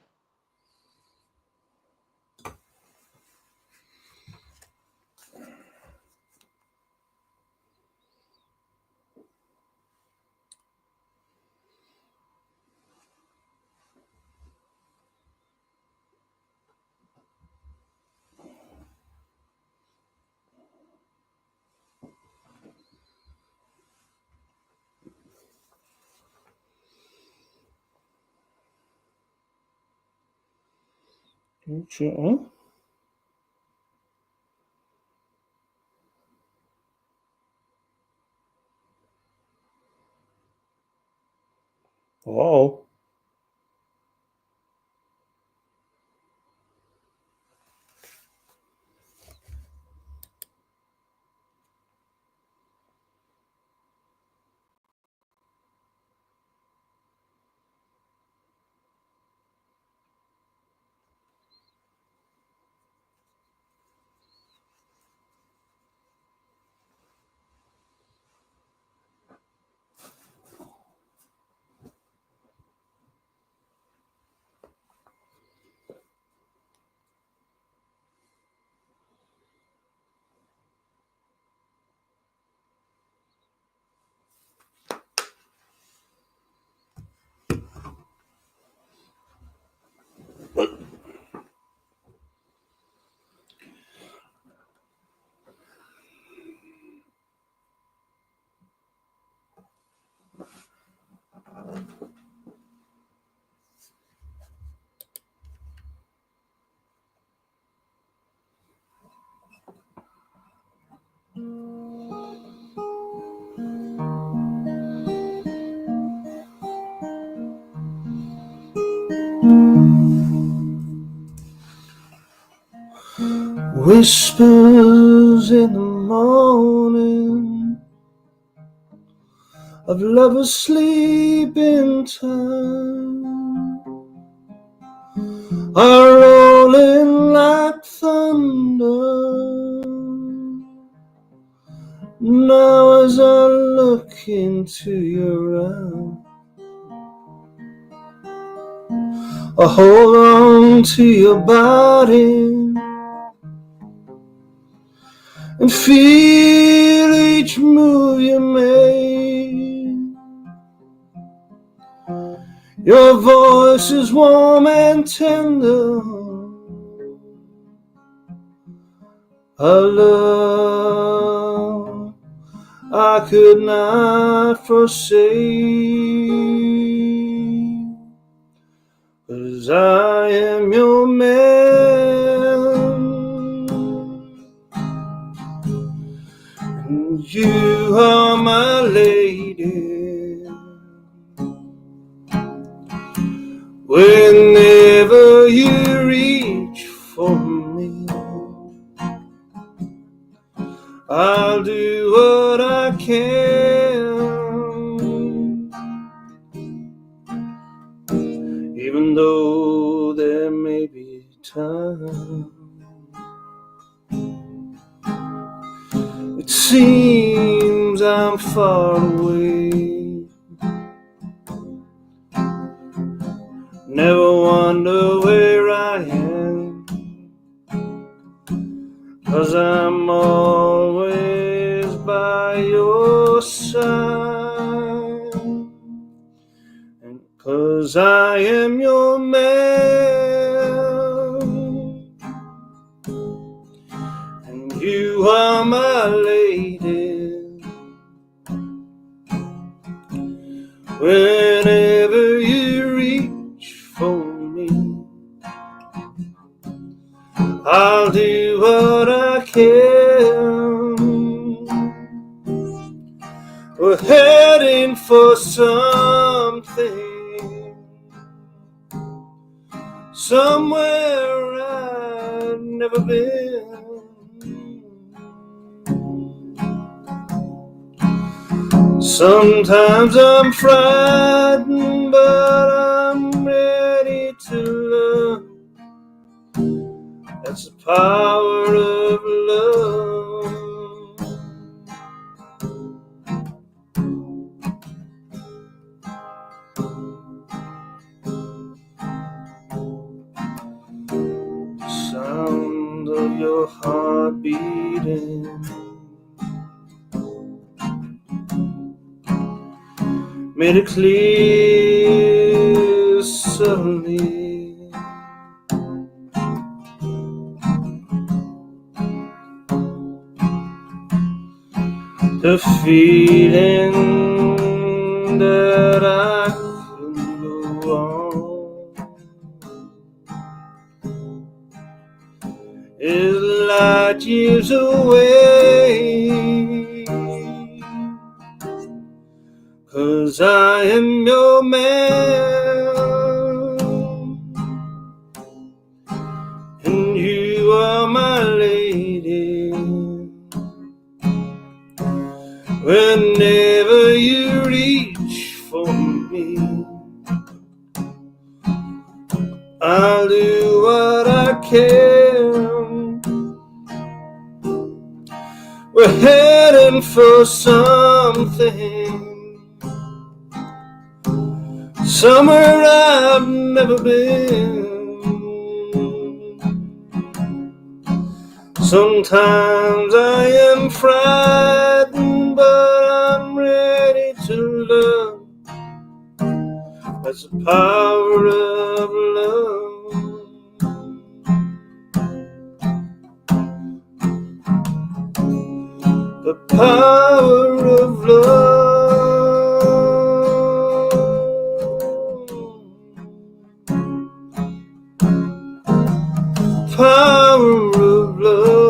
Speaker 6: Sure. Oh. Whispers in the morning of lovers sleeping time are rolling like thunder. Now as I look into your eyes, hold on to your body and feel each move you make. Your voice is warm and tender, a love I could not forsake, 'cause I am your man, and you are my lady. Whenever you reach for me, I'll do what I can, even though there may be times it seems I'm far away. Never wonder where I am, 'cause I'm always by your side, and 'cause I am your man, and you are my lady. Whenever you reach for me, I'll do what I can. We're heading for something, somewhere I've never been. Sometimes I'm frightened, but I'm ready to love. That's the power of love. The sound of your heart beating made it clear suddenly. The feeling that I couldn't go on is light years away, 'cause I am your man, and you are my lady. Whenever you reach for me, I'll do what I can. We're heading for something, somewhere I've never been. Sometimes I am frightened, but I'm ready to love. That's the power of love. The power of love. Power of love.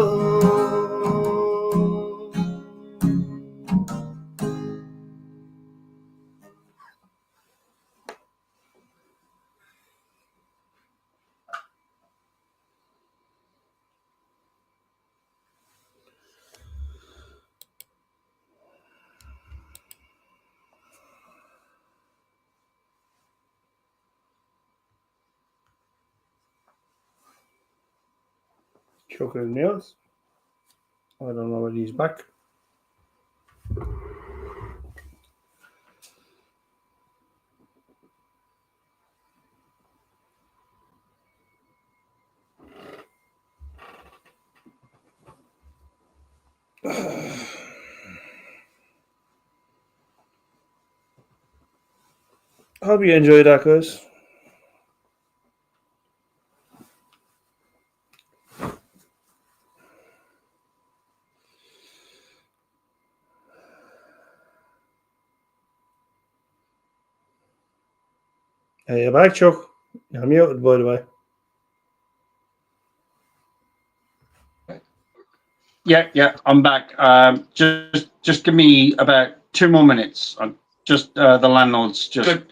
Speaker 6: Chocolate nails. I don't know whether he's back. Hope you enjoyed that, guys. Hey, you're back, Chuck. You're muted, by the way.
Speaker 1: Yeah, I'm back. Just give me about 2 more minutes. The landlord's just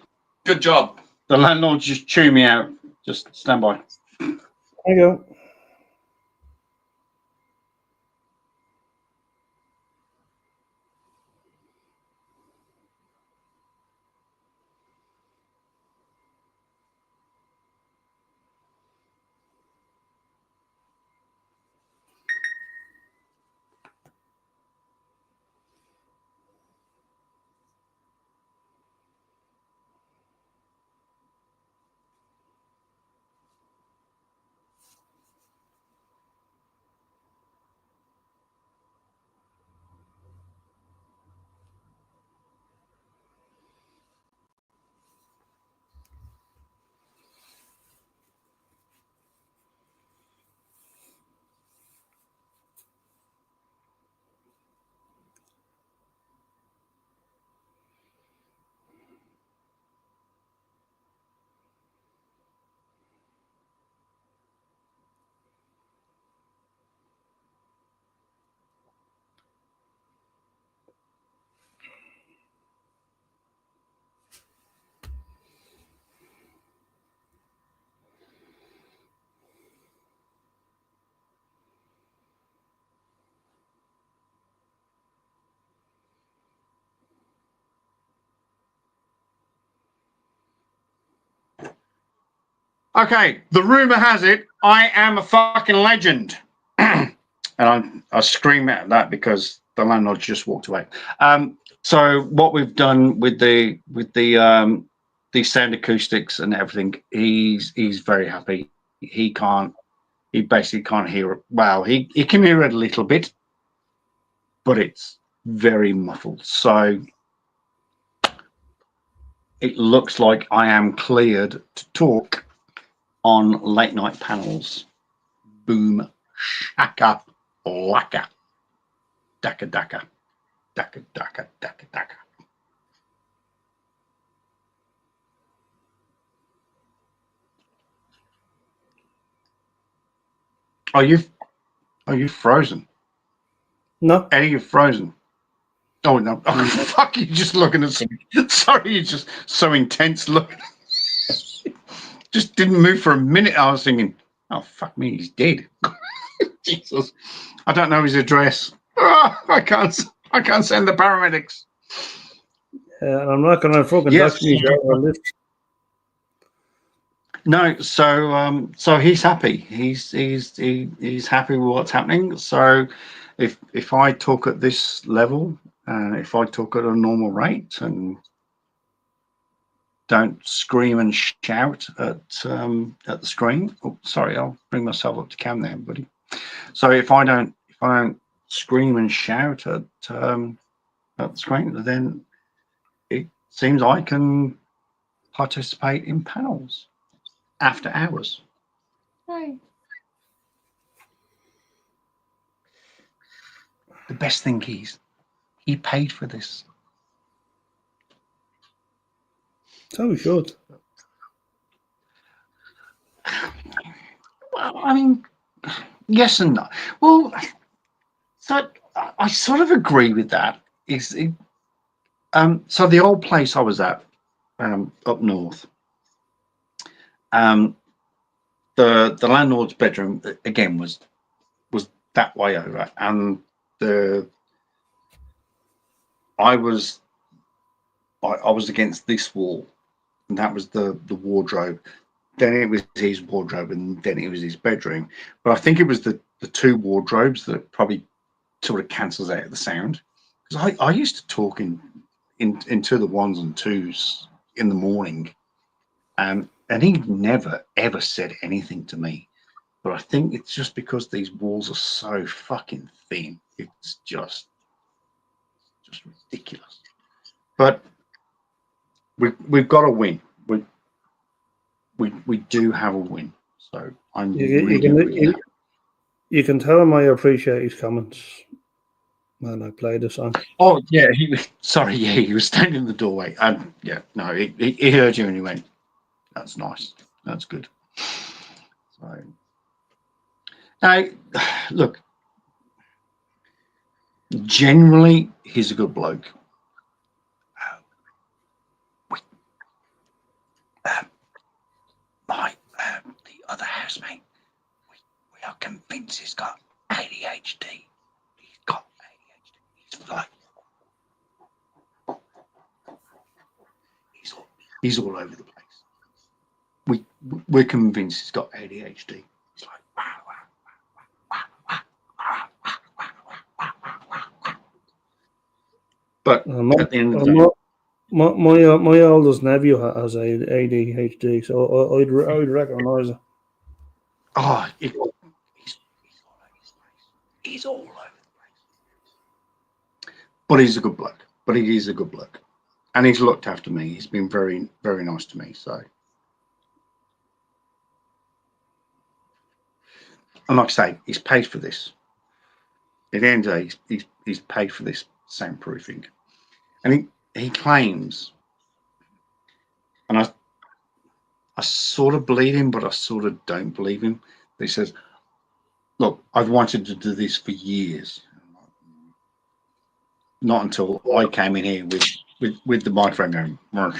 Speaker 5: Good job.
Speaker 1: the landlord's just chewing me out. Just stand by.
Speaker 6: There you go.
Speaker 1: Okay, the rumor has it I am a fucking legend, and I scream at that because the landlord just walked away. So what we've done with the sound acoustics and everything, he's very happy. He basically can't hear it. Well, he can hear it a little bit, but it's very muffled. So it looks like I am cleared to talk on late night panels. Boom, shaka, laka, daka daka, daka daka, daka daka. Are you frozen?
Speaker 6: No.
Speaker 1: Eddie, you're frozen. Oh no! Oh, fuck! You're just looking at something. Sorry, you're just so intense looking. Just didn't move for a minute. I was thinking, oh fuck me, he's dead. Jesus, I don't know his address. Oh, I can't send the paramedics.
Speaker 6: And I'm not going to fucking
Speaker 1: Yes.
Speaker 6: talk to you on this.
Speaker 1: No, so he's happy. He's happy with what's happening. So if I talk at this level, if I talk at a normal rate and don't scream and shout at the screen. Oh, sorry, I'll bring myself up to cam there, buddy. So if I don't scream and shout at the screen, then it seems I can participate in panels after hours. Right. The best thing is, he paid for this.
Speaker 6: So we should.
Speaker 1: Well, I mean, yes and no. Well, so I sort of agree with that. So the old place I was at up north, the landlord's bedroom again was that way over, and I was against this wall, and that was the wardrobe. Then it was his wardrobe, and then it was his bedroom. But I think it was the two wardrobes that probably sort of cancels out the sound. Because I used to talk into the ones and twos in the morning, and he never ever said anything to me. But I think it's just because these walls are so fucking thin.
Speaker 5: It's just ridiculous. But we've got a win. We do have a win. So I'm really happy.
Speaker 6: You can tell him I appreciate his comments when I play the song.
Speaker 5: Oh yeah, he was sorry. Yeah, he was standing in the doorway. Yeah, no, he heard you and he went, "That's nice. That's good." So now, look, generally he's a good bloke. The other housemate, we are convinced he's got ADHD. He's got ADHD. He's like, he's all over the place. We're convinced he's got ADHD. He's like, but at the end of the day,
Speaker 6: my oldest nephew has ADHD, so I'd recognise it.
Speaker 5: oh, he's all over the place. But he's a good bloke. But he is a good bloke, and he's looked after me. He's been very, very nice to me. So, and like I say, he's paid for this. At the end of the day, he's paid for this soundproofing, and he claims, and I sort of believe him, but I sort of don't believe him. He says, "Look, I've wanted to do this for years. Not until I came in here with the microphone going." So
Speaker 6: I don't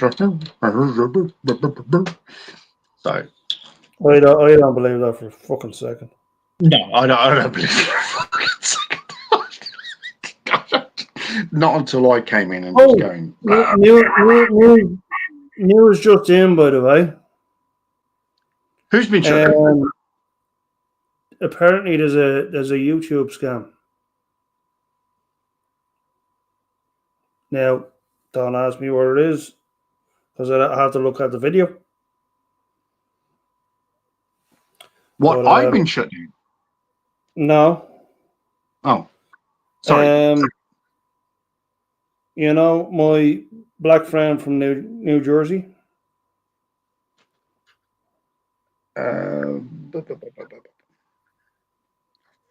Speaker 6: believe that for a fucking second.
Speaker 5: no, I don't believe it for a fucking second. Not until I came in and was going.
Speaker 6: News just in, by the way.
Speaker 5: Who's been shut down?
Speaker 6: Apparently, there's a YouTube scam. Now, don't ask me what it is, because I have to look at the video.
Speaker 5: What,
Speaker 6: But,
Speaker 5: I've been shut down?
Speaker 6: No.
Speaker 5: Oh, sorry.
Speaker 6: You know, my black friend from New Jersey.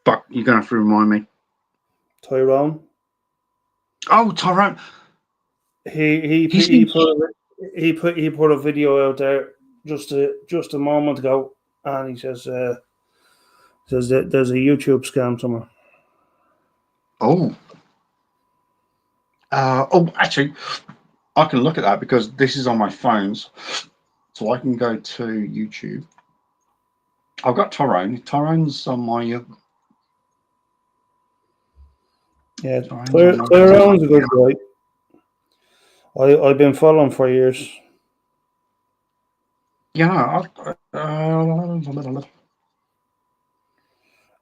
Speaker 5: Fuck, you're gonna have to remind me.
Speaker 6: Tyrone.
Speaker 5: Oh, Tyrone.
Speaker 6: He put a video out there just a moment ago, and he says that there's a YouTube scam somewhere.
Speaker 5: Oh. Actually, I can look at that because this is on my phones, so I can go to YouTube. I've got Tyrone. Tyrone's on my.
Speaker 6: Yeah, Tyrone's a good guy. I've been following for years.
Speaker 5: Yeah,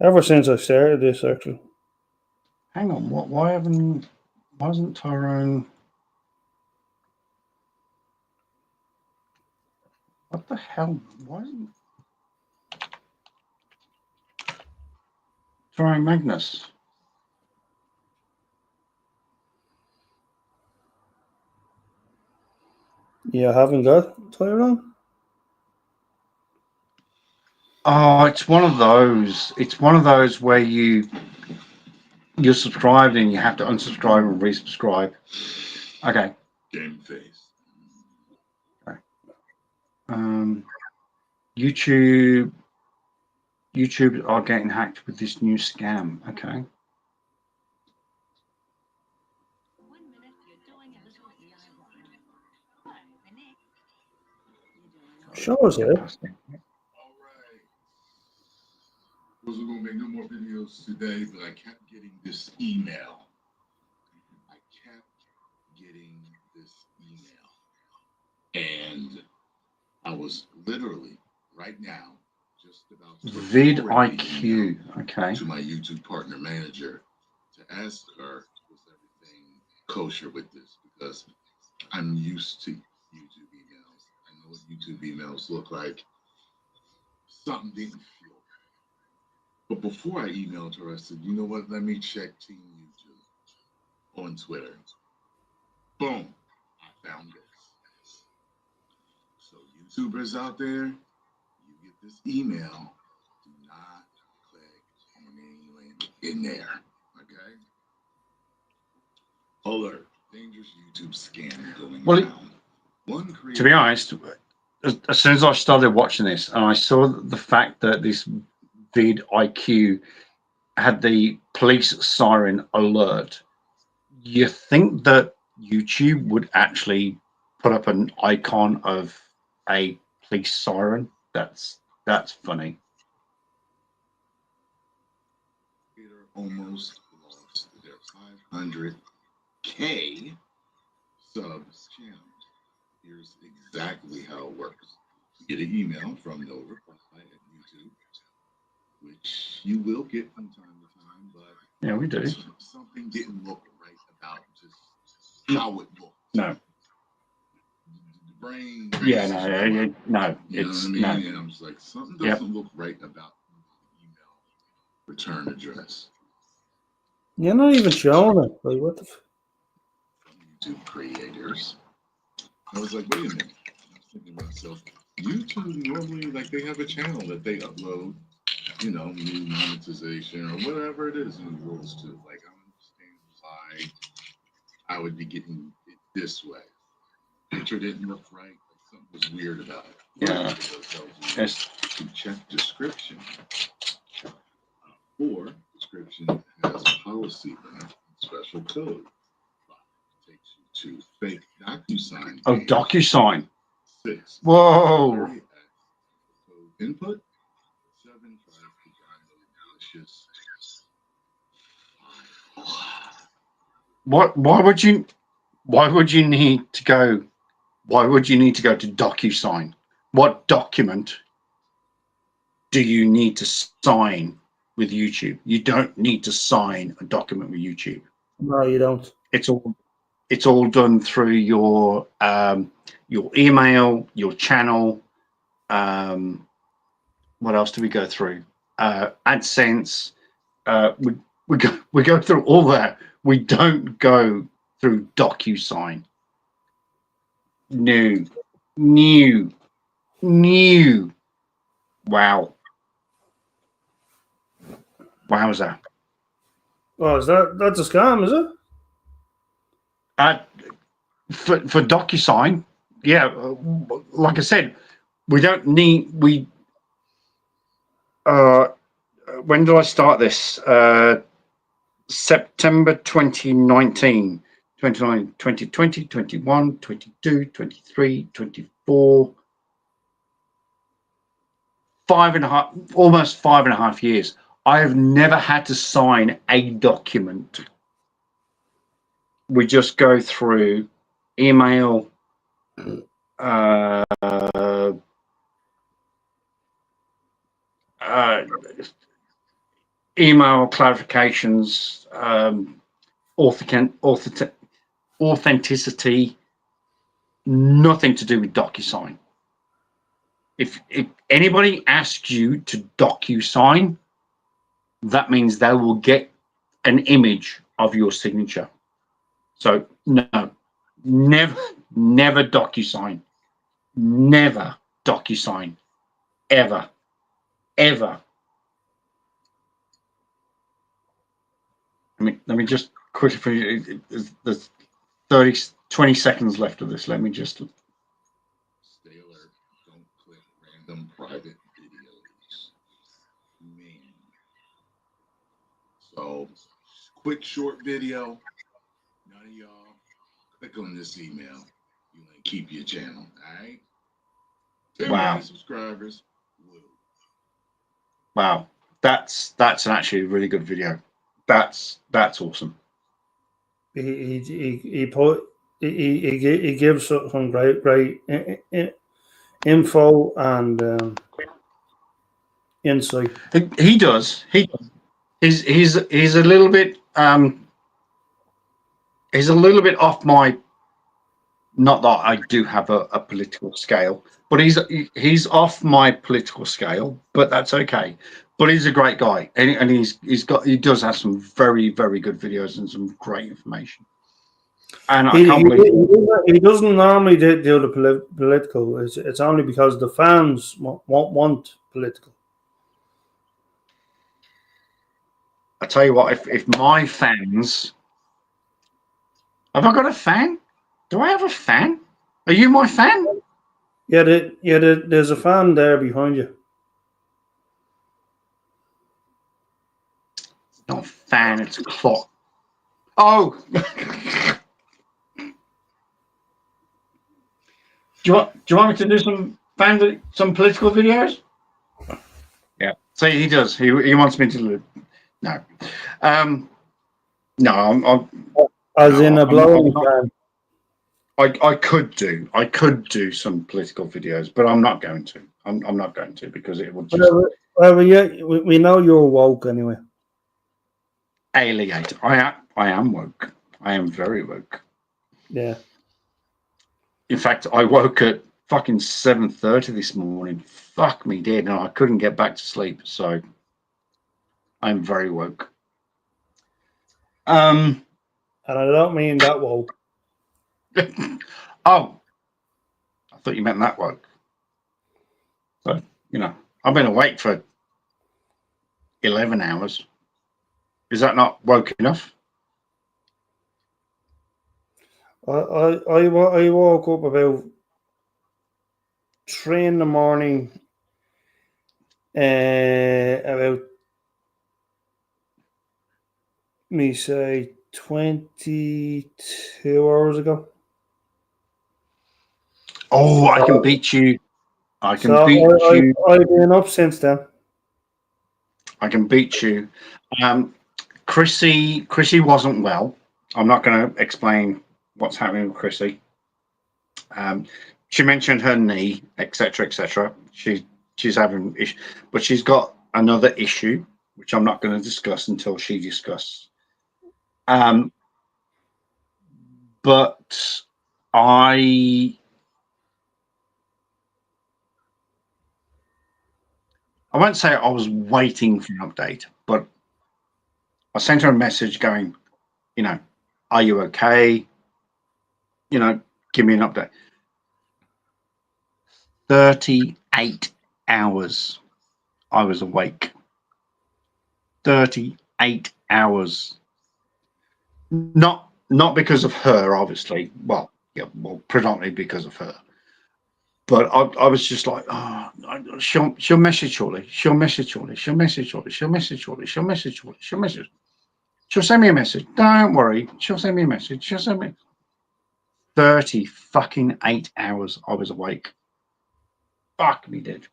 Speaker 6: Ever since I started this, actually.
Speaker 5: hang on. Why isn't Tyrone? What the hell? Why isn't Tyrone Magnus?
Speaker 6: You haven't got Tyrone?
Speaker 5: Oh, it's one of those. It's one of those where you're subscribed and you have to unsubscribe and resubscribe. Okay.
Speaker 7: Game face.
Speaker 5: Okay. YouTube are getting hacked with this new scam. Okay.
Speaker 6: Show us it.
Speaker 7: All right. Wasn't gonna make no more videos today, but I kept getting this email. And I was literally right now just about to
Speaker 5: vidIQ. Okay.
Speaker 7: to my YouTube partner manager to ask her, was everything kosher with this? Because I'm used to YouTube emails. I know what YouTube emails look like. Something didn't feel But before I emailed her, I said, you know what? Let me check Team YouTube on Twitter. Boom. I found this. So YouTubers out there, you get this email, do not click on any link in there. Okay? Alert. Dangerous YouTube scam going down.
Speaker 1: To be honest, as soon as I started watching this and I saw the fact that this vidIQ had the police siren alert, you think that YouTube would actually put up an icon of a police siren? That's funny.
Speaker 7: Almost lost their 500K subs channel. Here's exactly how it works. You get an email from No Reply at YouTube, which you will get from time to time, but
Speaker 1: Yeah, we do.
Speaker 7: Something didn't look right about just how it looked.
Speaker 1: No.
Speaker 7: The brain.
Speaker 1: Yeah, no,
Speaker 7: You know
Speaker 1: it's
Speaker 7: what I mean?
Speaker 1: no.
Speaker 7: And I'm just like, something doesn't look right about the email return address.
Speaker 6: You're not even showing it. Like, what the?
Speaker 7: YouTube creators. I was like, wait a minute. I was thinking to myself, YouTube normally, like, they have a channel that they upload, you know, new monetization or whatever it is in rules to. Like, I don't understand why I would be getting it this way. Picture didn't look right. Like, something was weird about it.
Speaker 1: Yeah.
Speaker 7: Yes. To check description. Or description has policy link, special code. Takes you to fake DocuSign.
Speaker 1: Oh, DocuSign.
Speaker 7: 6.
Speaker 1: Whoa.
Speaker 7: Input 7 tries to download malicious.
Speaker 1: Why would you need to go to DocuSign? What document do you need to sign with YouTube? You don't need to sign a document with YouTube.
Speaker 6: No, you don't.
Speaker 1: It's all done through your email, your channel. What else do we go through? AdSense. We go through all that. We don't go through DocuSign. New. Wow. Wowza.
Speaker 6: Oh, that's a scam, is it?
Speaker 1: For DocuSign, yeah. Like I said, we don't need when did I start this? September 2019, 2020, 21, 22, 23, 24, 5.5 years. I have never had to sign a document. We just go through email, email clarifications, authenticity, nothing to do with DocuSign. If anybody asks you to DocuSign, that means they will get an image of your signature. So no, never DocuSign, never DocuSign, ever. Let me just quickly. There's 20 seconds left of this. Let me just.
Speaker 7: Stay alert. Don't click random private videos. Man. So, quick short video. None of y'all click on this email. You want to keep your channel, all right? 10 million subscribers. Woo.
Speaker 1: Wow, that's actually a really good video. That's awesome.
Speaker 6: He gives some great info and insight.
Speaker 1: He does. He's a little bit off my. Not that I do have a political scale, but he's off my political scale. But that's okay
Speaker 5: but he's a great guy, and he does have some very, very good videos and some great information. And I can't believe
Speaker 6: he doesn't normally do the political. It's only because the fans won't want political.
Speaker 5: I tell you what, if my fans, have I got a fan? Do I have a fan? Are you my fan?
Speaker 6: Yeah, there's a fan there behind you.
Speaker 5: Not a fan, it's a clock. Oh. Do you want me to do some political videos? Yeah. See, he does. He wants me to do. No. No, I'm
Speaker 6: As
Speaker 5: no,
Speaker 6: in a
Speaker 5: I'm
Speaker 6: blowing
Speaker 5: not.
Speaker 6: fan.
Speaker 5: I could do some political videos, but I'm not going to. I'm not going to, because it would just
Speaker 6: Well, yeah, we know you're woke anyway.
Speaker 5: alienate. I am woke. I am very woke.
Speaker 6: Yeah.
Speaker 5: In fact, I woke at fucking 7:30 this morning. Fuck me dead, and I couldn't get back to sleep. So I'm very woke.
Speaker 6: And I don't mean that woke.
Speaker 5: Oh, I thought you meant that woke. So, I've been awake for 11 hours. Is that not woke enough?
Speaker 6: I woke up about 3 in the morning, about me say 22 hours ago.
Speaker 5: Oh, I can beat you. I can
Speaker 6: So
Speaker 5: beat you.
Speaker 6: I've been up since then.
Speaker 5: I can beat you. Chrissy wasn't well. I'm not going to explain what's happening with Chrissy. She mentioned her knee, etc., etc. She's having issue, but she's got another issue which I'm not going to discuss until she discusses. But I won't say I was waiting for an update, but I sent her a message going, are you okay? Give me an update. 38 hours I was awake. 38 hours. Not because of her, obviously. Well, predominantly because of her. But I was just like, oh, she'll message shortly. She'll message shortly. She'll message shortly. She'll message shortly. She'll message shortly. She'll message. She'll send me a message. Don't worry. She'll send me a message. She'll send me 30 fucking 8 hours I was awake. Fuck me dead.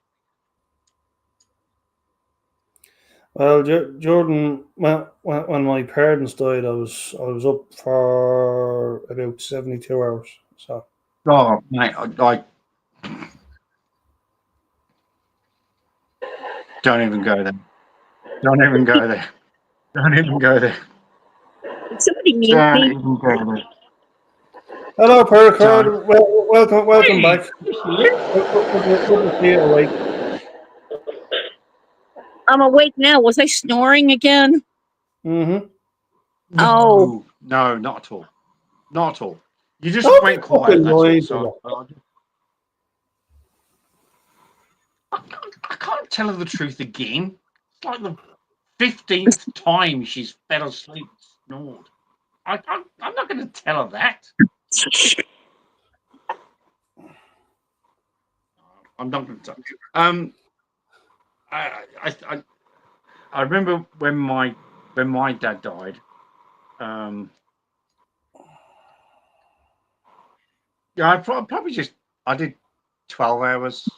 Speaker 6: Well, Jordan, when my parents died, I was up for about 72 hours. So.
Speaker 5: Oh, mate, I don't even go there. Don't even go there. Don't even go there.
Speaker 3: Somebody mute
Speaker 5: Don't
Speaker 3: me.
Speaker 5: even go there.
Speaker 6: Hello, Pericard. Welcome back. Good to see you awake.
Speaker 3: I'm awake now. Was I snoring again?
Speaker 6: Mm-hmm.
Speaker 3: Oh.
Speaker 5: No, not at all. Not at all. You just
Speaker 6: Don't
Speaker 5: went
Speaker 6: be
Speaker 5: quiet.
Speaker 6: fucking
Speaker 5: That's all.
Speaker 6: lying.
Speaker 5: So I can't tell her the truth again. It's like the 15th time she's fell asleep and snored. I'm not going to tell her that. I'm not going to tell. I remember when my dad died. Yeah, I did 12 hours.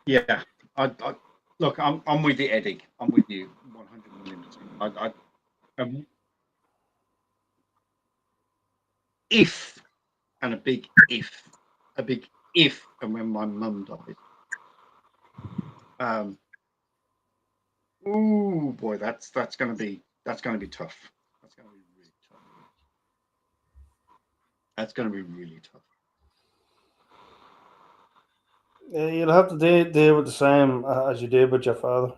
Speaker 5: Yeah, look, I'm with you, Eddie. I'm with you 100 million%. If, and a big if, and when my mum died. Oh boy, that's gonna be tough. That's going to be really tough.
Speaker 6: Yeah, you'll have to deal with the same as you did with your father,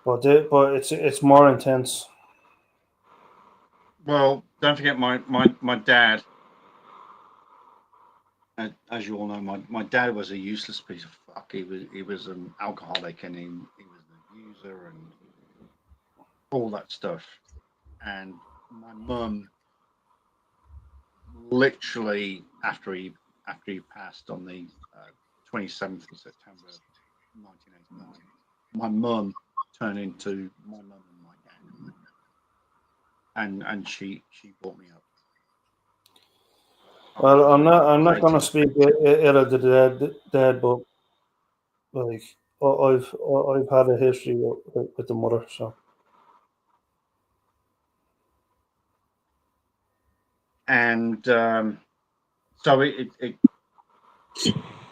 Speaker 6: but it's more intense.
Speaker 5: Well, don't forget my dad. As you all know, my dad was a useless piece of fuck. He was an alcoholic, and he was an abuser and all that stuff. And my mum, literally after he passed on the 27th of September 1989, my mum turned into my mum and my dad, and she brought me up.
Speaker 6: Well, I'm not going to speak ill of the dead, but like I've had a history with the mother, so.
Speaker 5: And so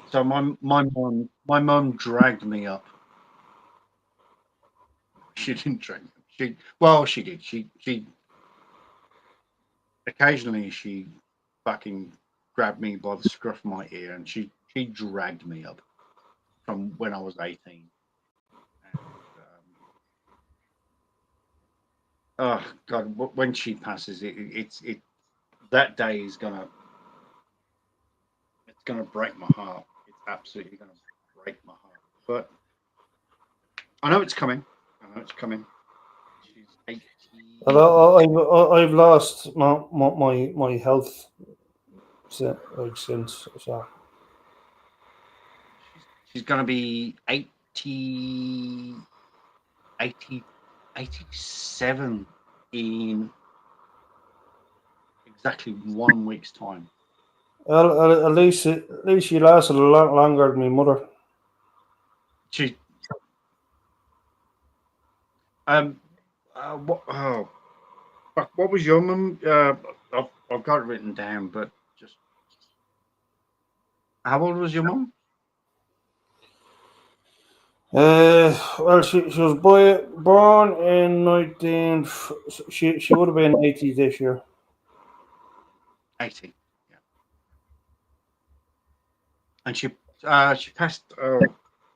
Speaker 5: so my mum dragged me up. She didn't drag me. She did. She occasionally she fucking grabbed me by the scruff of my ear, and she dragged me up from when I was 18. And oh God, when she passes, it's that day is gonna break my heart. It's absolutely gonna break my heart. But I know it's coming. I know it's coming. She's 80.
Speaker 6: Well, I've lost my health since, so.
Speaker 5: She's going to be 87 in exactly 1 week's time.
Speaker 6: Well, at least she lasted a lot longer than my mother.
Speaker 5: She what was your mum? I've got it written down, but just how old was your mum?
Speaker 6: Well, she was born in 19. She would have been 80 this year.
Speaker 5: 80. Yeah. And she passed. Oh,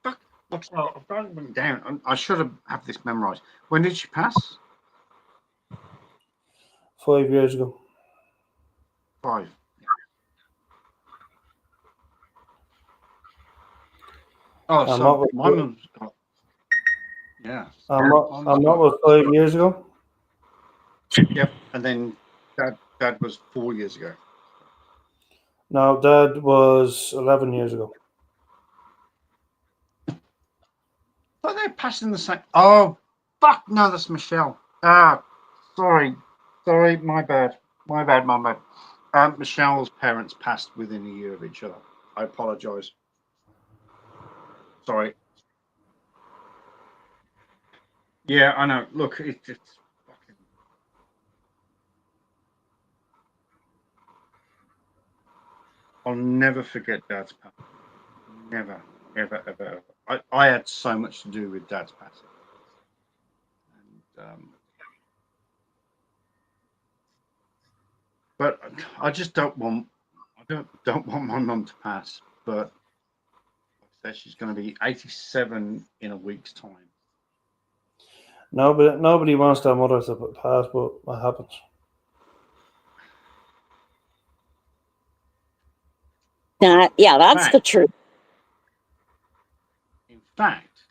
Speaker 5: fuck! I've got it written down. I should have this memorized. When did she pass?
Speaker 6: 5 years ago.
Speaker 5: 5. Oh,
Speaker 6: I'm
Speaker 5: so
Speaker 6: not with-
Speaker 5: my mum's got. Yeah.
Speaker 6: I'm not with 5 years ago.
Speaker 5: Yep. And then dad was 4 years ago.
Speaker 6: No, Dad was 11 years ago.
Speaker 5: But they're passing the same. Oh, fuck! No, that's Michelle. Sorry, my bad. Michelle's parents passed within a year of each other. I apologize. Sorry. Yeah, I know. Look, it's fucking. I'll never forget Dad's passing. Never, ever, ever, ever. I had so much to do with Dad's passing. And but I just don't want. I don't want my mum to pass. But like I said, she's going to be 87 in a week's time.
Speaker 6: Nobody wants their mother to pass, but what happens?
Speaker 3: Yeah, that's the truth.
Speaker 5: In fact,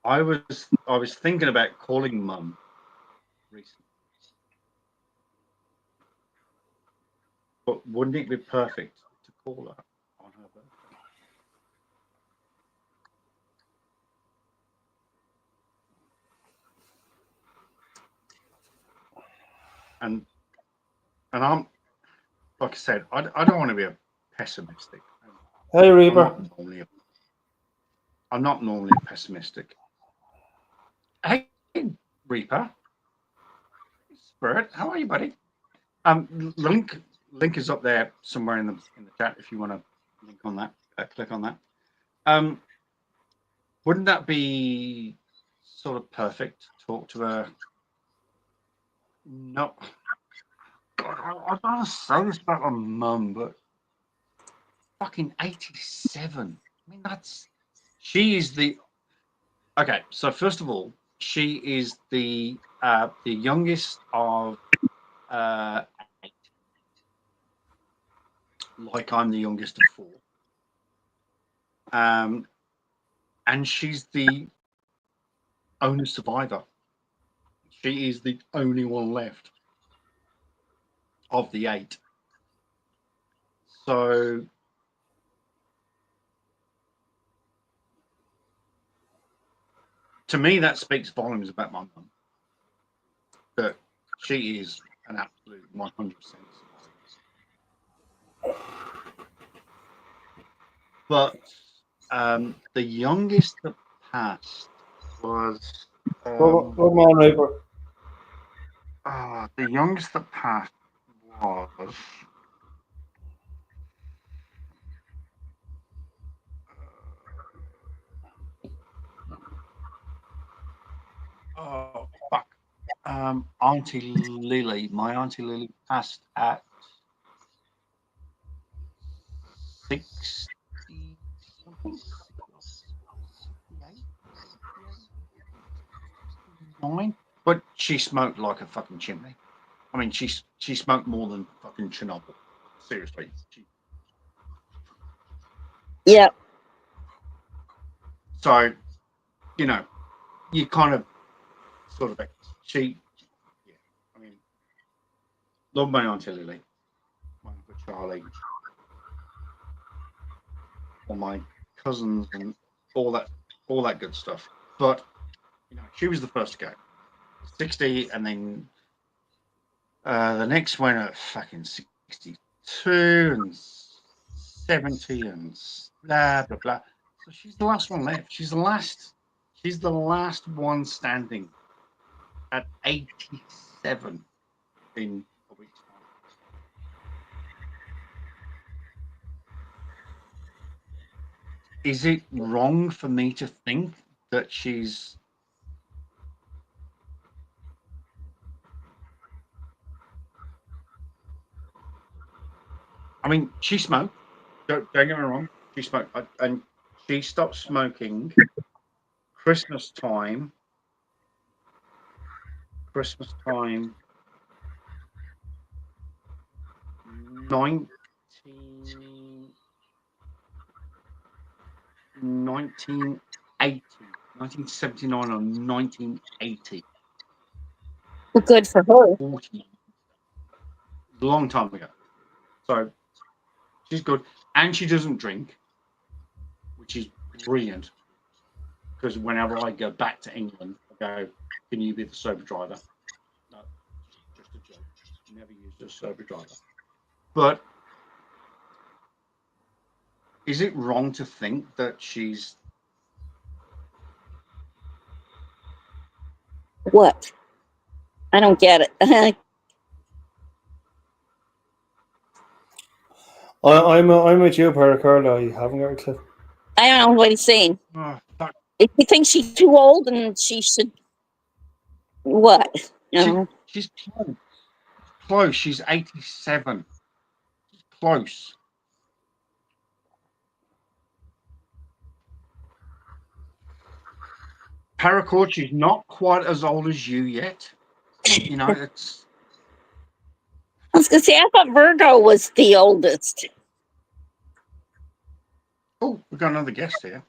Speaker 5: I was thinking about calling Mum recently, but wouldn't it be perfect to call her on her birthday? And I'm like I said, I don't want to be a pessimistic.
Speaker 6: Hey, Reaper.
Speaker 5: I'm not normally pessimistic. Hey, Reaper. Spirit, how are you, buddy? Link is up there somewhere in the chat if you want to link on that. Click on that. Wouldn't that be sort of perfect? Talk to her. No, God,
Speaker 1: I don't want to say this about my mum, but fucking 87. I mean, she is the. Okay, so first of all, she is the youngest of 8. Like I'm the youngest of 4. And she's the only survivor. She is the only one left of the 8. So to me, that speaks volumes about my mum. That she is an absolute 100% survivor. But the youngest that passed was
Speaker 6: Come on, Reaper.
Speaker 1: the youngest that passed was fuck. Auntie Lily. My Auntie Lily passed at 60 something. 9, but she smoked like a fucking chimney. I mean, she smoked more than fucking Chernobyl. Seriously.
Speaker 3: Yeah.
Speaker 1: So, you know, you kind of sort of I mean, love my Auntie Lily, my Uncle Charlie, all my cousins and all that good stuff. But you know, she was the first to go. 60, and then the next one at fucking 62 and 70 and blah blah blah. So she's the last one left. She's the last one standing at 87 in a week's time. Is it wrong for me to think that she's I mean, she smoked. Don't get me wrong. She smoked, and she stopped smoking Christmas time. 1979 or 1980.
Speaker 3: Well, good for her.
Speaker 1: 40, a long time ago. So she's good, and she doesn't drink, which is brilliant. Because whenever I go back to England, I go, "Can you be the sober driver?" No, just a joke. Never used a sober driver. But is it wrong to think that she's
Speaker 3: What? I don't get it.
Speaker 6: I'm with you, Paracardo. I haven't got a clue.
Speaker 3: I don't know what he's saying.
Speaker 1: fuck.
Speaker 3: If you think she's too old and she should, what? No.
Speaker 1: She's close. Close. She's 87. She's close. Paracord, she's not quite as old as you yet. You know, it's.
Speaker 3: I was going to say, I thought Virgo was the oldest.
Speaker 1: Oh, we've got another guest here.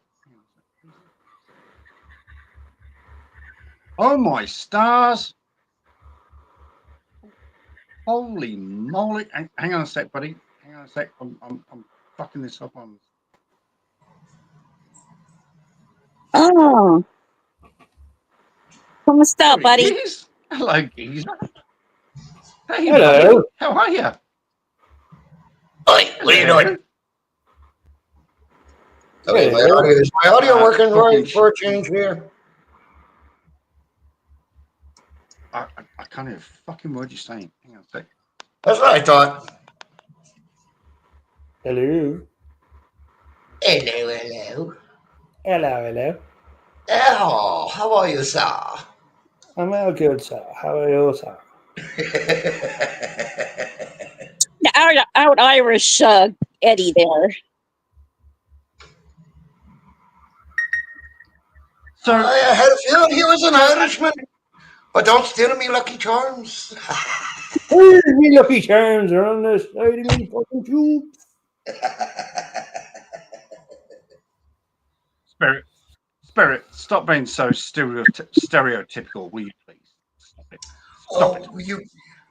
Speaker 1: Oh my stars! Holy moly! Hang on a sec, buddy. Hang on a sec. I'm fucking this up on.
Speaker 3: Oh. ¿Cómo está,
Speaker 1: There
Speaker 3: buddy?
Speaker 1: he is. Hello, geezer. Hey,
Speaker 6: Hello.
Speaker 1: buddy. How are you?
Speaker 8: Hi, what are you doing? Okay,
Speaker 6: Hello.
Speaker 8: is my audio working right for a change here?
Speaker 1: I can't hear a fucking word you're saying. Hang on a sec.
Speaker 8: That's what I thought.
Speaker 6: Hello.
Speaker 8: Hello, hello.
Speaker 6: Hello.
Speaker 8: Oh, how are you, sir?
Speaker 6: I'm all good, sir. How are you, sir?
Speaker 3: out Irish Eddie there.
Speaker 1: So
Speaker 8: I had a feeling he was an Irishman. But don't steal me Lucky Charms.
Speaker 6: Where's me Lucky Charms? Are on the side of me fucking tube.
Speaker 1: Spirit, stop being so stereotypical, will you please? Stop it. Stop it.
Speaker 8: You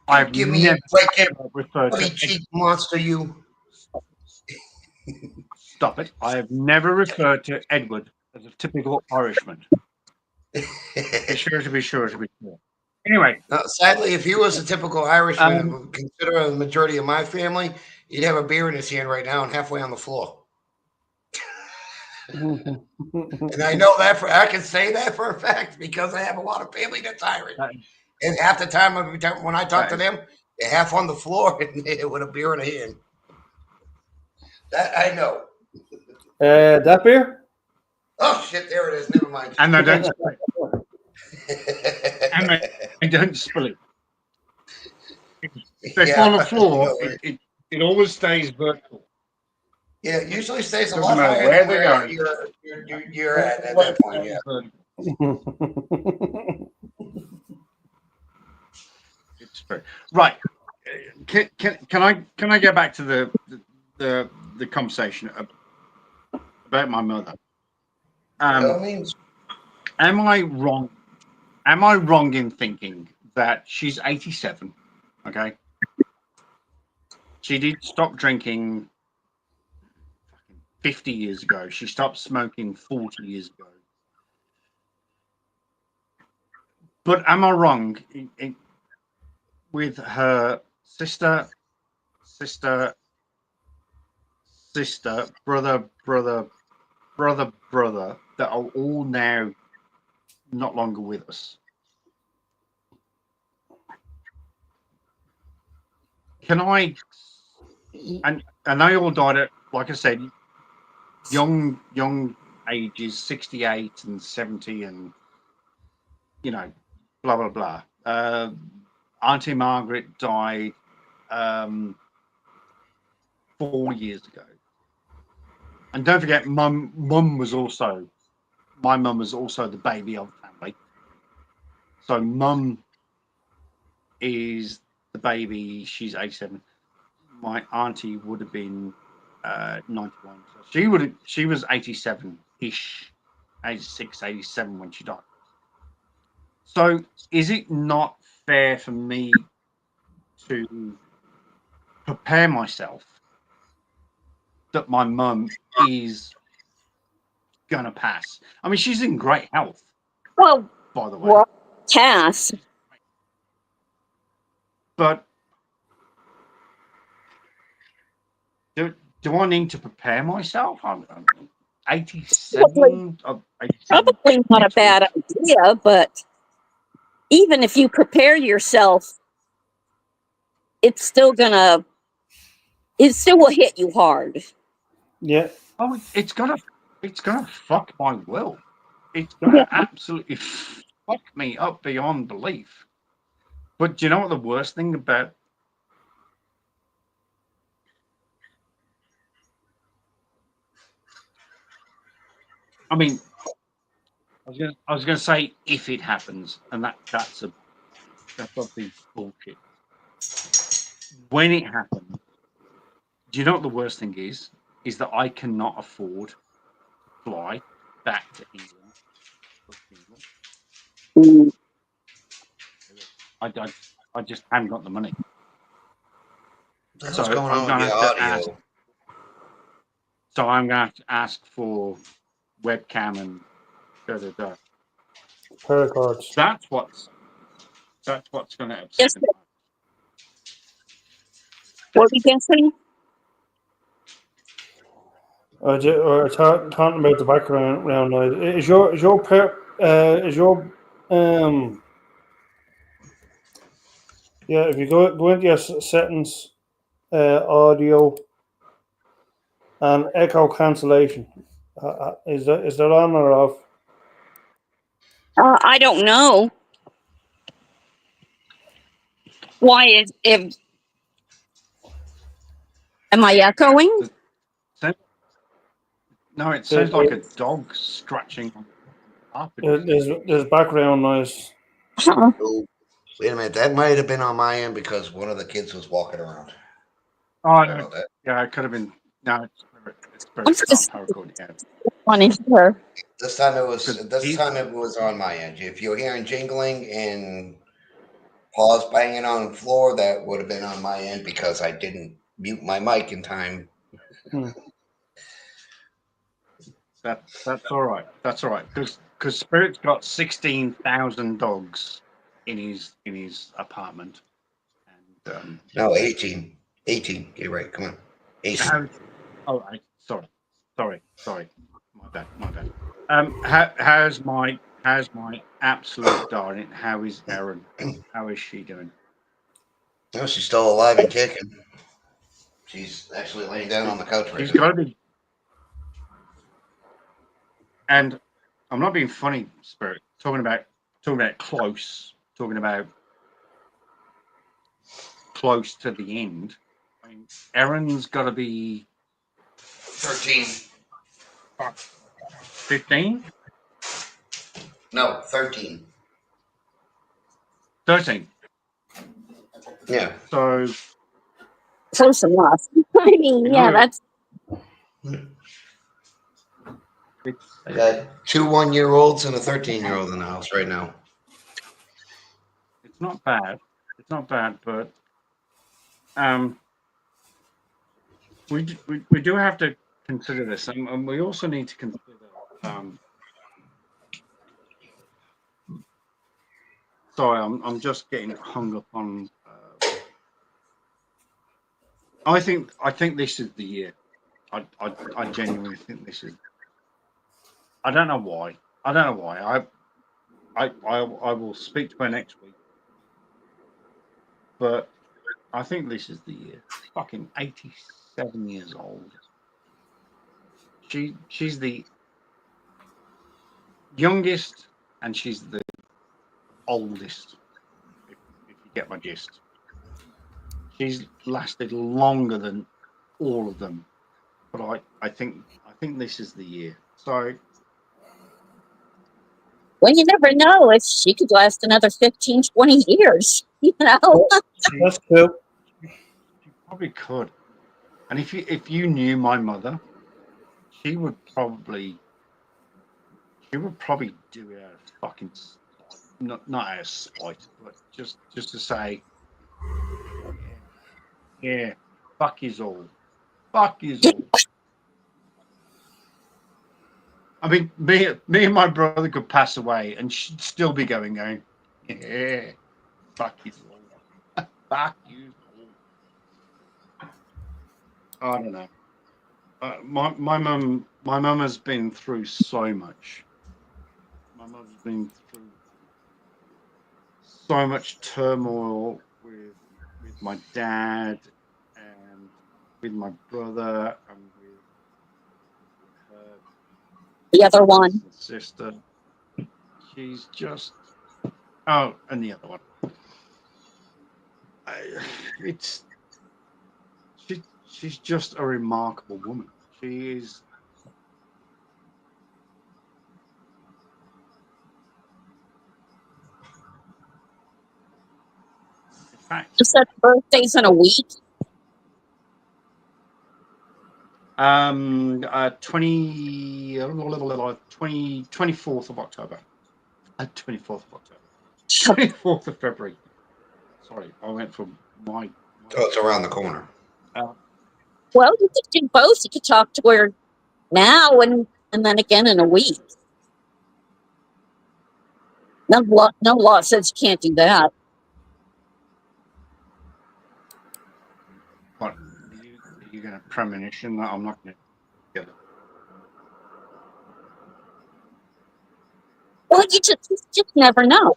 Speaker 1: I've
Speaker 8: give me a
Speaker 1: never
Speaker 8: break, you
Speaker 1: referred
Speaker 8: bloody
Speaker 1: to
Speaker 8: cheap monster, you.
Speaker 1: Stop it. I have never referred to Edward as a typical Irishman. Be sure to be sure. Anyway,
Speaker 8: Sadly, if he was a typical Irishman, consider the majority of my family, he'd have a beer in his hand right now and halfway on the floor. And I know that I can say that for a fact because I have a lot of family that's Irish. And half the time when I talk to them, they're half on the floor and with a beer in a hand. That I know.
Speaker 6: That beer?
Speaker 8: Oh shit! There it is. Never mind.
Speaker 1: And they don't spill it. And they don't spill it. If they fall on the floor, it always stays vertical.
Speaker 8: Yeah, it usually stays a
Speaker 1: Doesn't
Speaker 8: lot
Speaker 1: matter
Speaker 8: higher
Speaker 1: where
Speaker 8: than
Speaker 1: they're
Speaker 8: where
Speaker 1: going.
Speaker 8: you're at that point. Yeah.
Speaker 1: It's true. Right. Can I go back to the conversation about my mother? Am I wrong? Am I wrong in thinking that she's 87? Okay. She did stop drinking 50 years ago. She stopped smoking 40 years ago. But am I wrong with her sister, brother, that are all now not longer with us? Can I? And they all died at, like I said, young ages, 68 and 70, and blah blah blah. Auntie Margaret died 4 years ago, and don't forget, my mum was also the baby of the family. So mum is the baby. She's 87. My auntie would have been 91. So she was 87-ish, 86, 87 when she died. So is it not fair for me to prepare myself that my mum is going to pass? I mean, she's in great health.
Speaker 3: Well,
Speaker 1: by the way.
Speaker 3: Cass.
Speaker 1: But do I need to prepare myself? I'm 87.
Speaker 3: Probably not a bad idea, but even if you prepare yourself, it still will hit you hard.
Speaker 6: Yeah.
Speaker 1: Oh, it's gonna fuck my will. It's gonna absolutely fuck me up beyond belief. But do you know what the worst thing about? I mean, I was gonna say if it happens, and that's obviously bullshit. When it happens, do you know what the worst thing is? Is that I cannot afford to fly back to England. I just haven't got the money.
Speaker 8: What's going on with your audio?
Speaker 1: So I'm going to have to ask for webcam and da.
Speaker 6: Paracords.
Speaker 1: That's what's going to upset me.
Speaker 3: What are you guessing?
Speaker 6: Or talking about the background noise. Is your if you go into your settings, audio and echo cancellation, is that on or off?
Speaker 3: I don't know. Why if Am I echoing?
Speaker 1: No, it sounds like a dog scratching on the carpet.
Speaker 6: There's background noise.
Speaker 3: Huh.
Speaker 8: Oh, wait a minute. That might have been on my end because one of the kids was walking around.
Speaker 1: Oh,
Speaker 8: Sorry
Speaker 1: no.
Speaker 8: about that.
Speaker 1: Yeah, it could have been. No, it's
Speaker 3: I'm
Speaker 1: Spirit,
Speaker 3: just
Speaker 1: not paracord. Yeah.
Speaker 3: funny here.
Speaker 8: This time it was.
Speaker 1: Because
Speaker 8: This time it was on my end. If you're hearing jingling and paws banging on the floor, that would have been on my end because I didn't mute my mic in time.
Speaker 1: that's all right. That's all right. Because Spirit's got 16,000 dogs in his apartment, and
Speaker 8: No, 18. 18. You're right. Come on. 18.
Speaker 1: all right. Sorry. My bad. How's my absolute darling? How is Erin? How is she doing?
Speaker 8: No, she's still alive and kicking. She's actually laying down on the couch right
Speaker 1: She's
Speaker 8: now.
Speaker 1: got to be. And I'm not being funny, Spirit. Talking about close. Talking about close to the end. I mean, Erin's got to be
Speaker 8: 13.
Speaker 1: 15,
Speaker 8: No, 13.
Speaker 1: 13.
Speaker 8: Yeah.
Speaker 1: So
Speaker 3: Close enough. I mean, yeah, that's
Speaker 8: I got 2 1-year-olds and a 13-year-old in the house right now.
Speaker 1: it's not bad. It's not bad, but we do have to consider this, and we also need to consider sorry, I'm just getting hung up on. I think this is the year. I genuinely think this is. I don't know why. I will speak to her next week, but I think this is the year. Fucking 87 years old. She's the youngest and she's the oldest. If you get my gist, she's lasted longer than all of them. But I think this is the year. So.
Speaker 3: well, you never know if she could last another 15, 20 years, you know?
Speaker 6: That's cool.
Speaker 1: She probably could. And if you knew my mother, she would probably do it out of fucking spite. Not out of spite, but just to say, yeah, fuck is all. Fuck is all. I mean, me and my brother could pass away and she'd still be going, yeah, fuck is all. Fuck you all. I don't know. My mum has been through so much. My mum's been through so much turmoil with my dad and with my brother and with her
Speaker 3: The other one.
Speaker 1: sister. She's just and the other one. She's just a remarkable woman. She is. In fact,
Speaker 3: You said birthday's in a week.
Speaker 1: 24th of October. 24th of October. 24th of February. Sorry, I went from my
Speaker 8: Oh, it's around the corner.
Speaker 3: Well, you could do both. You could talk to her now and then again in a week. No law says you can't do that.
Speaker 1: What? You're going to premonition that I'm not going to get it.
Speaker 3: Well, you just never know.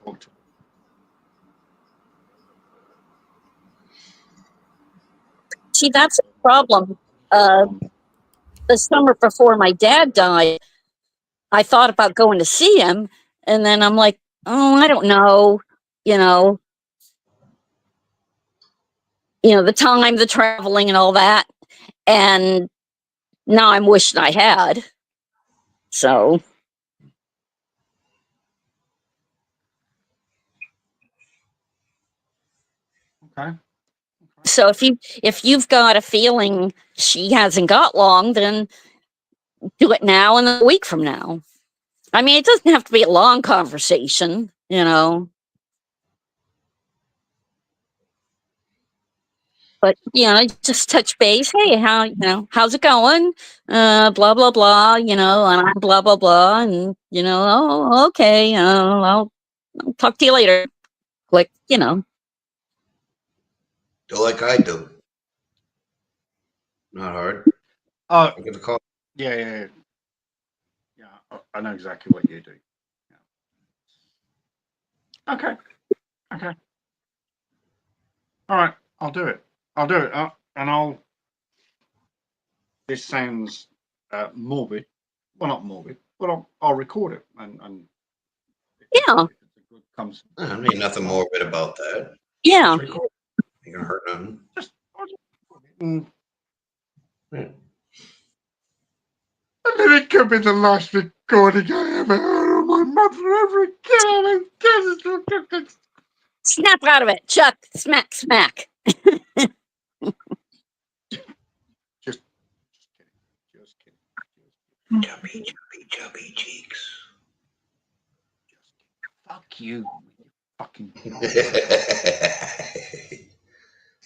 Speaker 3: See, that's the problem. The summer before my dad died, I thought about going to see him, and then I'm like, oh, I don't know, the time, the traveling, and all that. And now I'm wishing I had. So
Speaker 1: Okay.
Speaker 3: so if you've got a feeling she hasn't got long, then do it now and a week from now. I mean, it doesn't have to be a long conversation, you know. But just touch base. Hey, how's it going? Blah blah blah. And I'm blah blah blah, and oh, okay. I'll talk to you later. Click.
Speaker 8: Do like I do. Not hard.
Speaker 1: Oh,
Speaker 8: I get the call.
Speaker 1: yeah. I know exactly what you do. Yeah. Okay. All right, I'll do it. And I'll. This sounds morbid. Well, not morbid, but I'll record it and
Speaker 3: Yeah.
Speaker 1: if it's a good comes.
Speaker 8: I mean, nothing morbid about that.
Speaker 3: Yeah.
Speaker 8: Ain't gonna hurt nothing.
Speaker 1: And
Speaker 8: Yeah.
Speaker 1: then it could be the last recording I ever heard of my mother ever again.
Speaker 3: Snap out of it, Chuck. Smack, smack.
Speaker 1: Just kidding.
Speaker 8: Chubby cheeks.
Speaker 1: Fuck you, fucking.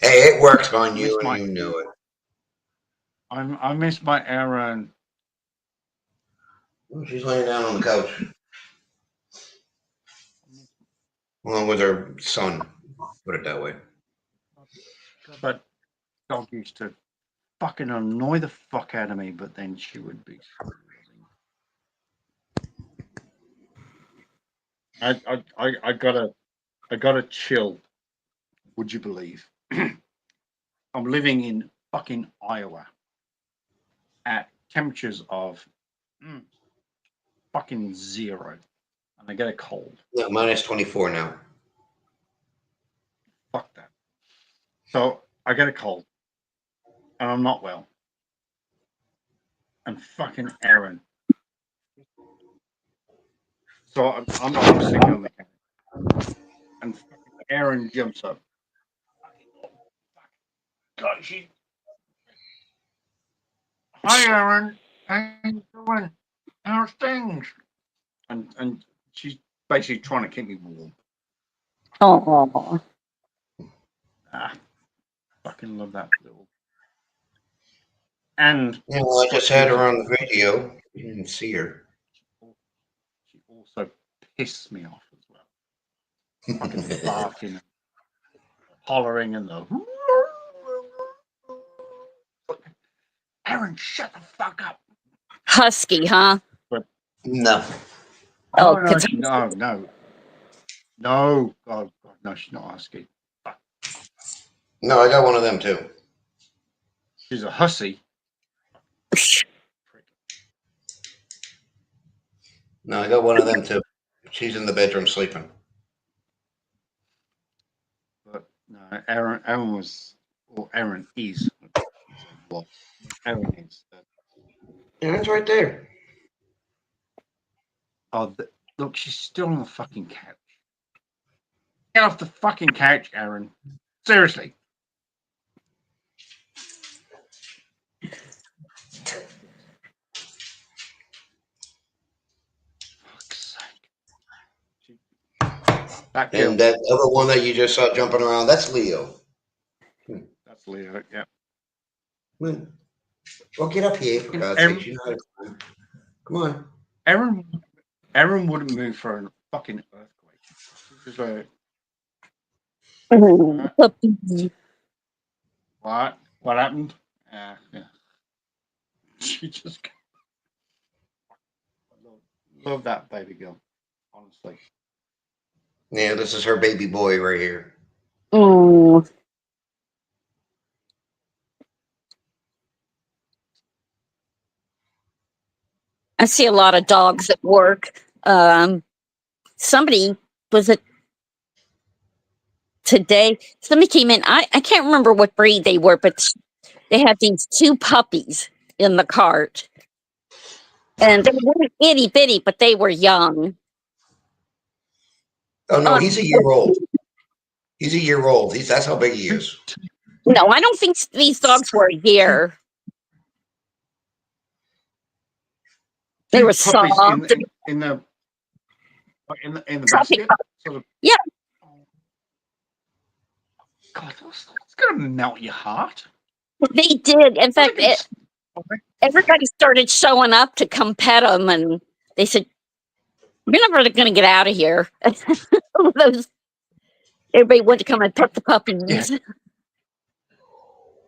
Speaker 8: Hey, it works on
Speaker 1: I
Speaker 8: you,
Speaker 1: miss
Speaker 8: and
Speaker 1: my-
Speaker 8: you know it.
Speaker 1: I miss my Aaron.
Speaker 8: Well, she's laying down on the couch, along with her son. Put it that way.
Speaker 1: But dog used to fucking annoy the fuck out of me, but then she would be. I gotta chill. Would you believe? I'm living in fucking Iowa at temperatures of fucking 0, and I get a cold.
Speaker 8: No, minus 24 now.
Speaker 1: Fuck that. So I get a cold, and I'm not well. And fucking Aaron. So I'm sitting on the couch, and fucking Aaron jumps up. God, hi, Aaron. How you doing? How's things? And she's basically trying to keep me warm.
Speaker 3: Oh.
Speaker 1: Fucking love that little. And
Speaker 8: Yeah, well, I just had her on the video. You didn't see her.
Speaker 1: she also pissed me off as well. Fucking barking, hollering, and the. Aaron, shut the fuck up.
Speaker 3: Husky, huh?
Speaker 8: No.
Speaker 3: Oh,
Speaker 1: No, God, no, she's not husky.
Speaker 8: No, I got one of them too.
Speaker 1: She's a hussy.
Speaker 8: No, I got one of them too. She's in the bedroom sleeping.
Speaker 1: But no, Aaron was, or Aaron is. Well, Aaron is.
Speaker 8: Aaron's right there.
Speaker 1: Oh, look, she's still on the fucking couch. Get off the fucking couch, Aaron. Seriously. Fuck's sake. That girl.
Speaker 8: And that other one that you just saw jumping around, that's Leo.
Speaker 1: That's Leo, yeah.
Speaker 8: Well, get up here, for God's sake. You know how to climb. Come on.
Speaker 1: Aaron wouldn't move for a fucking earthquake. She's like, what happened? Yeah. She just love that baby girl, honestly.
Speaker 8: Yeah, this is her baby boy right here.
Speaker 3: Oh. I see a lot of dogs at work. Somebody was it today? Somebody came in. I can't remember what breed they were, but they had these two puppies in the cart. And they weren't itty bitty, but they were young.
Speaker 8: Oh no, he's a year old. He's a year old. That's how big he is.
Speaker 3: No, I don't think these dogs were a year. They were
Speaker 1: Puppies
Speaker 3: soft.
Speaker 1: in the
Speaker 3: Puppy
Speaker 1: basket.
Speaker 3: pup.
Speaker 1: Sort of.
Speaker 3: Yeah.
Speaker 1: God, it's gonna melt your heart.
Speaker 3: They did. In fact,
Speaker 1: It's-
Speaker 3: everybody started showing up to come pet them, and they said, "We're never going to get out of here." Everybody wanted to come and pet the puppies.
Speaker 1: Yeah.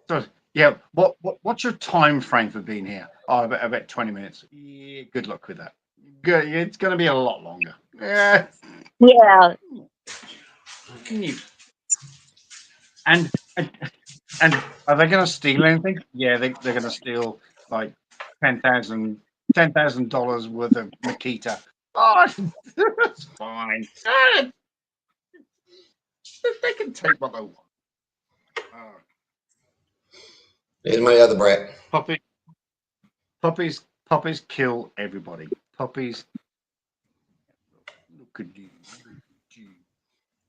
Speaker 1: So, yeah. What's your time frame for being here? Oh, I bet 20 minutes. Yeah, good luck with that. Good. It's going to be a lot longer. Yeah.
Speaker 3: Yeah.
Speaker 1: And are they going to steal anything? Yeah, they're going to steal like $10,000 worth of Makita. Oh, that's fine. They can take what they want.
Speaker 8: Here's my other brat.
Speaker 1: Puppies kill everybody. Puppies. Look at you.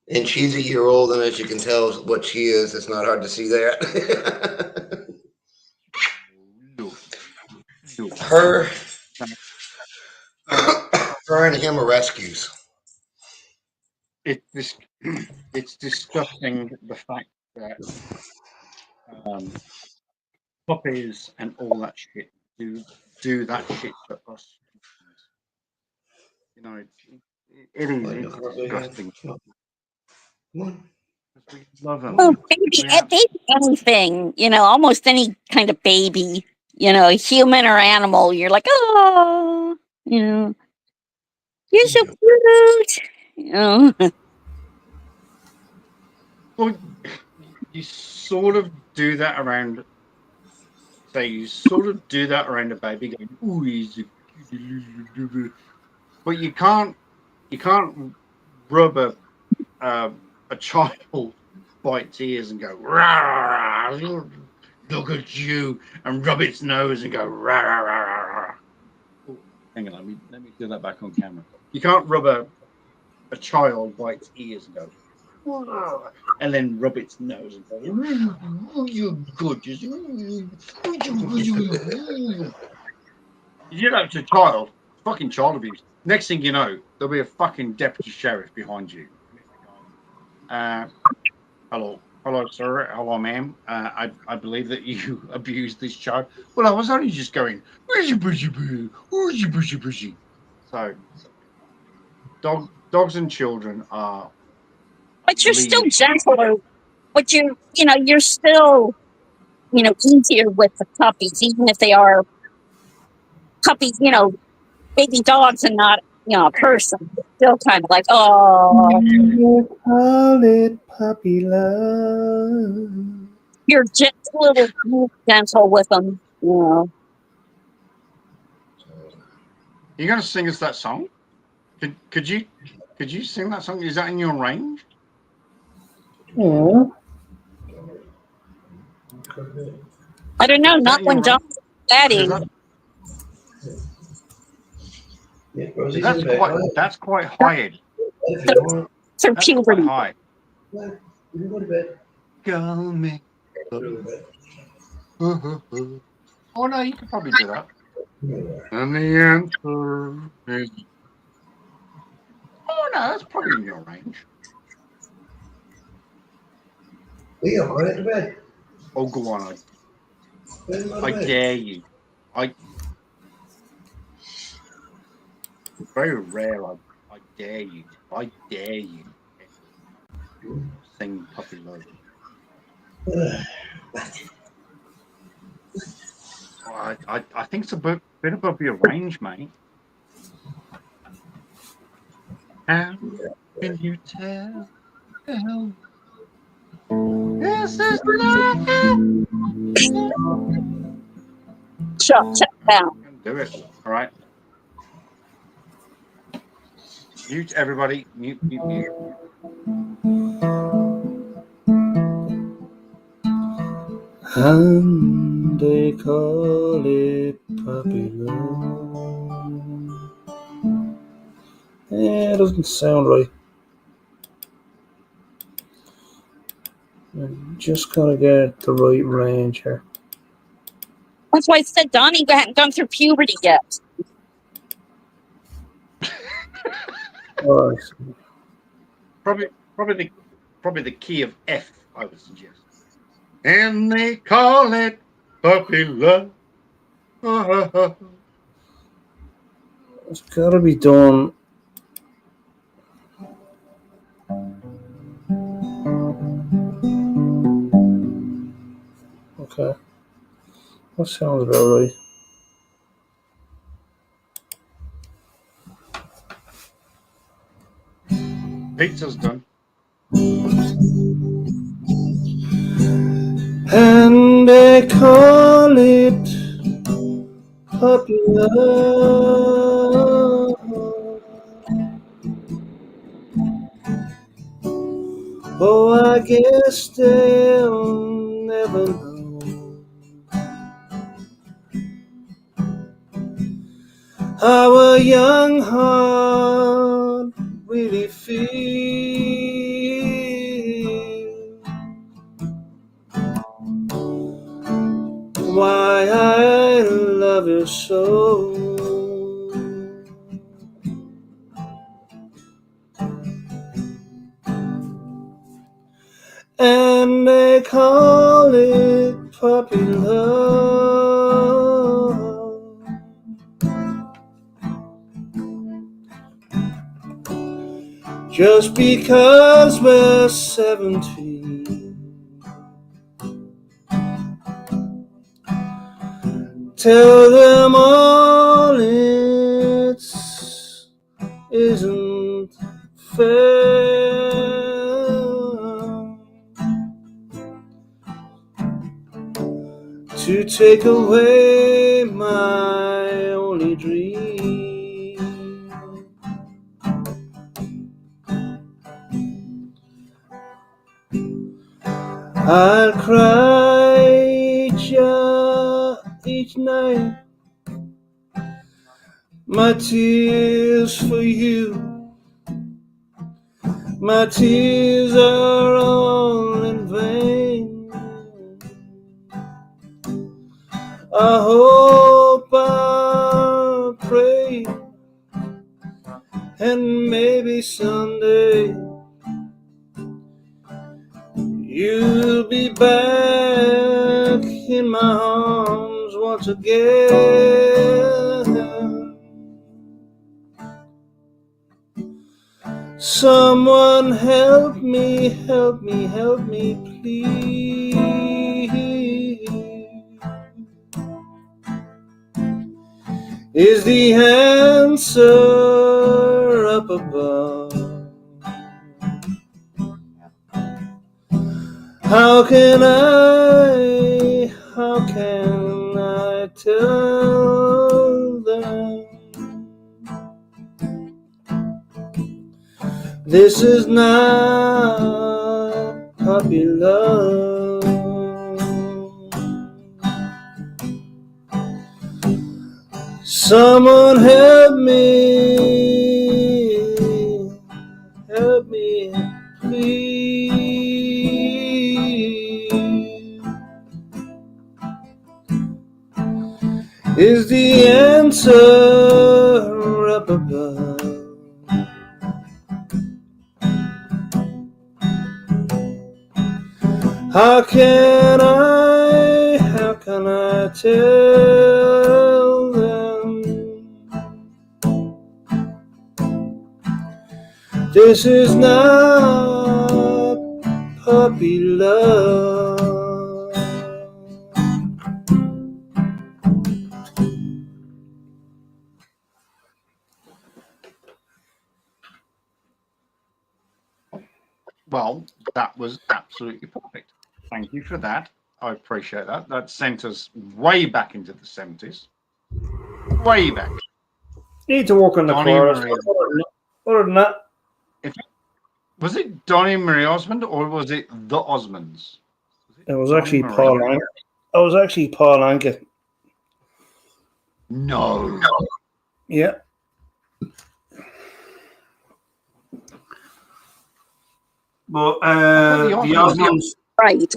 Speaker 8: And she's a year old, and as you can tell what she is, it's not hard to see that. Her and him are rescues.
Speaker 1: It's disgusting the fact that puppies and all that shit do that shit to us. You know, it is disgusting. We love them.
Speaker 3: Oh, baby anything, almost any kind of baby, human or animal. You're like, oh, you're so cute.
Speaker 1: Well, you sort of do that around. Say you sort of do that around a baby, going, "Ooh, he's a," but you can't rub a child by its ears and go, "Rah, look at you," and rub its nose and go, "Rah, rah, rah, rah." Oh, hang on, let me do that back on camera. You can't rub a child by its ears and go, "Rah," and then rub its nose and go, "Oh, you're gorgeous." You do that to a child, fucking child abuse. Next thing you know, there'll be a fucking deputy sheriff behind you. Hello, sir. Hello, ma'am. I believe that you abused this child. Well, I was only just going, bushy, bushy, bushy, bushy, bushy, bushy. So, dogs and children are.
Speaker 3: But you're still gentler. But you're still, easier with the puppies, even if they are puppies, baby dogs and not, a person. Still kind of like, oh.
Speaker 6: You call it puppy love.
Speaker 3: You're just a little gentle with them,
Speaker 1: You're gonna sing us that song? Could you sing that song? Is that in your range?
Speaker 6: Yeah.
Speaker 3: I don't know. Not when John's daddy.
Speaker 1: That's quite high.
Speaker 3: So puberty.
Speaker 1: High. Go me. Oh no, you could probably do that. And the answer is. Oh no, that's probably in your range.
Speaker 8: Liam, run into bed.
Speaker 1: Oh, go on. I dare you. Very rare. I dare you. I dare you. Sing Puppy Love. I think it's a bit above your range, mate. How can you tell? This is love.
Speaker 3: Shut down.
Speaker 1: Do it. All right. Mute everybody. Mute.
Speaker 6: And they call it puppy love. It doesn't sound right. I'm just gotta get the right range here.
Speaker 3: That's why I said Donnie hadn't gone through puberty yet.
Speaker 6: Oh,
Speaker 1: Probably the key of F, I would suggest. And they call it puppy love.
Speaker 6: it's gotta be done. Okay. That sounds about right.
Speaker 1: Pizza's done.
Speaker 6: And they call it puppy love. Oh, I guess they'll never know how a young heart really feels. Why I love you so. And they call it puppy love. Just because we're 17. Tell them all it isn't fair to take away my only dream. I'll cry each night, my tears for you. My tears are all in vain. I hope, I pray, and maybe someday you'll be back in my arms once again. Someone help me, help me, help me, please. Is the answer up above? How can I tell them this is not puppy love? Someone help me, please. Is the answer up above? How can I tell them this is not puppy love?
Speaker 1: Well, that was absolutely perfect. Thank you for that. I appreciate that. That sent us way back into the 70s. Way back.
Speaker 6: Need to work on the
Speaker 1: Donnie
Speaker 6: chorus.
Speaker 1: Marie.
Speaker 6: Other than that,
Speaker 1: Was it Donnie Marie Osmond or was it the Osmonds? Was
Speaker 6: It was actually
Speaker 1: Donnie
Speaker 6: Paul
Speaker 1: Marie.
Speaker 6: Anka. It was actually Paul Anka.
Speaker 1: No.
Speaker 6: Yeah. But the Osmonds,
Speaker 3: Right.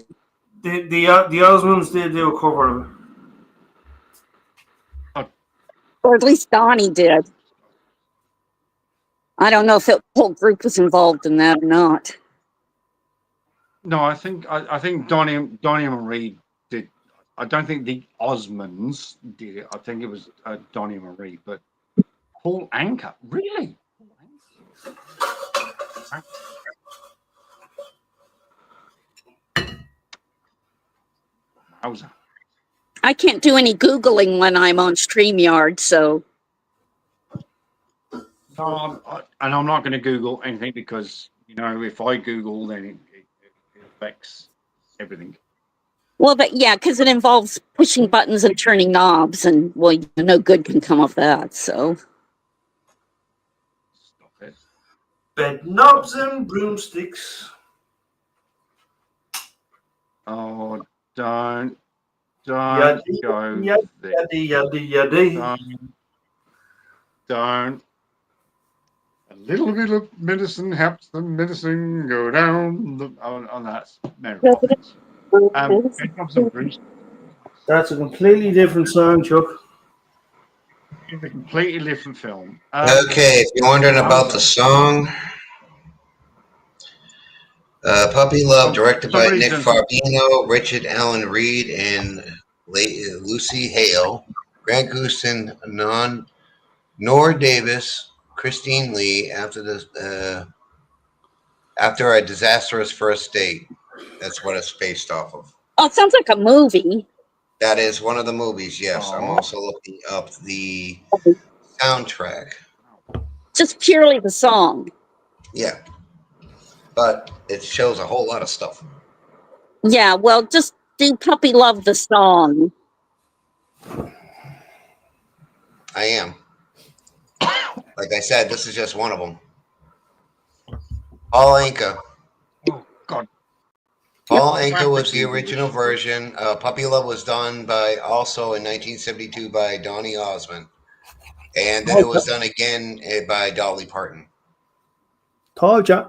Speaker 6: the Osmonds did do a cover of it.
Speaker 3: Or at least Donnie did. I don't know if the whole group was involved in that or not.
Speaker 1: No, I think Donnie Marie did. I don't think the Osmonds did it. I think it was Donnie Marie, but Paul Anka, really? Wowza.
Speaker 3: I can't do any Googling when I'm on StreamYard, so.
Speaker 1: No, and I'm not going to Google anything because, you know, if I Google, then it affects everything.
Speaker 3: Well, but yeah, because it involves pushing buttons and turning knobs, and well, no good can come of that. So.
Speaker 1: Stop it.
Speaker 6: Bed knobs and broomsticks.
Speaker 1: Oh, don't
Speaker 6: Yaddy,
Speaker 1: go
Speaker 6: yaddy,
Speaker 1: there.
Speaker 6: yaddy, yaddy.
Speaker 1: Don't. A little bit of medicine helps the medicine go down. On that. Mary Poppins.
Speaker 6: That's a completely different song, Chuck.
Speaker 1: It's a completely different film.
Speaker 8: Okay, if you're wondering about the song, Puppy Love, directed by Nick Farbino, Richard Allen Reed, and Lucy Hale, Grant Gustin, Nora Davis, Christine Lee, after a disastrous first date. That's what it's based off of.
Speaker 3: Oh, it sounds like a movie.
Speaker 8: That is one of the movies, yes.
Speaker 1: Aww.
Speaker 8: I'm also looking up the soundtrack.
Speaker 3: Just purely the song.
Speaker 8: Yeah. But it shows a whole lot of stuff.
Speaker 3: Yeah, well, just do Puppy Love the song.
Speaker 8: I am. Like I said, this is just one of them. Paul Anka.
Speaker 1: Oh, God.
Speaker 8: Paul Anka was the original version. Puppy Love was done also in 1972 by Donny Osmond. And then it was done again by Dolly Parton.
Speaker 6: Told ya.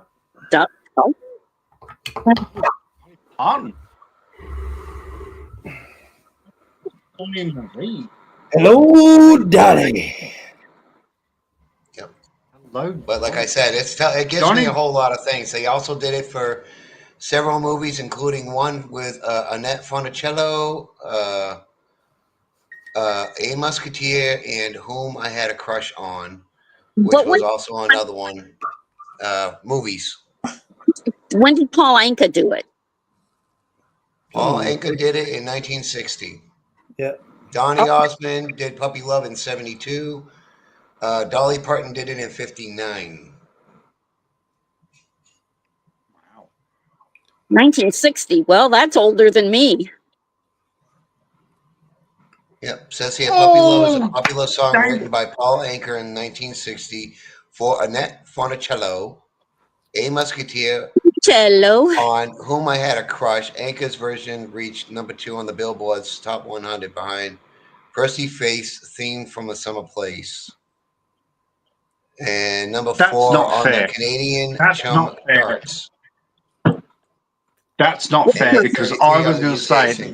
Speaker 1: On.
Speaker 6: Hello, Daddy.
Speaker 8: Yep.
Speaker 1: Hello.
Speaker 8: But like I said, it gives me a whole lot of things. They also did it for several movies, including one with Annette Funicello, A Musketeer, and Whom I Had a Crush On, which was also another one. Movies.
Speaker 3: When did Paul Anka do it?
Speaker 8: Paul Anka did it in 1960.
Speaker 6: Yeah.
Speaker 8: Donny Osmond did Puppy Love in 72. Dolly Parton did it in 59.
Speaker 1: Wow.
Speaker 3: 1960. Well, that's older than me.
Speaker 8: Yep. Says here, Puppy Love is a popular song written by Paul Anka in 1960 for Annette Funicello, A Musketeer,
Speaker 3: Cello.
Speaker 8: On Whom I Had a Crush. Anka's version reached number 2 on the Billboard's Top 100 behind Percy Faith's Theme from a Summer Place. And number 4 on the Canadian Chum charts.
Speaker 1: That's not fair because I was going to say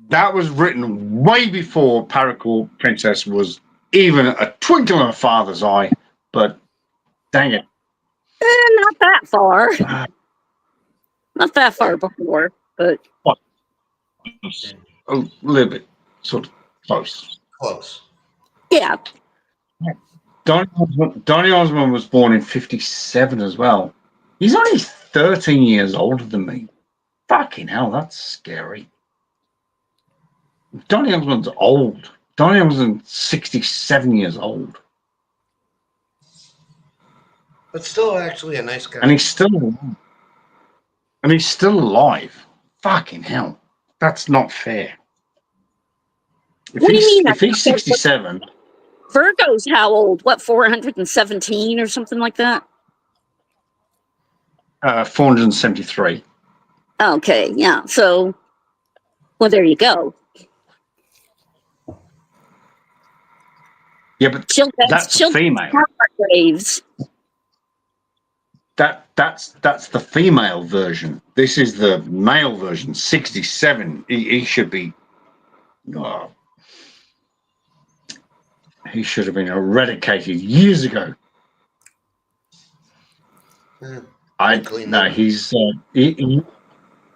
Speaker 1: that was written way before Paracord Princess was even a twinkle in a father's eye. But dang it.
Speaker 3: Not that far. Not that far before, but
Speaker 1: A little bit, sort of close.
Speaker 8: Close.
Speaker 3: Yeah.
Speaker 1: Donny Osmond was born in 57 as well. He's only 13 years older than me. Fucking hell, that's scary. Donny Osmond's old. Donny Osmond's 67 years old.
Speaker 8: But still actually a nice guy.
Speaker 1: And he's still alive. Fucking hell. That's not fair. If
Speaker 3: What do you mean?
Speaker 1: If he's 67.
Speaker 3: Virgo's how old? What, 417 or something like that?
Speaker 1: 473.
Speaker 3: Okay, yeah. So, well, there you go.
Speaker 1: Yeah, but that's a female.
Speaker 3: Graves.
Speaker 1: That's the female version. This is the male version. 67. He should be. Oh, he should have been eradicated years ago. He's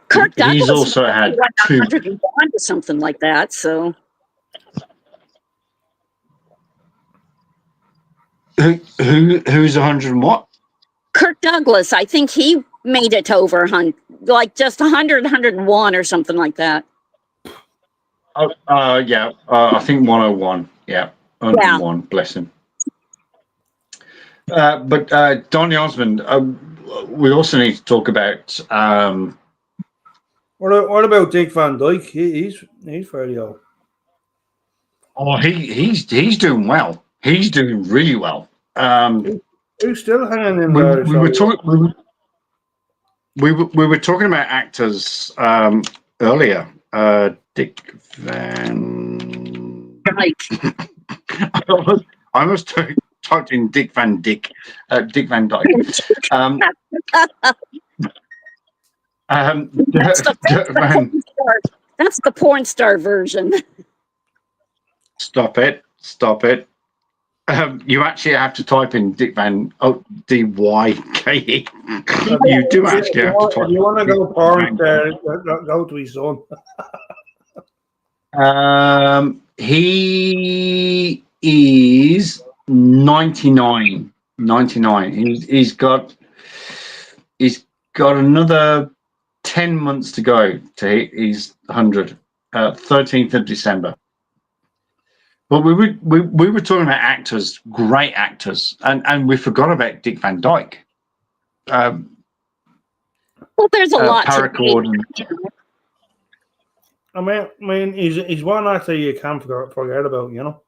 Speaker 3: Kirk Douglas.
Speaker 1: He's also had
Speaker 3: 101 or something like that. So
Speaker 1: who's 100 and what?
Speaker 3: Kirk Douglas. I think he made it over 100, like just 100, 101 or something like that.
Speaker 1: Yeah. I think 101. Yeah, 101. Yeah. Bless him. But Donny Osmond, we also need to talk about.
Speaker 6: What about Dick Van Dyke? He's fairly old.
Speaker 1: Oh, he's doing well. He's doing really well.
Speaker 6: He's still hanging in
Speaker 1: we,
Speaker 6: there.
Speaker 1: We were talking about actors earlier. Dick Van
Speaker 3: Dyke.
Speaker 1: I almost typed in Dick Van Dyke.
Speaker 3: That's the porn star version.
Speaker 1: Stop it. You actually have to type in Dick Van D-Y-K-E. You do actually have to type.
Speaker 6: If you want to go porn star, go to his son.
Speaker 1: He is 99. He's got another 10 months to go to hit his 100. 13th of December. But we were talking about actors, great actors, and we forgot about Dick Van Dyke.
Speaker 3: Well, there's a lot.
Speaker 1: Paracord.
Speaker 6: I mean, he's one actor you can't forget about, you know.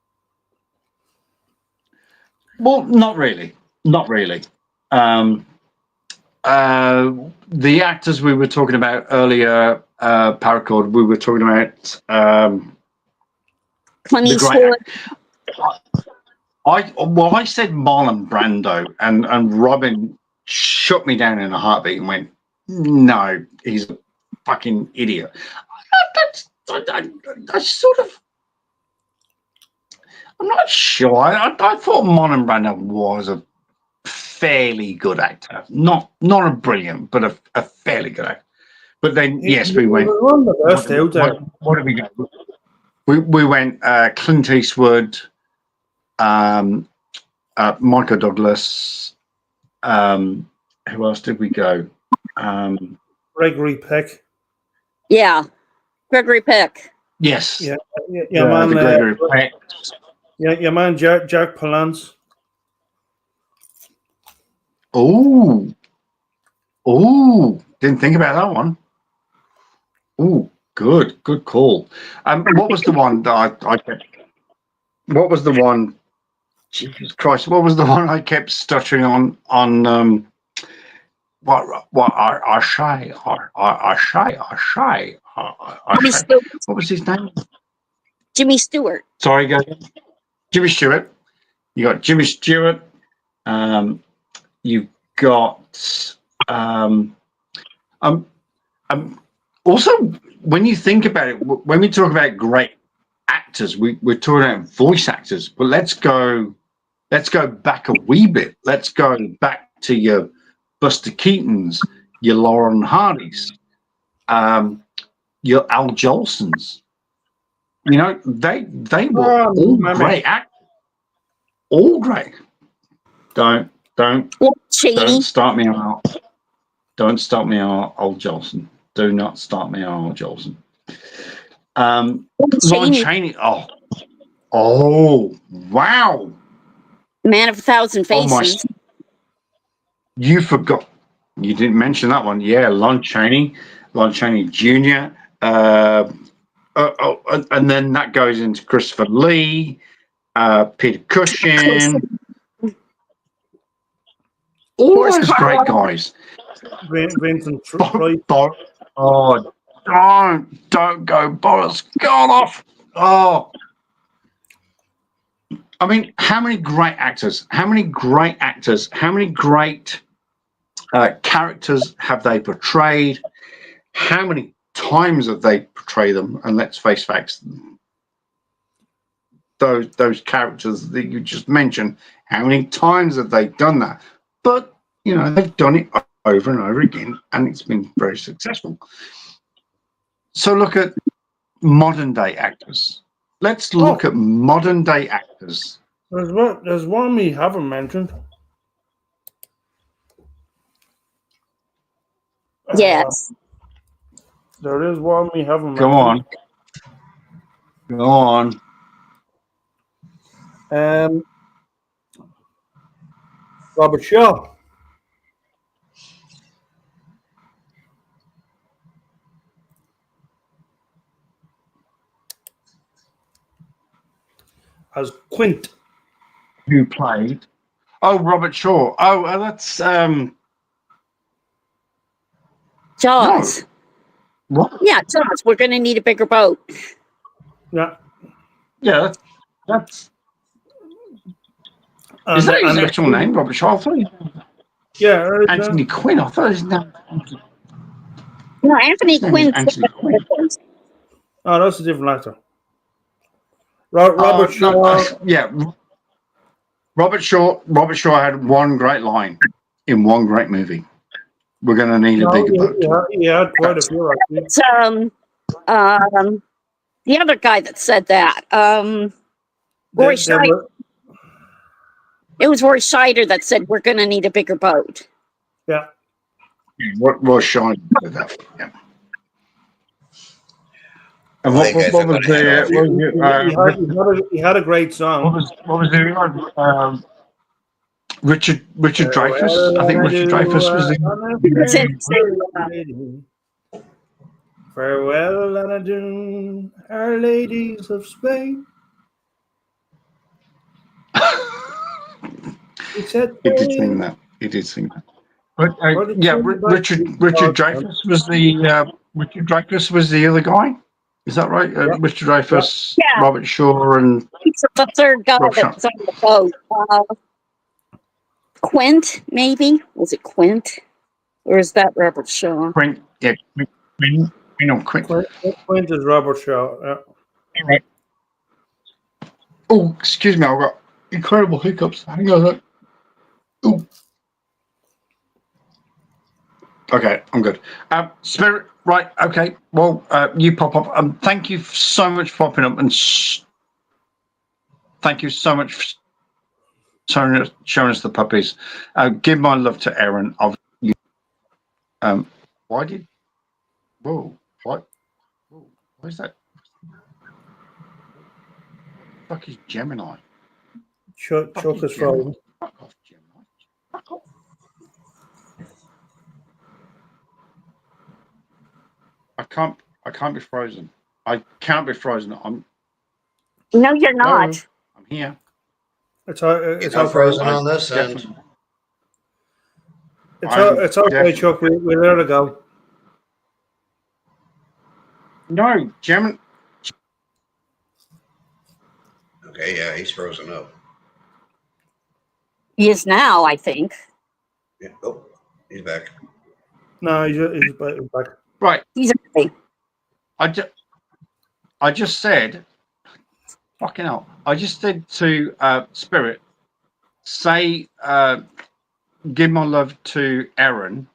Speaker 1: Well, not really. The actors we were talking about earlier, Paracord, we were talking about.
Speaker 3: Clint Eastwood.
Speaker 1: I said Marlon Brando, and Robin shut me down in a heartbeat and went, "No, he's a fucking idiot." I sort of, I'm not sure. I thought Marlon Brando was a fairly good actor, not a brilliant, but a fairly good actor. But then, yes, we went. What did we go? We went Clint Eastwood, Michael Douglas. Who else did we go?
Speaker 6: Gregory Peck.
Speaker 3: Yeah, Gregory Peck.
Speaker 1: Yes.
Speaker 6: Yeah, man.
Speaker 1: Gregory Peck.
Speaker 6: Yeah, man. Jack Palance.
Speaker 1: Oh, didn't think about that one. Oh. Good call. What was the one that I kept? What was the one? Jesus Christ! What was the one I kept stuttering on? What? I shy. What was his name?
Speaker 3: Jimmy Stewart.
Speaker 1: Sorry, guys. Jimmy Stewart. You got Jimmy Stewart. You've got. Also, when you think about it, when we talk about great actors, we're talking about voice actors. But let's go back a wee bit. Let's go back to your Buster Keatons, your Lauren Hardys, your Al Jolsons. You know, they were all great actors. All great. Don't start me on. Don't start me on Al Jolson. Do not start me on Jolson. Lon Chaney. Oh, wow.
Speaker 3: Man of a Thousand Faces.
Speaker 1: You forgot. You didn't mention that one. Yeah, Lon Chaney Jr. And then that goes into Christopher Lee, Peter Cushing. All those great guys.
Speaker 6: Vincent
Speaker 1: Oh, don't go, Boris. Go off. Oh, I mean, how many great actors? How many great characters have they portrayed? How many times have they portrayed them? And let's face facts, those characters that you just mentioned, how many times have they done that? But you know, they've done it over and over again, and it's been very successful. So look at modern day actors. Let's look at modern day actors.
Speaker 6: There's one we haven't mentioned.
Speaker 3: Yes.
Speaker 6: There is one we haven't
Speaker 1: Go
Speaker 6: mentioned.
Speaker 1: on. Go on.
Speaker 6: Robert Shaw. As Quint.
Speaker 1: Who played? Oh, Robert Shaw. Oh, that's
Speaker 3: Jaws.
Speaker 1: What?
Speaker 3: Yeah, Jaws. We're going to need a bigger boat.
Speaker 6: Yeah.
Speaker 1: Yeah, that's. Is that his actual name, Robert Shaw? I thought
Speaker 6: Yeah.
Speaker 1: Anthony Quinn. I thought his name.
Speaker 3: No, Anthony Quinn.
Speaker 1: Anthony Quinn.
Speaker 6: Oh, that's a different actor. Robert Shaw.
Speaker 1: No, yeah. Robert Shaw had one great line in one great movie. We're going to need a bigger boat.
Speaker 6: Yeah, quite a few.
Speaker 3: It's the other guy that said that. Roy Scheider. It was Roy Scheider that said we're going to need a bigger boat.
Speaker 6: Yeah.
Speaker 1: What was Sean with that? Yeah. And what was the?
Speaker 6: He had a great song.
Speaker 1: What was the? Richard Dreyfuss. I think Richard Dreyfuss was
Speaker 6: the. Farewell, and adieu, Our Ladies of Spain. He
Speaker 1: did sing that. He did sing that. But yeah, Richard Dreyfuss was the Richard Dreyfuss was the other guy. Is that right? Richard Dreyfuss,
Speaker 3: yeah.
Speaker 1: Robert Shaw, and
Speaker 3: he's the third guy that's on the boat. Quint, maybe? Was it Quint? Or is that Robert Shaw?
Speaker 1: Quint, yeah.
Speaker 6: Quint is Robert Shaw. Yeah.
Speaker 1: All right. Oh, excuse me. I've got incredible hiccups. Hang on. Ooh. Okay, I'm good. Spirit, right? Okay. Well, you pop up. Thank you so much for popping up, and thank you so much for showing us the puppies. Give my love to Aaron. Why did? Whoa! What? Whoa, what is that? Fuck is Gemini?
Speaker 6: Chuck is frozen.
Speaker 1: Fuck off, Gemini. Fuck off. I can't be frozen. I can't be frozen.
Speaker 3: No, you're not.
Speaker 1: I'm here.
Speaker 6: It's all
Speaker 8: frozen on this end.
Speaker 6: It's okay, Chuck. We let it go.
Speaker 1: No, Gemini.
Speaker 8: Okay, yeah, he's frozen up.
Speaker 3: He is now, I think.
Speaker 8: Yeah. Oh, he's back.
Speaker 6: No, he's back.
Speaker 1: Right.
Speaker 3: He's okay.
Speaker 1: I just said, fucking hell. I just said to Spirit, say, give my love to Aaron,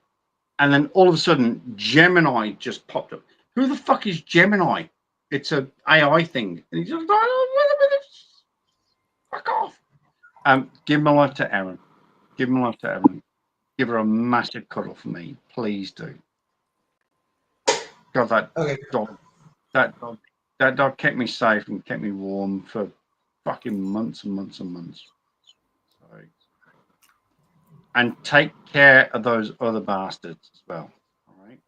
Speaker 1: and then all of a sudden, Gemini just popped up. Who the fuck is Gemini? It's a AI thing. And he's just like, fuck off. Give my love to Aaron. Give my love to Aaron. Give her a massive cuddle for me. Please do. God, that dog kept me safe and kept me warm for fucking months and months and months. Sorry. And take care of those other bastards as well. All right.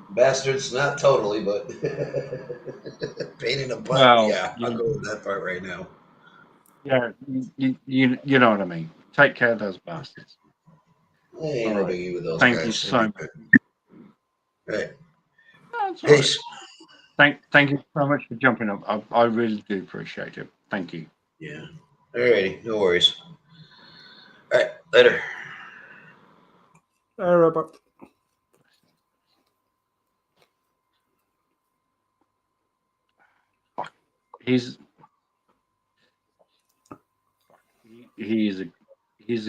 Speaker 8: Bastards, not totally, but pain in the butt.
Speaker 1: Well,
Speaker 8: yeah, I'll go with that part right now.
Speaker 1: Yeah, you know what I mean. Take care of those bastards.
Speaker 8: Ain't
Speaker 1: All
Speaker 8: no
Speaker 1: right.
Speaker 8: biggie with those
Speaker 1: Thank
Speaker 8: guys.
Speaker 1: you so much.
Speaker 8: Right.
Speaker 1: That's all right.
Speaker 8: Peace.
Speaker 1: Thank you so much for jumping up. I really do appreciate it. Thank you.
Speaker 8: Yeah. Alrighty. No worries. All right. Later.
Speaker 6: Robert.
Speaker 1: He's a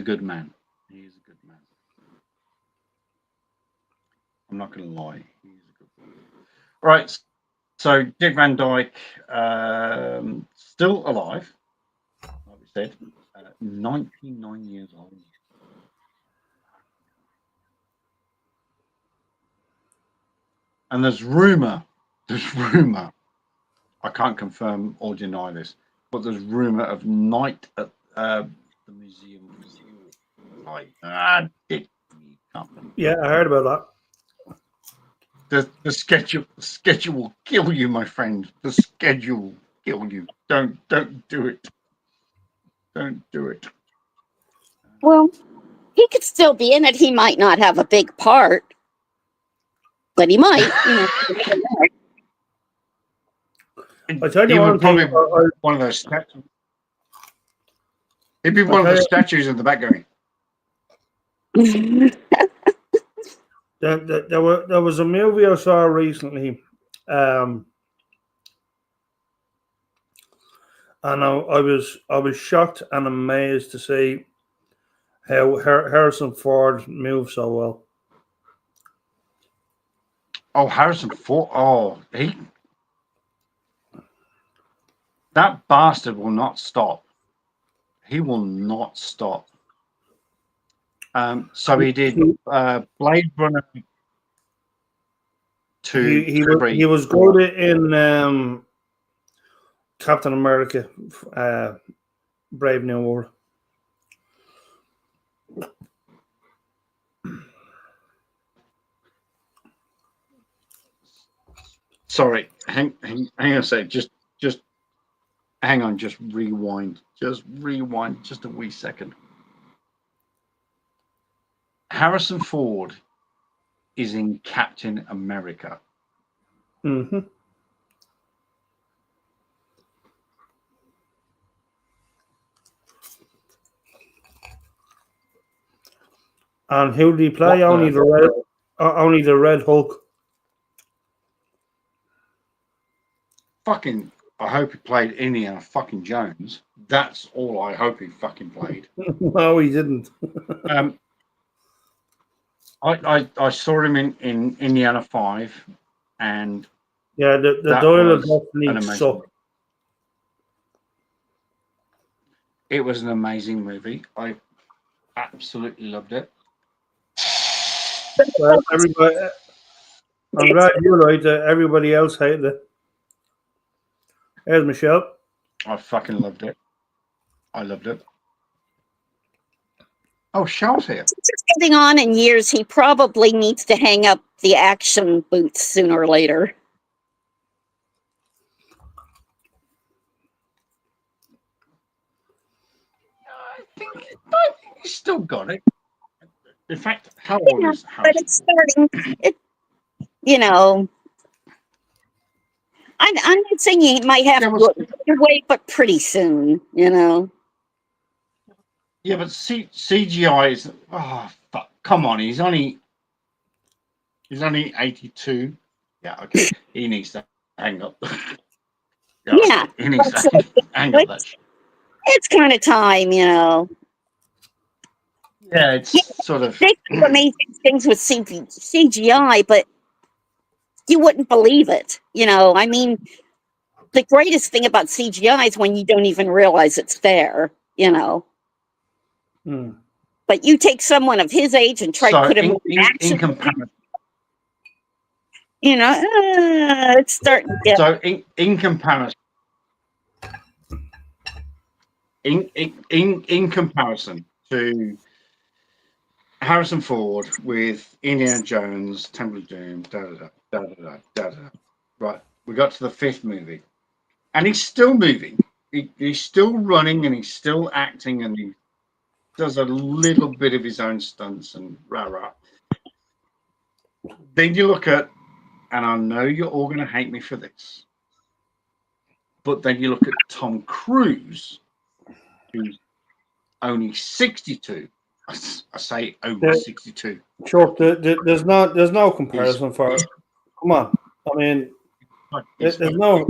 Speaker 1: good man. He's a good man. I'm not going to lie. He's a good man. All right. So Dick Van Dyke, still alive, like we said, 99 years old. And there's rumor, I can't confirm or deny this, but there's rumor of night at the museum. Like, Dick,
Speaker 6: Yeah, I heard about
Speaker 1: that. The schedule will kill you, my friend. The schedule will kill you. Don't do it. Don't do it.
Speaker 3: Well, he could still be in it. He might not have a big part, but he might.
Speaker 6: I tell you
Speaker 1: He
Speaker 6: one
Speaker 1: would
Speaker 6: thing.
Speaker 1: probably one of those statues. He'd be one of the statues in the back going.
Speaker 6: There was a movie I saw recently, and I was shocked and amazed to see how Harrison Ford moved so well.
Speaker 1: Oh, Harrison Ford. Oh, that bastard will not stop. He will not stop. So he did Blade Runner 2.
Speaker 6: He was good in Captain America, Brave New World.
Speaker 1: Sorry, hang on a sec. Just hang on. Just rewind just a wee second. Harrison Ford is in Captain America.
Speaker 6: Mm-hmm. And who did he play? Only the Red Hulk.
Speaker 1: Fucking, I hope he played Indiana fucking Jones. That's all I hope he fucking played.
Speaker 6: No, he didn't.
Speaker 1: I saw him in Indiana 5, and
Speaker 6: yeah, the Doyle of Destiny sucked.
Speaker 1: It was an amazing movie. I absolutely loved it.
Speaker 6: Well, everybody, I'm glad you're right. Everybody else hated it. There's Michelle.
Speaker 1: I fucking loved it. I loved it. Oh, Shell's here.
Speaker 3: Just getting on in years, he probably needs to hang up the action boots sooner or later.
Speaker 1: I think he's still got it. In fact, how old is Harrison?
Speaker 3: But it's starting. I'm not saying he might have to look away, but pretty soon,
Speaker 1: Yeah, but CGI is. Oh fuck! Come on, he's only 82. Yeah, okay. He needs to hang up.
Speaker 3: Yeah,
Speaker 1: he needs to hang up that shit.
Speaker 3: It's kind of time,
Speaker 1: Yeah, it's sort of.
Speaker 3: They do amazing things with CGI, but you wouldn't believe it. I mean, the greatest thing about CGI is when you don't even realize it's there. But you take someone of his age and try to put him in action.
Speaker 1: In comparison.
Speaker 3: It's starting to get.
Speaker 1: So in comparison. In comparison to Harrison Ford with Indiana Jones, Temple of Doom, right, we got to the 5th movie, and he's still moving. He's still running, and he's still acting, and does a little bit of his own stunts and rah. Then you look at, and I know you're all going to hate me for this, but then you look at Tom Cruise, who's only 62. I say only 62.
Speaker 6: Sure, there's no comparison for it. Come on, I mean, there's no
Speaker 1: I know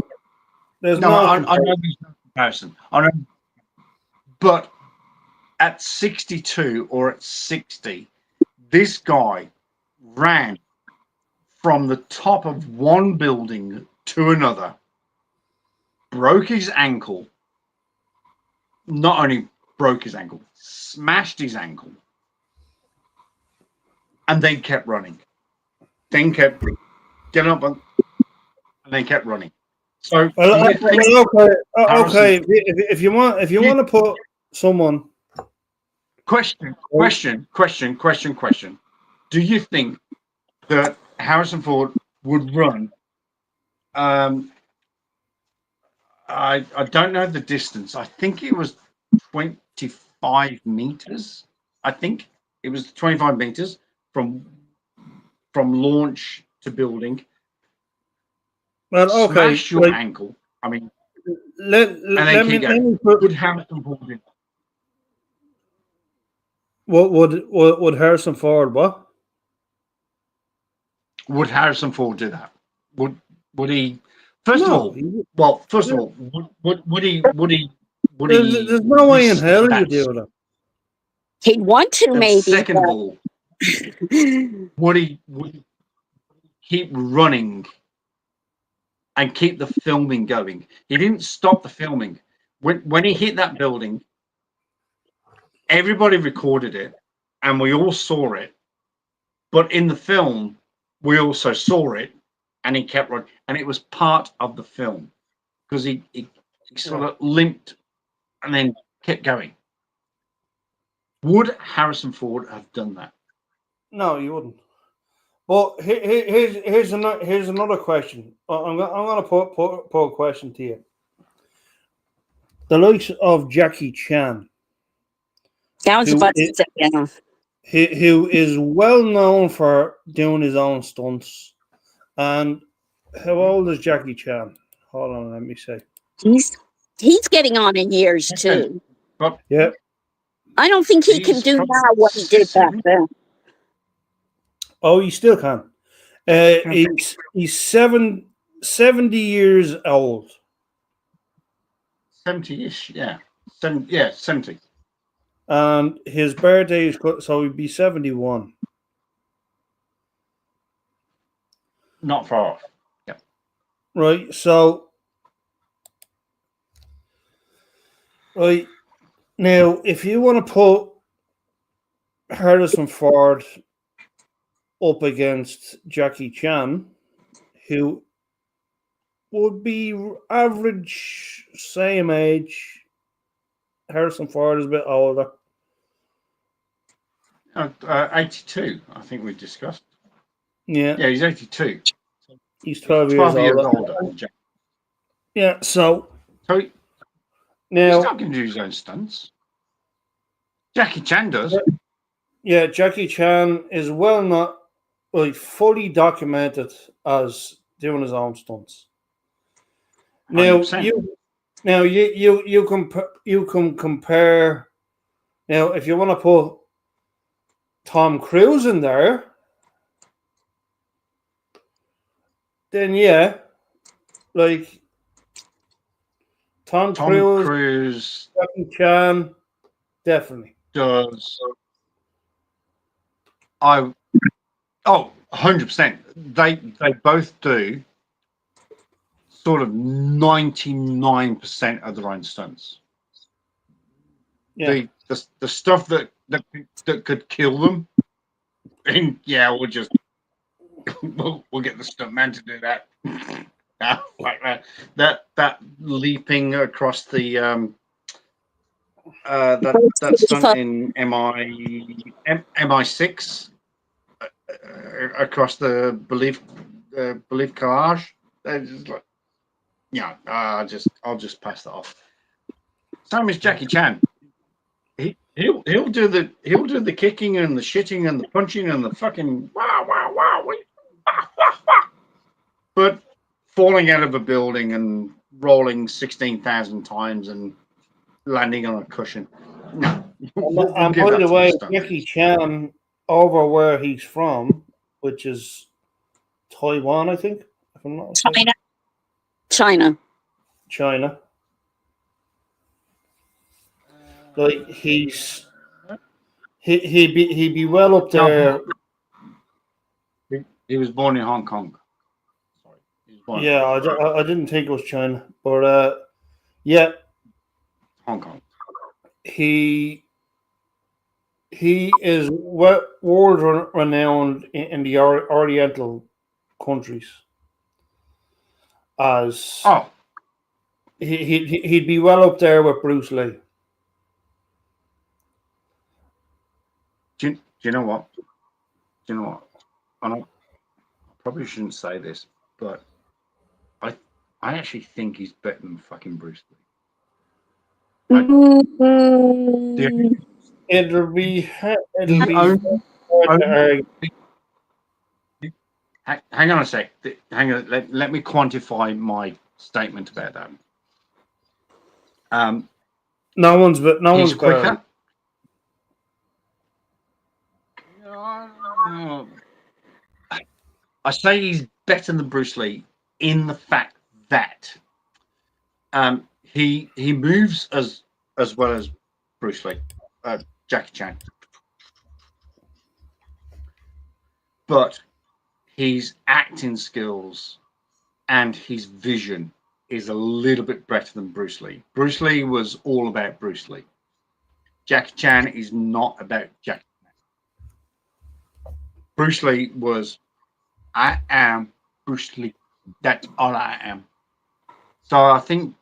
Speaker 1: there's no comparison. I know, but at 62 or at 60, this guy ran from the top of one building to another, broke his ankle, not only broke his ankle, smashed his ankle, and then kept running. Then kept getting up and then kept running. So
Speaker 6: okay. If you want to put someone
Speaker 1: question. Do you think that Harrison Ford would run? I don't know the distance. I think it was 25 meters. I think it was 25 meters from launch to building.
Speaker 6: Well, okay,
Speaker 1: Smash your ankle. I mean,
Speaker 6: let me put.
Speaker 1: Would Harrison Ford do?
Speaker 6: What would Harrison Ford what?
Speaker 1: Would Harrison Ford do that? Would he? First of all, would he?
Speaker 6: There's no way in hell he would do that.
Speaker 3: He'd want to, maybe.
Speaker 1: Second of all, would he keep running and keep the filming going? He didn't stop the filming. When he hit that building, everybody recorded it and we all saw it. But in the film, we also saw it and he kept running. And it was part of the film because he sort of limped and then kept going. Would Harrison Ford have done that?
Speaker 6: No, you wouldn't. But here's another question. I'm going to put a question to you. The likes of Jackie Chan.
Speaker 3: I was about to say, yeah.
Speaker 6: Who is well known for doing his own stunts. And how old is Jackie Chan? Hold on, let me see.
Speaker 3: He's getting on in years too.
Speaker 6: Yeah.
Speaker 3: I don't think he can do now what he did back then.
Speaker 6: Oh, he still can. He's 70 years old.
Speaker 1: 70-ish, yeah. 70.
Speaker 6: And his birthday is so he'd be 71.
Speaker 1: Not far off. Yeah.
Speaker 6: Right. So, right now, if you want to put Harrison Ford up against Jackie Chan, who would be average, same age. Harrison Ford is a bit older.
Speaker 1: 82, I think we discussed.
Speaker 6: Yeah,
Speaker 1: he's 82.
Speaker 6: He's 12 years older. Yeah, so
Speaker 1: now he's not going to do his own stunts. Jackie Chan does.
Speaker 6: Yeah, Jackie Chan is fully documented as doing his own stunts. Now 100%. you can compare. Now, if you want to put Tom Cruise in there, then yeah, like Tom Cruise, Jackie Chan, definitely
Speaker 1: does. 100%. They both do sort of 99% of their own stunts.
Speaker 6: Yeah.
Speaker 1: The stuff that could kill them, and we'll just we'll get the stuntman to do that. Like that leaping across the that stunt in MI6 across the Believe Collage. Just like, I'll just pass that off. Same as Jackie Chan. He'll do the kicking and the shitting and the punching and the fucking wow. But falling out of a building and rolling 16,000 times and landing on a cushion. No. We'll
Speaker 6: And
Speaker 1: give
Speaker 6: by
Speaker 1: that
Speaker 6: the
Speaker 1: to
Speaker 6: way,
Speaker 1: Stone
Speaker 6: Jackie
Speaker 1: Age.
Speaker 6: Chan, over where he's from, which is Taiwan, I think, if I'm not mistaken.
Speaker 3: China.
Speaker 6: China. Like he'd be well up there.
Speaker 1: He was born in Hong Kong. Sorry. He was born in
Speaker 6: Yeah, I didn't think it was China, but yeah,
Speaker 1: Hong Kong.
Speaker 6: he is world renowned in the Oriental countries. As
Speaker 1: Oh,
Speaker 6: he'd be well up there with Bruce Lee.
Speaker 1: do you know what? And I probably shouldn't say this, but I actually think he's better than fucking Bruce Lee.
Speaker 6: It'll be
Speaker 1: Hang on a sec. Hang on. Let me quantify my statement about that.
Speaker 6: no one's
Speaker 1: He's quicker.
Speaker 6: better.
Speaker 1: I say he's better than Bruce Lee in the fact that he moves as well as Bruce Lee, Jackie Chan, but his acting skills and his vision is a little bit better than Bruce Lee. Bruce Lee was all about Bruce Lee. Jackie Chan is not about Jackie Chan. Bruce Lee was, I am Bruce Lee. That's all I am. So I think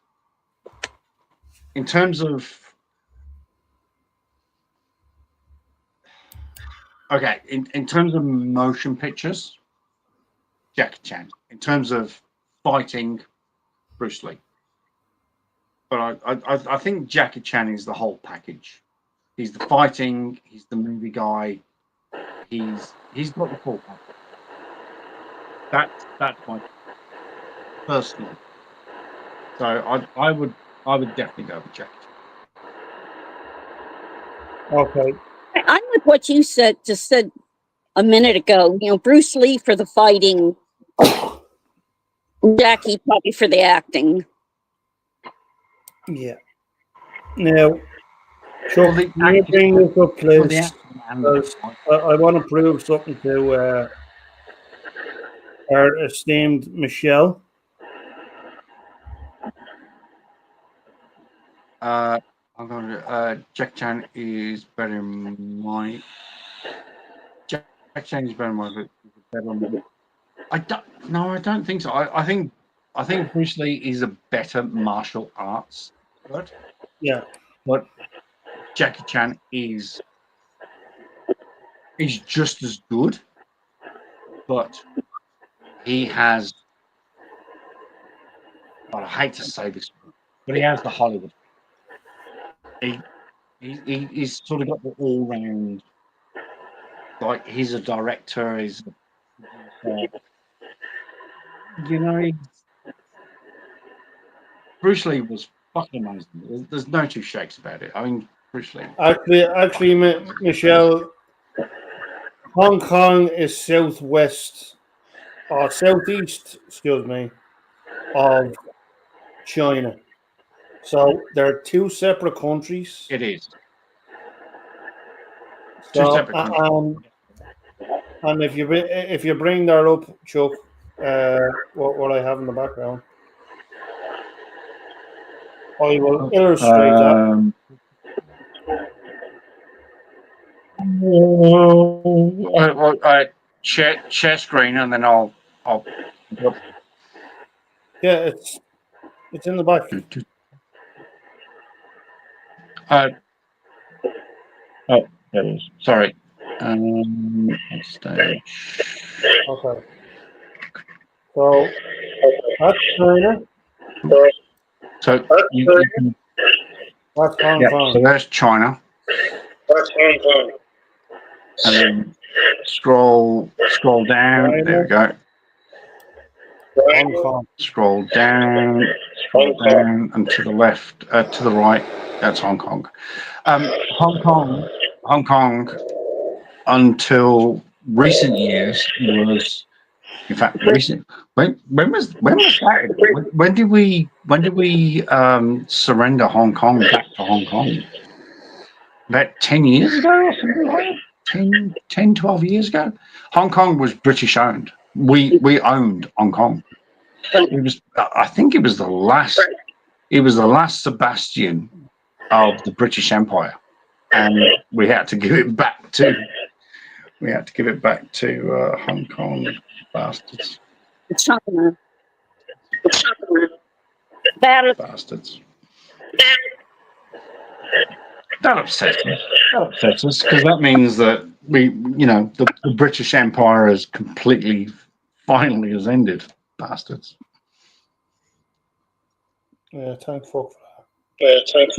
Speaker 1: in terms of, okay, in terms of motion pictures, Jackie Chan. In terms of fighting, Bruce Lee. But I think Jackie Chan is the whole package. He's the fighting. He's the movie guy. He's got the full package. That's my personal. So I would definitely go with Jackie Chan.
Speaker 6: Okay.
Speaker 3: I'm with what you just said a minute ago. You know, Bruce Lee for the fighting, Jackie probably for the acting.
Speaker 6: Yeah. Now, so bring this up, please. I want to prove something to our esteemed Michelle.
Speaker 1: I'm going to. Jackie Chan is better than my. Jackie Chan is better than my. I don't think so. I think Bruce Lee is a better martial arts. Right?
Speaker 6: Yeah.
Speaker 1: But Jackie Chan is just as good, but he has. Well, I hate to say this, but he has the Hollywood. He's sort of got the all round. Like he's a director. He's, you know, Bruce Lee was fucking amazing. There's no two shakes about it. I mean, Bruce Lee.
Speaker 6: Actually, Michelle, Hong Kong is southeast, excuse me, of China. So they're two separate countries.
Speaker 1: It is.
Speaker 6: So,
Speaker 1: Two separate countries.
Speaker 6: And if you bring that up, Chuck, what I have in the background, I will illustrate that.
Speaker 1: Share screen, and then I'll.
Speaker 6: Yeah, it's in the back.
Speaker 1: Oh, there it is. Sorry. Stage.
Speaker 6: Okay. So that's China.
Speaker 1: So you can,
Speaker 6: That's Hong Kong.
Speaker 1: So there's China. And then scroll down. There we go.
Speaker 6: Hong Kong.
Speaker 1: Scroll down, and to the left, to the right. That's Hong Kong. Hong Kong, until recent years was, in fact, recent. When was that? When did we surrender Hong Kong back to Hong Kong? About 10 years ago, or something like that? 10, 12 years ago. Hong Kong was British owned. We owned Hong Kong. It was, I think, it was the last Sebastian of the British Empire, and we had to give it back to Hong Kong bastards.
Speaker 3: China.
Speaker 1: Bastards. That upsets us because that means that the British Empire has finally has ended. Bastards.
Speaker 6: Yeah, thank fuck for that.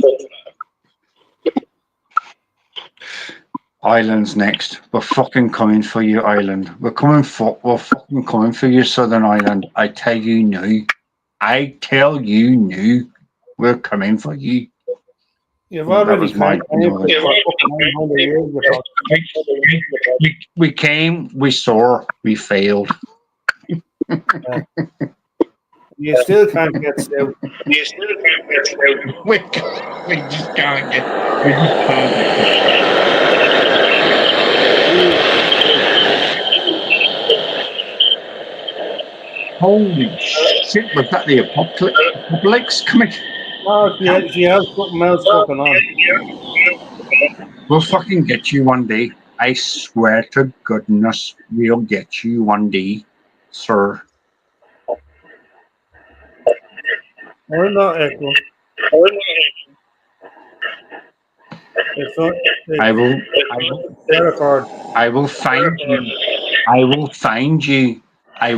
Speaker 1: Ireland's next. We're fucking coming for you, Ireland. We're fucking coming for you, Southern Ireland. I tell you now. We're coming for you.
Speaker 6: You've already
Speaker 1: we came, we saw, we failed.
Speaker 6: You still can't get out.
Speaker 1: We just can't get. Holy shit! Was that the apocalypse coming?
Speaker 6: Oh, she has something else fucking on.
Speaker 1: We'll fucking get you one day. I swear to goodness, we'll get you one day, sir.
Speaker 6: We're not echo.
Speaker 1: I will find you. I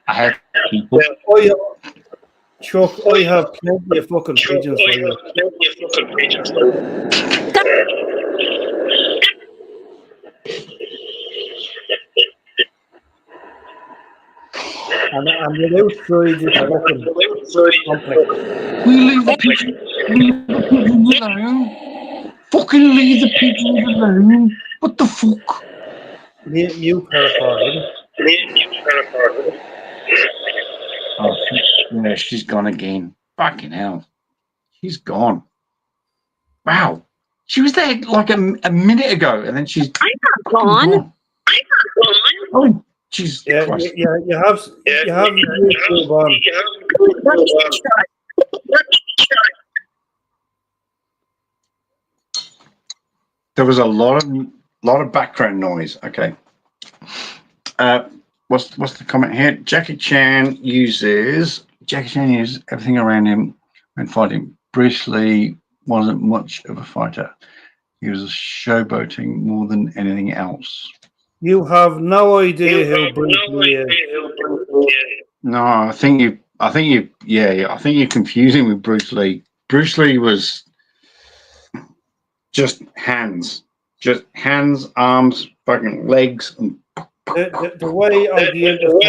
Speaker 1: have people.
Speaker 6: Oh, yeah. Chuck, I have plenty of fucking pigeons for you. And without trying to fucking complex.
Speaker 1: We leave the pigeons alone. Fucking leave the pigeons alone. What the fuck?
Speaker 6: You paracord.
Speaker 1: Oh, yeah, she's gone again. Fucking hell. She's gone. Wow. She was there like a minute ago, and then she's...
Speaker 3: I'm not gone.
Speaker 1: Oh, jeez.
Speaker 6: Yeah, you have YouTube on.
Speaker 1: There was a lot of background noise. Okay. What's the comment here? Jackie Chan uses everything around him when fighting. Bruce Lee wasn't much of a fighter. He was showboating more than anything else.
Speaker 6: You have no idea who Bruce Lee is.
Speaker 1: No, I think you're confusing with Bruce Lee. Bruce Lee was just hands, arms, fucking legs, and
Speaker 6: the way I deal with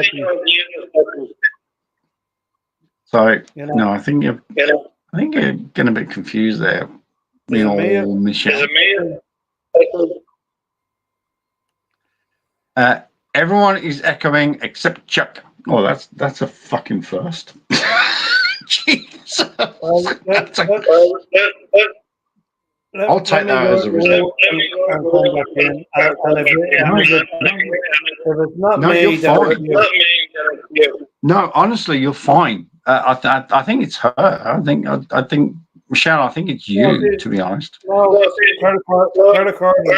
Speaker 1: so no, I think you're getting a bit confused there. Michelle. Everyone is echoing except Chuck. Oh, that's a fucking first. Jesus. I'll take that as a result. No, you're fine. No, honestly, you're fine. I think it's her. I think Michelle. I think it's you. To be honest.
Speaker 6: No, credit card is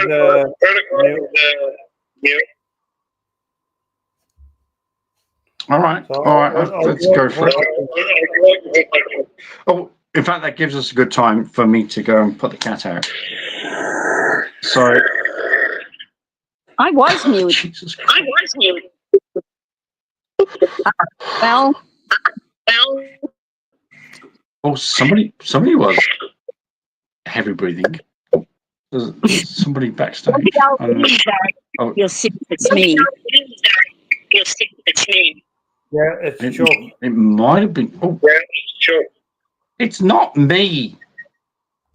Speaker 1: All right. Let's go for it. Oh, in fact, that gives us a good time for me to go and put the cat out. So,
Speaker 3: I was mute.
Speaker 1: Jesus Christ.
Speaker 3: Well.
Speaker 1: Oh, somebody was. heavy breathing. There's somebody backstage. Oh,
Speaker 3: You'll see if it's me.
Speaker 6: Yeah, it's Chuck.
Speaker 1: it might have been. Oh, it's not me.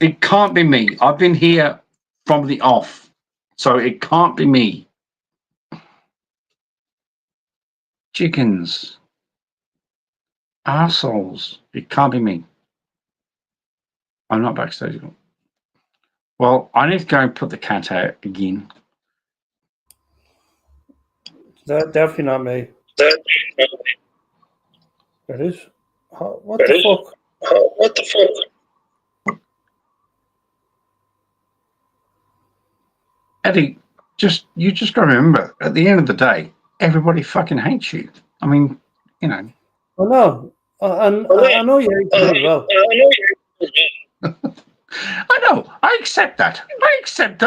Speaker 1: It can't be me. I've been here from the off, so it can't be me. Chickens, arseholes. It can't be me. I'm not backstage. Well, I need to go and put the cat out again.
Speaker 6: Definitely not me. It is. What the fuck?
Speaker 1: Eddie, you just got to remember, at the end of the day, everybody fucking hates you. I mean, you know.
Speaker 6: I know. I know you hate me as well.
Speaker 1: I know. I accept that. I accept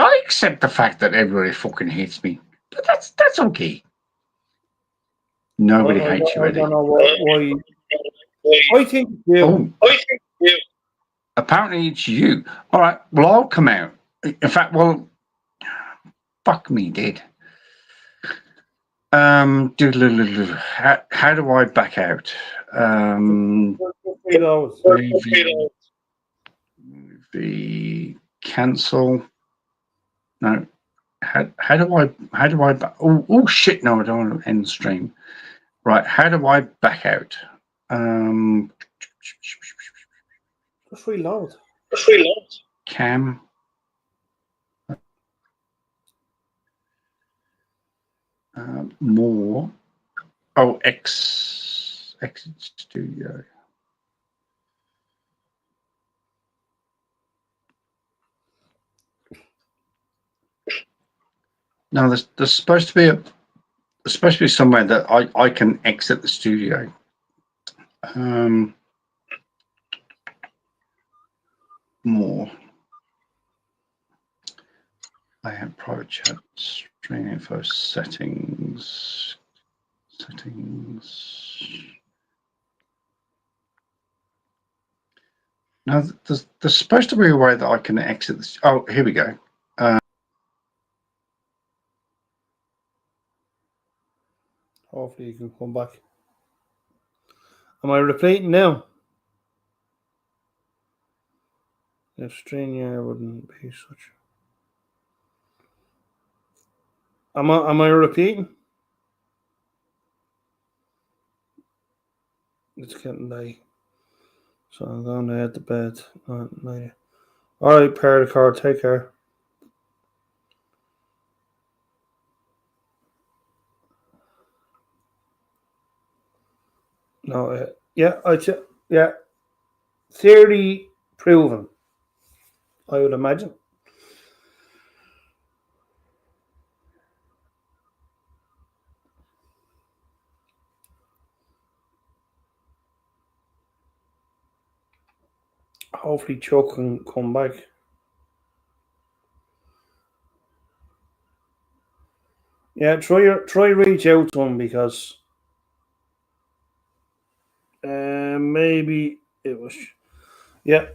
Speaker 1: the fact that everybody fucking hates me. But that's okay. Nobody hates you,
Speaker 6: I
Speaker 1: Eddie.
Speaker 6: don't know why. I think you.
Speaker 1: Apparently it's you. All right. Well, I'll come out. In fact, well, fuck me dead. How do I back out? Movie cancel. No. How do I oh shit, no, I don't want to end the stream. Right, how do I back out?
Speaker 6: Just reload.
Speaker 1: Cam. More. Oh, exit studio. No, there's supposed to be somewhere that I can exit the studio. More. I have private chat, stream info, settings. Now, there's supposed to be a way that I can exit this. Oh, here we go.
Speaker 6: Hopefully you can come back. Am I repeating now? If StreamYard wouldn't be such. Am I repeating? It's getting late. So I'm going to head to bed. All right, Paracord, take care. No, yeah. Theory proven, I would imagine. Hopefully Chuck can come back. Yeah, try reach out to him because maybe it was. Yeah,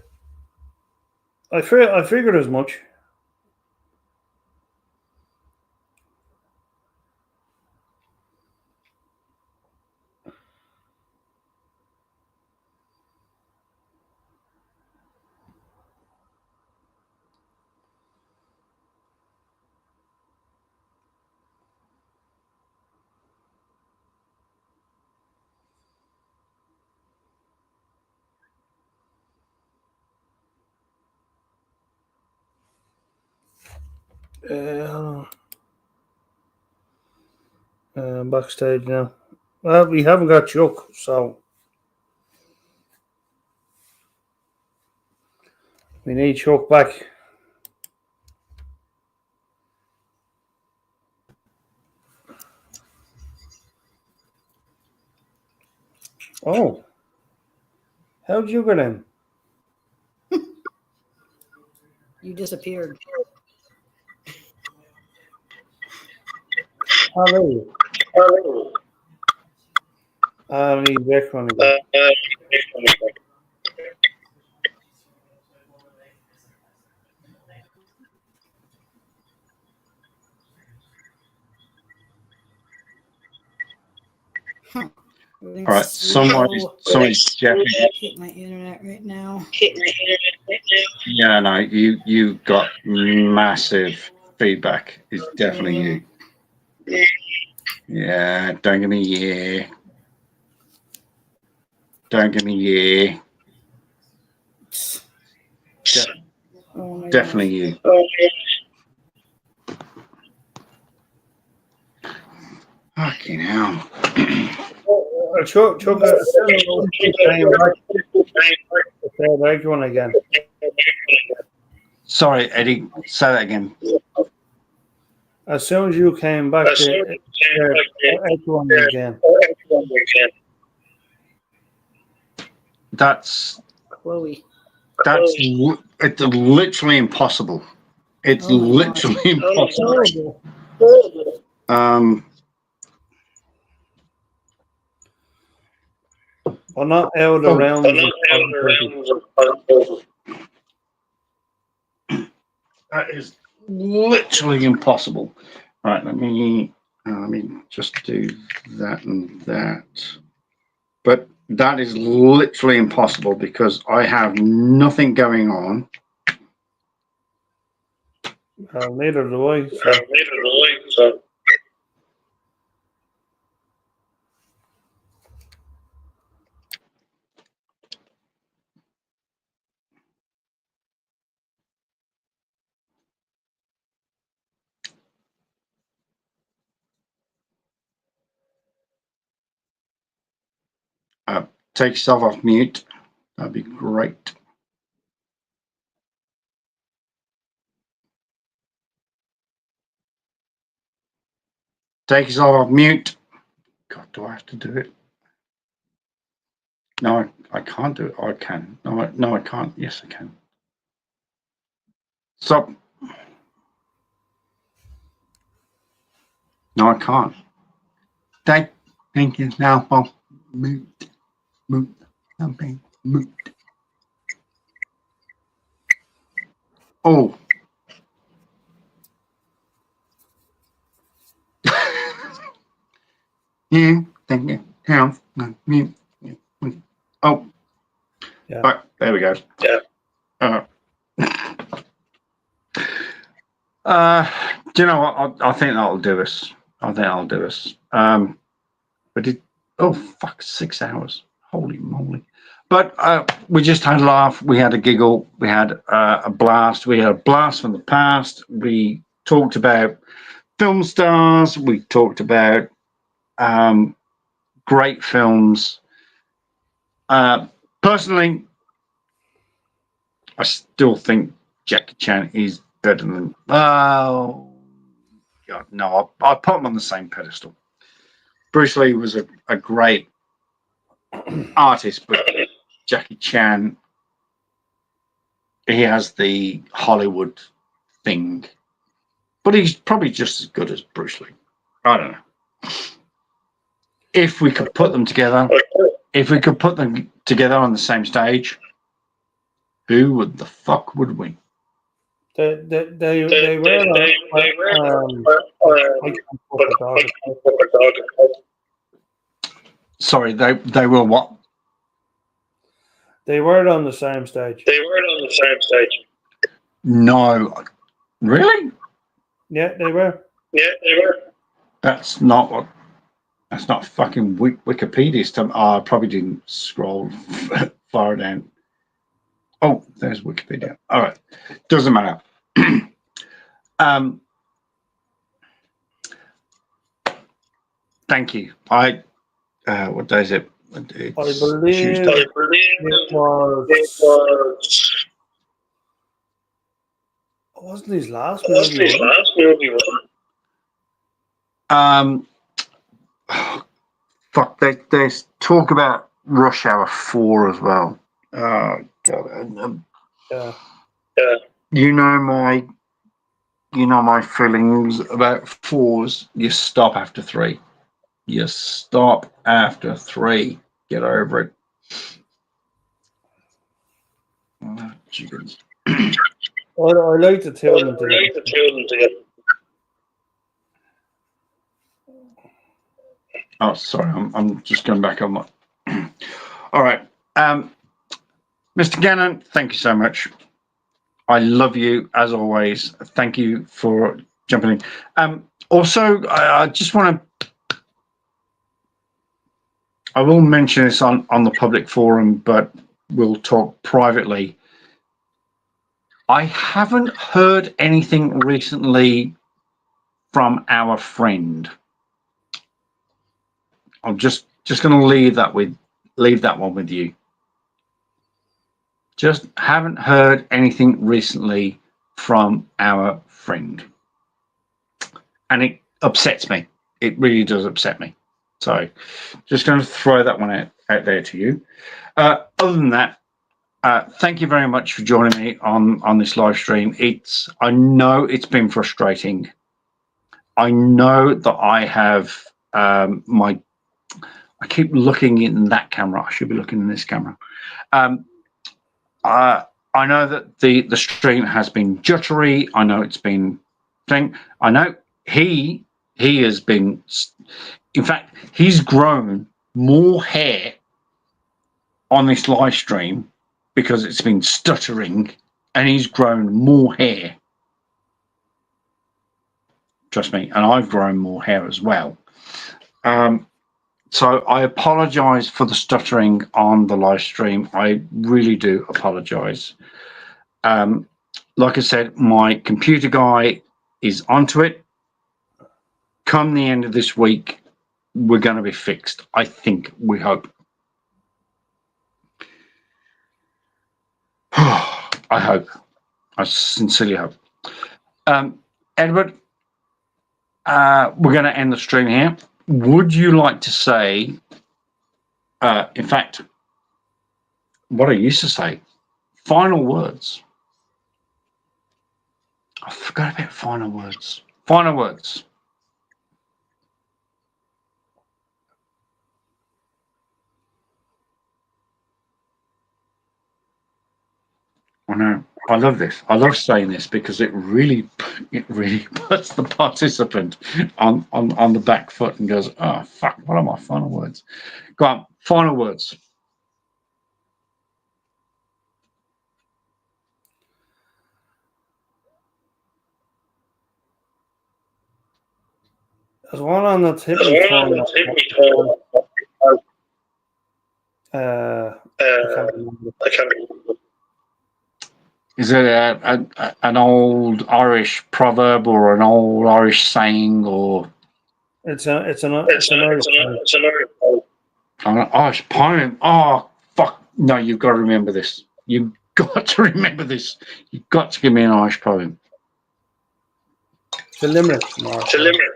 Speaker 6: I figured as much. Backstage now. Well, we haven't got Chuck, so we need Chuck back. Oh, how'd you get in?
Speaker 9: You disappeared.
Speaker 6: Hello. I need back one again.
Speaker 9: All
Speaker 7: right, somebody's checking.
Speaker 9: Hit my internet right now.
Speaker 7: Yeah, no, you got massive feedback. It's definitely you. Yeah, don't give me yeah. Don't give me yeah.
Speaker 9: Oh my
Speaker 7: Definitely you. Fucking hell.
Speaker 6: Chuck, one again.
Speaker 1: Sorry, Eddie. Say that again.
Speaker 6: As soon as you came back, everyone again.
Speaker 1: That's
Speaker 9: Chloe.
Speaker 1: it's literally impossible. It's
Speaker 9: Oh my
Speaker 1: literally impossible.
Speaker 6: We're not out of rounds.
Speaker 1: That is literally impossible. Right, let me just do that and that. But that is literally impossible because I have nothing going on.
Speaker 6: Neither do I.
Speaker 7: So.
Speaker 1: Take yourself off mute. That'd be great. Take yourself off mute. God, do I have to do it? No, I can't do it. I can. No, I can't. Yes, I can. Stop. No, I can't. Thank you now for mute. Something mute. Oh. Yeah, thank you. Now, mute. Oh.
Speaker 6: Yeah.
Speaker 1: Right, there we go.
Speaker 7: Yeah.
Speaker 1: Do you know what? I think that'll do us. But fuck, 6 hours. Holy moly. But we just had a laugh. We had a giggle. We had a blast. We had a blast from the past. We talked about film stars. We talked about great films. Personally, I still think Jackie Chan is better than. Oh, God, no. I put him on the same pedestal. Bruce Lee was a great artist, but Jackie Chan, he has the Hollywood thing, but he's probably just as good as Bruce Lee. I don't know. If we could put them together, on the same stage, who would the fuck would win?
Speaker 6: They
Speaker 1: Sorry, they were what?
Speaker 6: They weren't on the same stage.
Speaker 1: No, really?
Speaker 6: Yeah, they were.
Speaker 1: That's not fucking Wikipedia stuff. Oh, I probably didn't scroll far down. Oh, there's Wikipedia. All right, doesn't matter. Thank you. What day is it? It's
Speaker 6: I believe
Speaker 1: Tuesday.
Speaker 6: it was. Wasn't his last movie?
Speaker 1: Fuck. They talk about Rush Hour 4 as well. Oh God.
Speaker 6: Yeah.
Speaker 1: You know my feelings about 4s. You stop after 3. Get over it. Oh, chickens.
Speaker 6: I like to tell them together.
Speaker 1: Oh, sorry, I'm just going back on my. All right, Mr. Gannon, thank you so much. I love you as always. Thank you for jumping in. Also, I just want to. I will mention this on the public forum, but we'll talk privately. I haven't heard anything recently from our friend. I'm just going to leave that one with you. Just haven't heard anything recently from our friend, and it upsets me. It really does upset me. So, just going to throw that one out there to you. Other than that, thank you very much for joining me on this live stream. I know it's been frustrating. I know that I have I keep looking in that camera. I should be looking in this camera. I know that the stream has been juddery. I know it's been thing. I know he has been. In fact, he's grown more hair on this live stream because it's been stuttering, and he's grown more hair. Trust me, and I've grown more hair as well. So I apologize for the stuttering on the live stream. I really do apologize. Like I said, my computer guy is onto it. Come the end of this week, we're going to be fixed. I think, we hope. I hope. I sincerely hope. Edward, we're going to end the stream here. Would you like to say, in fact, what I used to say, final words? I forgot about final words. Final words. I know. I love this. I love saying this because it really puts the participant on the back foot and goes, oh, fuck, what are my final words? Go on, final words.
Speaker 6: There's one on the tip of my tongue. I can't remember.
Speaker 1: Is it an old Irish proverb or an old Irish saying, or
Speaker 6: It's an Irish
Speaker 1: poem? Oh, fuck! No, you've got to remember this. You've got to remember this. You've got to give me an Irish poem.
Speaker 6: It's a limerick. It's a limerick.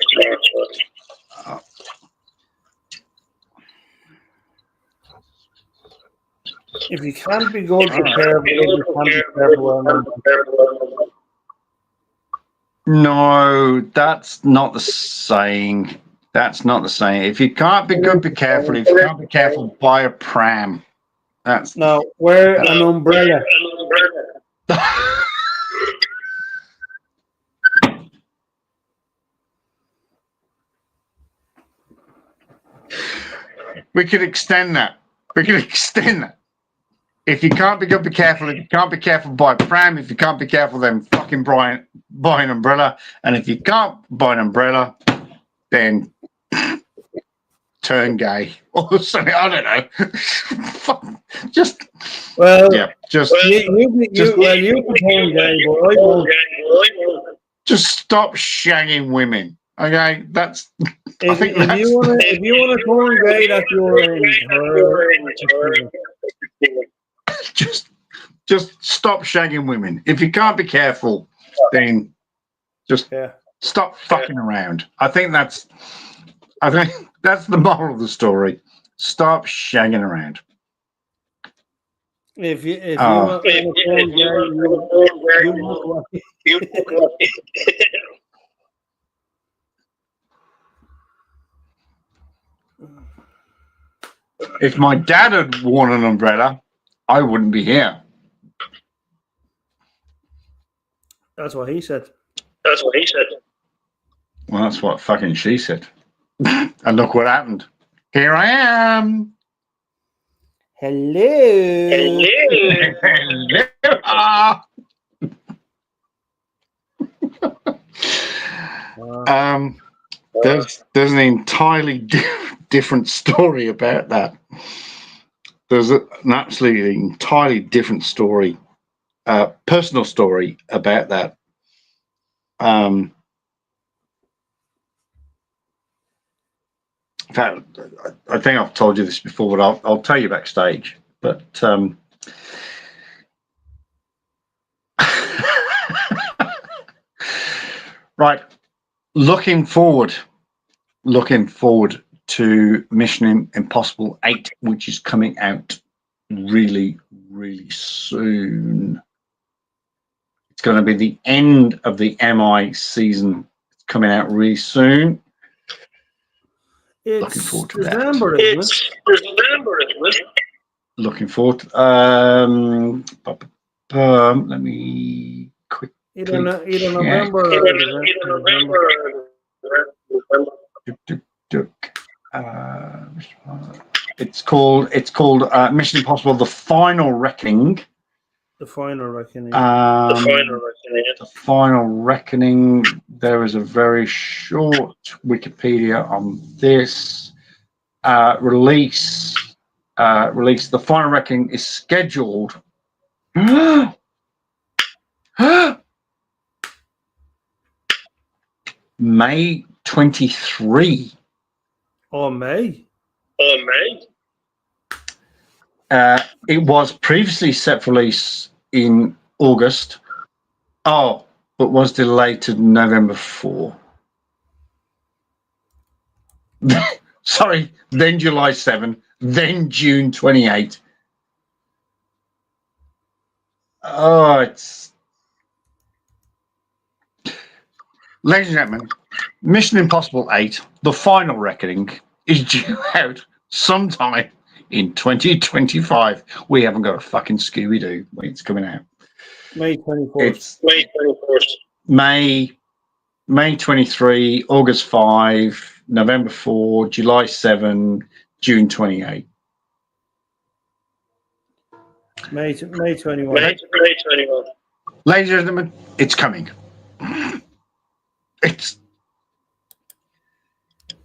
Speaker 6: If you can't be good, be careful. You can't be careful.
Speaker 1: No, that's not the saying. That's not the saying. If you can't be good, be careful. If you can't be careful, buy a pram. That's
Speaker 6: no. Wear an umbrella.
Speaker 1: We could extend that. We could extend that. If you can't be good, be careful. If you can't be careful, buy a pram. If you can't be careful, then fucking buy an umbrella. And if you can't buy an umbrella, then turn gay or something. I don't know. Just
Speaker 6: well,
Speaker 1: yeah. Just
Speaker 6: you can turn gay, but I won't.
Speaker 1: Just stop shagging women. Okay, that's.
Speaker 6: If you want to turn gay, that's your end.
Speaker 1: Just stop shagging women. If you can't be careful, then just stop fucking around. I think that's the moral of the story. Stop shagging around.
Speaker 6: If you want to turn gay,
Speaker 1: If my dad had worn an umbrella, I wouldn't be here.
Speaker 6: That's what he said.
Speaker 1: Well, that's what fucking she said.
Speaker 5: And look what happened. Here I am.
Speaker 6: Hello.
Speaker 5: Hello. There's an entirely different story about that. There's an absolutely entirely different story, personal story about that. In fact, I think I've told you this before, but I'll tell you backstage. But right, looking forward to Mission Impossible 8, which is coming out really, really soon. It's going to be the end of the MI season. It's coming out really soon. Looking forward to
Speaker 6: December,
Speaker 5: that.
Speaker 6: isn't it?
Speaker 5: It's December, isn't it? Looking forward. Let me quickly.
Speaker 6: Either November or December.
Speaker 5: It's called Mission Impossible: The Final Reckoning.
Speaker 6: The Final Reckoning.
Speaker 5: The Final Reckoning. There is a very short Wikipedia on this. Release. The Final Reckoning is scheduled. May 23.
Speaker 6: Oh, May.
Speaker 5: It was previously set for release in August. Oh, but was delayed to November 4. Sorry, then July 7, then June 28. Oh, it's... Ladies and gentlemen, Mission Impossible 8, The Final Reckoning, is due out sometime in 2025. We haven't got a fucking Scooby-Doo when it's coming out.
Speaker 6: May 24th.
Speaker 5: It's May 23, August 5, November 4, July 7, June 28.
Speaker 6: May 21.
Speaker 5: Ladies and gentlemen, it's coming.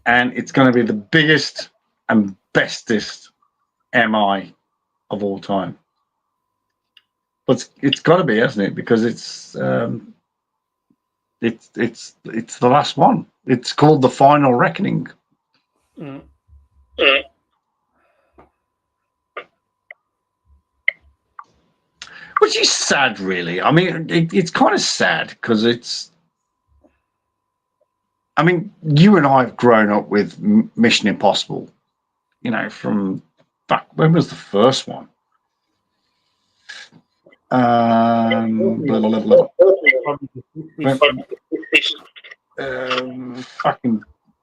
Speaker 5: It's going to be the biggest and bestest MI of all time. But it's got to be, hasn't it? Because it's the last one. It's called The Final Reckoning. Which is sad, really. I mean, it's kind of sad because it's... I mean, you and I have grown up with Mission Impossible, you know, from back... When was the first one? Fucking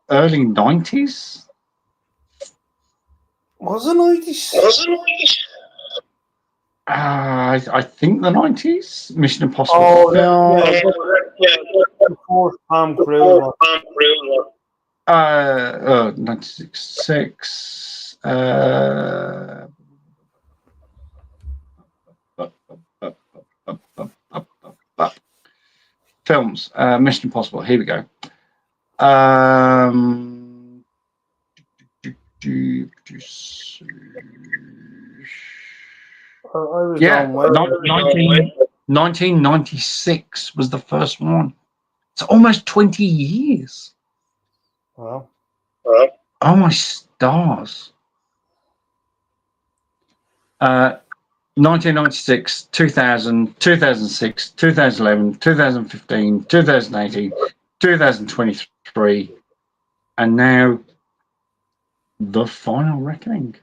Speaker 5: early 90s?
Speaker 6: Was it 90s?
Speaker 5: I think the 90s. Mission Impossible.
Speaker 6: Oh, yeah. Before Tom Cruise.
Speaker 5: 96. Films. Mission Impossible. Here we go. Yeah, 1996 was the first one. It's almost 20 years.
Speaker 6: Wow.
Speaker 5: Oh my stars. 1996, 2000, 2006, 2011, 2015, 2018, 2023, and now The Final Reckoning.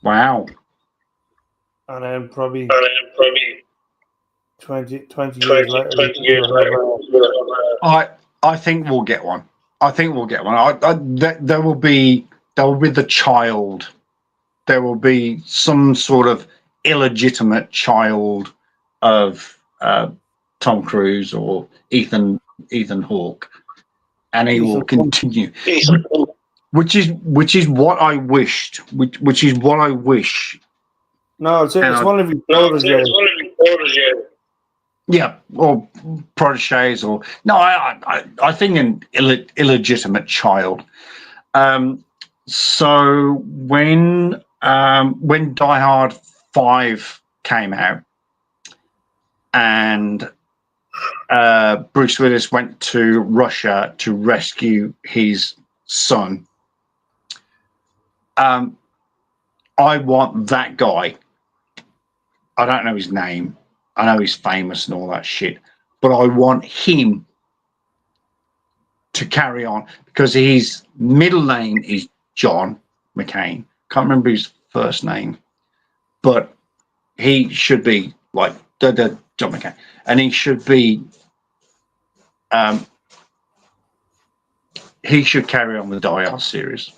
Speaker 5: Wow.
Speaker 6: And then probably 20 years later.
Speaker 5: I think we'll get one. There will be the child. There will be some sort of illegitimate child of
Speaker 1: Tom Cruise or Ethan Hawke, and he will continue. Which is what I wished. Which is what I wish.
Speaker 6: No, it's one of his daughters.
Speaker 1: Yeah, or proteges, or no. I think an illegitimate child. So when Die Hard 5 came out, and Bruce Willis went to Russia to rescue his son, I want that guy. I don't know his name. I know he's famous and all that shit, but I want him to carry on because his middle name is John McCain. Can't remember his first name, but he should be like John McCain, and he should be. He should carry on with the Die Hard series.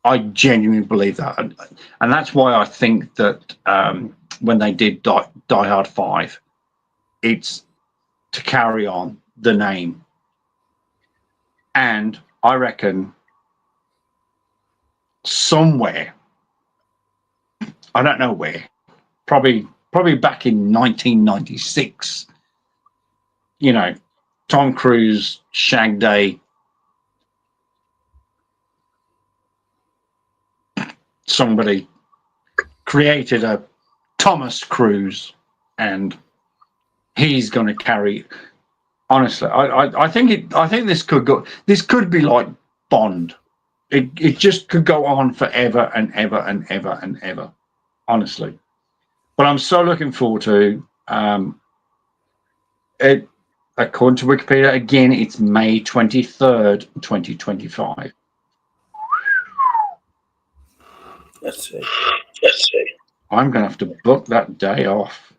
Speaker 1: I genuinely believe that, and that's why I think that when they did Die Hard 5, it's to carry on the name, and I reckon somewhere, I don't know where, probably back in 1996, you know, Tom Cruise, Shag Day, somebody created a Thomas Cruise, and he's going to carry. Honestly, I think this could go. This could be like Bond. It just could go on forever and ever and ever and ever. Honestly, but I'm so looking forward to it. According to Wikipedia, again, it's May 23rd, 2025.
Speaker 6: Let's see.
Speaker 1: I'm going to have to book that day off.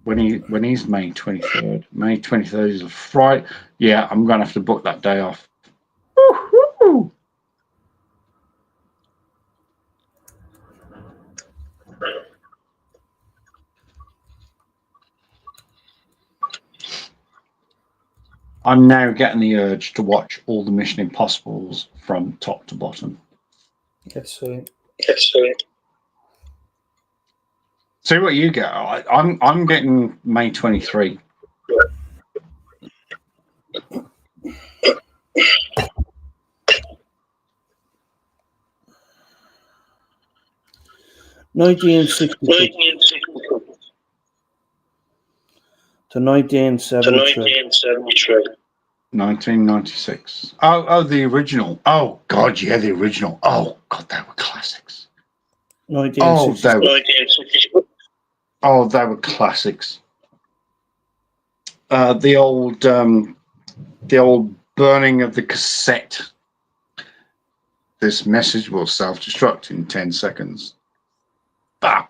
Speaker 1: When he's May 23rd. May 23rd is a Friday. Yeah, I'm going to have to book that day off. Woo-hoo! I'm now getting the urge to watch all the Mission Impossibles from top to bottom.
Speaker 6: Let's see.
Speaker 1: See what you get. I'm getting May 23.
Speaker 6: To 1973.
Speaker 1: 1996. Oh, the original. Oh God, yeah, the original. Oh God, they were classics.
Speaker 6: 1966.
Speaker 1: They were classics. The old burning of the cassette. This message will self-destruct in 10 seconds. Bah.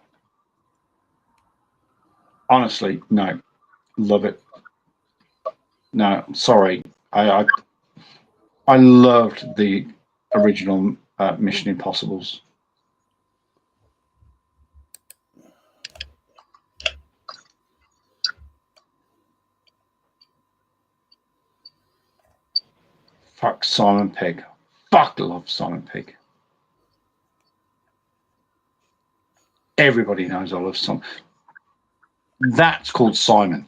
Speaker 1: Honestly, no. Love it. No, sorry. I loved the original Mission Impossibles. Fuck Simon Pegg. Fuck, love Simon Pegg. Everybody knows I love Simon. That's called Simon.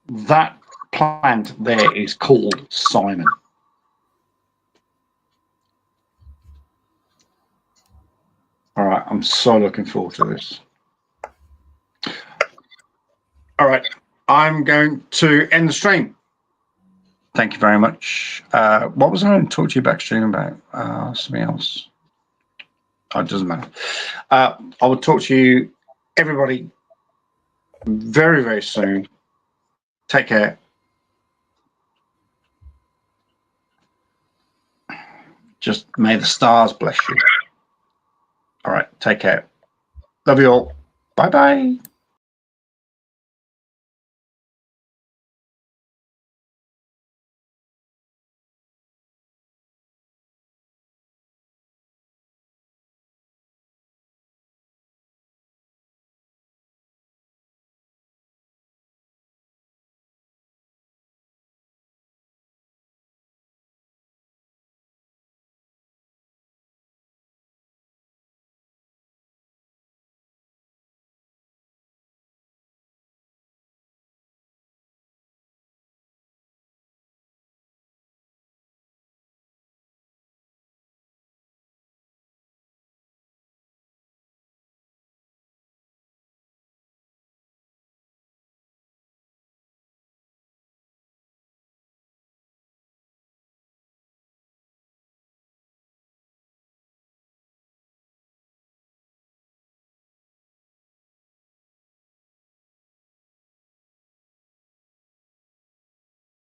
Speaker 1: That plant there is called Simon. All right, I'm so looking forward to this. All right, I'm going to end the stream. Thank you very much. What was I going to talk to you backstream about? Something else. Oh, it doesn't matter. I will talk to you, everybody, very, very soon. Take care. Just may the stars bless you. All right, take care. Love you all. Bye-bye.